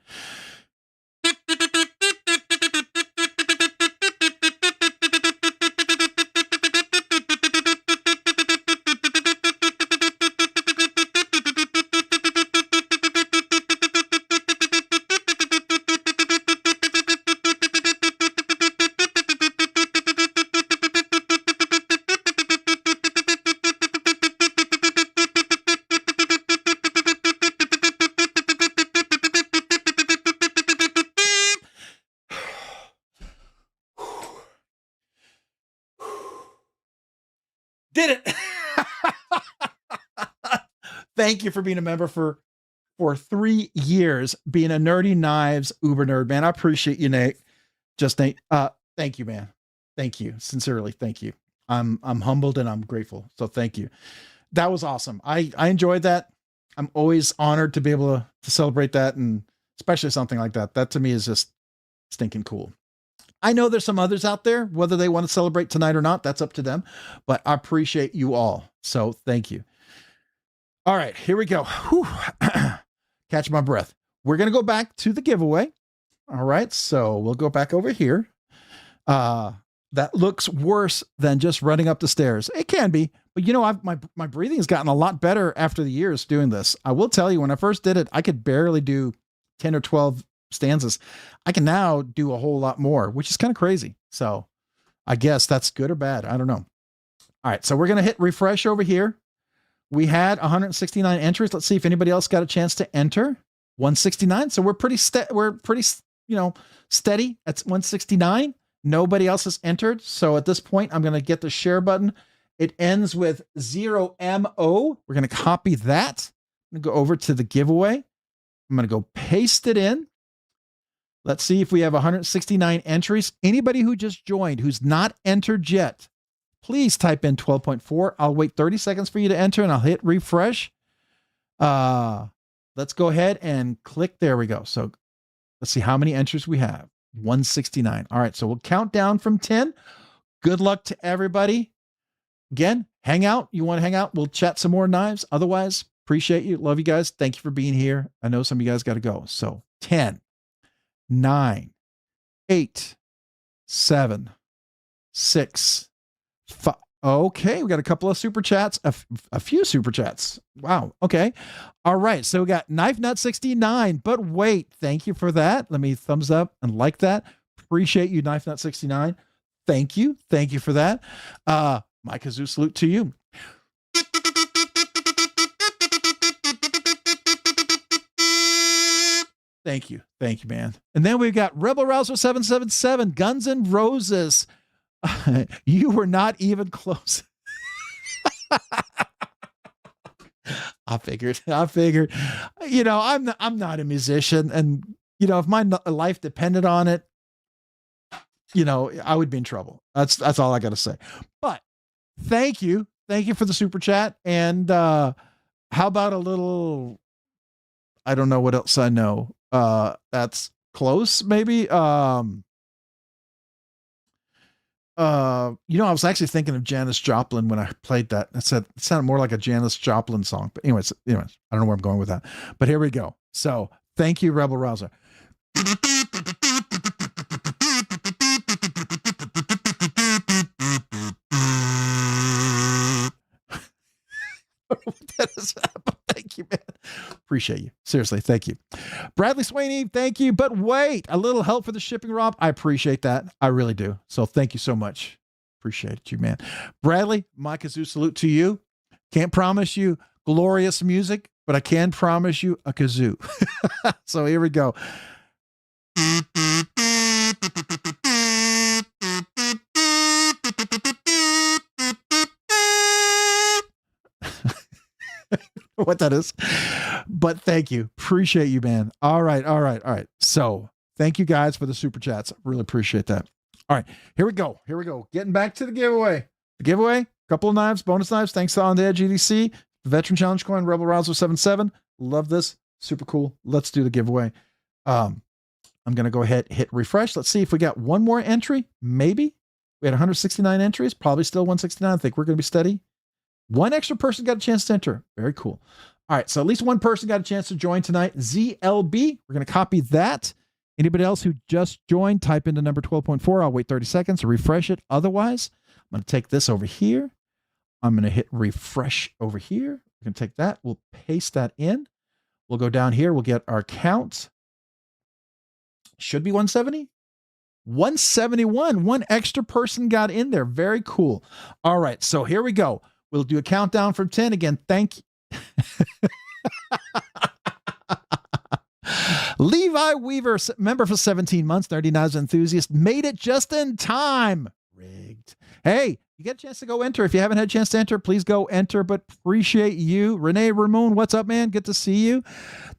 Did it. Thank you for being a member for 3 years, being a nerdy knives uber nerd, man. I appreciate you, Nate. Just Nate. Thank you, man. Thank you. Sincerely. Thank you. I'm humbled and I'm grateful. So thank you. That was awesome. I enjoyed that. I'm always honored to be able to celebrate that. And especially something like that. That to me is just stinking cool. I know there's some others out there, whether they want to celebrate tonight or not, that's up to them, but I appreciate you all. So thank you. All right, here we go. Whew. Catch my breath. We're going to go back to the giveaway. All right. So we'll go back over here. That looks worse than just running up the stairs. It can be, but you know, my breathing has gotten a lot better after the years doing this. I will tell you, when I first did it, I could barely do 10 or 12 stanzas. I can now do a whole lot more, which is kind of crazy. So I guess that's good or bad. I don't know. All right. So we're going to hit refresh over here. We had 169 entries. Let's see if anybody else got a chance to enter. 169. So we're pretty steady at 169. Nobody else has entered. So at this point, I'm going to get the share button. It ends with 0MO. We're going to copy that. I'm going to go over to the giveaway. I'm going to go paste it in. Let's see if we have 169 entries. Anybody who just joined, who's not entered yet, please type in 12.4. I'll wait 30 seconds for you to enter and I'll hit refresh. Let's go ahead and click. There we go. So let's see how many entries we have. 169. All right. So we'll count down from 10. Good luck to everybody. Again, hang out. You want to hang out? We'll chat some more knives. Otherwise, appreciate you. Love you guys. Thank you for being here. I know some of you guys got to go. So 10, 9, 8, 7, 6, 5. Okay, we got a couple of super chats, a few super chats. Wow. Okay. All right. So we got Knife Nut 69, but wait, thank you for that. Let me thumbs up and like that. Appreciate you, Knife Nut 69. Thank you. Thank you for that. My kazoo salute to you. Thank you. Thank you, man. And then we've got Rebel Rouser 777, Guns N' Roses. You were not even close. I figured, you know, I'm not a musician, and you know, if my life depended on it, you know, I would be in trouble. That's all I got to say. But thank you for the super chat. And how about a little? I don't know what else I know. That's close, maybe. You know, I was actually thinking of Janis Joplin when I played that. It sounded more like a Janis Joplin song. But anyways, I don't know where I'm going with that. But here we go. So thank you, Rebel Rouser. what that is. Thank you, man. Appreciate you. Seriously, thank you. Bradley Swaney, thank you. But wait, a little help for the shipping, Rob. I appreciate that. I really do. So thank you so much. Appreciate you, man. Bradley, my kazoo salute to you. Can't promise you glorious music, but I can promise you a kazoo. So here we go. What that is, but thank you. Appreciate you, man. All right. So thank you guys for the super chats. Really appreciate that. All right, here we go. Getting back to the giveaway. Couple of knives, bonus knives. Thanks to On the Edge EDC, Veteran Challenge Coin, Rebel Rouser 77. Love this. Super cool. Let's do the giveaway. I'm going to go ahead, hit refresh. Let's see if we got one more entry. Maybe. We had 169 entries, probably still 169. I think we're going to be steady. One extra person got a chance to enter. Very cool. All right, so at least one person got a chance to join tonight. ZLB, we're going to copy that. Anybody else who just joined, type into number 12.4. I'll wait 30 seconds to refresh it. Otherwise, I'm going to take this over here. I'm going to hit refresh over here. We're going to take that. We'll paste that in. We'll go down here. We'll get our count. Should be 170. 171. One extra person got in there. Very cool. All right, so here we go. We'll do a countdown from 10 again. Thank you. Levi Weaver, member for 17 months, Nerdy Knives enthusiast, made it just in time. Rigged. Hey, you get a chance to go enter. If you haven't had a chance to enter, please go enter, but appreciate you. Renee Ramon, what's up, man? Good to see you.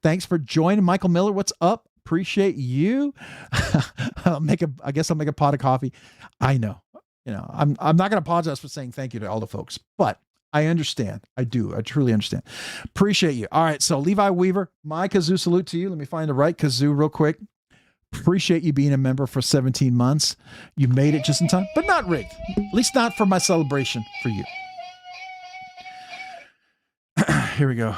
Thanks for joining. Michael Miller, what's up? Appreciate you. I guess I'll make a pot of coffee. I know. I'm not going to apologize for saying thank you to all the folks, but I understand. I do. I truly understand. Appreciate you. All right. So Levi Weaver, my kazoo salute to you. Let me find the right kazoo real quick. Appreciate you being a member for 17 months. You made it just in time, but not rigged. At least not for my celebration for you. Here we go.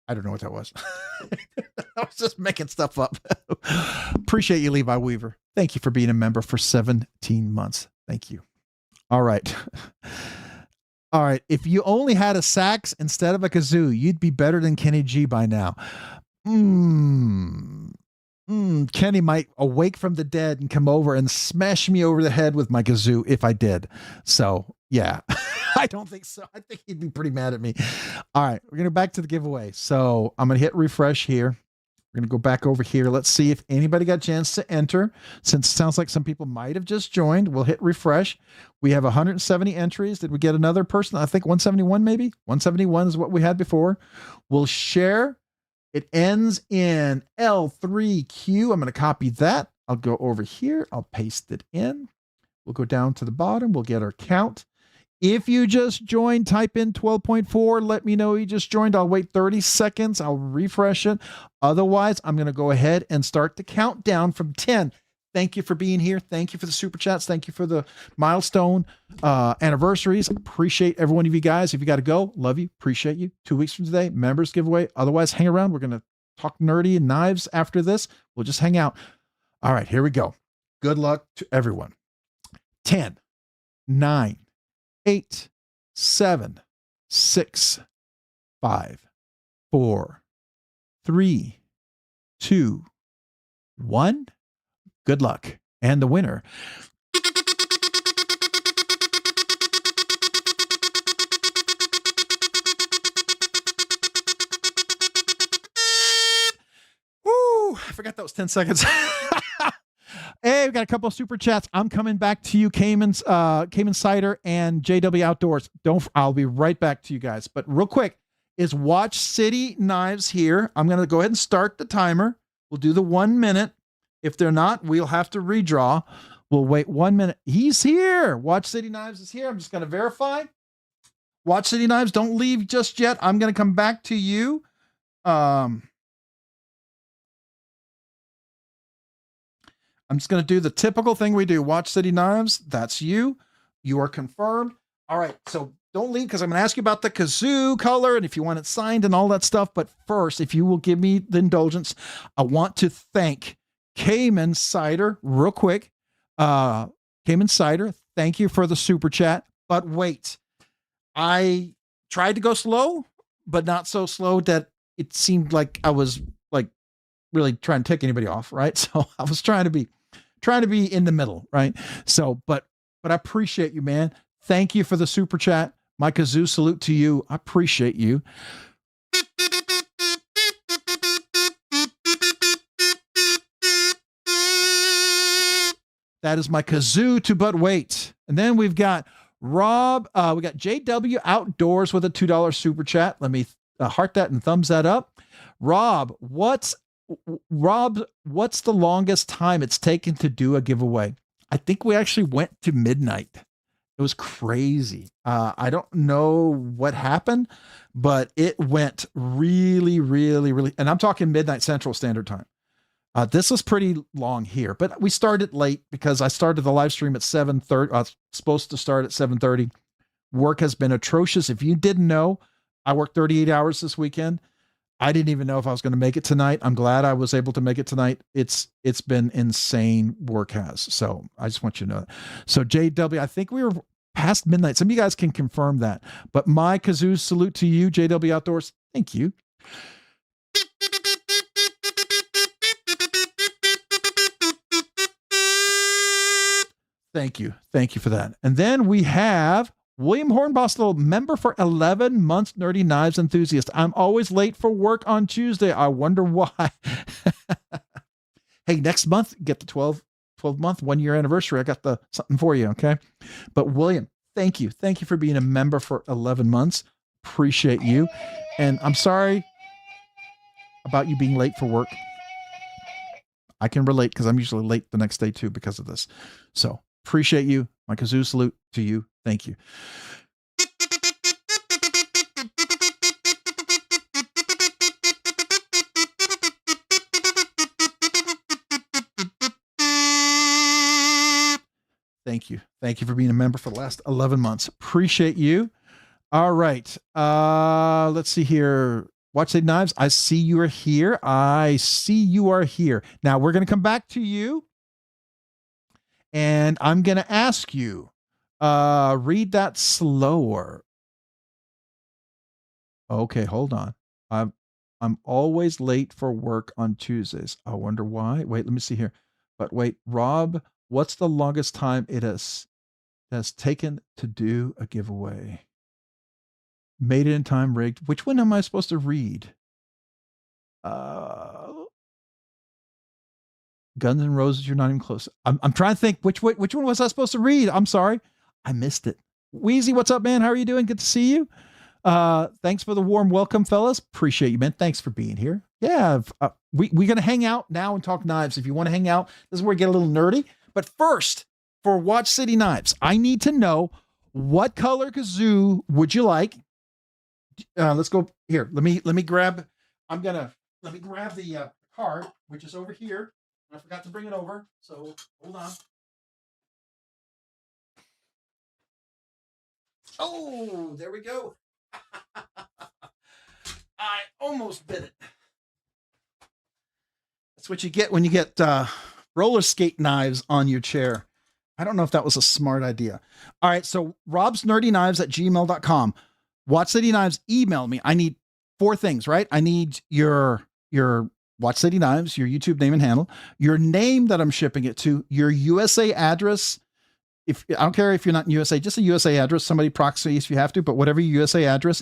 I don't know what that was. I was just making stuff up. Appreciate you, Levi Weaver. Thank you for being a member for 17 months. Thank you. All right. All right. If you only had a sax instead of a kazoo, you'd be better than Kenny G by now. Kenny might awake from the dead and come over and smash me over the head with my kazoo if I did. So, yeah. I don't think so. I think he'd be pretty mad at me. All right, we're going to go back to the giveaway. So I'm going to hit refresh here. We're going to go back over here. Let's see if anybody got a chance to enter. Since it sounds like some people might have just joined, we'll hit refresh. We have 170 entries. Did we get another person? I think 171 maybe. 171 is what we had before. We'll share. It ends in L3Q. I'm going to copy that. I'll go over here. I'll paste it in. We'll go down to the bottom. We'll get our count. If you just joined, type in 12.4. Let me know you just joined. I'll wait 30 seconds. I'll refresh it. Otherwise, I'm going to go ahead and start the countdown from 10. Thank you for being here. Thank you for the super chats. Thank you for the milestone anniversaries. Appreciate every one of you guys. If you got to go, love you. Appreciate you. 2 weeks from today, members giveaway. Otherwise, hang around. We're going to talk nerdy and knives after this. We'll just hang out. All right, here we go. Good luck to everyone. 10, 9, 8, 7, 6, 5, 4, 3, 2, 1. Good luck. And the winner. Woo! I forgot that was 10 seconds. Hey, we got a couple of super chats. I'm coming back to you, Cayman Cider and JW Outdoors. I'll be right back to you guys. But real quick, is Watch City Knives here? I'm going to go ahead and start the timer. We'll do the 1 minute. If they're not, we'll have to redraw. We'll wait 1 minute. He's here. Watch City Knives is here. I'm just going to verify. Watch City Knives, don't leave just yet. I'm going to come back to you. I'm just going to do the typical thing we do. Watch City Knives. That's you. You are confirmed. All right, so don't leave because I'm going to ask you about the kazoo color and if you want it signed and all that stuff. But first, if you will give me the indulgence, I want to thank Cayman Cider real quick. Cayman Cider, thank you for the super chat. But wait, I tried to go slow, but not so slow that it seemed like I was like really trying to take anybody off, right? So I was trying to be in the middle, right? So, but I appreciate you, man. Thank you for the super chat. My kazoo salute to you. I appreciate you. That is my kazoo to but wait. And then we've got Rob. We got JW Outdoors with a $2 super chat. Let me heart that and thumbs that up. Rob, what's the longest time it's taken to do a giveaway? I think we actually went to midnight. It was crazy. I don't know what happened, but it went really, really, really, and I'm talking midnight Central Standard Time. This was pretty long here, but we started late because I started the live stream at 7:30. I was supposed to start at 7:30. Work has been atrocious. If you didn't know, I worked 38 hours this weekend. I didn't even know if I was going to make it tonight. I'm glad I was able to make it tonight. It's been insane. Work has. So I just want you to know that. So JW, I think we were past midnight. Some of you guys can confirm that, but my kazoo salute to you, JW Outdoors. Thank you. Thank you. Thank you for that. And then we have William Hornbostel, member for 11 months, Nerdy Knives Enthusiast. I'm always late for work on Tuesday. I wonder why. Hey, next month, get the 12-month, 1 year anniversary. I got something for you, okay? But William, thank you. Thank you for being a member for 11 months. Appreciate you. And I'm sorry about you being late for work. I can relate because I'm usually late the next day too because of this. So appreciate you. My kazoo salute to you. Thank you. Thank you. Thank you for being a member for the last 11 months. Appreciate you. All right. Let's see here. Watch Lady Knives. I see you are here. I see you are here. Now we're going to come back to you. And I'm going to ask you, read that slower. Okay, hold on. I'm always late for work on Tuesdays. I wonder why. Wait, let me see here. But wait, Rob, what's the longest time it has taken to do a giveaway? Made it in time, rigged. Which one am I supposed to read? Guns N' Roses, you're not even close. I'm trying to think which one was I supposed to read? I'm sorry. I missed it. Wheezy, what's up, man? How are you doing? Good to see you. Thanks for the warm welcome, fellas. Appreciate you, man. Thanks for being here. Yeah, we're going to hang out now and talk knives. If you want to hang out, this is where we get a little nerdy. But first, for Watch City Knives, I need to know what color kazoo would you like? Let's go here. Let me grab. Let me grab the card, which is over here. I forgot to bring it over, so hold on. Oh, there we go. I almost bit it. That's what you get when you get roller skate knives on your chair. I don't know if that was a smart idea. All right, so robsnerdyknives@gmail.com. Watch City Knives, email me. I need 4 things, right? I need your Watch City Knives, your YouTube name and handle, your name that I'm shipping it to, your USA address. If I don't care if you're not in USA, just a USA address, somebody proxy if you have to, but whatever your USA address,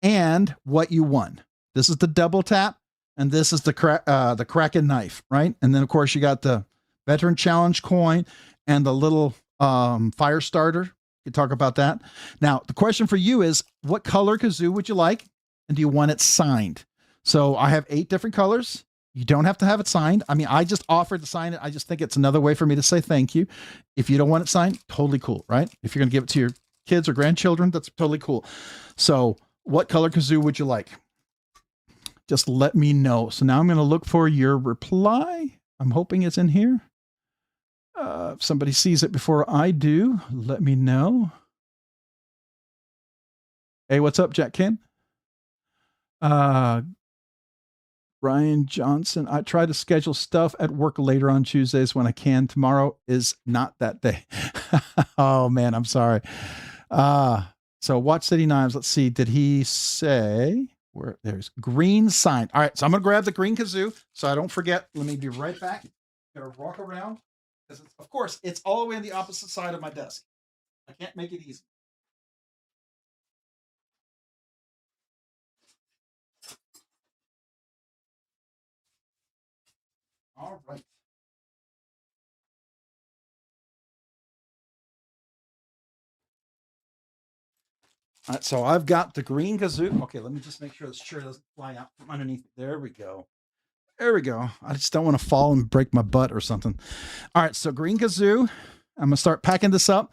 and what you won. This is the double tap, and this is the Kraken knife, right? And then of course you got the Veteran Challenge coin and the little fire starter. You talk about that. Now the question for you is, what color kazoo would you like, and do you want it signed? So I have 8 different colors. You don't have to have it signed. I mean, I just offered to sign it. I just think it's another way for me to say thank you. If you don't want it signed, totally cool, right? If you're going to give it to your kids or grandchildren, that's totally cool. So what color kazoo would you like? Just let me know. So now I'm going to look for your reply. I'm hoping it's in here. If somebody sees it before I do, let me know. Hey, what's up, Jack Ken? Ryan Johnson, I try to schedule stuff at work later on Tuesdays when I can. Tomorrow is not that day. Oh man, I'm sorry. So Watch City Knives, let's see. Did he say where there's green sign? All right, so I'm gonna grab the green kazoo so I don't forget. Let me be right back. Gotta walk around because of course it's all the way on the opposite side of my desk. I can't make it easy. All right. All right, so I've got the green kazoo. Okay, let me just make sure this chair doesn't fly out from underneath. There we go. There we go. I just don't want to fall and break my butt or something. All right, so green kazoo. I'm going to start packing this up.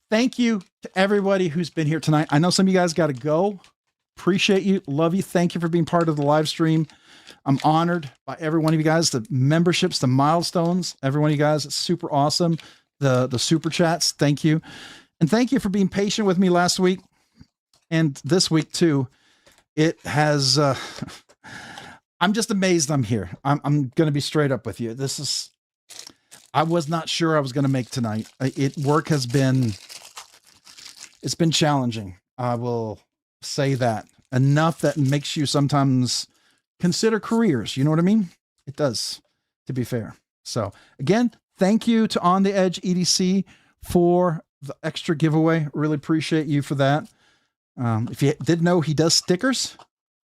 Thank you to everybody who's been here tonight. I know some of you guys got to go. Appreciate you. Love you. Thank you for being part of the live stream. I'm honored by every one of you guys, the memberships, the milestones, every one of you guys. It's super awesome. The super chats. Thank you. And thank you for being patient with me last week and this week too. It has, I'm just amazed I'm here. I'm going to be straight up with you. I was not sure I was going to make tonight. Work has been, it's been challenging. I will say that enough that makes you sometimes consider careers. You know what I mean? It does, to be fair. So again, thank you to On the Edge EDC for the extra giveaway. Really appreciate you for that. If you didn't know, he does stickers.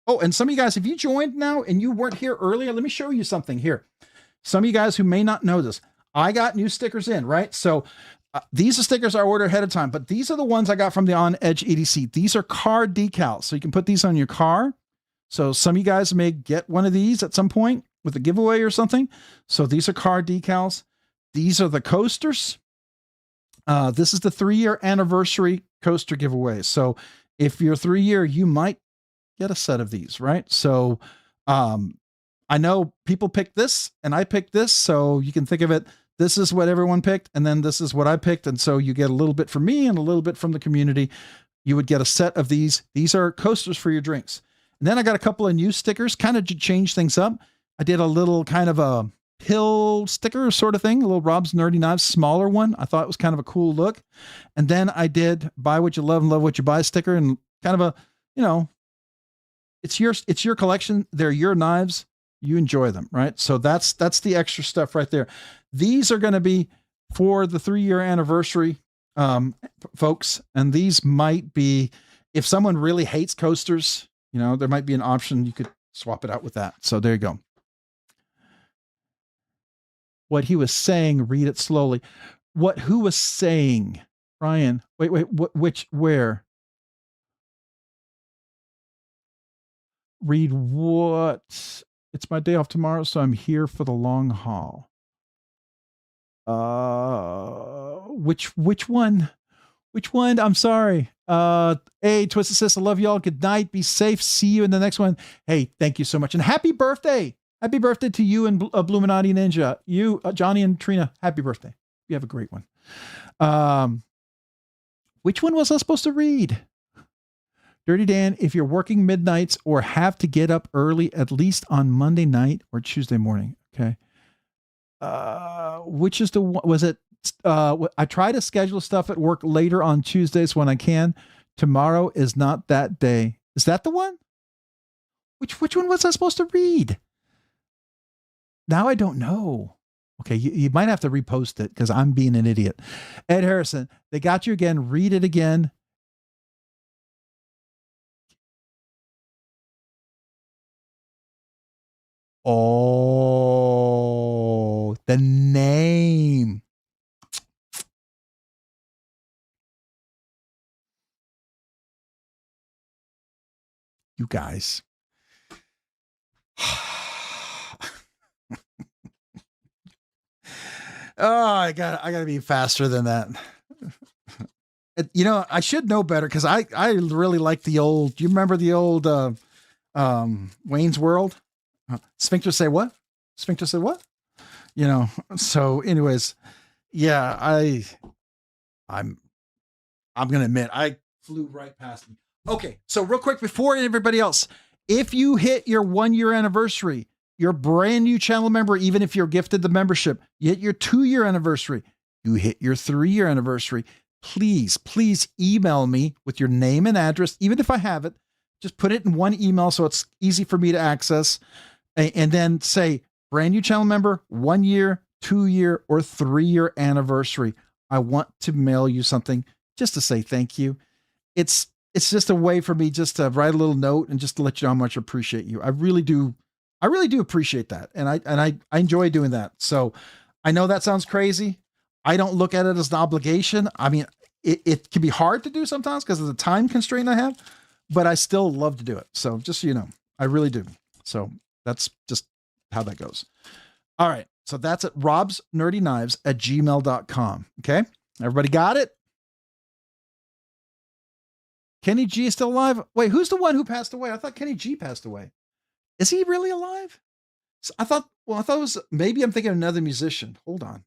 Oh, and some of you guys, if you joined now and you weren't here earlier, let me show you something here. Some of you guys who may not know this, I got new stickers in, right? So these are stickers I ordered ahead of time, but these are the ones I got from the On Edge EDC. These are car decals. So you can put these on your car. So some of you guys may get one of these at some point with a giveaway or something. So these are car decals. These are the coasters. This is the 3-year anniversary coaster giveaway. So if you're 3-year, you might get a set of these, right? So I know people picked this and I picked this. So you can think of it, this is what everyone picked. And then this is what I picked. And so you get a little bit from me and a little bit from the community. You would get a set of these. These are coasters for your drinks. And then I got a couple of new stickers, kind of to change things up. I did a little kind of a pill sticker sort of thing, a little Rob's Nerdy Knives, smaller one. I thought it was kind of a cool look. And then I did buy what you love and love what you buy sticker, and kind of a, you know, it's your collection. They're your knives. You enjoy them, right? So that's the extra stuff right there. These are going to be for the 3-year anniversary, folks. And these might be, if someone really hates coasters, you know, there might be an option. You could swap it out with that. So there you go. What he was saying, read it slowly. Who was saying, Ryan? Wait, where? Read what? It's my day off tomorrow, so I'm here for the long haul. Which one? Which one? I'm sorry. Hey, Twisted Sis, I love y'all. Good night. Be safe. See you in the next one. Hey, thank you so much. And happy birthday. Happy birthday to you and Bluminati Ninja. You, Johnny and Trina, happy birthday. You have a great one. Which one was I supposed to read? Dirty Dan, if you're working midnights or have to get up early, at least on Monday night or Tuesday morning. Okay. Which is the one? Was it? I try to schedule stuff at work later on Tuesdays when I can. Tomorrow is not that day. Is that the one? Which one was I supposed to read? Now I don't know. Okay, you might have to repost it because I'm being an idiot. Ed Harrison, they got you again. Read it again. Oh, the name. You guys. Oh, I gotta be faster than that. You know, I should know better because I really like the old. Do you remember the old Wayne's World? Sphincter say what? Sphincter say what? You know. So, anyways, Yeah, I'm going to admit, I flew right past me. Okay, so real quick before everybody else, if you hit your 1 year anniversary, you're a brand new channel member, even if you're gifted the membership, you hit your 2 year anniversary, you hit your 3 year anniversary, please email me with your name and address, even if I have it, just put it in one email so it's easy for me to access, and then say brand new channel member, 1 year, 2 year, or 3 year anniversary. I want to mail you something just to say thank you. It's just a way for me just to write a little note and just to let you know how much I appreciate you. I really do appreciate that. And I enjoy doing that. So I know that sounds crazy. I don't look at it as an obligation. I mean, it can be hard to do sometimes because of the time constraint I have, but I still love to do it. So just so you know, I really do. So that's just how that goes. All right. So that's at robsnerdyknives@gmail.com. Okay. Everybody got it? Kenny G is still alive? Wait, who's the one who passed away? I thought Kenny G passed away. Is he really alive? I thought it was, maybe I'm thinking of another musician. Hold on.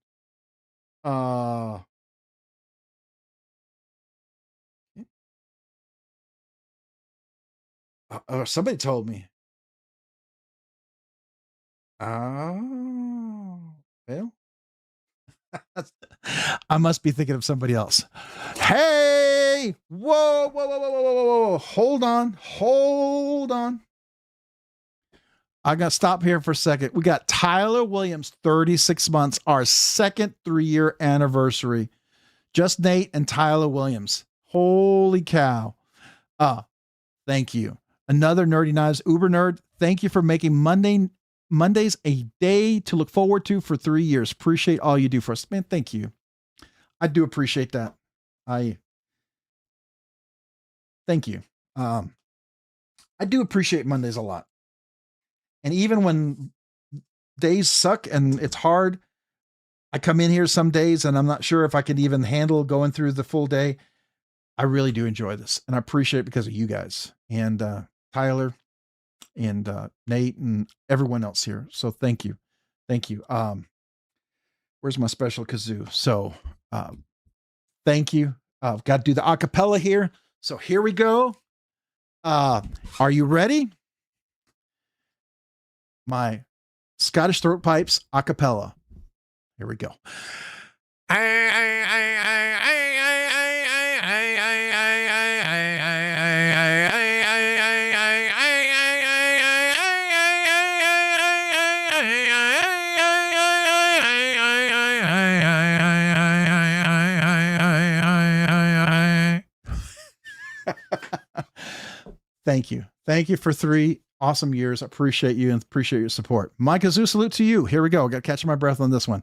Somebody told me. Oh, well, I must be thinking of somebody else. Hey, whoa. Hold on. I got to stop here for a second. We got Tyler Williams, 36 months, our second 3 year anniversary. Just Nate and Tyler Williams. Holy cow. Thank you. Another Nerdy Knives Uber Nerd. Thank you for making Mondays a day to look forward to for 3 years. Appreciate all you do for us. Man, thank you. I do appreciate that. Thank you. I do appreciate Mondays a lot. And even when days suck and it's hard, I come in here some days and I'm not sure if I can even handle going through the full day. I really do enjoy this and I appreciate it because of you guys and Tyler and Nate and everyone else here. So thank you. Where's my special kazoo? So thank you. I've got to do the acapella here. So here we go. Are you ready? My Scottish throat pipes acapella. Here we go. Thank you. Thank you for 3 awesome years. I appreciate you and appreciate your support. My kazoo salute to you. Here we go. Got to catch my breath on this one.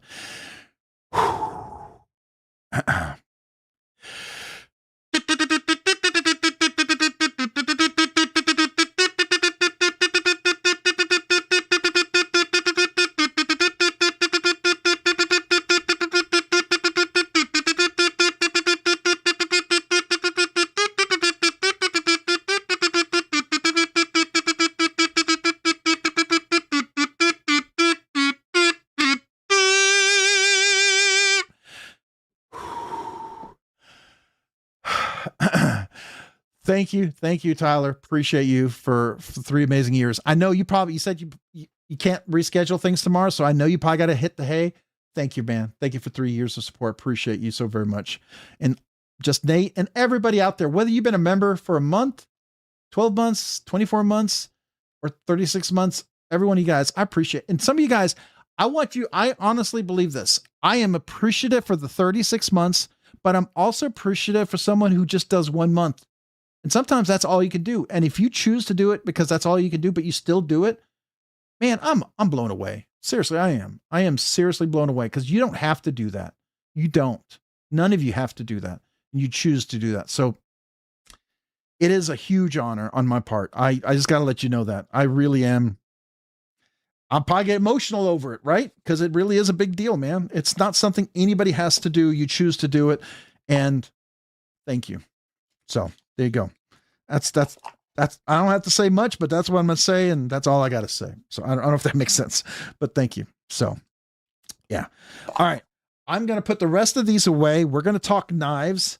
Thank you, Tyler. Appreciate you for 3 amazing years. I know you said you can't reschedule things tomorrow, so I know you probably got to hit the hay. Thank you, man. Thank you for 3 years of support. Appreciate you so very much. And just Nate and everybody out there, whether you've been a member for a month, 12 months, 24 months, or 36 months, every one of you guys, I appreciate it. And some of you guys, I honestly believe this. I am appreciative for the 36 months, but I'm also appreciative for someone who just does 1 month. And sometimes that's all you can do. And if you choose to do it because that's all you can do, but you still do it, man, I'm blown away. Seriously, I am. I am seriously blown away because you don't have to do that. You don't. None of you have to do that. And you choose to do that. So it is a huge honor on my part. I just got to let you know that. I really am. I'll probably get emotional over it, right? Because it really is a big deal, man. It's not something anybody has to do. You choose to do it. And thank you. So there you go. That's, I don't have to say much, but that's what I'm going to say. And that's all I got to say. So I don't know if that makes sense, but thank you. So yeah. All right. I'm going to put the rest of these away. We're going to talk knives,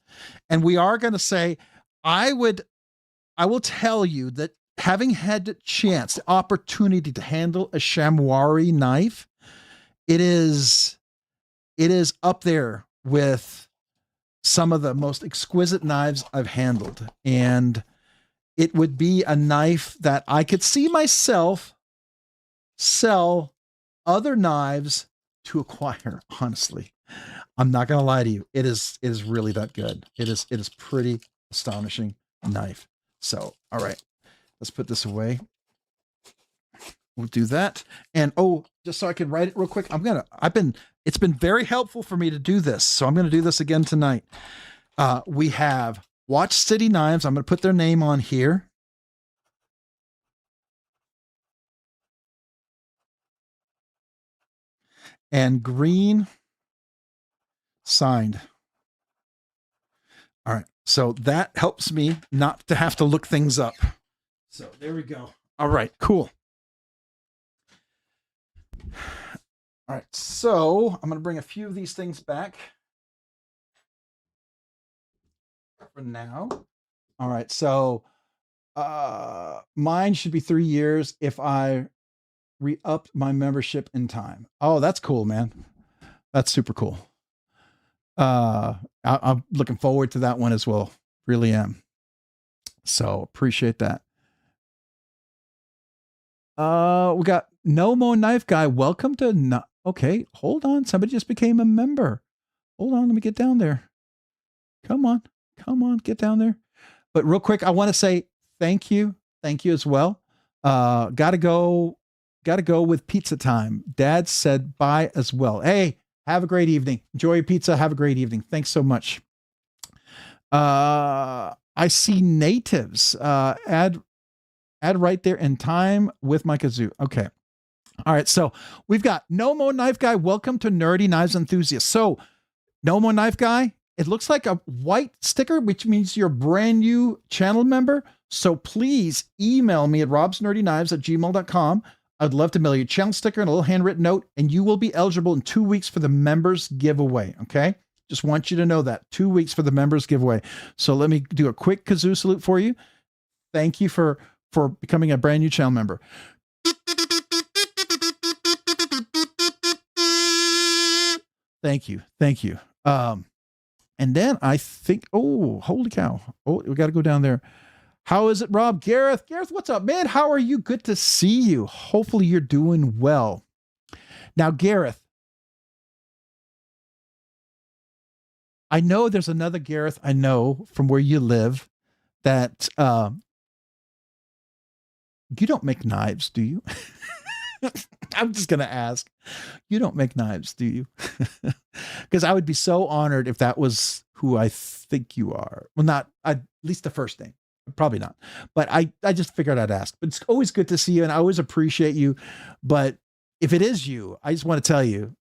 and we are going to say, I will tell you that having had the chance, the opportunity to handle a chamois knife, it is up there with some of the most exquisite knives I've handled. And it would be a knife that I could see myself sell other knives to acquire. Honestly, I'm not going to lie to you. It is really that good. It is pretty astonishing knife. So, all right, let's put this away. We'll do that. And just so I can write it real quick, it's been very helpful for me to do this. So I'm going to do this again tonight. We have Watch City Knives. I'm going to put their name on here. And green signed. All right. So that helps me not to have to look things up. So there we go. All right, cool. All right. So I'm going to bring a few of these things back for now. All right. So mine should be 3 years if I re-upped my membership in time. Oh, that's cool, man. That's super cool. I'm looking forward to that one as well. Really am. So appreciate that. We got No Mo Knife Guy. Welcome to okay, hold on. Somebody just became a member. Hold on, let me get down there. Come on, get down there. But real quick, I want to say thank you as well. Gotta go with pizza time. Dad said bye as well. Hey, have a great evening. Enjoy your pizza. Have a great evening. Thanks so much. I see natives. Add right there in time with my kazoo. Okay. All right. So we've got No Mo Knife Guy. Welcome to Nerdy Knives Enthusiasts. So No Mo Knife Guy, it looks like a white sticker, which means you're a brand new channel member. So please email me at robsnerdyknives@gmail.com. I'd love to mail you a channel sticker and a little handwritten note, and you will be eligible in 2 weeks for the members giveaway. Okay. Just want you to know that 2 weeks for the members giveaway. So let me do a quick kazoo salute for you. Thank you for becoming a brand new channel member. Thank you. And then I think, oh, holy cow. Oh, we got to go down there. How is it, Rob? Gareth, what's up, man? How are you? Good to see you. Hopefully you're doing well. Now, Gareth, I know there's another Gareth I know from where you live that you don't make knives, do you? I'm just going to ask. You don't make knives, do you? Because I would be so honored if that was who I think you are. Well, not at least the first name. Probably not. But I just figured I'd ask. But it's always good to see you, and I always appreciate you. But if it is you, I just want to tell you,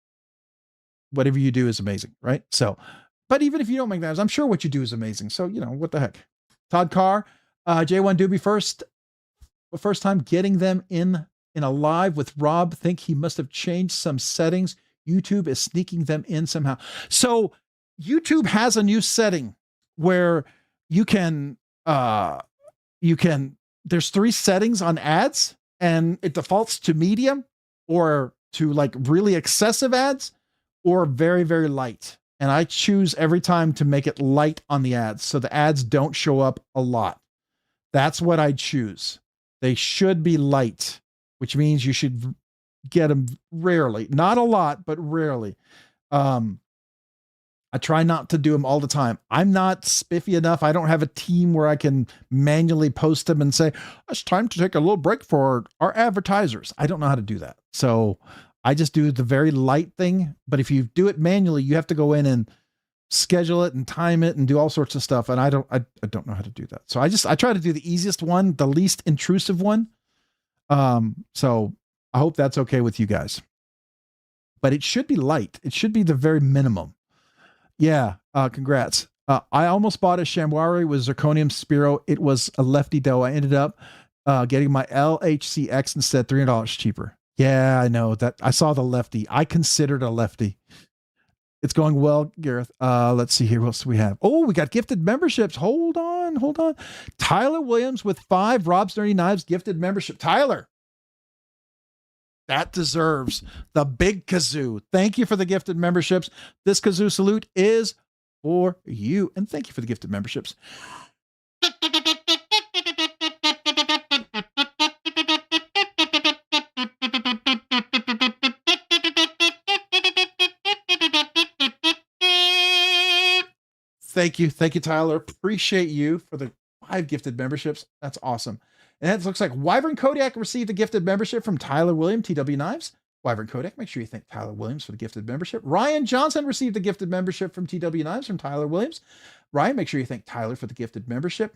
whatever you do is amazing, right? So, but even if you don't make knives, I'm sure what you do is amazing. So, what the heck? Todd Carr, J1 Doobie, first time getting them in a live with Rob. Think he must have changed some settings. YouTube is sneaking them in somehow. So YouTube has a new setting where you can there's 3 settings on ads, and it defaults to medium or to like really excessive ads or very, very light. And I choose every time to make it light on the ads, so the ads don't show up a lot. That's what I choose. They should be light, which means you should get them rarely, not a lot, but rarely. I try not to do them all the time. I'm not spiffy enough. I don't have a team where I can manually post them and say, it's time to take a little break for our advertisers. I don't know how to do that. So I just do the very light thing. But if you do it manually, you have to go in and schedule it and time it and do all sorts of stuff. And I don't know how to do that. So I try to do the easiest one, the least intrusive one. So I hope that's okay with you guys, but it should be light. It should be the very minimum. Yeah. Congrats. I almost bought a chamois with zirconium Spiro. It was a lefty dough. I ended up, getting my LHCX instead, $300 cheaper. Yeah, I know that. I saw the lefty. I considered a lefty. It's going well, Gareth. Let's see here. What else do we have? Oh, we got gifted memberships. Hold on. Tyler Williams with 5 Rob's Nerdy Knives gifted membership. Tyler, that deserves the big kazoo. Thank you for the gifted memberships. This kazoo salute is for you. And thank you for the gifted memberships. Thank you, Tyler. Appreciate you for the 5 gifted memberships. That's awesome. And it looks like Wyvern Kodiak received a gifted membership from Tyler William, TW Knives. Wyvern Kodiak, make sure you thank Tyler Williams for the gifted membership. Ryan Johnson received a gifted membership from TW Knives from Tyler Williams. Ryan, make sure you thank Tyler for the gifted membership.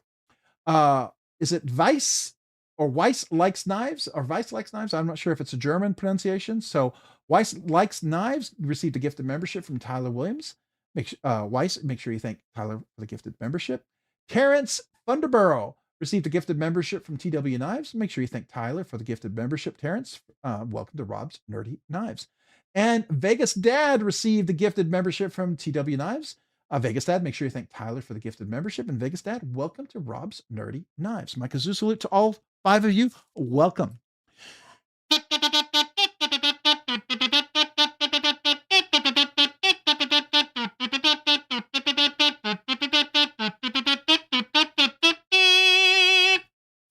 Is it Weiss or Weiss Likes Knives or Weiss Likes Knives? I'm not sure if it's a German pronunciation. So Weiss Likes Knives received a gifted membership from Tyler Williams. Weiss, make sure you thank Tyler for the gifted membership. Terrence Thunderborough received a gifted membership from TW Knives. Make sure you thank Tyler for the gifted membership. Terrence, welcome to Rob's Nerdy Knives. And Vegas Dad received a gifted membership from TW Knives. Vegas Dad, make sure you thank Tyler for the gifted membership. And Vegas Dad, welcome to Rob's Nerdy Knives. My kazoo salute to all 5 of you. Welcome.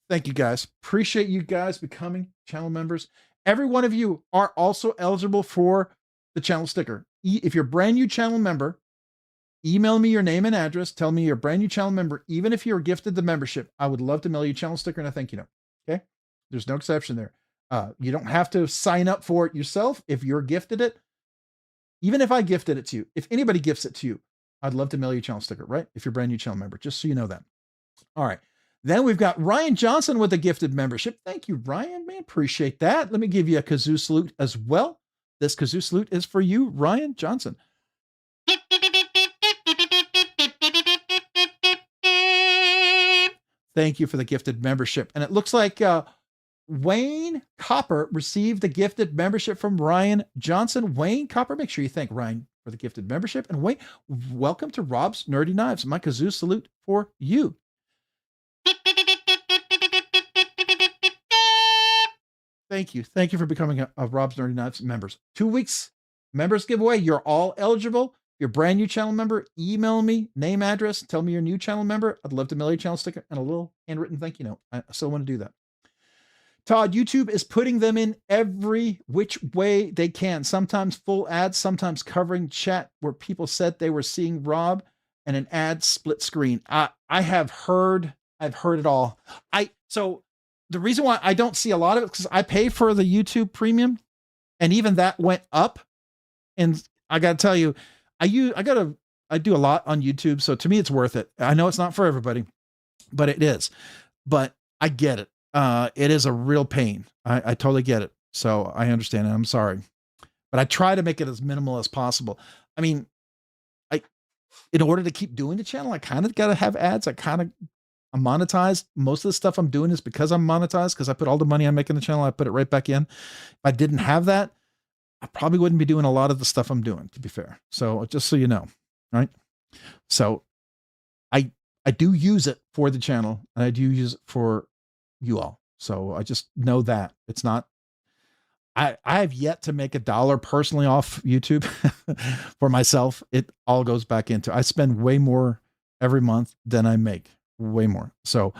Thank you guys. Appreciate you guys becoming channel members. Every one of you are also eligible for the channel sticker. If you're a brand new channel member, email me your name and address. Tell me you're a brand new channel member. Even if you're gifted the membership, I would love to mail you a channel sticker and a thank you note. Okay? There's no exception there. You don't have to sign up for it yourself. If you're gifted it, even if I gifted it to you, if anybody gifts it to you, I'd love to mail you a channel sticker, right? If you're a brand new channel member, just so you know that. All right. Then we've got Ryan Johnson with a gifted membership. Thank you, Ryan, man. Appreciate that. Let me give you a kazoo salute as well. This kazoo salute is for you, Ryan Johnson. Thank you for the gifted membership. And it looks like Wayne Copper received the gifted membership from Ryan Johnson. Wayne Copper, make sure you thank Ryan for the gifted membership. And Wayne, welcome to Rob's Nerdy Knives. My kazoo salute for you. Thank you. Thank you for becoming a Rob's Nerdy Knives members. 2 weeks members giveaway. You're all eligible. You're a brand new channel member. Email me, name, address, tell me you're a new channel member. I'd love to mail you a channel sticker and a little handwritten thank you note. I still want to do that. Todd, YouTube is putting them in every which way they can. Sometimes full ads, sometimes covering chat where people said they were seeing Rob and an ad split screen. I've heard it all. So the reason why I don't see a lot of it, because I pay for the YouTube premium and even that went up. And I got to tell you, I do a lot on YouTube. So to me, it's worth it. I know it's not for everybody, but it is, but I get it. It is a real pain. I totally get it. So I understand it. I'm sorry, but I try to make it as minimal as possible. I mean, in order to keep doing the channel, I kind of got to have ads. I'm monetized. Most of the stuff I'm doing is because I'm monetized, because I put all the money I make in the channel, I put it right back in. If I didn't have that, I probably wouldn't be doing a lot of the stuff I'm doing, to be fair. So just so you know, right? So I do use it for the channel and I do use it for you all. So I just know that it's not, I have yet to make $1 personally off YouTube for myself. It all goes back into, I spend way more every month than I make, way more. So,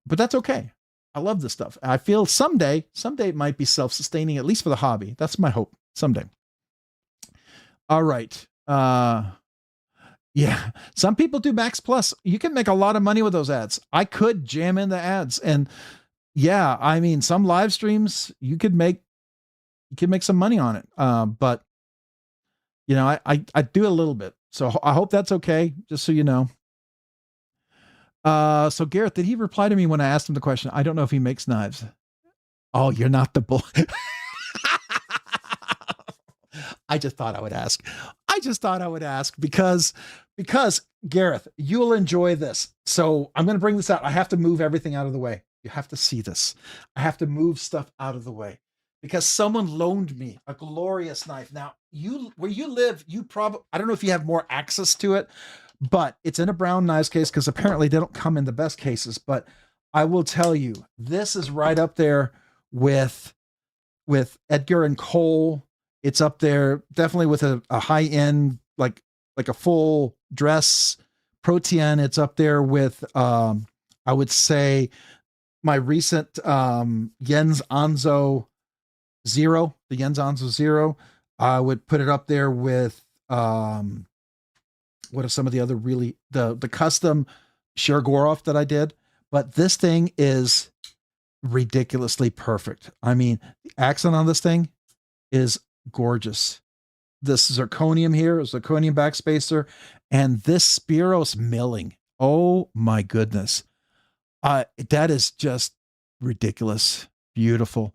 but that's okay. I love this stuff. I feel someday it might be self-sustaining, at least for the hobby. That's my hope someday. All right. Yeah. Some people do Max Plus. You can make a lot of money with those ads. I could jam in the ads, and yeah, I mean, some live streams you could make some money on it. But you know, I do a little bit. So I hope that's okay. Just so you know. So Garrett, did he reply to me when I asked him the question? I don't know if he makes knives. Oh, you're not the bull. I just thought I would ask. Because Gareth, you'll enjoy this. So I'm going to bring this out. I have to move everything out of the way. You have to see this. I have to move stuff out of the way because someone loaned me a glorious knife. Now, where you live, you probably, I don't know if you have more access to it, but it's in a brown knives case because apparently they don't come in the best cases. But I will tell you, this is right up there with Edgar and Cole. It's up there definitely with a high end, like a full dress Protean. It's up there with I would say my recent Jens Anzo Zero, the Jens Anzo Zero. I would put it up there with what are some of the other really the custom Shergorov that I did. But this thing is ridiculously perfect. I mean, the accent on this thing is gorgeous. This zirconium here, zirconium backspacer, and this Spiros milling. Oh my goodness. That is just ridiculous. Beautiful.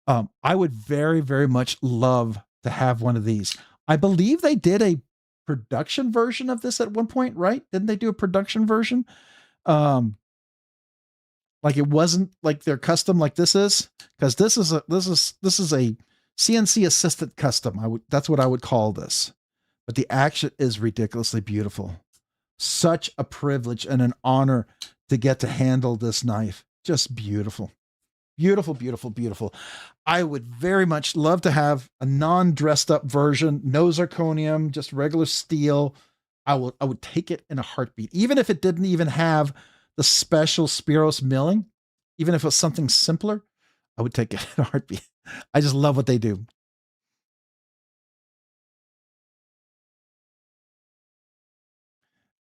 I would very, very much love to have one of these. I believe they did a production version of this at one point, right? Didn't they do a production version? Like it wasn't like their custom like this is, because this is a CNC assisted custom. That's what I would call this. But the action is ridiculously beautiful. Such a privilege and an honor to get to handle this knife. Just beautiful. Beautiful, beautiful, beautiful. I would very much love to have a non-dressed up version, no zirconium, just regular steel. I would take it in a heartbeat. Even if it didn't even have the special Spiros milling, even if it was something simpler, I would take it in a heartbeat. I just love what they do.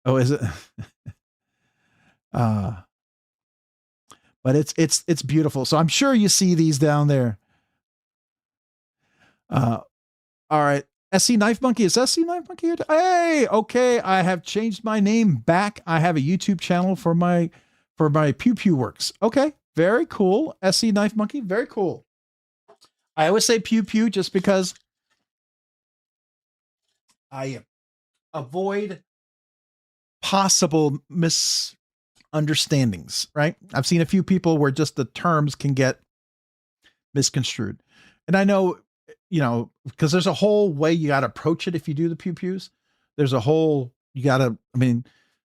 Oh, is it? But it's beautiful. So I'm sure you see these down there. All right. SC Knife Monkey. Is SC Knife Monkey here? Hey, okay. I have changed my name back. I have a YouTube channel for my Pew Pew works. Okay. Very cool. SC Knife Monkey. Very cool. I always say Pew Pew just because I avoid possible misunderstandings, right? I've seen a few people where just the terms can get misconstrued. And I know, you know, because there's a whole way you got to approach it if you do the Pew Pews. There's a whole, you got to, I mean,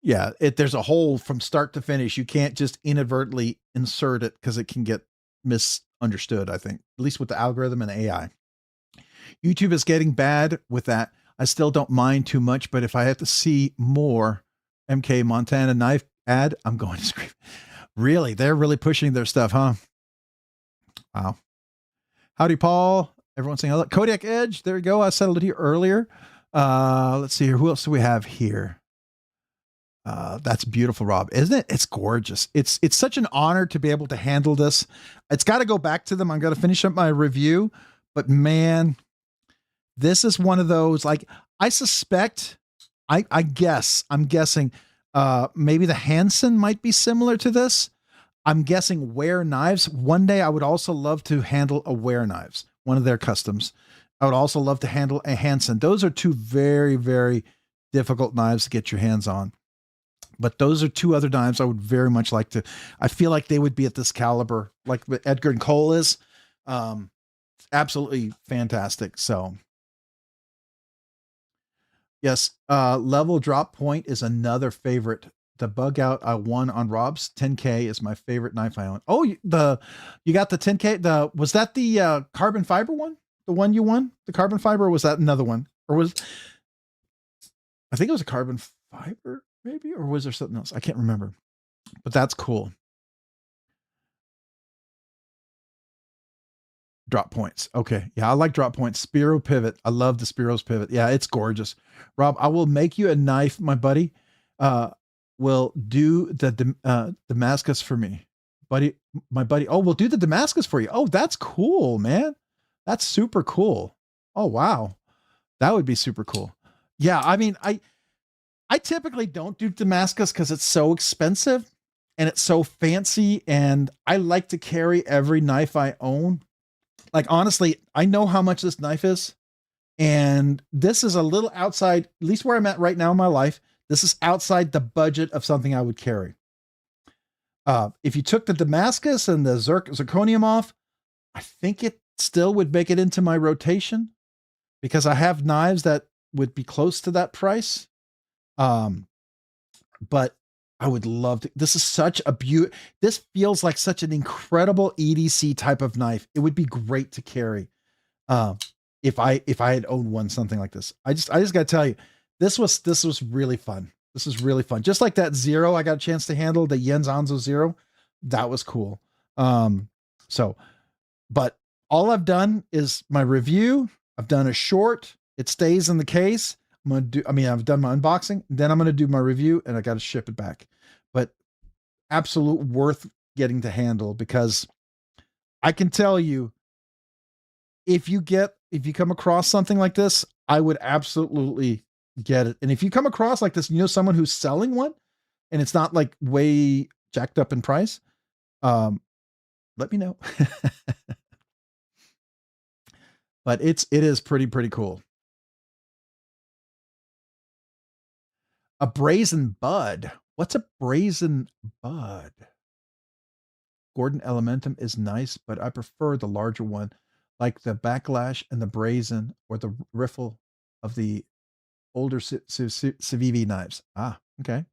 yeah, there's a whole from start to finish. You can't just inadvertently insert it because it can get misunderstood, I think, at least with the algorithm and AI. YouTube is getting bad with that. I still don't mind too much, but if I have to see more MK Montana knife ad, I'm going to scream. Really? They're really pushing their stuff, huh? Wow. Howdy, Paul. Everyone's saying hello. Kodiak Edge. There you go. I settled it here earlier. Let's see here. Who else do we have here? That's beautiful, Rob, isn't it? It's gorgeous. It's such an honor to be able to handle this. It's got to go back to them. I'm going to finish up my review, but man, this is one of those, like, I suspect, I'm guessing, maybe the Hansen might be similar to this. I'm guessing Ware Knives. One day I would also love to handle a Ware Knives, one of their customs. I would also love to handle a Hansen. Those are two very, very difficult knives to get your hands on. But those are two other knives I would very much like to, I feel like they would be at this caliber, like Edgar and Cole is. Absolutely fantastic. So yes, level drop point is another favorite. The bug out I won on Rob's 10K is my favorite knife I own. Oh, you got the 10K. Was that the carbon fiber one? The one you won? The carbon fiber, or was that another one? Or was, I think it was a carbon fiber maybe, or was there something else? I can't remember, but that's cool. Drop points. Okay. Yeah, I like drop points. Spiro pivot. I love the Spiro's pivot. Yeah, it's gorgeous. Rob, I will make you a knife, my buddy. Will do the Damascus for me. My buddy. Oh, we'll do the Damascus for you. Oh, that's cool, man. That's super cool. Oh, wow. That would be super cool. Yeah, I mean, I typically don't do Damascus because it's so expensive and it's so fancy, and I like to carry every knife I own. Like, honestly, I know how much this knife is, and this is a little outside, at least where I'm at right now in my life. This is outside the budget of something I would carry. If you took the Damascus and the zirconium off, I think it still would make it into my rotation. because I have knives that would be close to that price. But I would love to. This is such a this feels like such an incredible EDC type of knife. It would be great to carry. If I had owned one, something like this. I just got to tell you, this was really fun. This is really fun. Just like that Zero I got a chance to handle, the Jens Anzo Zero. That was cool. But all I've done is my review. I've done a short. It stays in the case. I've done my unboxing. Then I'm going to do my review, and I got to ship it back. But absolute worth getting to handle, because I can tell you, if you come across something like this, I would absolutely get it. And if you come across like this, someone who's selling one and it's not like way jacked up in price, let me know. But it is pretty cool. A brazen bud. What's a brazen bud? Gordon Elementum is nice, but I prefer the larger one, like the Backlash and the Brazen, or the Riffle of the older Civivi knives. Ah, okay.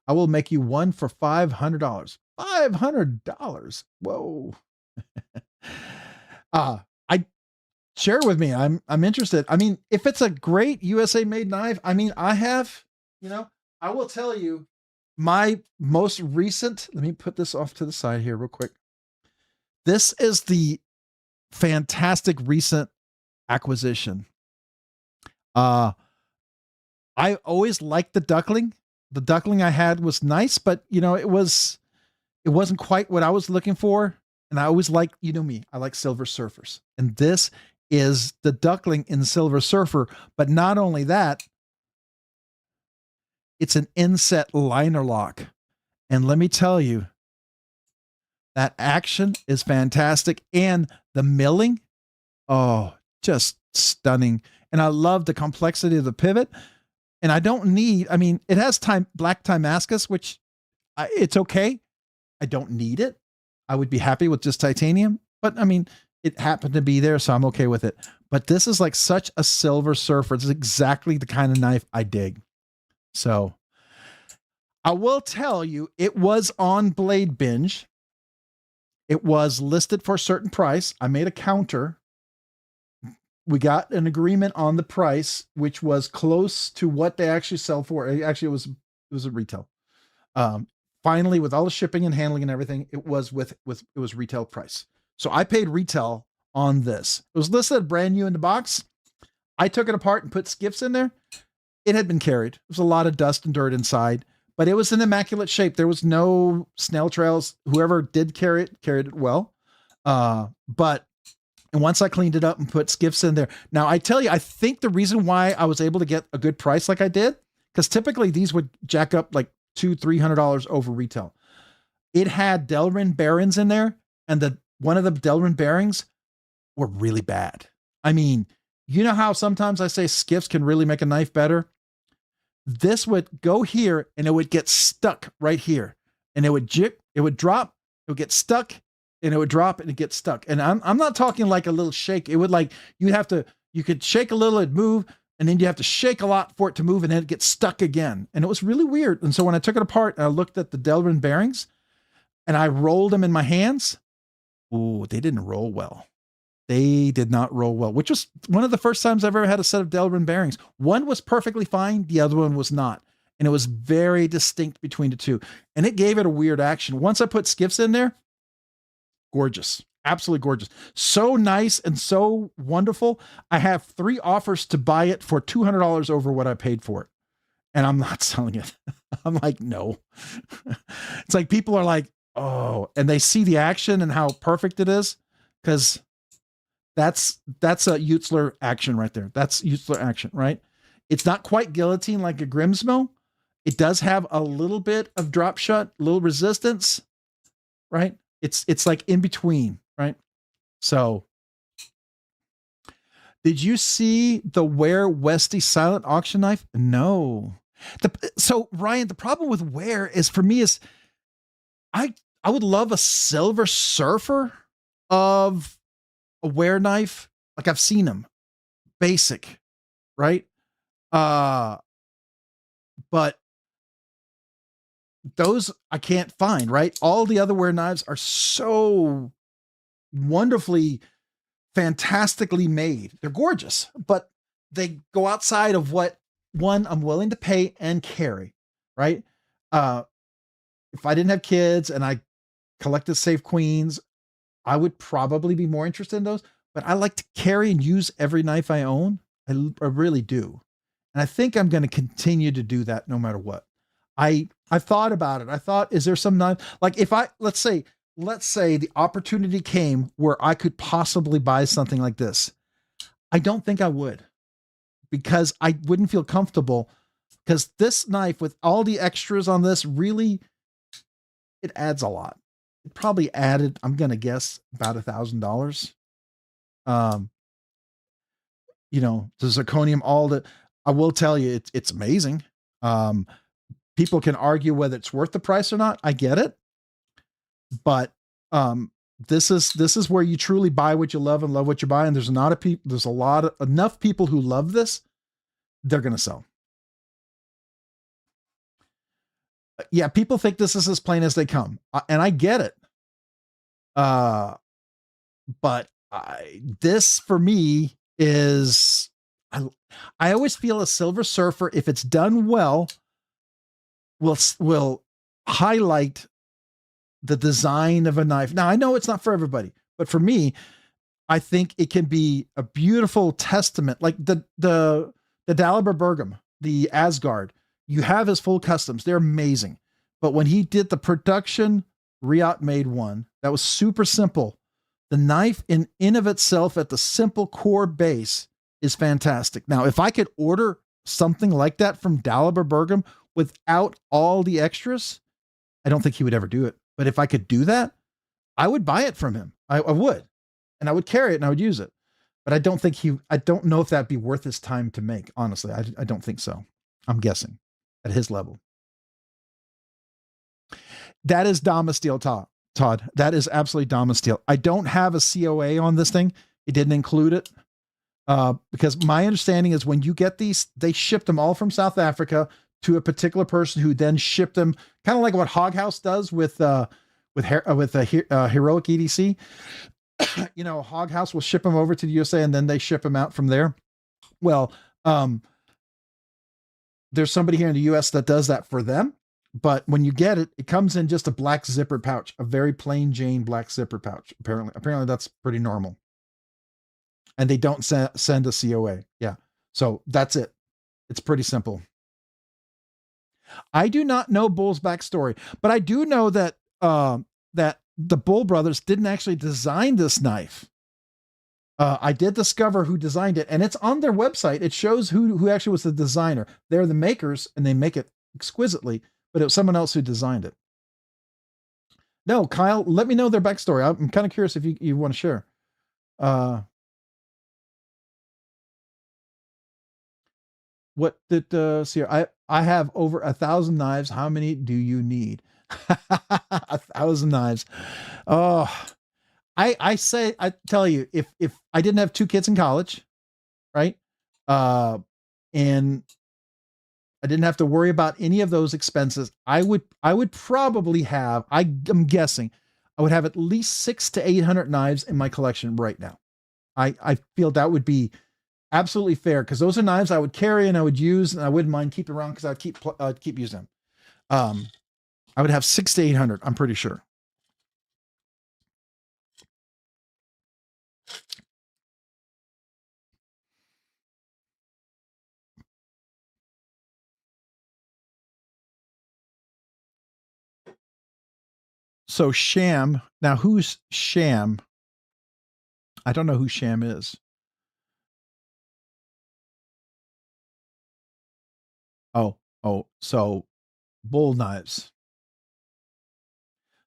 I will make you one for $500. $500. Whoa. I share with me. I'm interested. I mean, if it's a great USA made knife, I mean, I will tell you my most recent, let me put this off to the side here real quick. This is the fantastic recent acquisition. I always liked the Duckling. The Duckling I had was nice, but it wasn't quite what I was looking for. And I always like, me, I like Silver Surfers. And this is the Duckling in Silver Surfer. But not only that, it's an inset liner lock. And let me tell you, that action is fantastic. And the milling, oh, just stunning. And I love the complexity of the pivot. And I don't need, it has black Timascus, which it's okay. I don't need it. I would be happy with just titanium, but it happened to be there, so I'm okay with it. But this is like such a Silver Surfer. It's exactly the kind of knife I dig. So I will tell you, it was on BladeBinge. It was listed for a certain price. I made a counter. We got an agreement on the price, which was close to what they actually sell for. Actually, it was a retail. Finally, with all the shipping and handling and everything, it was retail price. So I paid retail on this. It was listed brand new in the box. I took it apart and put skiffs in there. It had been carried. There was a lot of dust and dirt inside, but it was in immaculate shape. There was no snail trails. Whoever did carry it, carried it well. And once I cleaned it up and put skiffs in there. Now, I tell you, I think the reason why I was able to get a good price like I did, because typically these would jack up like $200-300 over retail. It had Delrin bearings in there, and one of the Delrin bearings were really bad. You know how sometimes I say skiffs can really make a knife better? This would go here and it would get stuck right here, and it would drop, it would get stuck, and it would drop and it gets stuck. And I'm not talking like a little shake. It would you could shake a little, it'd move, and then you have to shake a lot for it to move, and then it gets stuck again. And it was really weird. And so when I took it apart and I looked at the Delrin bearings and I rolled them in my hands, ooh, they didn't roll well. They did not roll well, which was one of the first times I've ever had a set of Delrin bearings. One was perfectly fine. The other one was not. And it was very distinct between the two. And it gave it a weird action. Once I put skiffs in there, gorgeous. Absolutely gorgeous. So nice and so wonderful. I have 3 offers to buy it for $200 over what I paid for it. And I'm not selling it. I'm like, no. It's like people are like, oh, and they see the action and how perfect it is, because that's a Utzler action right there. That's Utzler action, right? It's not quite guillotine like a Grimsmo. It does have a little bit of drop shot, little resistance, right? It's like in between, right? So did you see the Ware Westy silent auction knife? No. So Ryan, the problem with Ware is, for me, is I would love a Silver Surfer of a Ware knife. Like, I've seen them. basic, right? But those I can't find, right? All the other wear knives are so wonderfully, fantastically made. They're gorgeous, but they go outside of what one I'm willing to pay and carry, right? If I didn't have kids and I collected safe queens, I would probably be more interested in those, but I like to carry and use every knife I own. I really do. And I think I'm going to continue to do that no matter what. I thought about it. I thought, is there some knife? Like if let's say the opportunity came where I could possibly buy something like this. I don't think I would, because I wouldn't feel comfortable, because this knife with all the extras on this, really, it adds a lot. It probably added, I'm going to guess, about $1,000. The zirconium, I will tell you, it's amazing. People can argue whether it's worth the price or not. I get it. But this is where you truly buy what you love and love what you buy. And there's enough people who love this. They're going to sell. Yeah. People think this is as plain as they come. And I get it. But this for me is, I always feel a Silver Surfer, if it's done well, will highlight the design of a knife. Now I know it's not for everybody, but for me, I think it can be a beautiful testament. Like the Dalibor Bergam, the Asgard, you have his full customs. They're amazing. But when he did the production Riot made one that was super simple, the knife in of itself at the simple core base is fantastic. Now, if I could order something like that from Dalibor Bergam without all the extras, I don't think he would ever do it. But if I could do that, I would buy it from him. I would, and I would carry it and I would use it. But I don't know if that'd be worth his time to make. Honestly, I don't think so. I'm guessing at his level. That is Damasteel, Todd. That is absolutely Damasteel. I don't have a COA on this thing. It didn't include it. Because my understanding is when you get these, they ship them all from South Africa to a particular person who then shipped them, kind of like what Hog House does with Heroic EDC. Hog House will ship them over to the USA and then they ship them out from there. Well, there's somebody here in the US that does that for them. But when you get it, it comes in just a black zipper pouch, a very plain Jane black zipper pouch. Apparently that's pretty normal. And they don't send a COA. Yeah. So that's it. It's pretty simple. I do not know Bull's backstory, but I do know that that the Bull brothers didn't actually design this knife. I did discover who designed it, and it's on their website. It shows who actually was the designer. They're the makers, and they make it exquisitely, but it was someone else who designed it. No, Kyle, let me know their backstory. I'm kind of curious if you want to share. What did see? I have over 1,000 knives. How many do you need? 1,000 knives. Oh, I tell you, if I didn't have 2 kids in college, right? And I didn't have to worry about any of those expenses, I would probably have, I'm guessing, I would have at least 600 to 800 knives in my collection right now. I feel that would be absolutely fair, because those are knives I would carry and I would use, and I wouldn't mind keeping around because I'd keep using them. I would have 600 to 800. I'm pretty sure. So Sham, now who's Sham? I don't know who Sham is. Oh, so Bull Knives.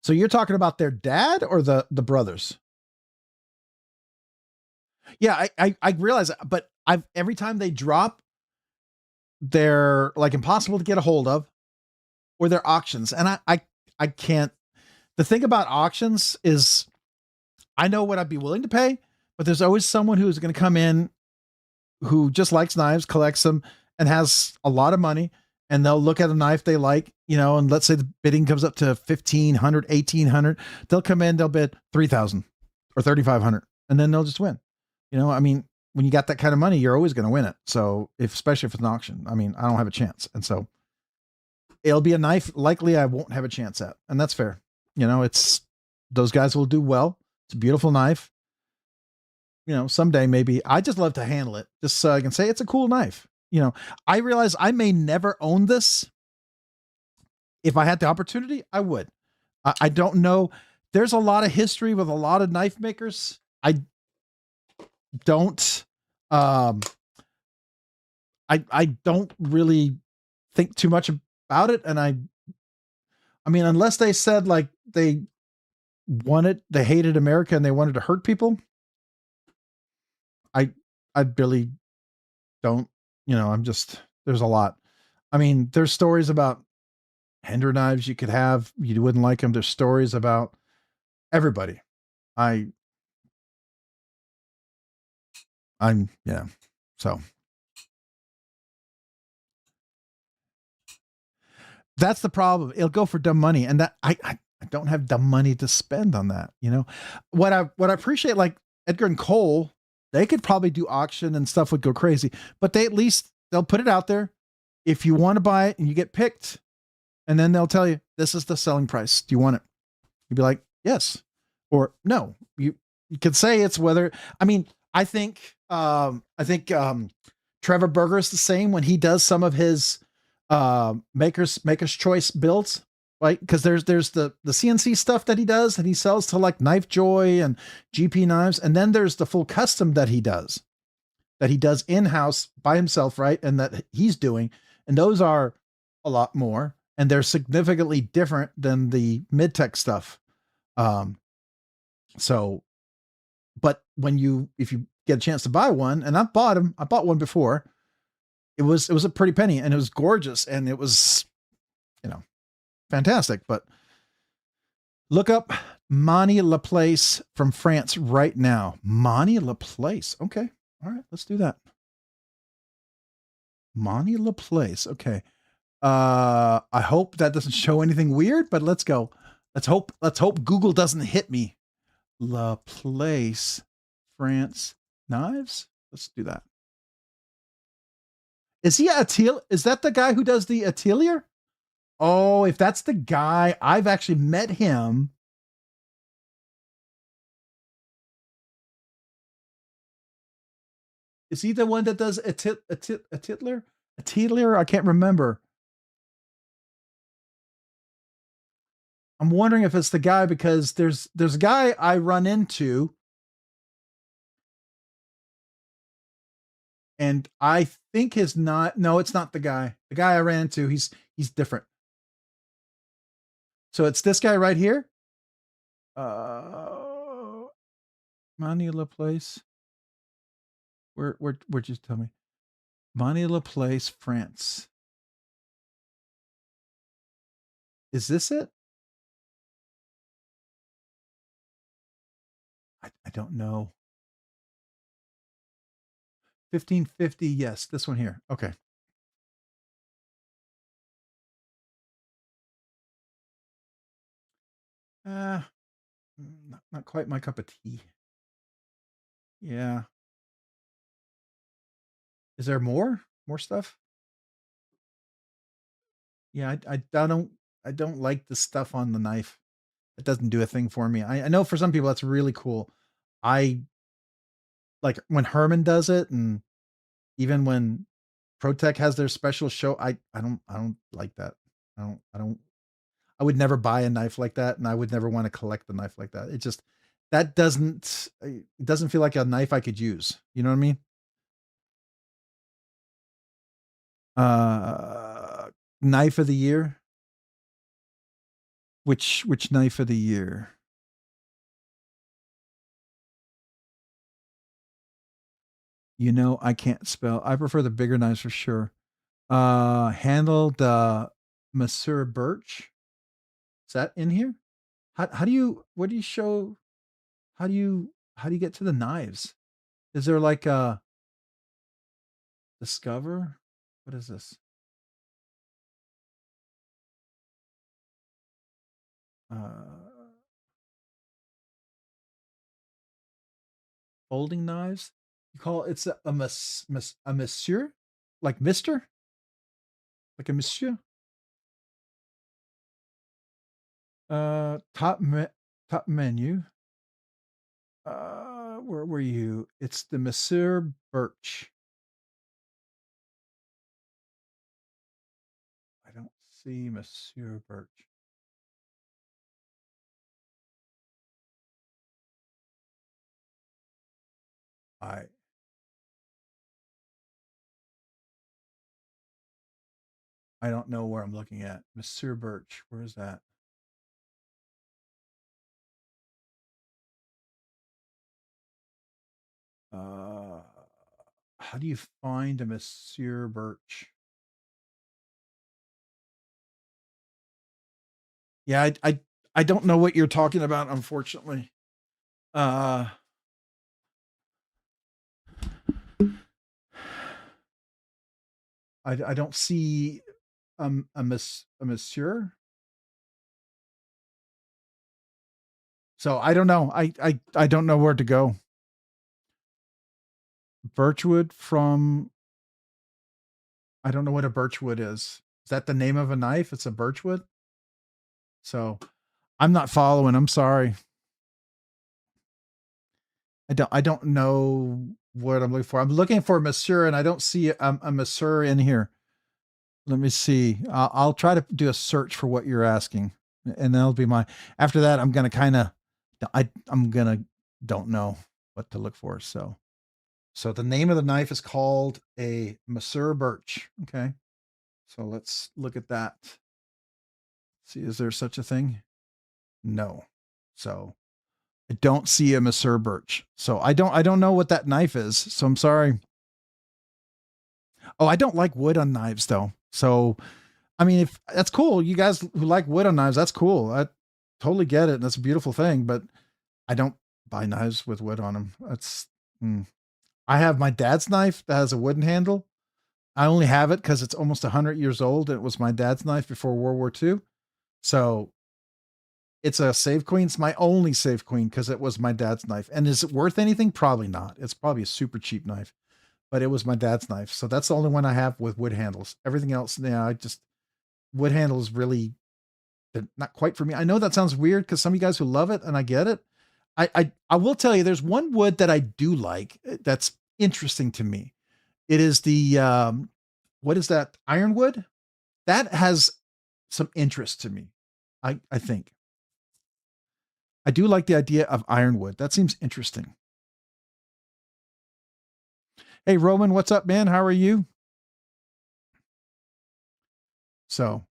So you're talking about their dad or the brothers? Yeah, I realize that, but every time they drop, they're like impossible to get a hold of, or they're auctions. And I can't. The thing about auctions is I know what I'd be willing to pay, but there's always someone who's going to come in who just likes knives, collects them, and has a lot of money, and they'll look at a knife they like, you know, and let's say the bidding comes up to 1,500, 1,800, they'll come in, they'll bid 3,000 or 3,500, and then they'll just win. You know, I mean, when you got that kind of money, you're always going to win it. So especially if it's an auction, I mean, I don't have a chance. And so it'll be a knife likely I won't have a chance at. And that's fair. You know, those guys will do well. It's a beautiful knife. You know, someday maybe I just love to handle it just so I can say it's a cool knife. You know, I realize I may never own this. If I had the opportunity, I would. I don't know. There's a lot of history with a lot of knife makers. I don't, I don't really think too much about it. And I mean, unless they said like they hated America and they wanted to hurt people, I really don't, you know, there's a lot. I mean, there's stories about Hendra knives you could have, you wouldn't like them. There's stories about everybody. Yeah. So that's the problem. It'll go for dumb money. And that I don't have dumb money to spend on that. You know, what I appreciate, like Edgar and Cole, they could probably do auction and stuff would go crazy, but they'll put it out there. If you want to buy it and you get picked, and then they'll tell you, this is the selling price. Do you want it? You'd be like, yes, or no. You could say it's whether, I mean, I think Trevor Berger is the same when he does some of his maker's choice builds, right? Because there's the CNC stuff that he does that he sells to like Knife Joy and GP Knives, and then there's the full custom that he does in-house by himself, right? And that he's doing, and those are a lot more, and they're significantly different than the mid-tech stuff. So, but if you get a chance to buy one, and I bought one before, it was a pretty penny, and it was gorgeous, and it was, you know, fantastic. But look up Mani Laplace from France right now. Mani Laplace. Okay. All right. Let's do that. Mani Laplace. Okay. I hope that doesn't show anything weird, but let's go. Let's hope Google doesn't hit me. Laplace France knives. Let's do that. Is he is that the guy who does the Atelier? Oh, if that's the guy, I've actually met him. Is he the one that does Atelier? Atelier? I can't remember. I'm wondering if it's the guy, because there's a guy I run into, and I think it's not the guy. The guy I ran into, he's different. So it's this guy right here. Mani Laplace. Where'd you tell me? Mani Laplace, France. Is this it? I don't know. 1550. Yes, this one here. Okay. Not quite my cup of tea. Yeah. Is there more stuff? Yeah, I don't like the stuff on the knife. It doesn't do a thing for me. I know for some people that's really cool. I like when Herman does it, and even when ProTech has their special show, I don't like that. I would never buy a knife like that, and I would never want to collect a knife like that. It doesn't feel like a knife I could use. You know what I mean? Knife of the year. Which knife of the year? You know, I can't spell. I prefer the bigger knives for sure. Handled Monsieur Birch. Is that in here? How do you, what do you show? How do you get to the knives? Is there like Discover. What is this? Folding knives. You call it's a monsieur, like Mister, like a monsieur. Top menu. Where were you? It's the Monsieur Birch. I don't see Monsieur Birch. I don't know where I'm looking at. Monsieur Birch. Where is that? How do you find a Monsieur Birch? Yeah, I don't know what you're talking about, unfortunately. I don't see a monsieur. So I don't know. I don't know where to go. Birchwood from, I don't know what a birchwood is. Is that the name of a knife? It's a birchwood. So I'm not following. I'm sorry. I don't know what I'm looking for. I'm looking for Monsieur, and I don't see a Monsieur in here. Let me see. I'll try to do a search for what you're asking, and that'll be my. After that, I'm gonna kind of, I'm gonna don't know what to look for. So the name of the knife is called a Monsieur Birch. Okay, so let's look at that. See, is there such a thing? No. So I don't see a Monsieur Birch. So I don't know what that knife is. So I'm sorry. Oh, I don't like wood on knives though. So I mean, if that's cool, you guys who like wood on knives, that's cool. I totally get it. That's a beautiful thing, but I don't buy knives with wood on them. That's I have my dad's knife that has a wooden handle. I only have it because it's almost 100 years old. It was my dad's knife before World War II. So it's a Save Queen. It's my only Save Queen because it was my dad's knife. And is it worth anything? Probably not. It's probably a super cheap knife, but it was my dad's knife. So that's the only one I have with wood handles. Everything else, yeah, wood handles really not quite for me. I know that sounds weird because some of you guys who love it, and I get it. I will tell you, there's one wood that I do like that's interesting to me. It is the what is that? Ironwood? That has some interest to me. I think. I do like the idea of ironwood. That seems interesting. Hey, Roman, what's up, man? How are you? So,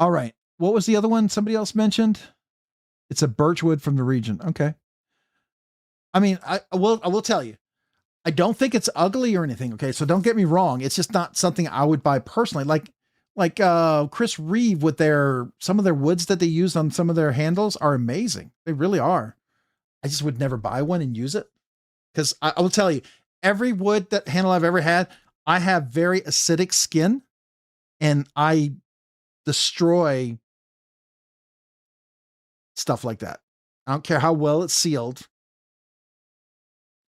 all right. What was the other one somebody else mentioned? It's a birchwood from the region. Okay. I mean, I will tell you, I don't think it's ugly or anything. Okay. So don't get me wrong. It's just not something I would buy personally. Like Chris Reeve with some of their woods that they use on some of their handles are amazing. They really are. I just would never buy one and use it. Because I will tell you, every wood that handle I've ever had, I have very acidic skin and I destroy stuff like that. I don't care how well it's sealed.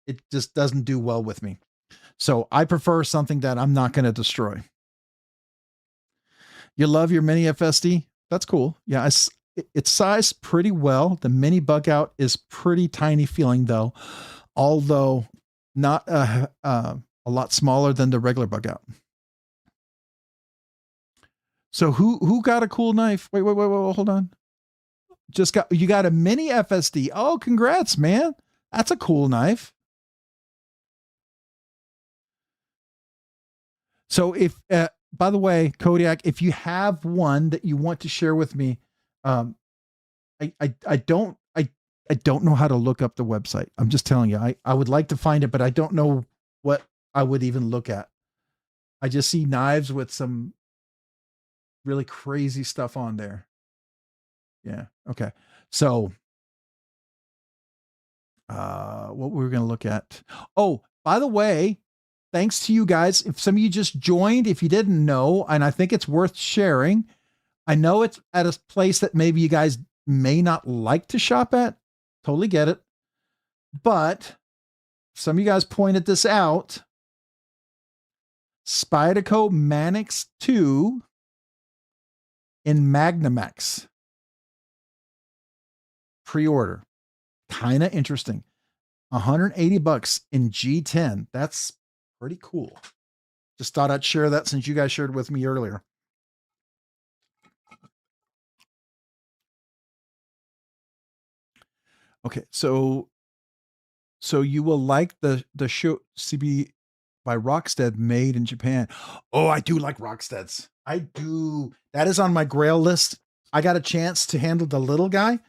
It just doesn't do well with me. So I prefer something that I'm not going to destroy. You love your mini FSD? That's cool. Yeah, it's sized pretty well. The mini bug out is pretty tiny feeling though, although not a lot smaller than the regular bug out. So who got a cool knife? Wait, hold on. You got a mini FSD. Oh, congrats, man. That's a cool knife. So if by the way, Kodiak, if you have one that you want to share with me, I don't know how to look up the website. I'm just telling you, I would like to find it, but I don't know what I would even look at. I just see knives with some really crazy stuff on there. Yeah. Okay. So, what we were going to look at. Oh, by the way, thanks to you guys. If some of you just joined, if you didn't know, and I think it's worth sharing, I know it's at a place that maybe you guys may not like to shop at. Totally get it. But some of you guys pointed this out. Spyderco Manix 2 in Magnamax. Pre-order. Kind of interesting. $180 in G10. That's pretty cool. Just thought I'd share that since you guys shared with me earlier. Okay, so you will like the show CB by Rockstead made in Japan. Oh, I do like Rocksteads. I do. That is on my grail list. I got a chance to handle the little guy.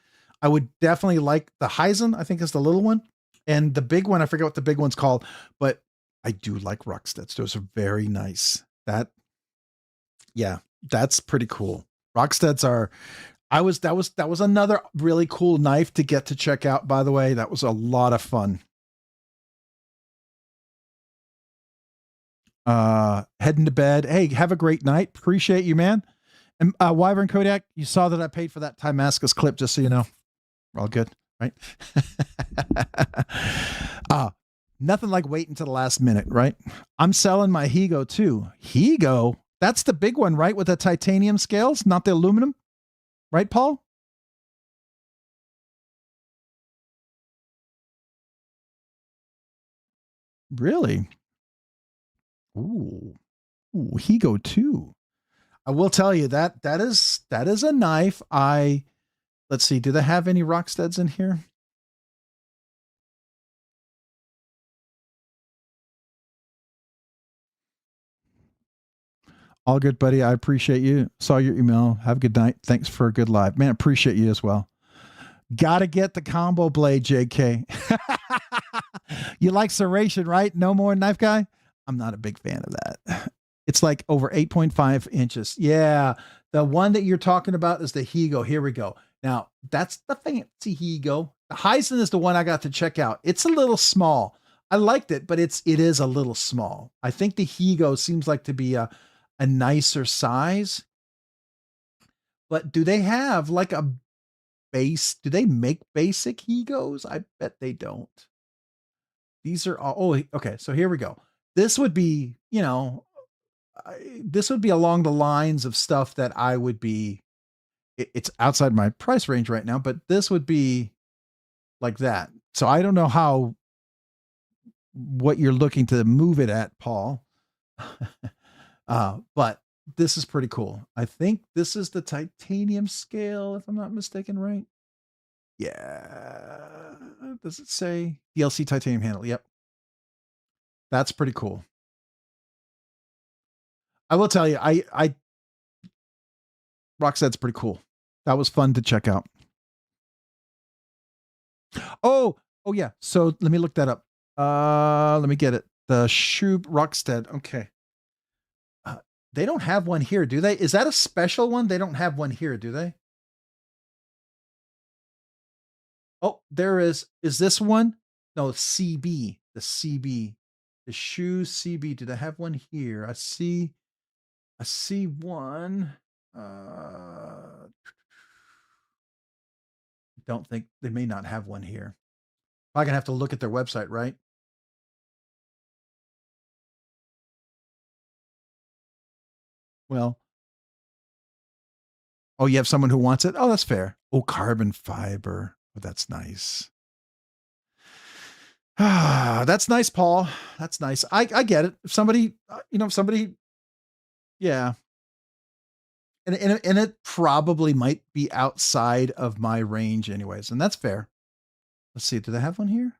I would definitely like the Heisen, I think is the little one. And the big one, I forget what the big one's called, but I do like Rocksteads. Those are very nice. Yeah, that's pretty cool. Rocksteads are, that was another really cool knife to get to check out, by the way. That was a lot of fun. Heading to bed. Hey, have a great night. Appreciate you, man. And Wyvern Kodak, you saw that I paid for that Timascus clip, just so you know. We're all good, right? Nothing like waiting to the last minute, right? I'm selling my Higo too. Higo? That's the big one, right? With the titanium scales, not the aluminum. Right, Paul? Really? Ooh. Ooh, Higo too. I will tell you that is a knife. Let's see, do they have any Rocksteads in here? All good, buddy. I appreciate you. Saw your email. Have a good night. Thanks for a good live. Man, appreciate you as well. Gotta get the combo blade, JK. You like serration, right? No more knife guy? I'm not a big fan of that. It's like over 8.5 inches. Yeah. The one that you're talking about is the Higo. Here we go. Now, that's the fancy Higo. The Heisen is the one I got to check out. It's a little small. I liked it, but it is a little small. I think the Higo seems like to be a nicer size. But do they have like a base? Do they make basic Higos? I bet they don't. These are all, oh, okay. So here we go. This would be, this would be along the lines of stuff that I would be, it's outside my price range right now, but this would be like that. So I don't know what you're looking to move it at, Paul. But this is pretty cool. I think this is the titanium scale, if I'm not mistaken, right? Yeah. Does it say DLC titanium handle? Yep. That's pretty cool. I will tell you, Rockstead's pretty cool. That was fun to check out. Oh yeah. So let me look that up. Let me get it. The Shub Rockstead. Okay. They don't have one here, do they? Is that a special one? They don't have one here, do they? Oh, there is. Is this one? No, CB. The CB. The shoe CB. Do they have one here? I see one. Don't think they may not have one here. I'm gonna have to look at their website, right? Well, oh, you have someone who wants it? Oh, that's fair. Oh, carbon fiber. Oh, that's nice. Ah, that's nice, Paul. That's nice. I get it. If somebody, yeah. And it probably might be outside of my range anyways. And that's fair. Let's see. Do they have one here?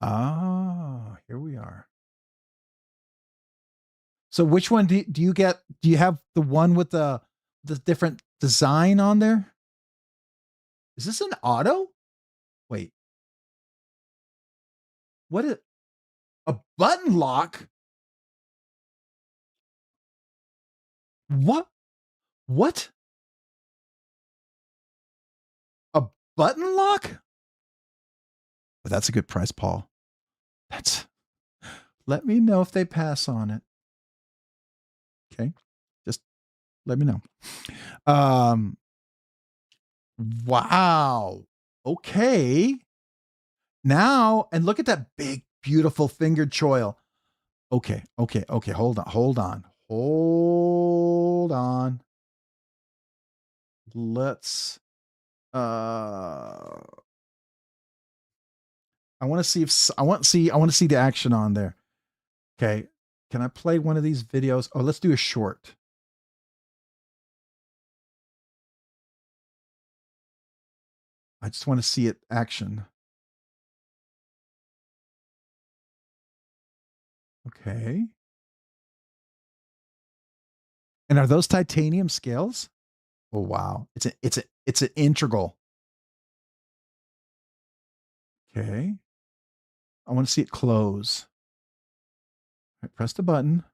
Ah, here we are. So which one do you get? Do you have the one with the different design on there? Is this an auto? Wait. What is a button lock? What? What? A button lock? that's a good price, Paul. Let me know if they pass on it. Okay. Just let me know. Wow. Okay. Now, and look at that big, beautiful fingered choil. Okay. Hold on. Let's, I want to see if I want to see the action on there. Okay. Can I play one of these videos? Oh, let's do a short. I just want to see it action. Okay. And are those titanium scales? Oh, wow. It's an integral. Okay. I want to see it close. All right, press the button.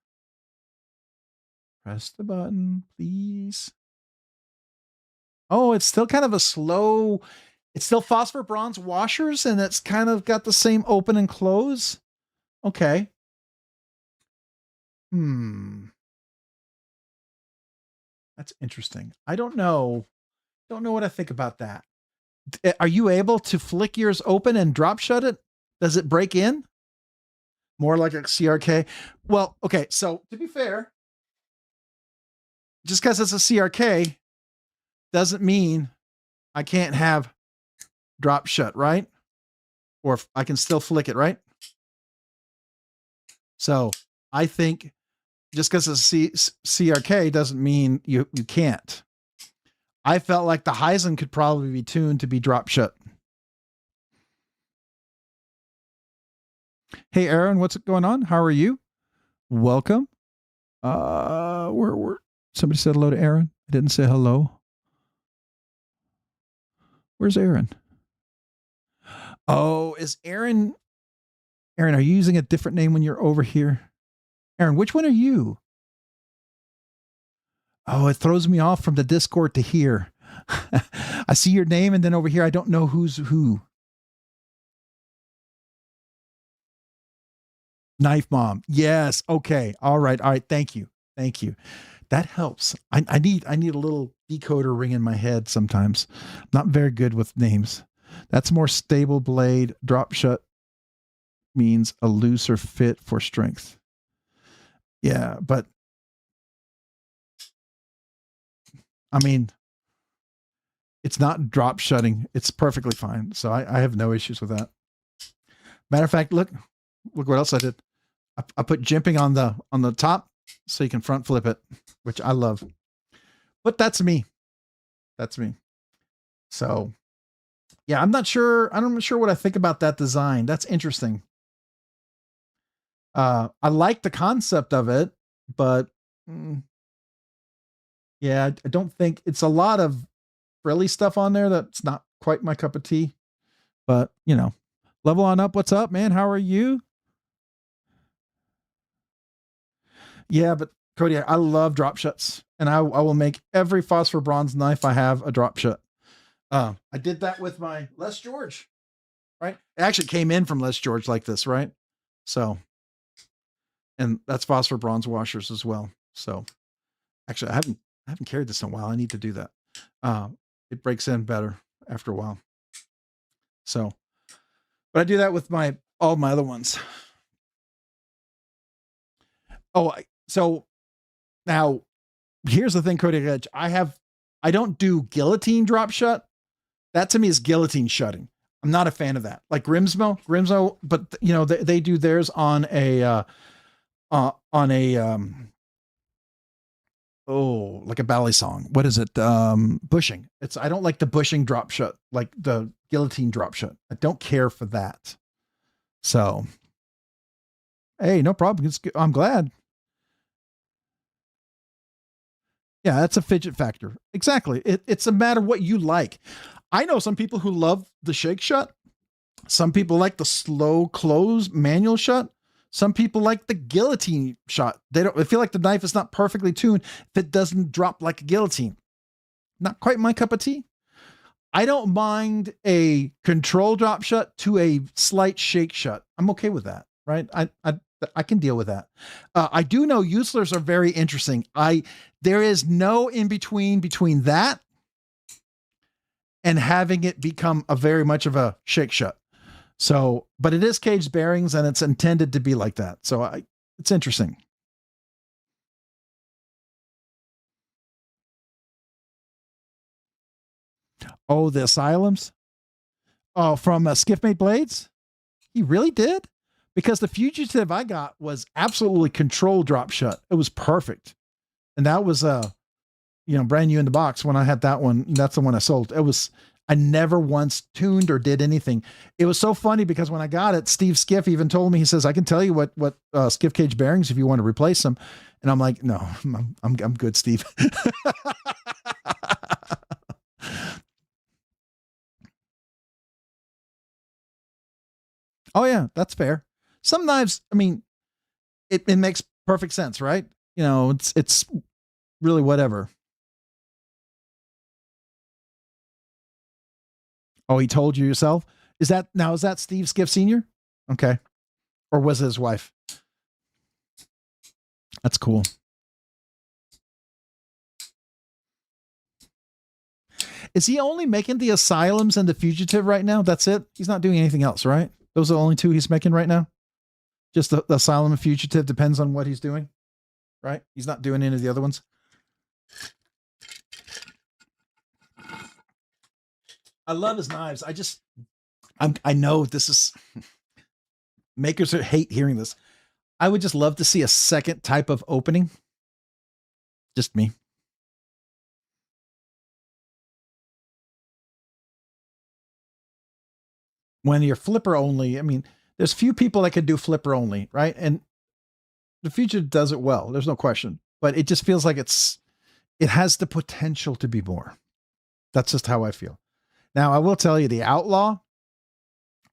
Press the button, please. Oh, it's still kind of a slow, it's still phosphor bronze washers, and it's kind of got the same open and close. Okay. That's interesting. I don't know what I think about that. Are you able to flick yours open and drop shut it? Does it break in? More like a CRK? Well, okay, so to be fair, just because it's a CRK doesn't mean I can't have drop shut, right? Or I can still flick it, right? So I think just because it's CRK doesn't mean you can't. I felt like the Heisen could probably be tuned to be drop shut. Hey, Aaron, what's going on? How are you? Welcome. Somebody said hello to Aaron. I didn't say hello. Where's Aaron? Oh, is Aaron, are you using a different name when you're over here? Aaron, which one are you? Oh, it throws me off from the Discord to here. I see your name, and then over here, I don't know who's who. Knife Mom. Yes. Okay. All right. Thank you. That helps. I need a little decoder ring in my head sometimes. I'm not very good with names. That's more stable blade. Drop shut means a looser fit for strength. Yeah, but I mean, it's not drop shutting. It's perfectly fine. So I have no issues with that. Matter of fact, look what else I did. I put jimping on the top so you can front flip it, which I love. But that's me. So yeah, I'm not sure what I think about that design. That's interesting. I like the concept of it, but yeah, I don't think it's a lot of frilly stuff on there. That's not quite my cup of tea, but you know, level on up. What's up, man? How are you? Yeah, but Cody, I love drop shuts, and I will make every phosphor bronze knife I have a drop shut. I did that with my Les George, right? It actually came in from Les George like this, right? So, and that's phosphor bronze washers as well. So, actually, I haven't carried this in a while. I need to do that. It breaks in better after a while. So, but I do that with all my other ones. Oh, so now here's the thing, Cody Edge. I don't do guillotine drop shut. That to me is guillotine shutting. I'm not a fan of that. Like Grimsmo, but you know, they do theirs on a like a ballet song. What is it? Bushing. I don't like the bushing drop shut, like the guillotine drop shut. I don't care for that. So, hey, no problem. I'm glad. Yeah, that's a fidget factor. Exactly. It's a matter of what you like. I know some people who love the shake shut. Some people like the slow close manual shut. Some people like the guillotine shot. They feel like the knife is not perfectly tuned if it doesn't drop like a guillotine. Not quite my cup of tea. I don't mind a control drop shut to a slight shake shut. I'm okay with that, right? I can deal with that. I do know Uselers are very interesting. There is no in between that and having it become a very much of a shake shut. So, but it is caged bearings and it's intended to be like that. So it's interesting. Oh, the Asylums. Oh, from Skiff Made Blades. He really did? Because the Fugitive I got was absolutely control drop shut. It was perfect. And that was brand new in the box when I had that one. That's the one I sold. I never once tuned or did anything. It was so funny because when I got it, Steve Skiff even told me, he says, I can tell you what Skiff Caged Bearings if you want to replace them. And I'm like, no, I'm good, Steve. Oh yeah, that's fair. Some knives, I mean, it makes perfect sense, right? It's really whatever. Oh, he told you yourself? Is that Steve Skiff Sr.? Okay. Or was it his wife? That's cool. Is he only making the Asylums and the Fugitive right now? That's it? He's not doing anything else, right? Those are the only two he's making right now? Just the Asylum and Fugitive depends on what he's doing, right? He's not doing any of the other ones. I love his knives. I know this is makers hate hearing this. I would just love to see a second type of opening. Just me. When you're flipper only, I mean, there's few people that could do flipper only, right? And the Future does it well. There's no question, but it just feels like it has the potential to be more. That's just how I feel. Now, I will tell you the Outlaw.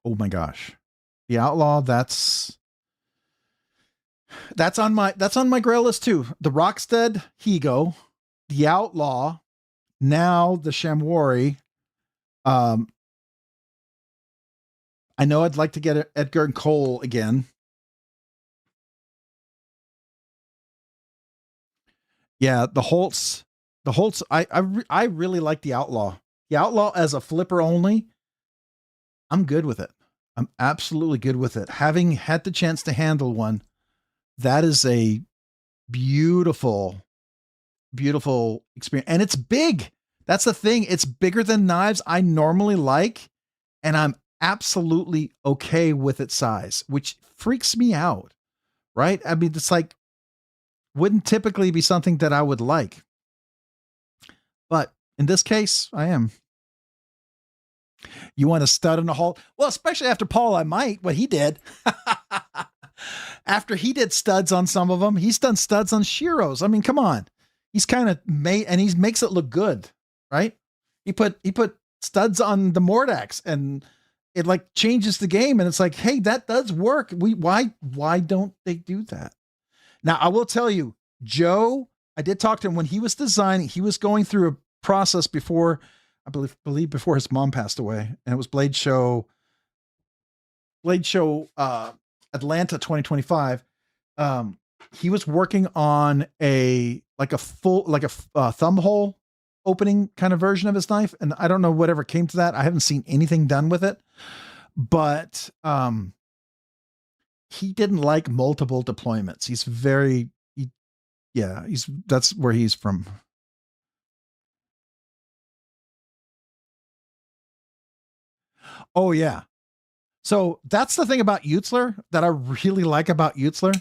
Oh my gosh. The Outlaw, that's on my grail list too. The Rockstead Higo, the Outlaw, now the Shamwari. I know I'd like to get Edgar and Cole again. Yeah, the Holtz, I really like the Outlaw. The Outlaw as a flipper only, I'm good with it. I'm absolutely good with it. Having had the chance to handle one, that is a beautiful, beautiful experience. And it's big. That's the thing. It's bigger than knives I normally like. And I'm absolutely okay with its size, which freaks me out. Right? I mean, it's like, wouldn't typically be something that I would like. But in this case, I am. You want a stud in a hole? Well, especially after Paul, I might, what he did. After he did studs on some of them, he's done studs on Shiros. I mean, come on. He's kind of made, and he makes it look good, right? He put studs on the Mordax and it like changes the game. And it's like, hey, that does work. Why don't they do that? Now, I will tell you, Joe, I did talk to him when he was designing, he was going through a process before, I believe before his mom passed away. And it was Blade Show Atlanta 2025. He was working on a thumb hole opening kind of version of his knife. And I don't know whatever came to that. I haven't seen anything done with it, but, he didn't like multiple deployments. That's where he's from. Oh yeah. So that's the thing about Utzler that I really like about Utzler.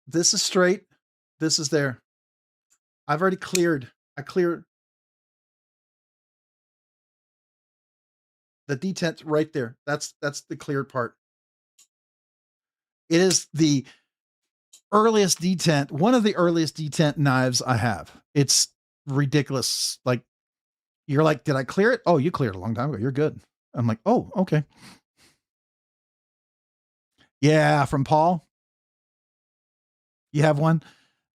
This is straight. This is there. I've already cleared. I cleared the detent right there. That's the cleared part. It is the earliest detent, one of the earliest detent knives I have. It's ridiculous. Like, you're like, did I clear it? Oh, you cleared a long time ago. You're good. I'm like, oh, okay. Yeah, from Paul. You have one?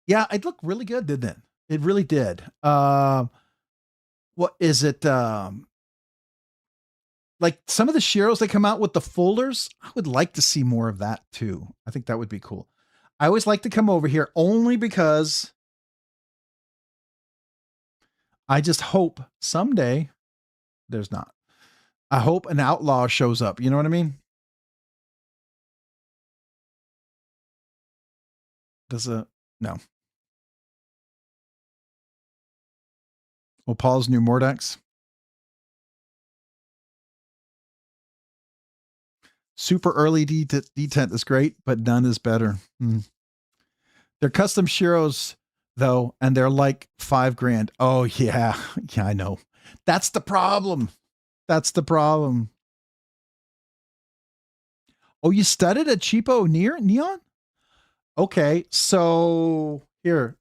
Yeah, it looked really good, didn't it? It really did. What is it? Like some of the Shiros they come out with the folders. I would like to see more of that too. I think that would be cool. I always like to come over here only because I just hope someday there's not. I hope an outlaw shows up. You know what I mean? Does a no. Well, Paul's new Mordex. Super early detent is great, but none is better. They're custom Shiros though, and they're like $5,000. Oh yeah, yeah, I know. That's the problem. That's the problem. Oh, you studied at cheapo neon? Okay, so here.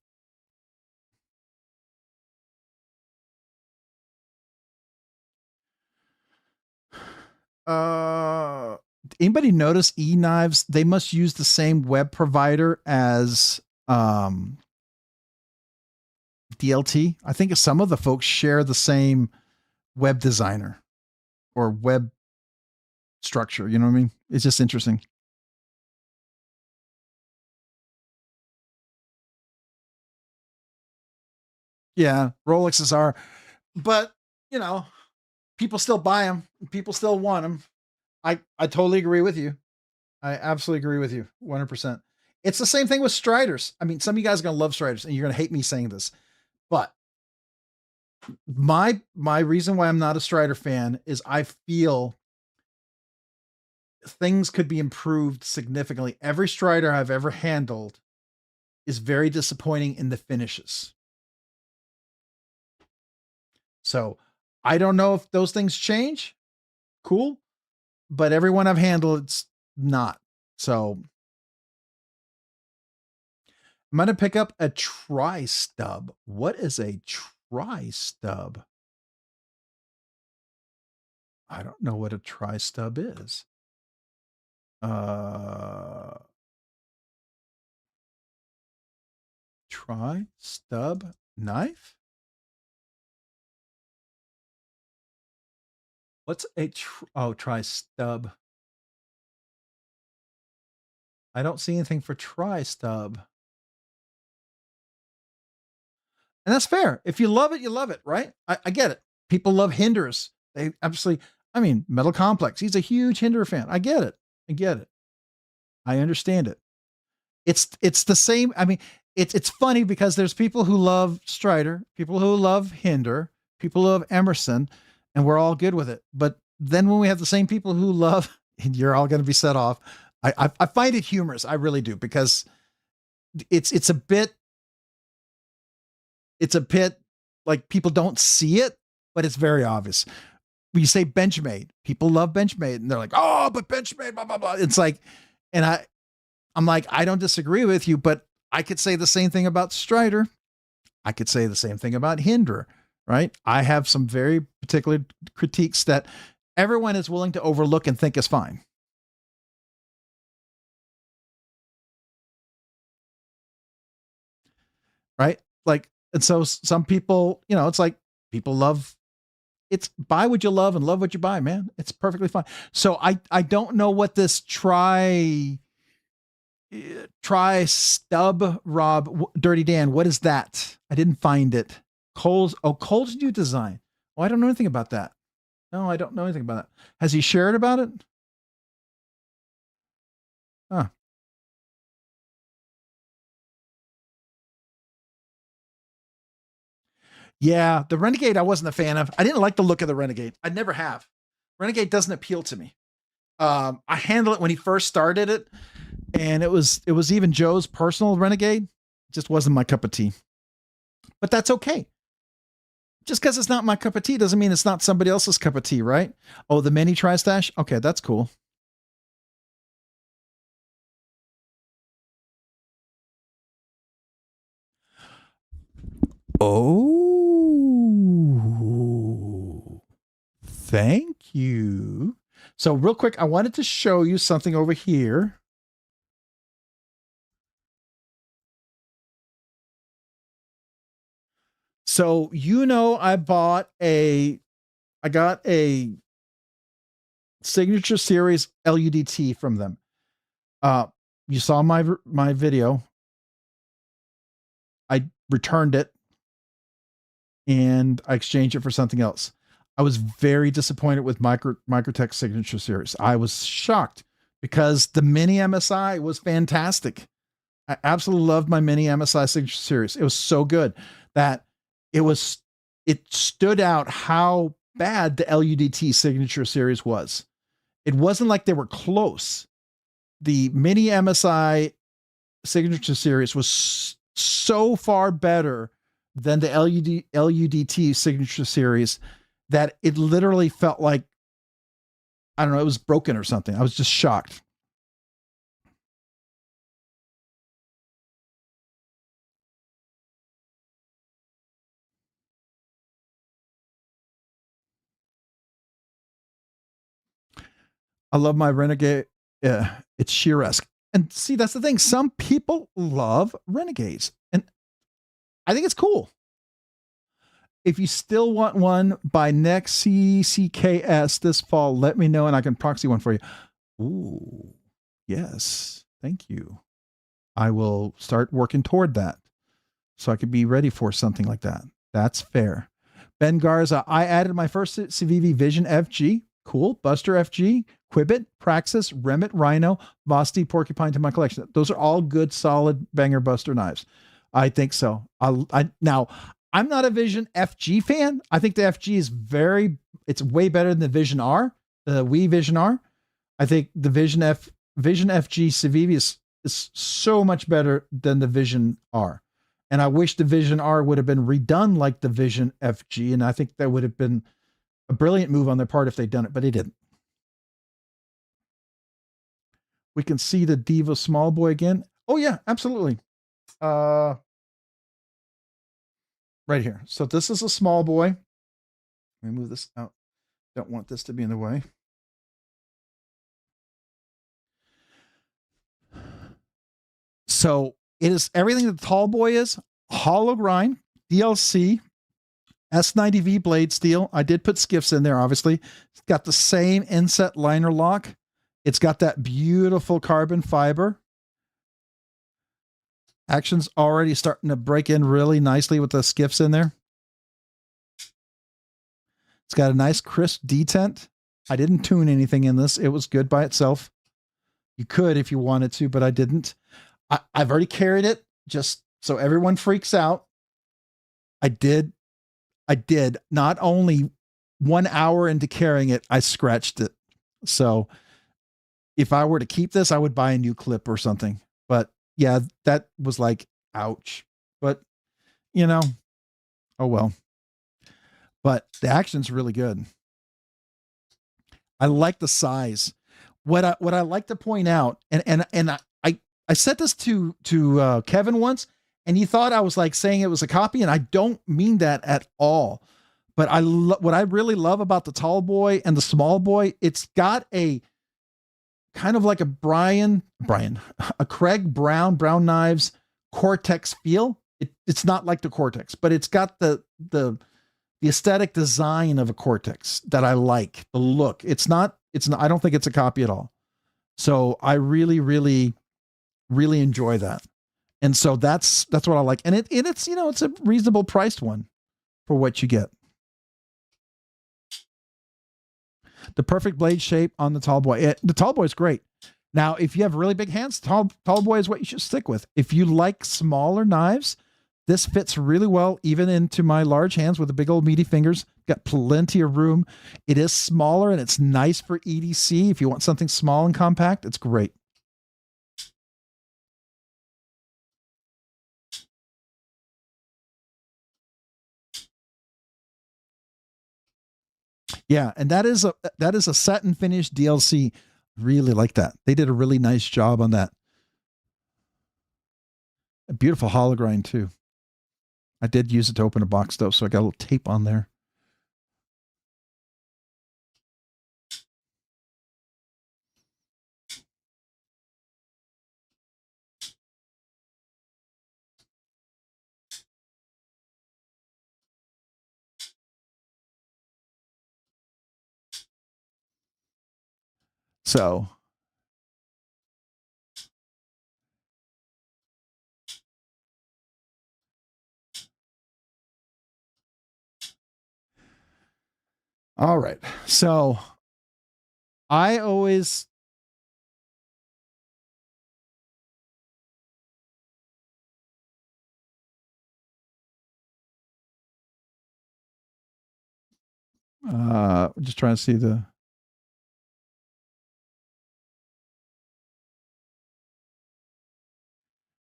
Anybody notice E-Knives? They must use the same web provider as DLT. I think some of the folks share the same web designer or web structure. You know what I mean? It's just interesting. Yeah, Rolexes are, but you know, people still buy them. People still want them. I totally agree with you. I absolutely agree with you 100%. It's the same thing with Striders. I mean, some of you guys are going to love Striders and you're going to hate me saying this, but my reason why I'm not a Strider fan is I feel things could be improved significantly. Every Strider I've ever handled is very disappointing in the finishes. So I don't know if those things change. Cool. But everyone I've handled, it's not. So I'm going to pick up a tri-stub. What is a tri-stub? I don't know what a tri-stub is. Tri-stub knife? What's a tri-stub? I don't see anything for tri-stub. And that's fair. If you love it, you love it, right? I get it. People love hinders. They absolutely, I mean, Metal Complex. He's a huge hinder fan. I get it. I get it. I understand it. It's the same. I mean, it's funny because there's people who love Strider, people who love Hinder, people who love Emerson, and we're all good with it. But then when we have the same people who love, and you're all going to be set off. I find it humorous. I really do, because it's a bit like people don't see it, but it's very obvious. When you say Benchmade, people love Benchmade, and they're like, oh, but Benchmade, blah blah blah. It's like, and I'm like, I don't disagree with you, but I could say the same thing about Strider. I could say the same thing about Hinder, right? I have some very particular critiques that everyone is willing to overlook and think is fine. Right? Like, and so some people, you know, it's like people love, it's buy what you love and love what you buy, man. It's perfectly fine. So I don't know what this try stub Rob Dirty Dan. What is that? I didn't find it. Cole's new design. Oh, I don't know anything about that. No, I don't know anything about it. Has he shared about it? Huh. Yeah, the Renegade I wasn't a fan of. I didn't like the look of the Renegade. I never have. Renegade doesn't appeal to me. I handled it when he first started it, and it was even Joe's personal Renegade. It just wasn't my cup of tea. But that's okay. Just because it's not my cup of tea doesn't mean it's not somebody else's cup of tea, right? Oh, the mini tri-stash? Okay, that's cool. Oh, thank you. So real quick, I wanted to show you something over here. So, I got a signature series LUDT from them. You saw my video. I returned it and I exchanged it for something else. I was very disappointed with Microtech signature series. I was shocked because the mini MSI was fantastic. I absolutely loved my mini MSI signature series. It was so good that it stood out how bad the LUDT signature series was. It wasn't like they were close. The mini MSI signature series was so far better than the LUDT signature series that it literally felt like, I don't know, it was broken or something. I was just shocked. I love my Renegade. It's sheer-esque. And see, that's the thing. Some people love Renegades. And I think it's cool. If you still want one by next CCKS this fall, let me know and I can proxy one for you. Ooh, yes. Thank you. I will start working toward that so I could be ready for something like that. That's fair. Ben Garza, I added my first Civivi Vision FG. Cool. Buster FG, Quibbit, Praxis, Remit, Rhino, Vosti, Porcupine to my collection. Those are all good, solid banger buster knives. I think so. Now, I'm not a Vision FG fan. I think the FG is it's way better than the Vision R, the Wii Vision R. I think the Vision FG Civivi is so much better than the Vision R. And I wish the Vision R would have been redone like the Vision FG. And I think that would have been a brilliant move on their part if they'd done it, but they didn't. We can see the Divo small boy again. Oh yeah, absolutely. Right here. So this is a small boy. Let me move this out. Don't want this to be in the way. So it is everything that the tall boy is. Hollow grind, DLC, S90V blade steel. I did put skiffs in there, obviously. It's got the same inset liner lock. It's got that beautiful carbon fiber. Action's already starting to break in really nicely with the skiffs in there. It's got a nice crisp detent. I didn't tune anything in this. It was good by itself. You could if you wanted to, but I didn't. I've already carried it just so everyone freaks out. I did. Not only 1 hour into carrying it, I scratched it. So if I were to keep this, I would buy a new clip or something. But yeah, that was like, ouch. But oh well. But the action's really good. I like the size. What I like to point out, and I said this to Kevin once, and he thought I was like saying it was a copy, and I don't mean that at all. But what I really love about the tall boy and the small boy, it's got a kind of like a a Craig Brown Knives Cortex feel. It's not like the Cortex, but it's got the aesthetic design of a Cortex that I like. The look. It's not. I don't think it's a copy at all. So I really, really, really enjoy that. And so that's what I like. And it's it's a reasonable priced one for what you get. The perfect blade shape on the tall boy. The tall boy is great. Now, if you have really big hands, tall boy is what you should stick with. If you like smaller knives, this fits really well, even into my large hands with the big old meaty fingers. Got plenty of room. It is smaller and it's nice for EDC. If you want something small and compact, it's great. Yeah, and that is a satin finish DLC. Really like that. They did a really nice job on that. A beautiful hollow grind too. I did use it to open a box though, so I got a little tape on there. So all right. So I always just trying to see the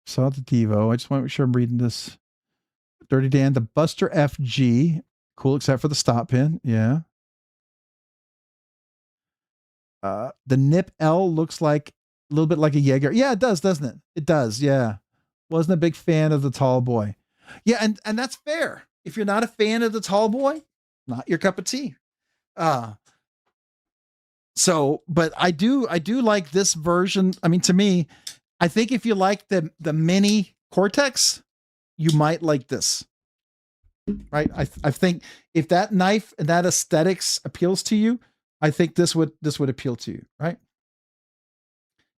saw the Divo. I just want to make sure I'm reading this. Dirty Dan, the Buster FG. Cool, except for the stop pin. Yeah. The Nip L looks like a little bit like a Jaeger. Yeah, it does, doesn't it? It does. Yeah. Wasn't a big fan of the tall boy. Yeah, and that's fair. If you're not a fan of the tall boy, not your cup of tea. So, but I do like this version. I mean, to me, I think if you like the mini Cortex, you might like this. Right? I think if that knife and that aesthetics appeals to you, I think this would appeal to you, right?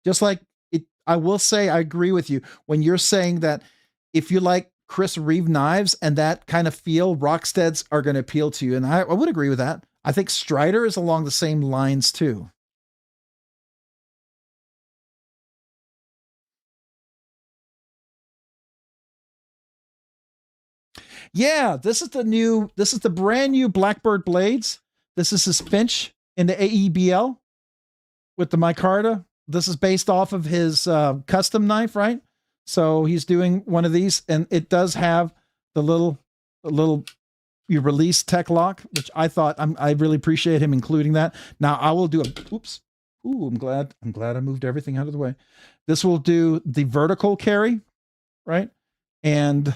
Just like it, I will say I agree with you when you're saying that if you like Chris Reeve knives and that kind of feel, Rocksteads are going to appeal to you. And I would agree with that. I think Strider is along the same lines too. Yeah, this is the brand new Blackbird blades. This is his Finch in the AEBL with the micarta. This is based off of his custom knife, right? So he's doing one of these, and it does have the little you release tech lock, which I thought I really appreciate him including that. Now I will do a oops. Ooh, I'm glad I moved everything out of the way. This will do the vertical carry, right? And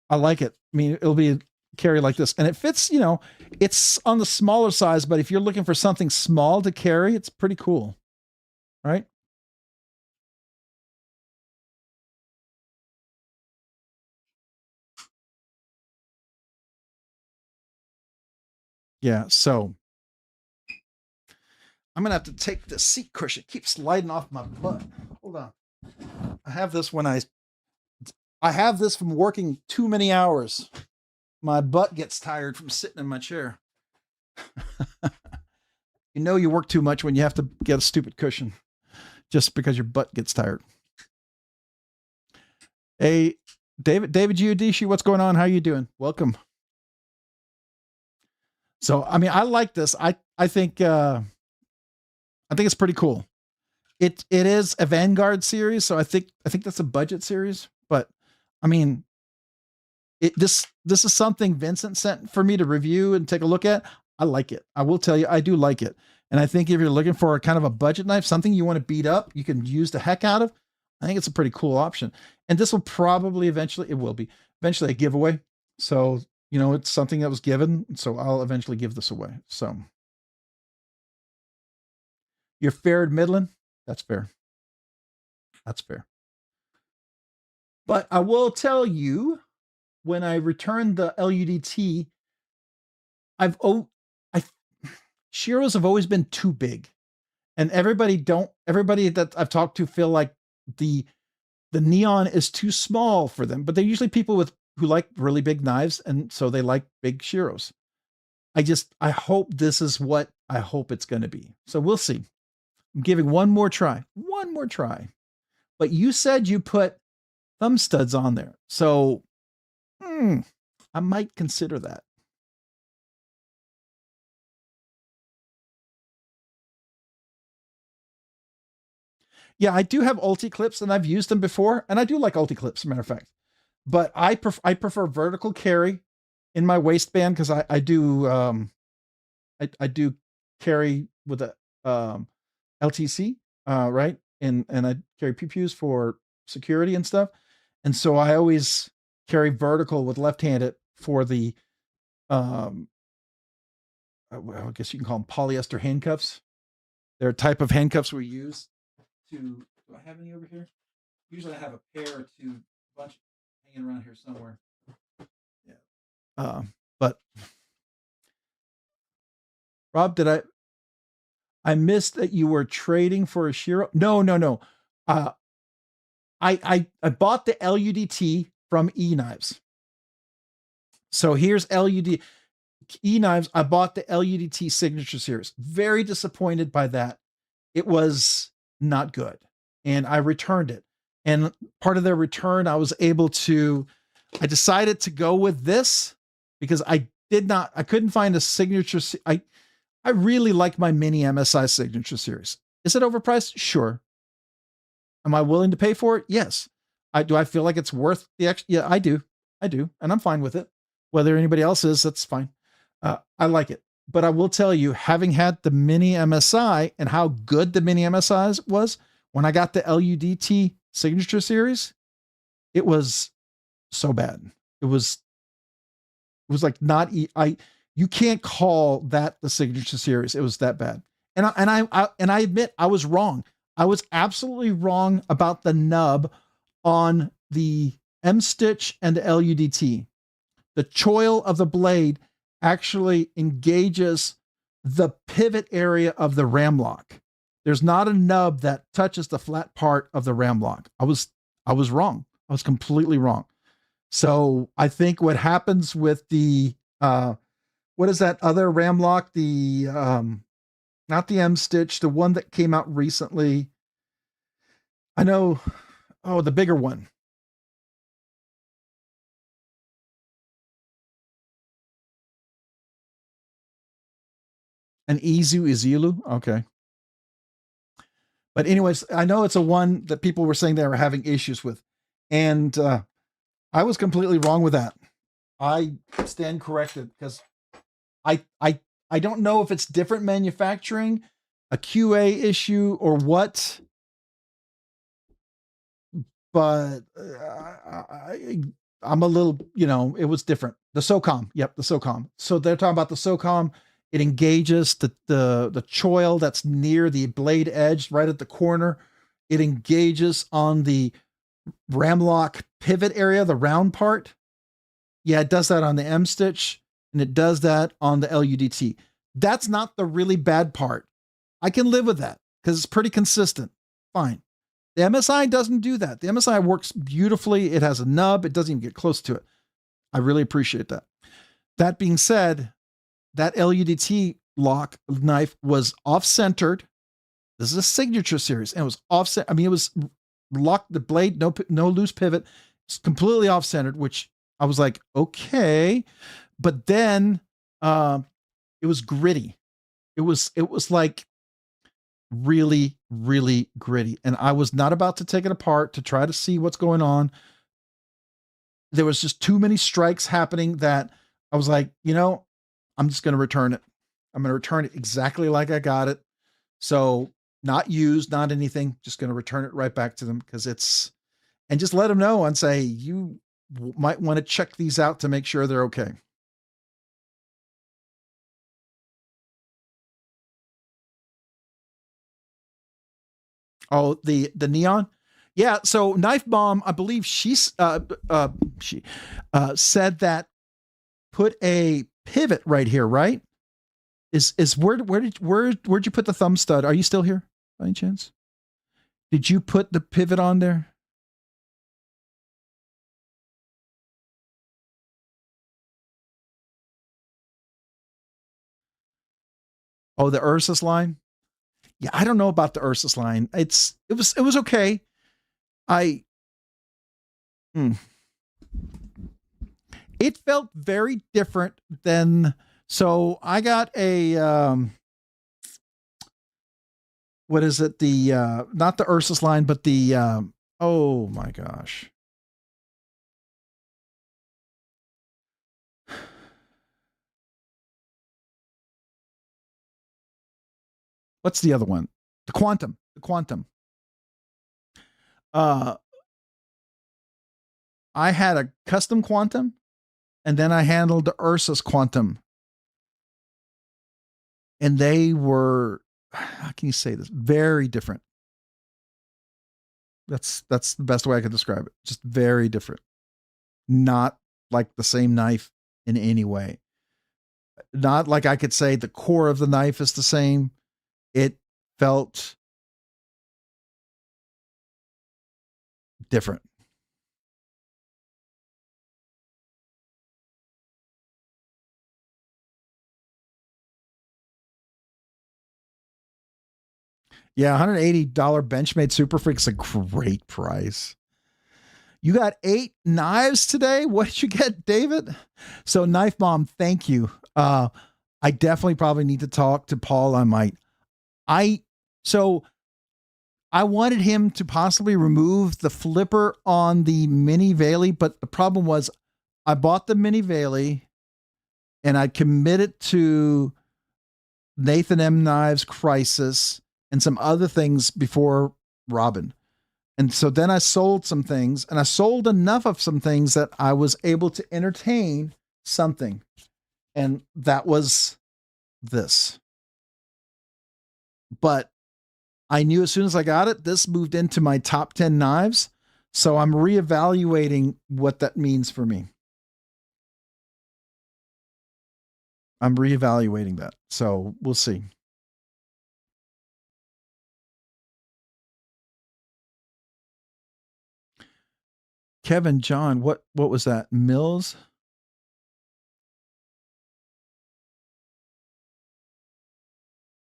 I like it. I mean, it'll be a carry like this, and it fits. You know, it's on the smaller size, but if you're looking for something small to carry, it's pretty cool, right? Yeah. So I'm gonna have to take the seat cushion. It keeps sliding off my butt. Hold on. I have this I have this from working too many hours. My butt gets tired from sitting in my chair. You know you work too much when you have to get a stupid cushion just because your butt gets tired. Hey, David Giudici, what's going on? How you doing? Welcome. So, I mean, I like this. I think it's pretty cool. It is a Vanguard series, so I think that's a budget series. But I mean, this is something Vincent sent for me to review and take a look at. I like it. I will tell you, I do like it. And I think if you're looking for a kind of a budget knife, something you want to beat up, you can use the heck out of, I think it's a pretty cool option. And this will probably eventually a giveaway. So, you know, it's something that was given. So I'll eventually give this away. So you're fair at Midland. That's fair. That's fair. But I will tell you, when I returned the LUDT, I Shiros have always been too big, and everybody that I've talked to feel like the neon is too small for them. But they're usually people who like really big knives, and so they like big Shiros. I hope this is what I hope it's going to be. So we'll see. I'm giving one more try. But you said you put thumb studs on there, so I might consider that. Yeah, I do have ulti clips and I've used them before, and I do like ulti clips, as a matter of fact. But I prefer vertical carry in my waistband because I do I do carry with a LTC, right? And I carry PPUs for security and stuff. And so I always carry vertical with left-handed for the well, I guess you can call them polyester handcuffs. They're a type of handcuffs we use to. Do I have any over here? Usually I have a pair or two, bunch hanging around here somewhere. Yeah. But Rob, I missed that you were trading for a Shiro. No. I bought the LUDT from E-Knives. So here's LUD E-Knives. I bought the LUDT Signature Series. Very disappointed by that. It was not good. And I returned it. And part of their return, I decided to go with this because I couldn't find a signature. I really like my mini MSI Signature Series. Is it overpriced? Sure. Am I willing to pay for it? Yes. Do I feel like it's worth the extra? Yeah, I do. And I'm fine with it. Whether anybody else is, that's fine. I like it. But I will tell you, having had the mini MSI and how good the mini MSI was, when I got the LUDT Signature Series, it was so bad. It was like not, you can't call that the Signature Series. It was that bad. And I admit I was wrong. I was absolutely wrong about the nub on the M stitch and the LUDT. The choil of the blade actually engages the pivot area of the ram lock. There's not a nub that touches the flat part of the ram lock. I was wrong. I was completely wrong. So I think what happens with the what is that other ram lock? The not the M stitch, the one that came out recently. I know, the bigger one. An Izilu? Okay. But anyways, I know it's a one that people were saying they were having issues with. And I was completely wrong with that. I stand corrected because I don't know if it's different manufacturing, a QA issue, or what. But I'm a little, it was different. The SOCOM. Yep, the SOCOM. So they're talking about the SOCOM. It engages the choil that's near the blade edge, right at the corner. It engages on the ram lock pivot area, the round part. Yeah, it does that on the M stitch, and it does that on the LUDT. That's not the really bad part. I can live with that because it's pretty consistent. Fine. The MSI doesn't do that. The MSI works beautifully. It has a nub. It doesn't even get close to it. I really appreciate that. That being said, that LUDT lock knife was off-centered. This is a Signature Series, and it was offset. I mean, it was locked, the blade, no loose pivot. It's completely off-centered, which I was like, okay. But then it was gritty. It was like really, really gritty. And I was not about to take it apart to try to see what's going on. There was just too many strikes happening that I was like, I'm just going to return it. I'm going to return it exactly like I got it. So not used, not anything, just going to return it right back to them and just let them know and say, you might want to check these out to make sure they're okay. Oh, the neon. Yeah. So Knife Bomb, I believe she said that put a pivot right here, right? Where'd you put the thumb stud? Are you still here by any chance? Did you put the pivot on there? Oh, the Ursus line? Yeah, I don't know about the Ursus line. It was okay. It felt very different than, so I got a what is it? The not the Ursus line, but the oh my gosh. What's the other one? The Quantum. I had a custom Quantum, and then I handled the Ursus Quantum. And they were, how can you say this? Very different. That's the best way I could describe it. Just very different. Not like the same knife in any way. Not like I could say the core of the knife is the same. it felt different. Yeah, $180 Benchmade Super Freak's a great price. You got 8 knives today? What did you get, David? So, Knife Mom, thank you. I definitely probably need to talk to Paul. So I wanted him to possibly remove the flipper on the mini Valley, but the problem was I bought the mini Valley and I committed to Nathan M. Knives Crisis and some other things before Robin. And so then I sold some things, and I sold enough of some things that I was able to entertain something. And that was this. But I knew as soon as I got it, this moved into my top 10 knives. So I'm reevaluating what that means for me. I'm reevaluating that. So we'll see. Kevin, John, what was that? Mills?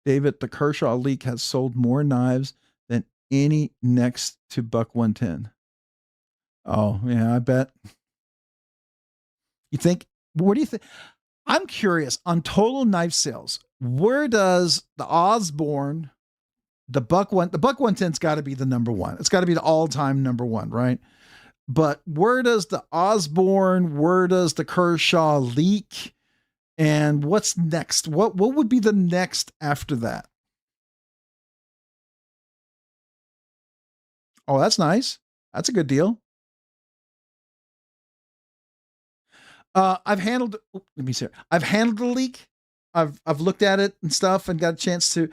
David, the Kershaw leak has sold more knives than any next to Buck 110. Oh, yeah, I bet. You think, what do you think? I'm curious on total knife sales. Where does the Osborne, the Buck 110's got to be the number one. It's got to be the all-time number one, right? But where does the Osborne, where does the Kershaw leak? And what's next? What would be the next after that? Oh, that's nice. That's a good deal. I've handled. Let me see. I've handled the leak. I've looked at it and stuff and got a chance to.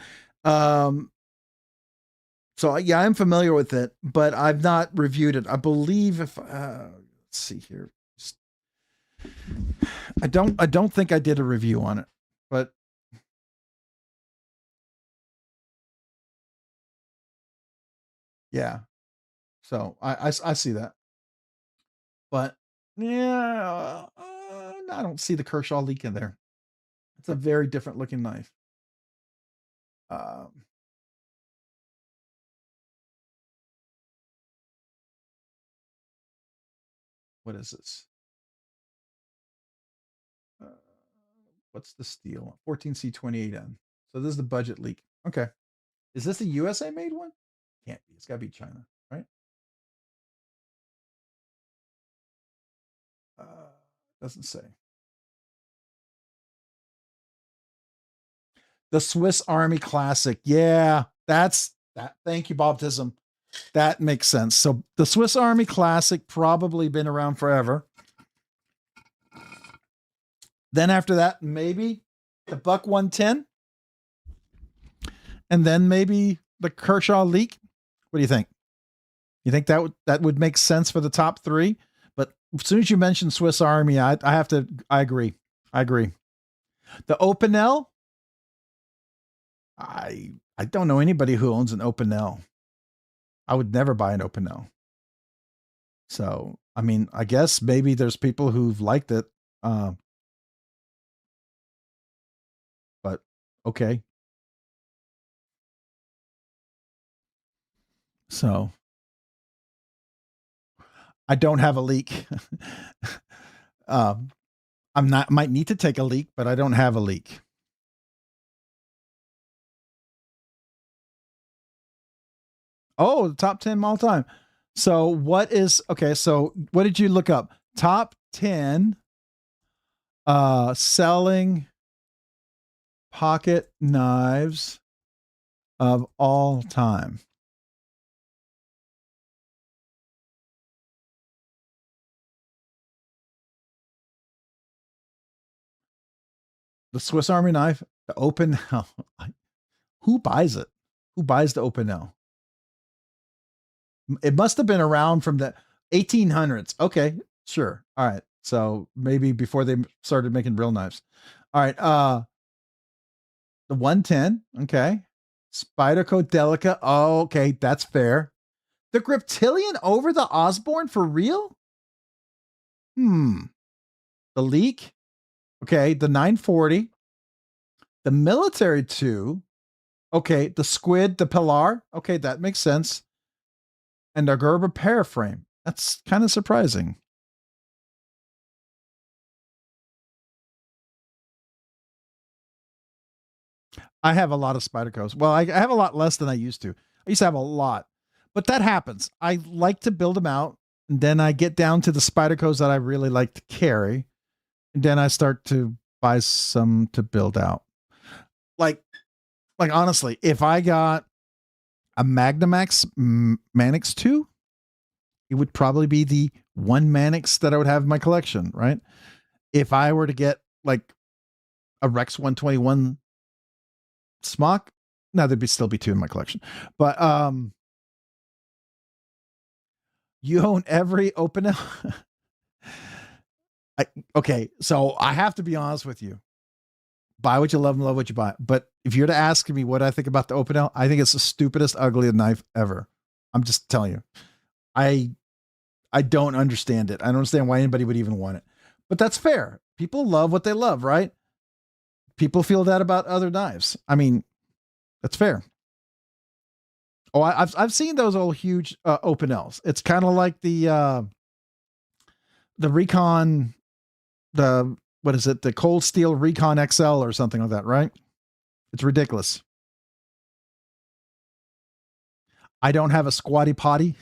So yeah, I'm familiar with it, but I've not reviewed it. I believe if let's see here. I don't think I did a review on it, but yeah. So I see that, but yeah, I don't see the Kershaw leak in there. It's a very different looking knife. What is this? What's the steel? 14C28N. So this is the budget leak. Okay. Is this a USA made one? Can't be. It's got to be China, right? Doesn't say. The Swiss Army Classic. Yeah, that's that. Thank you, Baptism. That makes sense. So the Swiss Army Classic probably been around forever. Then after that, maybe the Buck 110. And then maybe the Kershaw leak. What do you think? You think that would make sense for the top three? But as soon as you mention Swiss Army, I agree. I agree. The Opinel. I don't know anybody who owns an Opinel. I would never buy an Opinel. So I mean, I guess maybe there's people who've liked it. But okay. So I don't have a leak. Might need to take a leak, but I don't have a leak. Oh, the top 10 all time. So what is okay? So what did you look up? Top 10 selling pocket knives of all time. The Swiss Army knife, the Opinel. Who buys it? Who buys the Opinel? It must have been around from the 1800s. Okay, sure. All right. So maybe before they started making real knives. All right. The 110. Okay. Spyderco Delica. Oh, okay, that's fair. The Griptilian over the Osborne for real? The Leak. Okay, the 940. The Military 2. Okay, the Squid, the Pilar. Okay, that makes sense. And the Gerber Paraframe. That's kind of surprising. I have a lot of Spydercos. Well, I have a lot less than I used to. I used to have a lot, but that happens. I like to build them out, and then I get down to the Spydercos that I really like to carry, and then I start to buy some to build out. Like honestly, if I got a Magnamax Manix 2, it would probably be the one Manix that I would have in my collection, right? If I were to get like a Rex 121 Smock, now there'd still be two in my collection. But you own every open okay, so I have to be honest with you. Buy what you love and love what you buy. But if you're to ask me what I think about the Opinel, I think it's the stupidest, ugliest knife ever. I'm just telling you. I don't understand it. I don't understand why anybody would even want it. But that's fair. People love what they love, right? People feel that about other knives. I mean, that's fair. Oh, I've seen those old huge Opinels. It's kind of like the Recon, what is it? The Cold Steel Recon XL or something like that, right? It's ridiculous. I don't have a squatty potty.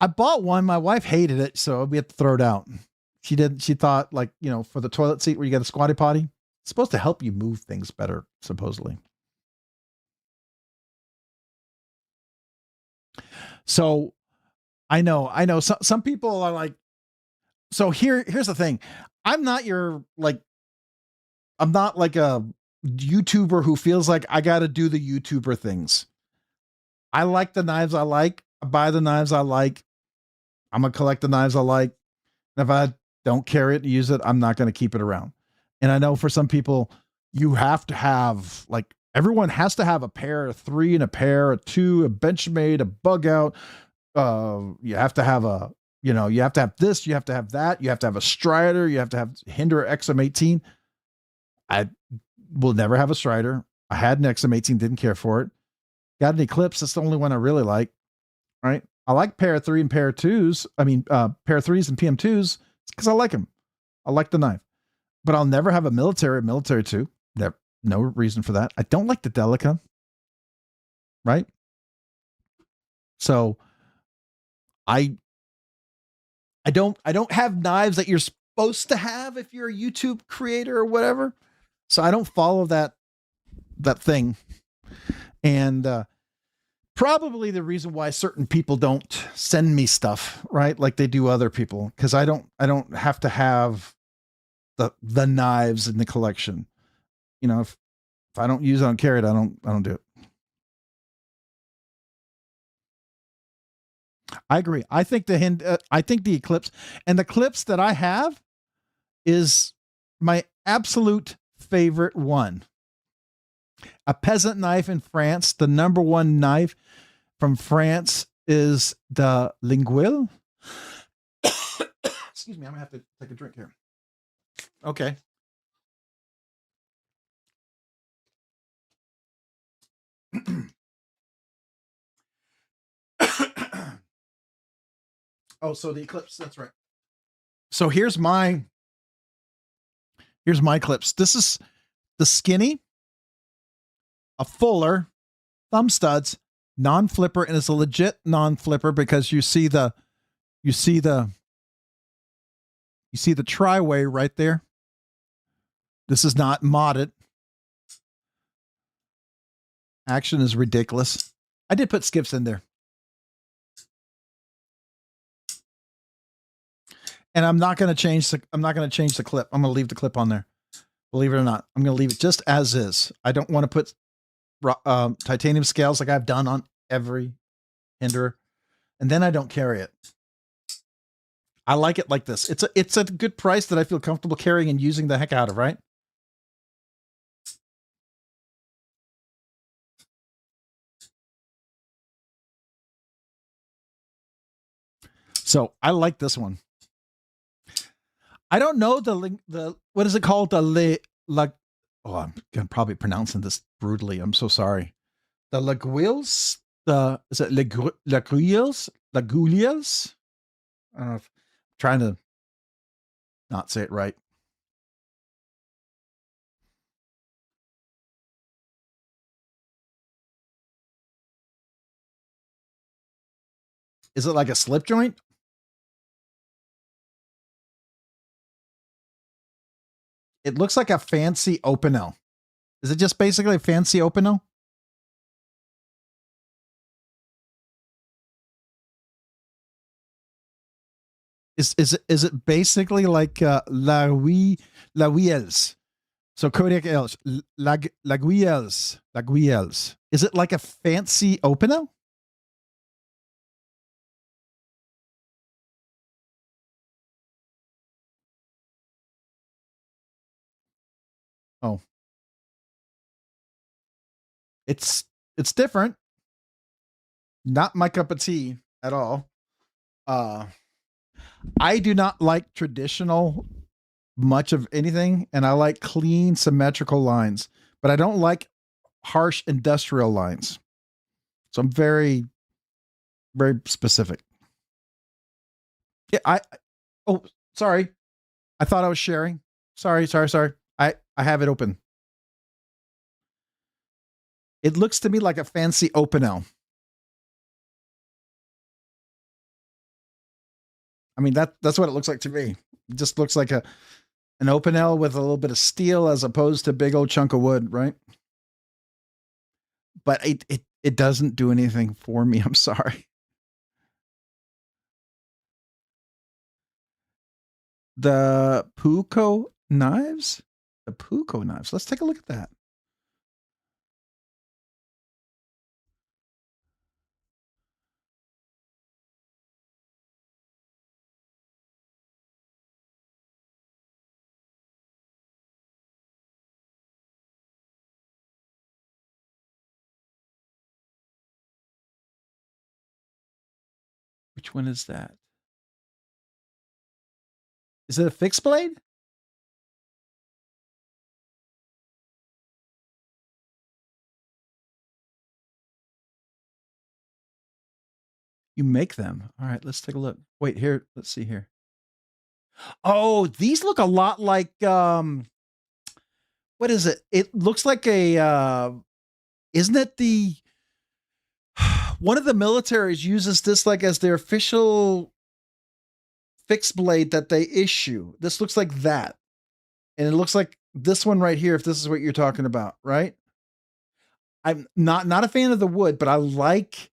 I bought one. My wife hated it, so we had to throw it out. She thought, like, you know, for the toilet seat where you get a squatty potty, it's supposed to help you move things better, supposedly. So I know some people are like, so here's the thing. I'm not like a YouTuber who feels like I got to do the YouTuber things. I like the knives I like. I buy the knives I like. I'm going to collect the knives I like. And if I don't carry it and use it, I'm not going to keep it around. And I know for some people, you have to have, like, everyone has to have a pair of 3 and a pair of 2, a Benchmade, a bug out. You have to have you have to have this, you have to have that, you have to have a Strider, you have to have Hinder XM18. I will never have a Strider. I had an XM18, didn't care for it. Got an Eclipse, that's the only one I really like. Right? I like pair of 3 and pair of 2s. I mean, pair of 3s and PM2s because I like them. I like the knife. But I'll never have a military 2. No reason for that. I don't like the Delica. Right? So I don't have knives that you're supposed to have if you're a YouTube creator or whatever. So I don't follow that thing. And probably the reason why certain people don't send me stuff, right? Like they do other people, because I don't have to have the knives in the collection. You know, if I don't use it, I don't carry it, I don't do it. I agree. I think the Eclipse and the clips that I have is my absolute favorite one. A peasant knife in France. The number one knife from France is the Linguille. Excuse me, I'm gonna have to take a drink here. Okay. Oh, so the Eclipse, that's right. So here's my clips. This is the Skinny, a Fuller, thumb studs, non-flipper, and it's a legit non-flipper because you see the tri-way right there. This is not modded. Action is ridiculous. I did put skips in there. And I'm not going to change the clip. I'm going to leave the clip on there. Believe it or not, I'm going to leave it just as is. I don't want to put titanium scales like I've done on every Hinder, and then I don't carry it. I like it like this. It's a good price that I feel comfortable carrying and using the heck out of, right? So I like this one. I don't know the what is it called? Oh, I'm gonna probably pronouncing this brutally. I'm so sorry. The laguiles? Is it laguiles? Laguiles? I don't know if I'm trying to not say it right. Is it like a slip joint? It looks like a fancy open-L. Is it just basically a fancy open-L? Is it basically like laguiles? So Kodiak Els, laguiles. Is it like a fancy open-L? Oh, it's different. Not my cup of tea at all. I do not like traditional much of anything, and I like clean, symmetrical lines, but I don't like harsh industrial lines. So I'm very, very specific. Yeah, oh, sorry. I thought I was sharing. Sorry. I have it open. It looks to me like a fancy open-L. I mean, that's what it looks like to me. It just looks like an open-L with a little bit of steel as opposed to big old chunk of wood, right? But it doesn't do anything for me. I'm sorry. The Puko knives? The Puko knives. Let's take a look at that. Which one is that? Is it a fixed blade? You make them. All right, let's take a look. Wait, here, let's see here. Oh, these look a lot like what is it? It looks like a isn't it the one of the militaries uses this like as their official fixed blade that they issue. This looks like that. And it looks like this one right here, if this is what you're talking about, right? I'm not a fan of the wood, but I like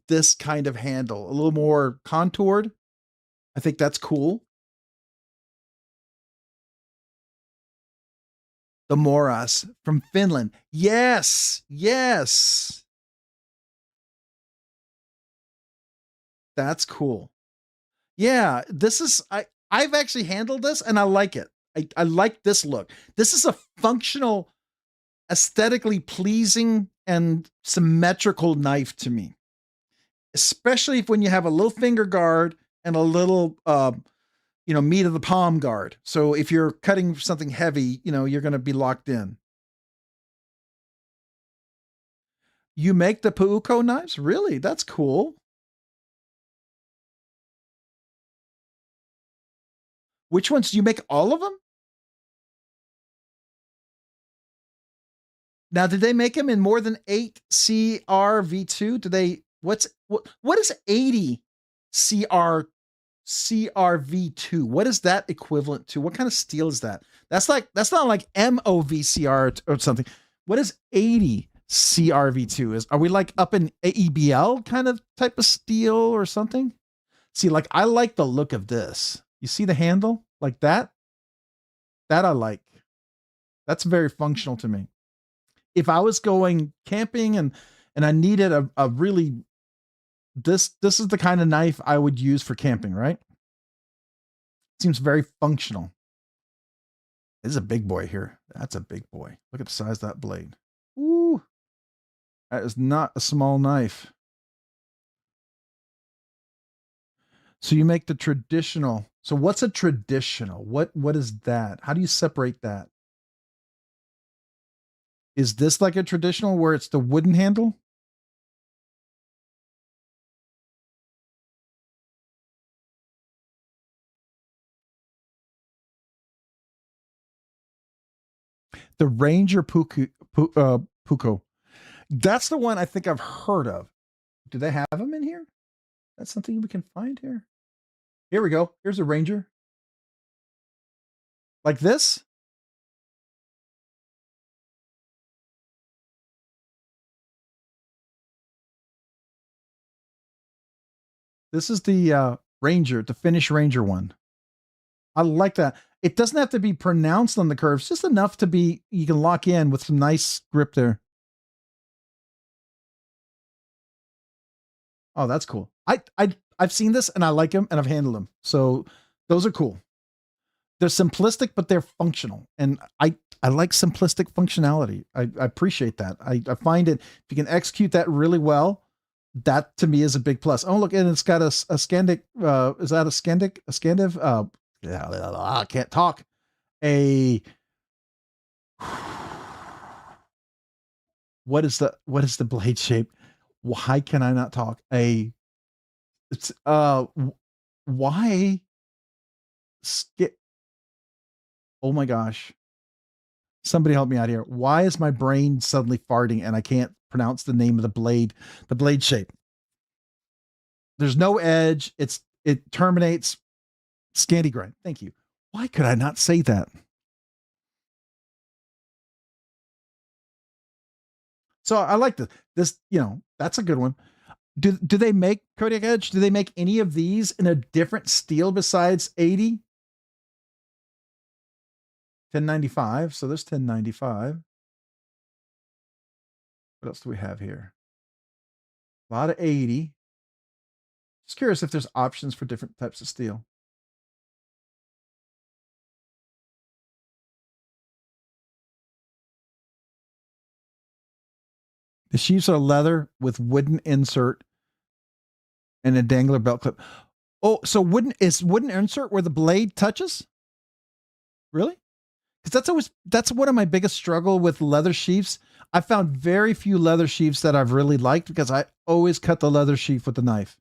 this kind of handle, a little more contoured. I think that's cool. The Moras from Finland. Yes. That's cool. Yeah, this is I've actually handled this and I like it. I like this look. This is a functional, aesthetically pleasing and symmetrical knife to me. Especially when you have a little finger guard and a little meat of the palm guard. So if you're cutting something heavy, you're going to be locked in. You make the Puuko knives? Really? That's cool. Which ones do you make? All of them? Now, did they make them in more than 8 CRV2? Do they? What is 80 CRV2? What is that equivalent to? What kind of steel is that? That's not like MOVCR or something. What is 80 CRV2? Are we like up in AEBL kind of type of steel or something? See, like I like the look of this. You see the handle like that? That I like. That's very functional to me. If I was going camping and I needed a really this is the kind of knife I would use for camping, right? Seems very functional. This is a big boy here. That's a big boy. Look at the size of that blade. Ooh. That is not a small knife. So you make the traditional. So what's a traditional? What is that? How do you separate that? Is this like a traditional where it's the wooden handle? The Ranger Puko. That's the one I think I've heard of. Do they have them in here? That's something we can find here. Here we go. Here's a Ranger. Like this? This is the Ranger, the Finnish Ranger one. I like that. It doesn't have to be pronounced on the curves, just enough to be, you can lock in with some nice grip there. Oh, that's cool. I've seen this and I like them and I've handled them. So those are cool. They're simplistic, but they're functional. And I like simplistic functionality. I appreciate that. I find it, if you can execute that really well, that to me is a big plus. Oh, look, and it's got a Scandic. Is that a Scandic? A Scandiv? I can't talk. What is the blade shape? Why can I not talk? It's why skip? Oh my gosh. Somebody help me out here. Why is my brain suddenly farting and I can't pronounce the name of the blade shape? There's no edge. It terminates Scandi grind. Thank you. Why could I not say that? So I like this, that's a good one. Do they make Kodiak Edge? Do they make any of these in a different steel besides 80? 1095. So there's 1095. What else do we have here? A lot of 80. Just curious if there's options for different types of steel. The sheaths are leather with wooden insert and a dangler belt clip. Oh, so wooden insert where the blade touches? Really? Because that's one of my biggest struggle with leather sheaths. I found very few leather sheaths that I've really liked because I always cut the leather sheath with the knife.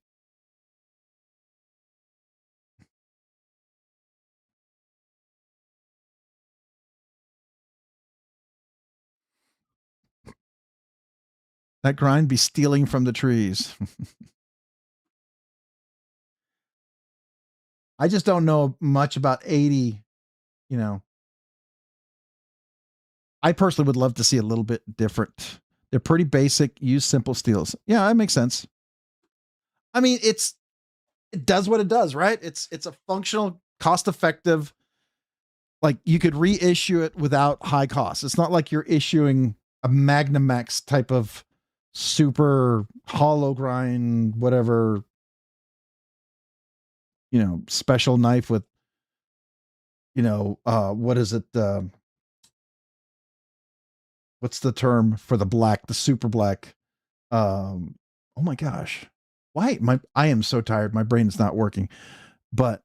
That grind be stealing from the trees. I just don't know much about 80, you know. I personally would love to see a little bit different. They're pretty basic, use simple steels. Yeah, that makes sense. I mean, it does what it does, right? It's a functional, cost-effective, like you could reissue it without high costs. It's not like you're issuing a Magnamax type of super hollow grind, whatever, special knife with, what is it? What's the term for the black, the super black? Oh my gosh. Why? I am so tired. My brain is not working. But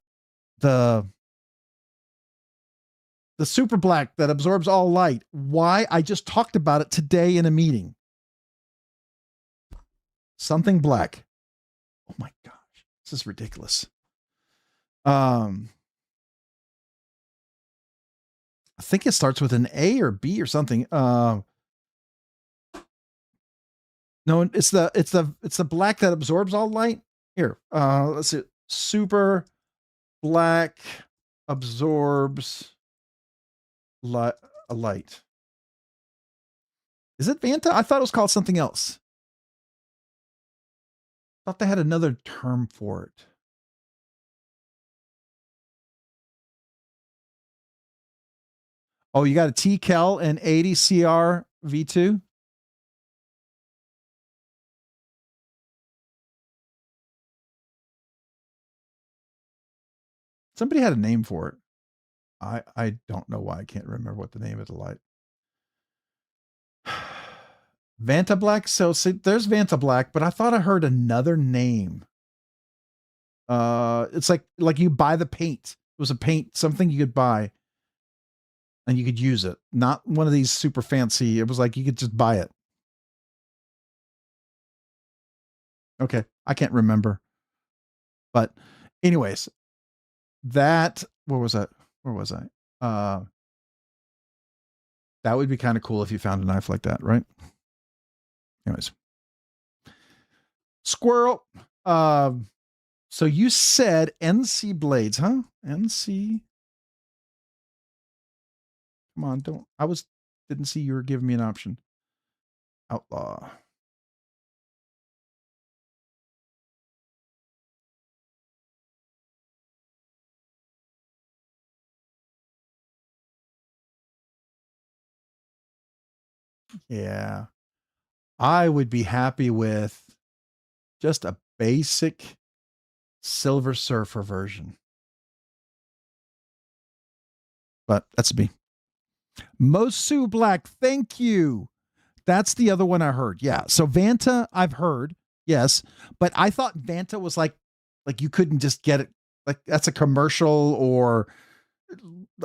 the super black that absorbs all light. Why? I just talked about it today in a meeting. Something black. Oh my gosh. This is ridiculous. I think it starts with an A or B or something. No, it's the black that absorbs all light. Here, let's see. Super black absorbs light. Is it Vanta? I thought it was called something else. I thought they had another term for it. Oh, you got a T-Cal and 80 CR V2? Somebody had a name for it. I don't know why I can't remember what the name of the light. Vanta Black. So see, there's Vanta Black, but I thought I heard another name. It's like you buy the paint. It was a paint, something you could buy and you could use it. Not one of these super fancy. It was like you could just buy it. Okay. I can't remember. But anyways, where was that? Where was I? That would be kind of cool if you found a knife like that, right? Anyways. Squirrel. So you said NC blades, huh? NC. Come on, didn't see you were giving me an option. Outlaw. Yeah. I would be happy with just a basic Silver Surfer version. But that's me. Mosu Black, thank you. That's the other one I heard. Yeah. So Vanta, I've heard, yes, but I thought Vanta was like you couldn't just get it. Like that's a commercial, or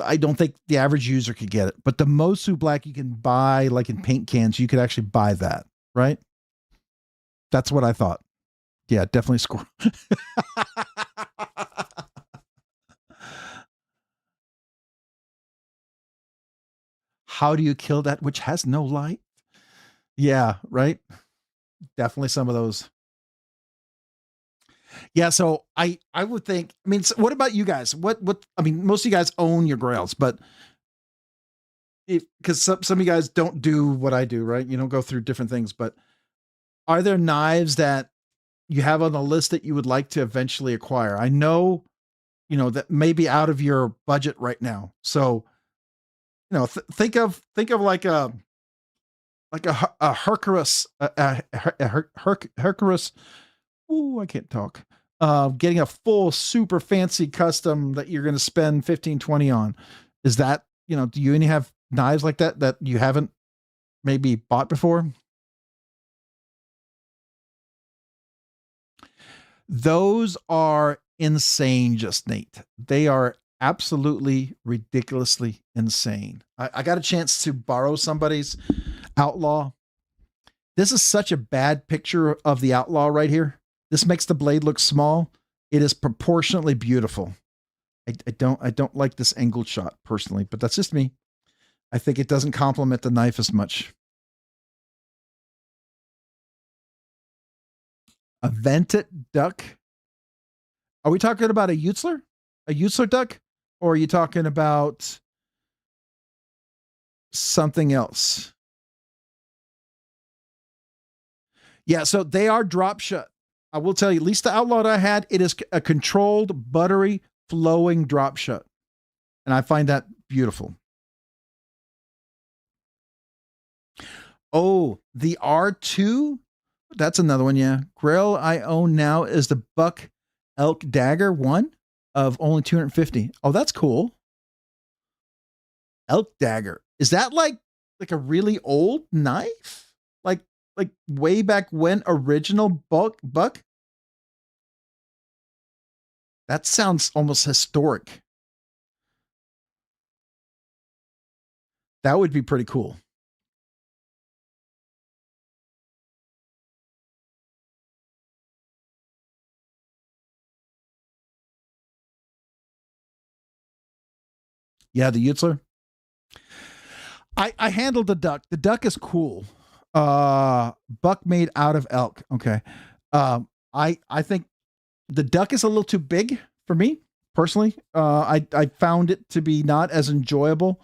I don't think the average user could get it. But the Mosu Black you can buy like in paint cans. You could actually buy that, right? That's what I thought. Yeah, definitely score. How do you kill that which has no light? Yeah, right. Definitely some of those. Yeah, so I would think. I mean, so what about you guys? What? I mean, most of you guys own your grails, but because some of you guys don't do what I do, right? You don't go through different things, but are there knives that you have on the list that you would like to eventually acquire? I know, that may be out of your budget right now. So, think of like a Hercules, Hercules. Ooh, I can't talk. Getting a full super fancy custom that you're going to spend 15, 20 on. Is that, do you any have knives like that you haven't maybe bought before? Those are insane, just Nate. They are absolutely ridiculously insane. I got a chance to borrow somebody's Outlaw. This is such a bad picture of the Outlaw right here. This makes the blade look small. It is proportionately beautiful. I don't like this angled shot personally, but that's just me. I think it doesn't complement the knife as much. A vented duck. Are we talking about a Utzler? A Utzler duck? Or are you talking about something else? Yeah, so they are drop shut. I will tell you, at least the Outlaw that I had, it is a controlled, buttery, flowing drop shut. And I find that beautiful. Oh, the R2? That's another one, yeah. Grail I own now is the Buck Elk Dagger one of only 250. Oh, that's cool. Elk Dagger. Is that like a really old knife? Like way back when original buck? That sounds almost historic. That would be pretty cool. Yeah, the Utzler. I handled the duck. The duck is cool. Buck made out of elk. Okay. I think the duck is a little too big for me personally. I found it to be not as enjoyable.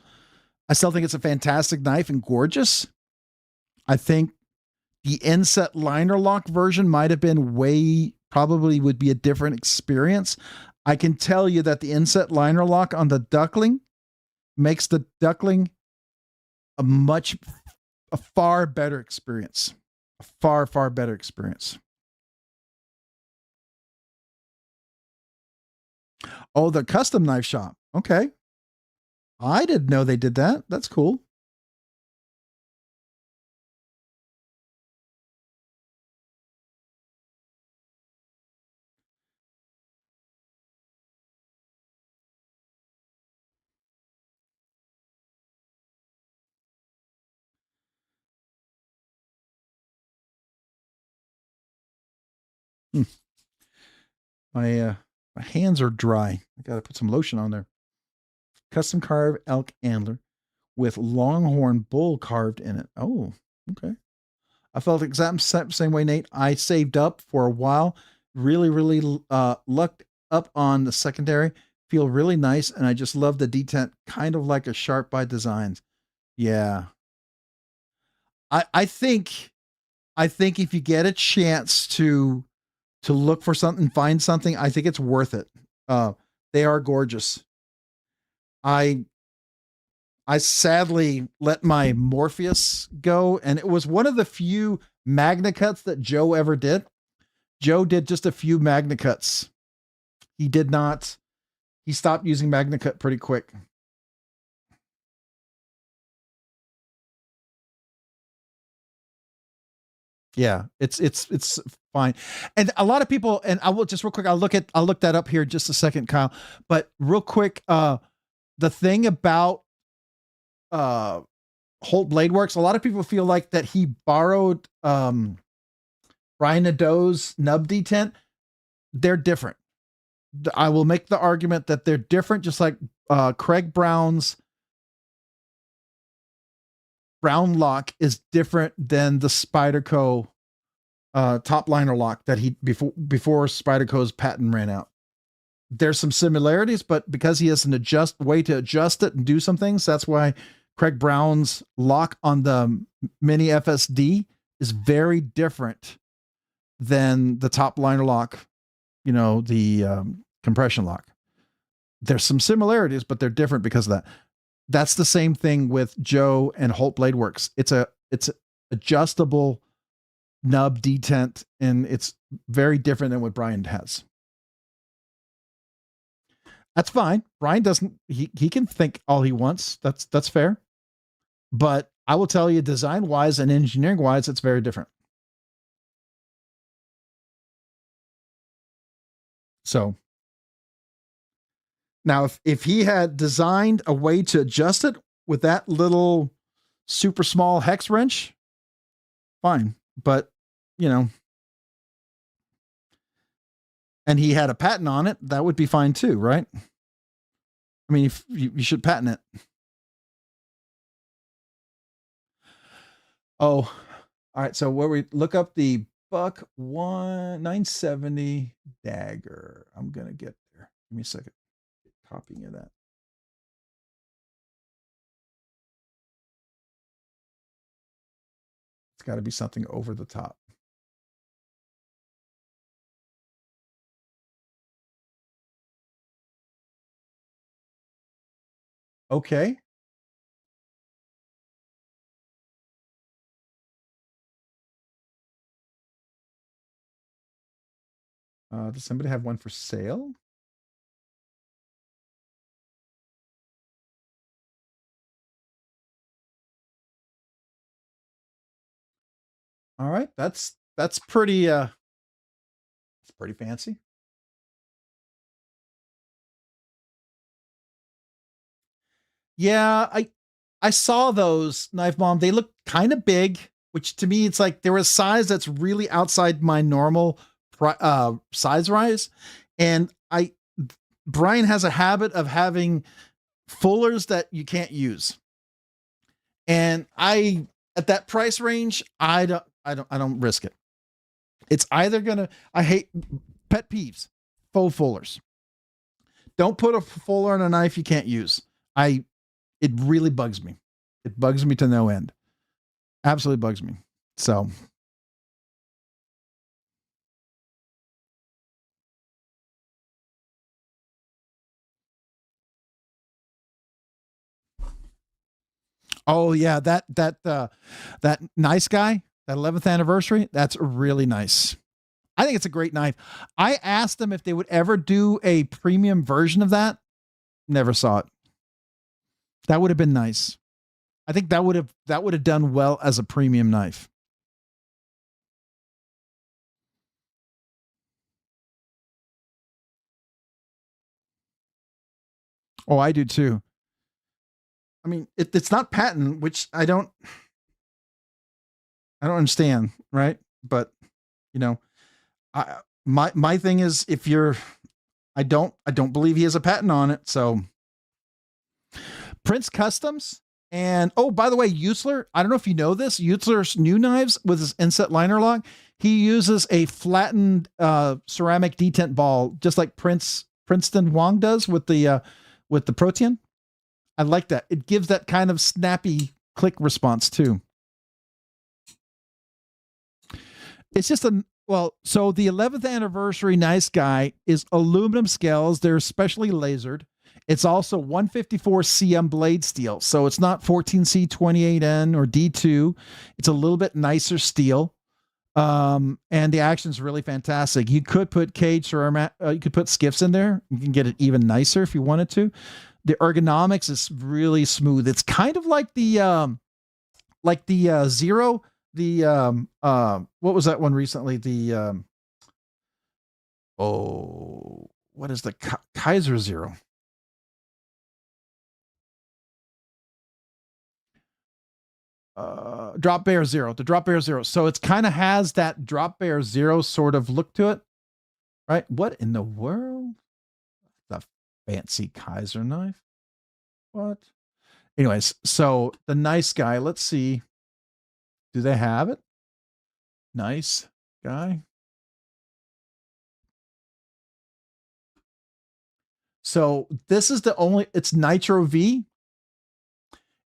I still think it's a fantastic knife and gorgeous. I think the inset liner lock version might have been probably would be a different experience. I can tell you that the inset liner lock on the duckling makes the duckling a a far better experience. A far better experience. Oh, the custom knife shop. Okay. I didn't know they did that. That's cool. Hmm. My hands are dry. I got to put some lotion on there. Custom carved elk antler with longhorn bull carved in it. Oh, okay. I felt exact same way, Nate. I saved up for a while, really lucked up on the secondary. Feel really nice, and I just love the detent, kind of like a Sharp by Designs. Yeah, I think if you get a chance to look for something, find something, I think it's worth it. Uh, they are gorgeous. I I sadly let my Morpheus go, and it was one of the few Magna cuts that Joe ever did. Joe did just a few Magna cuts. He did not. He stopped using Magna cut pretty quick. Yeah, it's fine. And a lot of people, and I will just real quick, I'll look that up here in just a second, Kyle. But real quick, the thing about uh Holt Blade Works, a lot of people feel like that he borrowed Brian Nadeau's nub detent. They're different. I will make the argument that they're different, just like Craig Brown's Brown lock is different than the Spyderco top liner lock that he before Spyderco's patent ran out. There's some similarities, but because he has an way to adjust it and do some things, that's why Craig Brown's lock on the Mini FSD is very different than the top liner lock, the compression lock. There's some similarities, but they're different because of that. That's the same thing with Joe and Holt Blade Works. It's adjustable nub detent, and it's very different than what Brian has. That's fine. Brian doesn't. He can think all he wants. That's fair. But I will tell you, design wise and engineering wise, it's very different. So now, if he had designed a way to adjust it with that little super small hex wrench, fine. But and he had a patent on it, that would be fine too, right? I mean, if you should patent it. Oh, all right. So where we look up the Buck 970 dagger. I'm gonna get there. Give me a second. Copying of that. It's got to be something over the top. Okay. Does somebody have one for sale? All right, that's pretty it's pretty fancy. Yeah, I saw those Knife Mom. They look kind of big, which to me it's like they're a size that's really outside my normal size rise. And Brian has a habit of having fullers that you can't use. And at that price range, I don't risk it. It's either I hate pet peeves, faux fullers. Don't put a fuller on a knife you can't use. It really bugs me. It bugs me to no end. Absolutely bugs me. So oh yeah, that nice guy, that 11th anniversary, that's really nice. I think it's a great knife. I asked them if they would ever do a premium version of that. Never saw it. That would have been nice. I think that would have done well as a premium knife. Oh, I do too. I mean, it's not patent, which I don't understand, right? But you know, my thing is, if you're, I don't believe he has a patent on it. So Prince Customs. And oh, by the way, Usler, I don't know if you know this, Usler's new knives with his inset liner lock, he uses a flattened ceramic detent ball, just like Princeton Wong does with the Protean. I like that. It gives that kind of snappy click response too. It's just so the 11th anniversary Nice Guy is aluminum scales. They're specially lasered. It's also 154 cm blade steel. So it's not 14C 28N or D2. It's a little bit nicer steel. And the action's really fantastic. You could put cage or you could put skiffs in there. You can get it even nicer if you wanted to. The ergonomics is really smooth. It's kind of like the Zero, what was that one recently? The what is the Kaiser Zero? Drop Bear Zero, the Drop Bear Zero. So it's kind of has that Drop Bear Zero sort of look to it, right? What in the world? The fancy Kaiser knife. What? Anyways, so the Nice Guy, let's see. Do they have it? Nice Guy. So this is the only, it's Nitro V.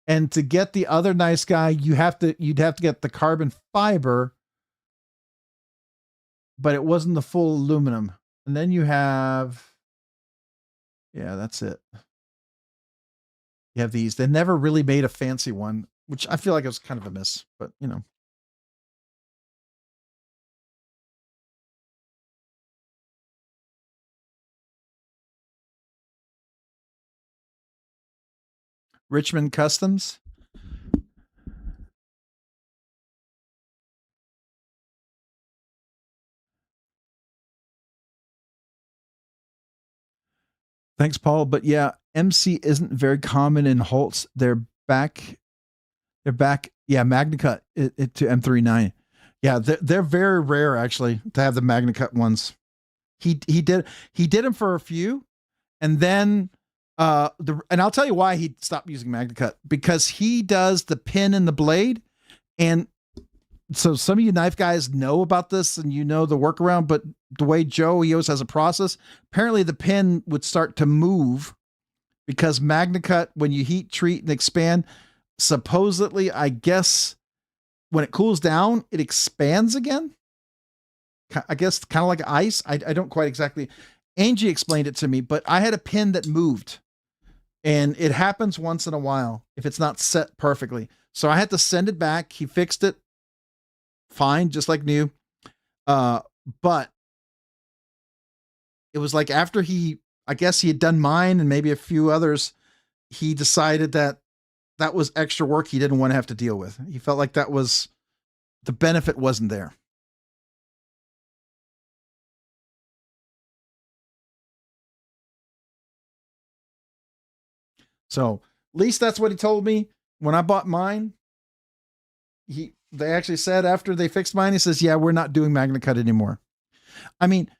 And to get the other Nice Guy, you'd have to get the carbon fiber, but it wasn't the full aluminum. And then you have, yeah, that's it. You have these. They never really made a fancy one, which I feel like it was kind of a miss, but you know. Richmond Customs. Thanks, Paul. But yeah, MC isn't very common in Holtz. They're back. Yeah, MagnaCut it to M39. Yeah, they're very rare actually to have the MagnaCut ones. He did them for a few, and then and I'll tell you why he stopped using MagnaCut, because he does the pin and the blade, and so some of you knife guys know about this and you know the workaround, but the way Joe, he always has a process. Apparently the pin would start to move because MagnaCut, when you heat treat and expand, supposedly, I guess when it cools down, it expands again. I guess kind of like ice. I don't quite exactly. Angie explained it to me, but I had a pin that moved, and it happens once in a while if it's not set perfectly. So I had to send it back. He fixed it fine, just like new. But it was like after I guess he had done mine and maybe a few others, he decided that was extra work he didn't want to have to deal with. He felt like that was, the benefit wasn't there. So at least that's what he told me when I bought mine. They actually said after they fixed mine, he says, yeah, we're not doing MagnaCut anymore. I mean,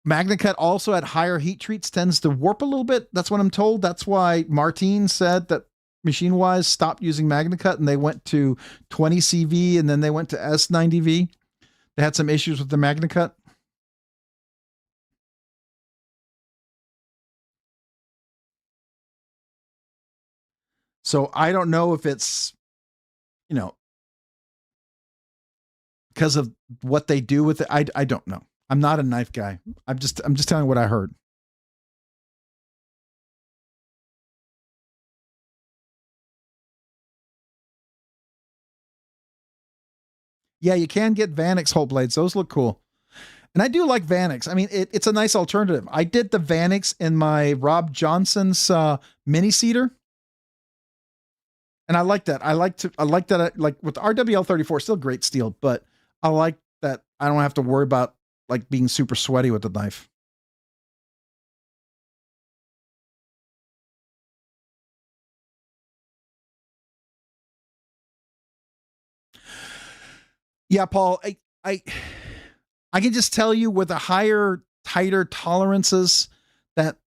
MagnaCut also at higher heat treats tends to warp a little bit. That's what I'm told. That's why Martine said that Machine Wise stopped using MagnaCut and they went to 20 CV and then they went to S90V. They had some issues with the MagnaCut. So I don't know if it's, because of what they do with it. I don't know. I'm not a knife guy. I'm just telling you what I heard. Yeah, you can get Vanix whole blades. Those look cool. And I do like Vanix. I mean, it's a nice alternative. I did the Vanix in my Rob Johnson's mini cedar. And I like that. I like that. Like with the RWL 34, still great steel, but I like that I don't have to worry about like being super sweaty with the knife. Yeah, Paul, I I can just tell you with the higher, tighter tolerances that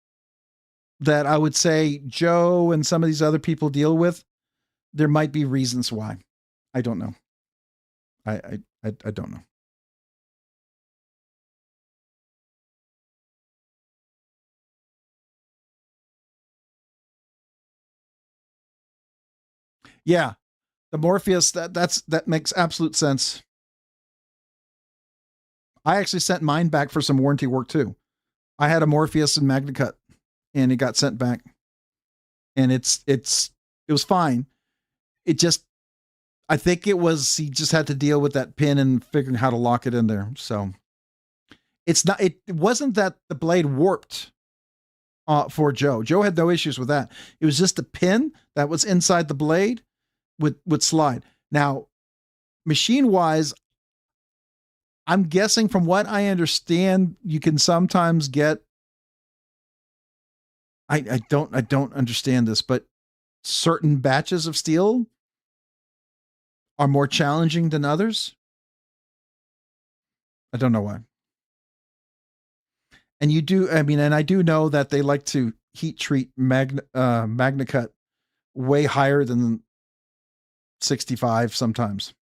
I would say Joe and some of these other people deal with, there might be reasons why. I don't know. I don't know. Yeah, the Morpheus, that makes absolute sense. I actually sent mine back for some warranty work too. I had a Morpheus and MagnaCut, and it got sent back, and it was fine. It just, I think it was, he just had to deal with that pin and figuring how to lock it in there. So it's not, it wasn't that the blade warped for Joe. Joe had no issues with that. It was just the pin that was inside the blade would slide. Now, machine wise, I'm guessing from what I understand, you can sometimes get, I don't understand this, but certain batches of steel are more challenging than others. I don't know why. And you do, I mean, and I do know that they like to heat treat MagnaCut way higher than 65 sometimes.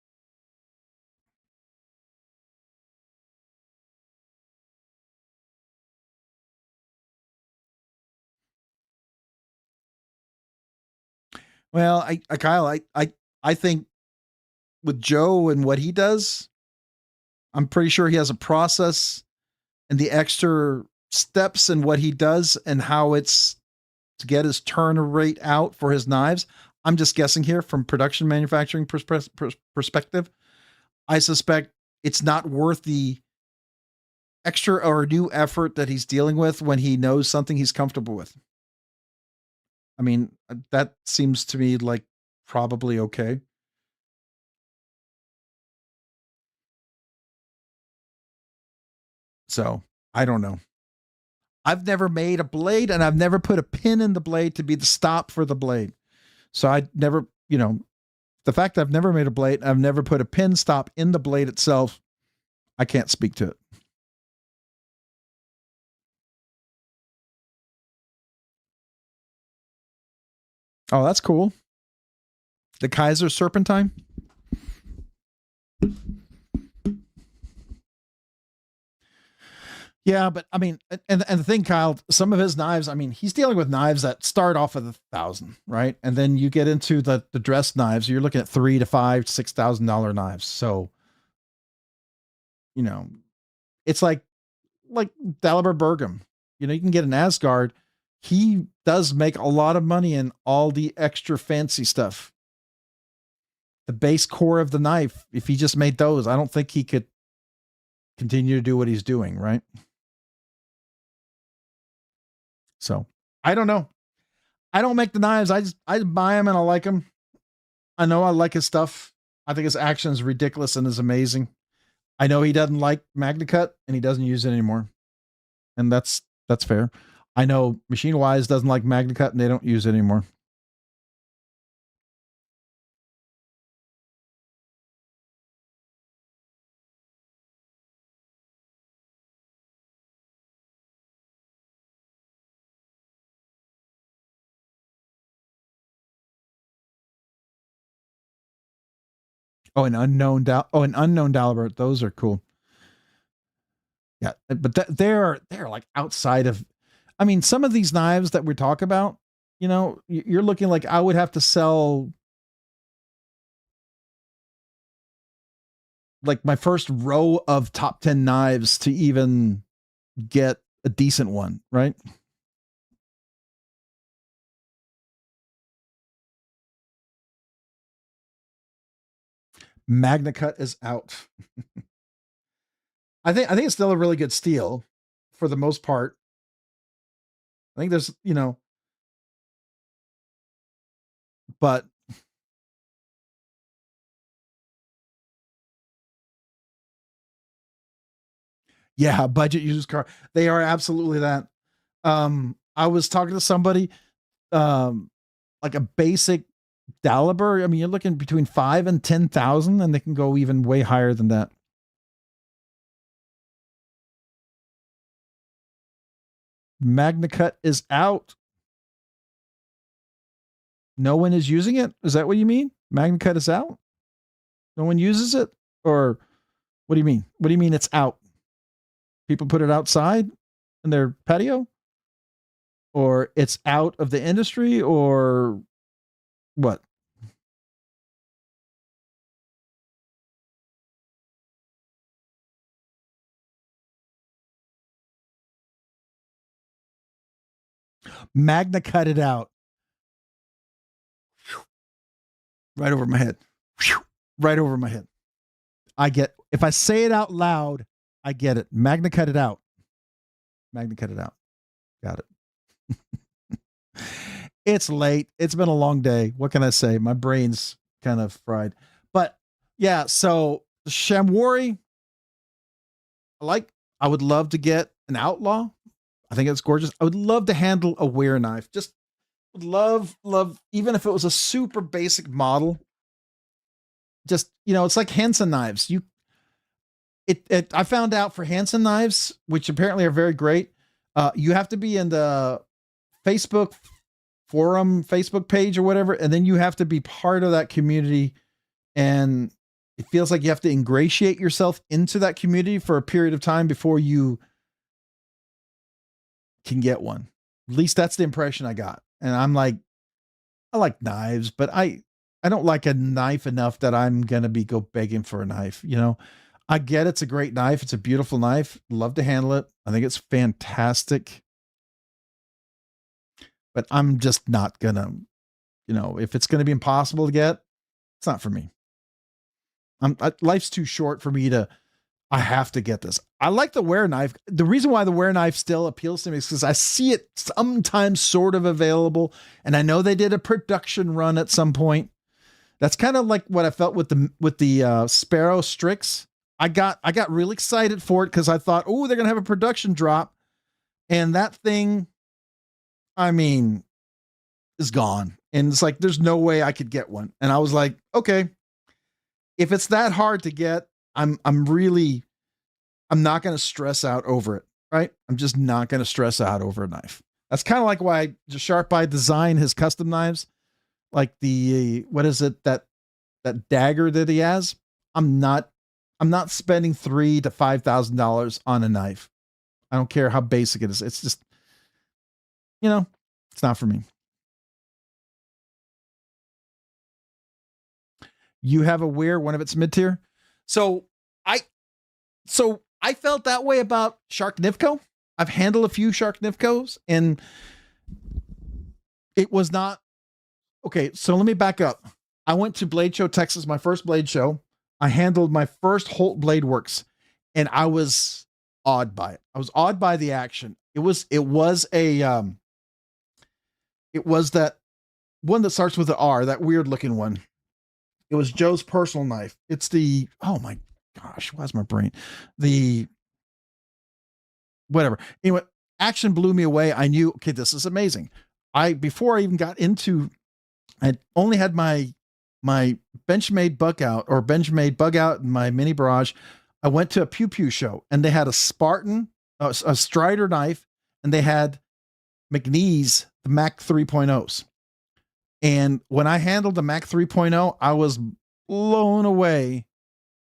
Well, Kyle, I think with Joe and what he does, I'm pretty sure he has a process and the extra steps in what he does and how it's to get his turn rate out for his knives. I'm just guessing here from production manufacturing perspective. I suspect it's not worth the extra or new effort that he's dealing with when he knows something he's comfortable with. I mean, that seems to me like probably okay. So I don't know. I've never made a blade and I've never put a pin in the blade to be the stop for the blade. So I never, the fact that I've never made a blade, I've never put a pin stop in the blade itself, I can't speak to it. Oh, that's cool. The Kaiser Serpentine. Yeah, but I mean, and the thing, Kyle, some of his knives, I mean, he's dealing with knives that start off at 1,000, right? And then you get into the dress knives, you're looking at $3,000 to $5,000 to $6,000 knives. So, it's like Dalibor Bergam. You can get an Asgard. He does make a lot of money in all the extra fancy stuff. The base core of the knife, if he just made those, I don't think he could continue to do what he's doing, right? So I don't know. I don't make the knives. I buy them and I like them. I know I like his stuff. I think his action is ridiculous and is amazing. I know he doesn't like MagnaCut and he doesn't use it anymore. And that's fair. I know Machine Wise doesn't like MagnaCut and they don't use it anymore. Oh, an unknown Dalibert. Those are cool. Yeah, but they're like outside of. I mean, some of these knives that we talk about, you're looking like I would have to sell like my first row of top 10 knives to even get a decent one, right? MagnaCut is out. I think it's still a really good steel for the most part. I think there's, but yeah, budget used car. They are absolutely that. I was talking to somebody, like a basic Dalibor. I mean, you're looking between 5 and 10,000, and they can go even way higher than that. MagnaCut is out. No one is using it? Is that what you mean? MagnaCut is out? No one uses it? Or what do you mean? What do you mean it's out? People put it outside in their patio? Or it's out of the industry? Or what? MagnaCut it out. Right over my head. Right over my head. I get, if I say it out loud, I get it. MagnaCut it out. MagnaCut it out. Got it. It's late. It's been a long day. What can I say? My brain's kind of fried. But yeah, so Shamwari, I would love to get an Outlaw. I think it's gorgeous. I would love to handle a wear knife. Just would love, even if it was a super basic model. Just, it's like Hansen knives. I found out for Hansen knives, which apparently are very great, you have to be in the Facebook forum, Facebook page or whatever, and then you have to be part of that community. And it feels like you have to ingratiate yourself into that community for a period of time before you can get one. At least that's the impression I got. And I'm like, I like knives, but I don't like a knife enough that I'm going to go begging for a knife. I get it's a great knife. It's a beautiful knife. Love to handle it. I think it's fantastic. But I'm just not going to, if it's going to be impossible to get, it's not for me. Life's too short for me I have to get this. I like the wear knife. The reason why the wear knife still appeals to me is because I see it sometimes sort of available. And I know they did a production run at some point. That's kind of like what I felt with the Sparrow Strix. I got really excited for it because I thought, oh, they're going to have a production drop. And that thing, is gone. And it's like, there's no way I could get one. And I was like, okay, if it's that hard to get, I'm not going to stress out over it, right? I'm just not going to stress out over a knife. That's kind of like why Sharp by Design his custom knives, like what is it, that dagger that he has. I'm not spending $3,000 to $5,000 on a knife. I don't care how basic it is. It's just, it's not for me. You have a wear, one of its mid-tier. So I felt that way about Shark Nivco. I've handled a few Shark Nivcos and it was not okay. So let me back up. I went to Blade Show, Texas, my first Blade Show. I handled my first Holt Blade Works and I was awed by it. I was awed by the action. It was that one that starts with an R, that weird looking one. It was Joe's personal knife. It's oh my gosh, why's my brain? Whatever. Anyway, action blew me away. I knew, okay, this is amazing. Before I even got into, I only had my Benchmade bug out and my mini barrage. I went to a Pew Pew show and they had a Spartan, a Strider knife, and they had McNeese, the Mac 3.0s. And when I handled the Mac 3.0, I was blown away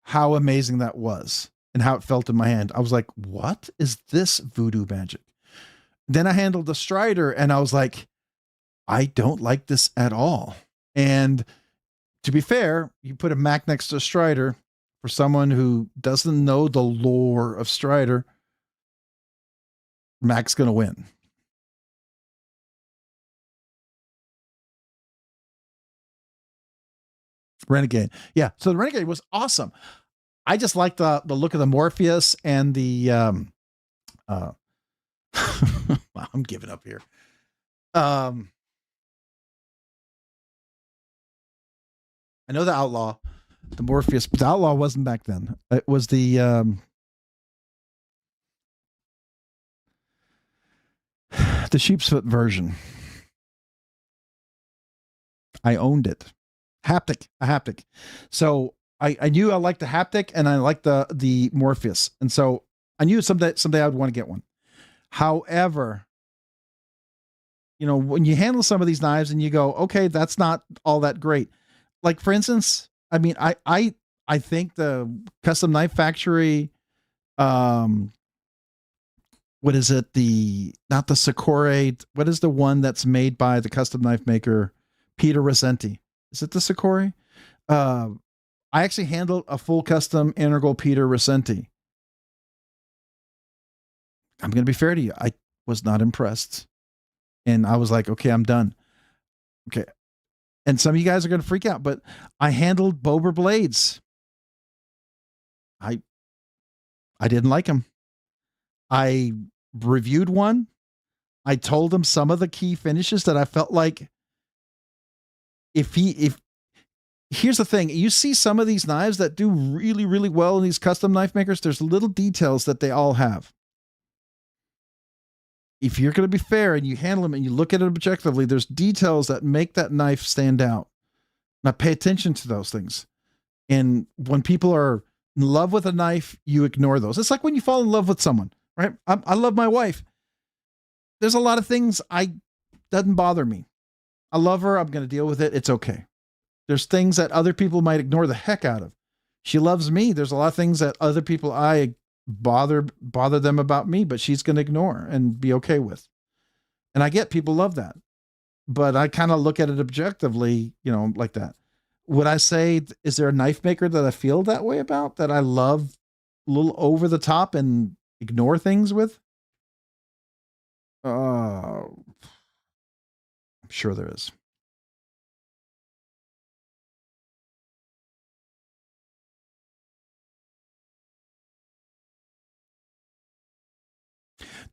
how amazing that was and how it felt in my hand. I was like, what is this voodoo magic? Then I handled the Strider and I was like, I don't like this at all. And to be fair, you put a Mac next to a Strider, for someone who doesn't know the lore of Strider, Mac's going to win. Renegade. Yeah. So the Renegade was awesome. I just like the look of the Morpheus and the, I'm giving up here. I know the Outlaw, the Morpheus, but the Outlaw wasn't back then. It was the sheepsfoot version. I owned it. A haptic. So I knew I liked the haptic and I liked the Morpheus. And so I knew someday I would want to get one. However, You know, when you handle some of these knives and you go, okay, that's not all that great. Like for instance, I mean, I think the Custom Knife Factory, um, what is it? The not the Sakura. What is the one that's made by the custom knife maker Peter Rosenti? Is it the Sakura? Uh, I actually handled a full custom integral Peter Rosenti. I'm going to be fair to you. I was not impressed, and I was like, okay, I'm done. Okay, and some of you guys are going to freak out, but I handled Bober blades. I I didn't like them. I reviewed one. I told him some of the key finishes that I felt like if here's the thing, you see some of these knives that do really, really well in these custom knife makers, there's little details that they all have. If you're going to be fair and you handle them and you look at it objectively, there's details that make that knife stand out. Now pay attention to those things. And when people are in love with a knife, you ignore those. It's like when you fall in love with someone, right? I love my wife. There's a lot of things doesn't bother me. I love her. I'm going to deal with it. It's okay. There's things that other people might ignore the heck out of. She loves me. There's a lot of things that other people I bother them about me, but she's going to ignore and be okay with. And I get people love that, but I kind of look at it objectively, you know, like that. Would I say, is there a knife maker that I feel that way about, that I love a little over the top and ignore things with? I'm sure there is.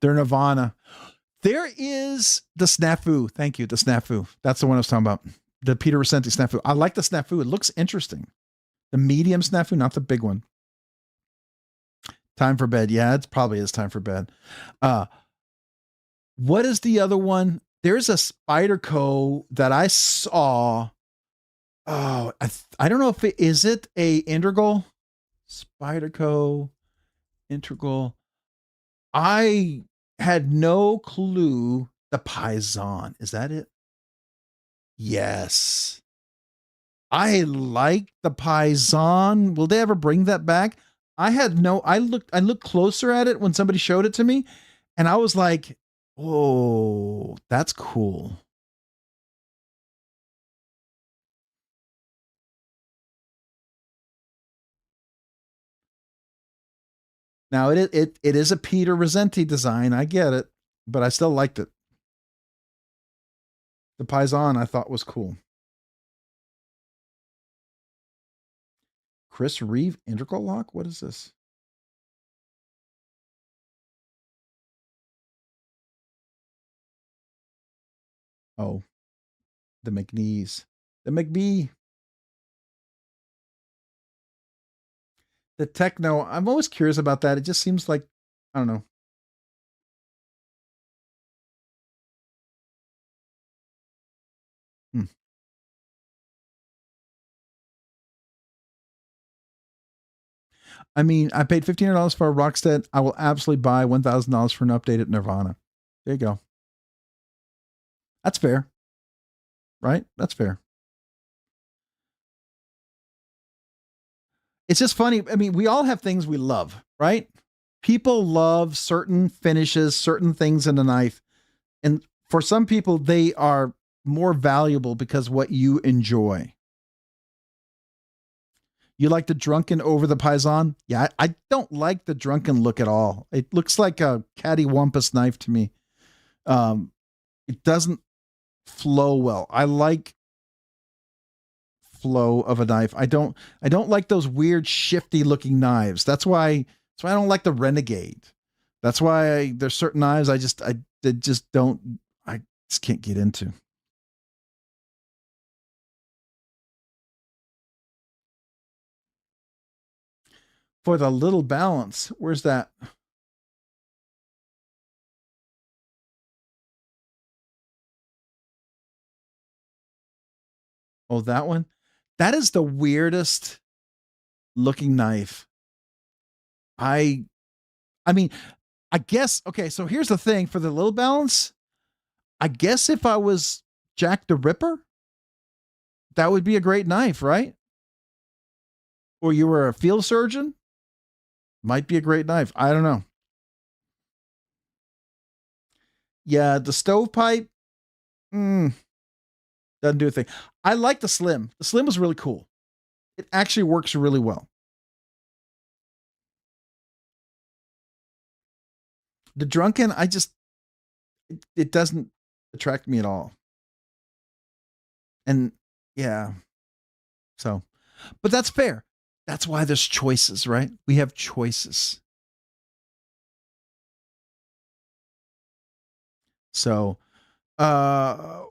They're Nirvana. There is the snafu. Thank you. The snafu. That's the one I was talking about. The Peter Rosenti snafu. I like the snafu. It looks interesting. The medium snafu, not the big one. Time for bed. Yeah, it probably is time for bed. What is the other one? There's a Spyderco that I saw. Oh, I don't know if is it a integral? Spyderco integral. I had no clue. The Paisan. Is that it? Yes. I like the Paisan. Will they ever bring that back? I looked closer at it when somebody showed it to me, and I was like, oh, that's cool. Now it is a Peter Rosenti design. I get it, but I still liked it. The Paisan I thought was cool. Chris Reeve integral lock? What is this? Oh, the McNees. The McBee. The Techno. I'm always curious about that. It just seems like, I don't know. Hmm. I mean, I paid $1,500 for a Rocksted. I will absolutely buy $1,000 for an update at Nirvana. There you go. That's fair. Right? That's fair. It's just funny. I mean, we all have things we love, right? People love certain finishes, certain things in a knife. And for some people, they are more valuable because what you enjoy. You like the drunken over the Paisan? Yeah, I don't like the drunken look at all. It looks like a cattywampus knife to me. It doesn't flow well. I like flow of a knife. I don't like those weird shifty looking knives. That's why I don't like the Renegade. That's why there's certain knives I just can't get into. For the little balance, where's that? Oh, that one. That is the weirdest looking knife. I mean, I guess okay, so here's the thing for the little balance. I guess if I was Jack the Ripper, that would be a great knife, right? Or you were a field surgeon, might be a great knife. I don't know. Yeah, the stovepipe, doesn't do a thing. I like the slim. The slim was really cool. It actually works really well. The drunken, it doesn't attract me at all. And yeah, so, but that's fair. That's why there's choices, right? We have choices. So, there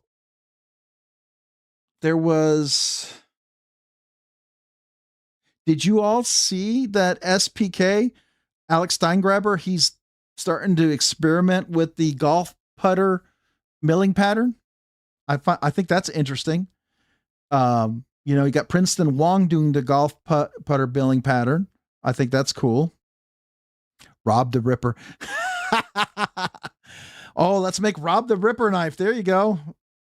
was, did you all see that SPK, Alex Steingraber, he's starting to experiment with the golf putter milling pattern? I think that's interesting. You got Princeton Wong doing the golf putter milling pattern. I think that's cool. Rob the Ripper. Oh, let's make Rob the Ripper knife. There you go.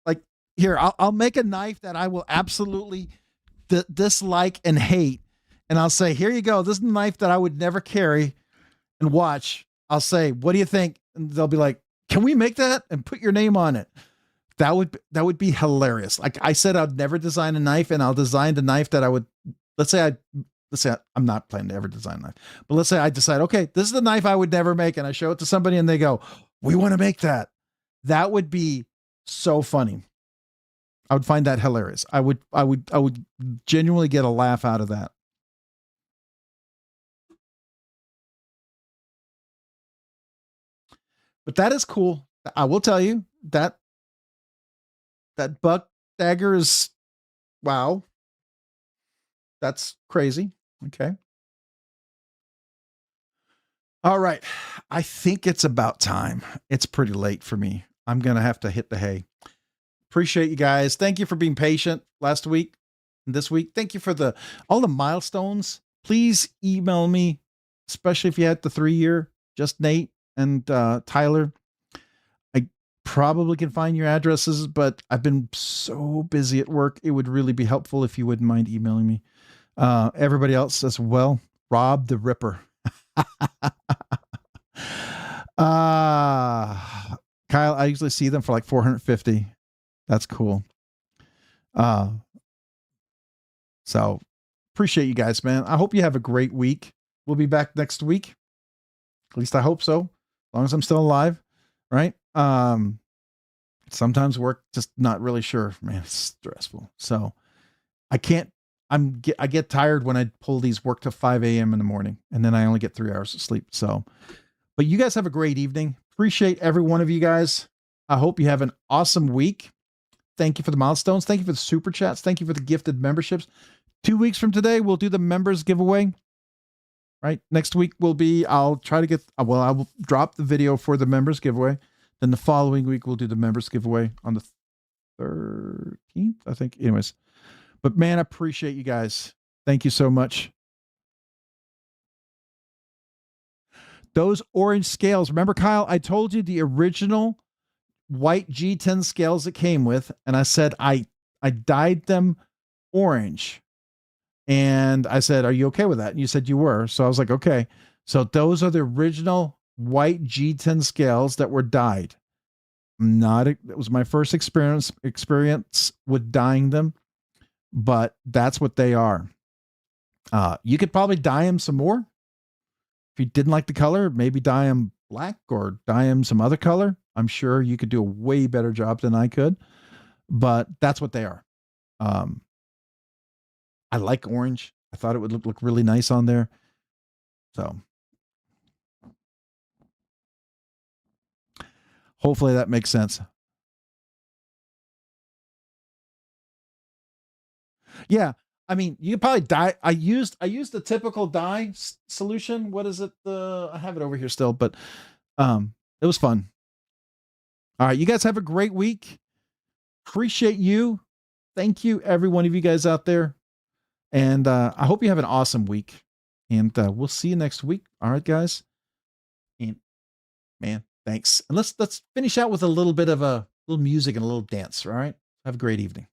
Like, here, I'll make a knife that I will absolutely dislike and hate. And I'll say, here you go. This is a knife that I would never carry. And watch. I'll say, what do you think? And they'll be like, can we make that and put your name on it? That would be hilarious. Like I said, I'd never design a knife, and I'll design the knife that I would. Let's say I'm not planning to ever design a knife, but let's say I decide, okay, this is the knife I would never make, and I show it to somebody, and they go, we want to make that. That would be so funny. I would find that hilarious. I would genuinely get a laugh out of that. But that is cool. I will tell you that buck dagger is, wow. That's crazy. Okay. All right. I think it's about time. It's pretty late for me. I'm going to have to hit the hay. Appreciate you guys. Thank you for being patient last week and this week. Thank you for all the milestones. Please email me, especially if you had the 3-year, just Nate and Tyler. I probably can find your addresses, but I've been so busy at work. It would really be helpful if you wouldn't mind emailing me. Everybody else as well. Rob the Ripper. Kyle, I usually see them for like 450. That's cool. So appreciate you guys, man. I hope you have a great week. We'll be back next week. At least I hope so. As long as I'm still alive, right? Sometimes work, just not really sure, man. It's stressful. So I get tired when I pull these work to 5 a.m. in the morning, and then I only get 3 hours of sleep. So, but you guys have a great evening. Appreciate every one of you guys. I hope you have an awesome week. Thank you for the milestones. Thank you for the super chats. Thank you for the gifted memberships. 2 weeks from today, we'll do the members giveaway. Right. Next week I'll try to get, I will drop the video for the members giveaway. Then the following week, we'll do the members giveaway on the 13th, I think. Anyways, but man, I appreciate you guys. Thank you so much. Those orange scales. Remember, Kyle, I told you the original white G10 scales it came with, and I said I dyed them orange. And I said, are you okay with that? And you said you were. So I was like, okay. So those are the original white G10 scales that were dyed. It was my first experience with dyeing them, but that's what they are. You could probably dye them some more. If you didn't like the color, maybe dye them black or dye them some other color. I'm sure you could do a way better job than I could, but that's what they are. I like orange. I thought it would look really nice on there. So hopefully that makes sense. Yeah. I mean, you could probably dye. I used the typical dye solution. What is it? I have it over here still, but it was fun. All right. You guys have a great week. Appreciate you. Thank you, every one of you guys out there. And I hope you have an awesome week. And we'll see you next week. All right, guys. And man, thanks. And let's finish out with a little bit of a little music and a little dance. All right. Have a great evening.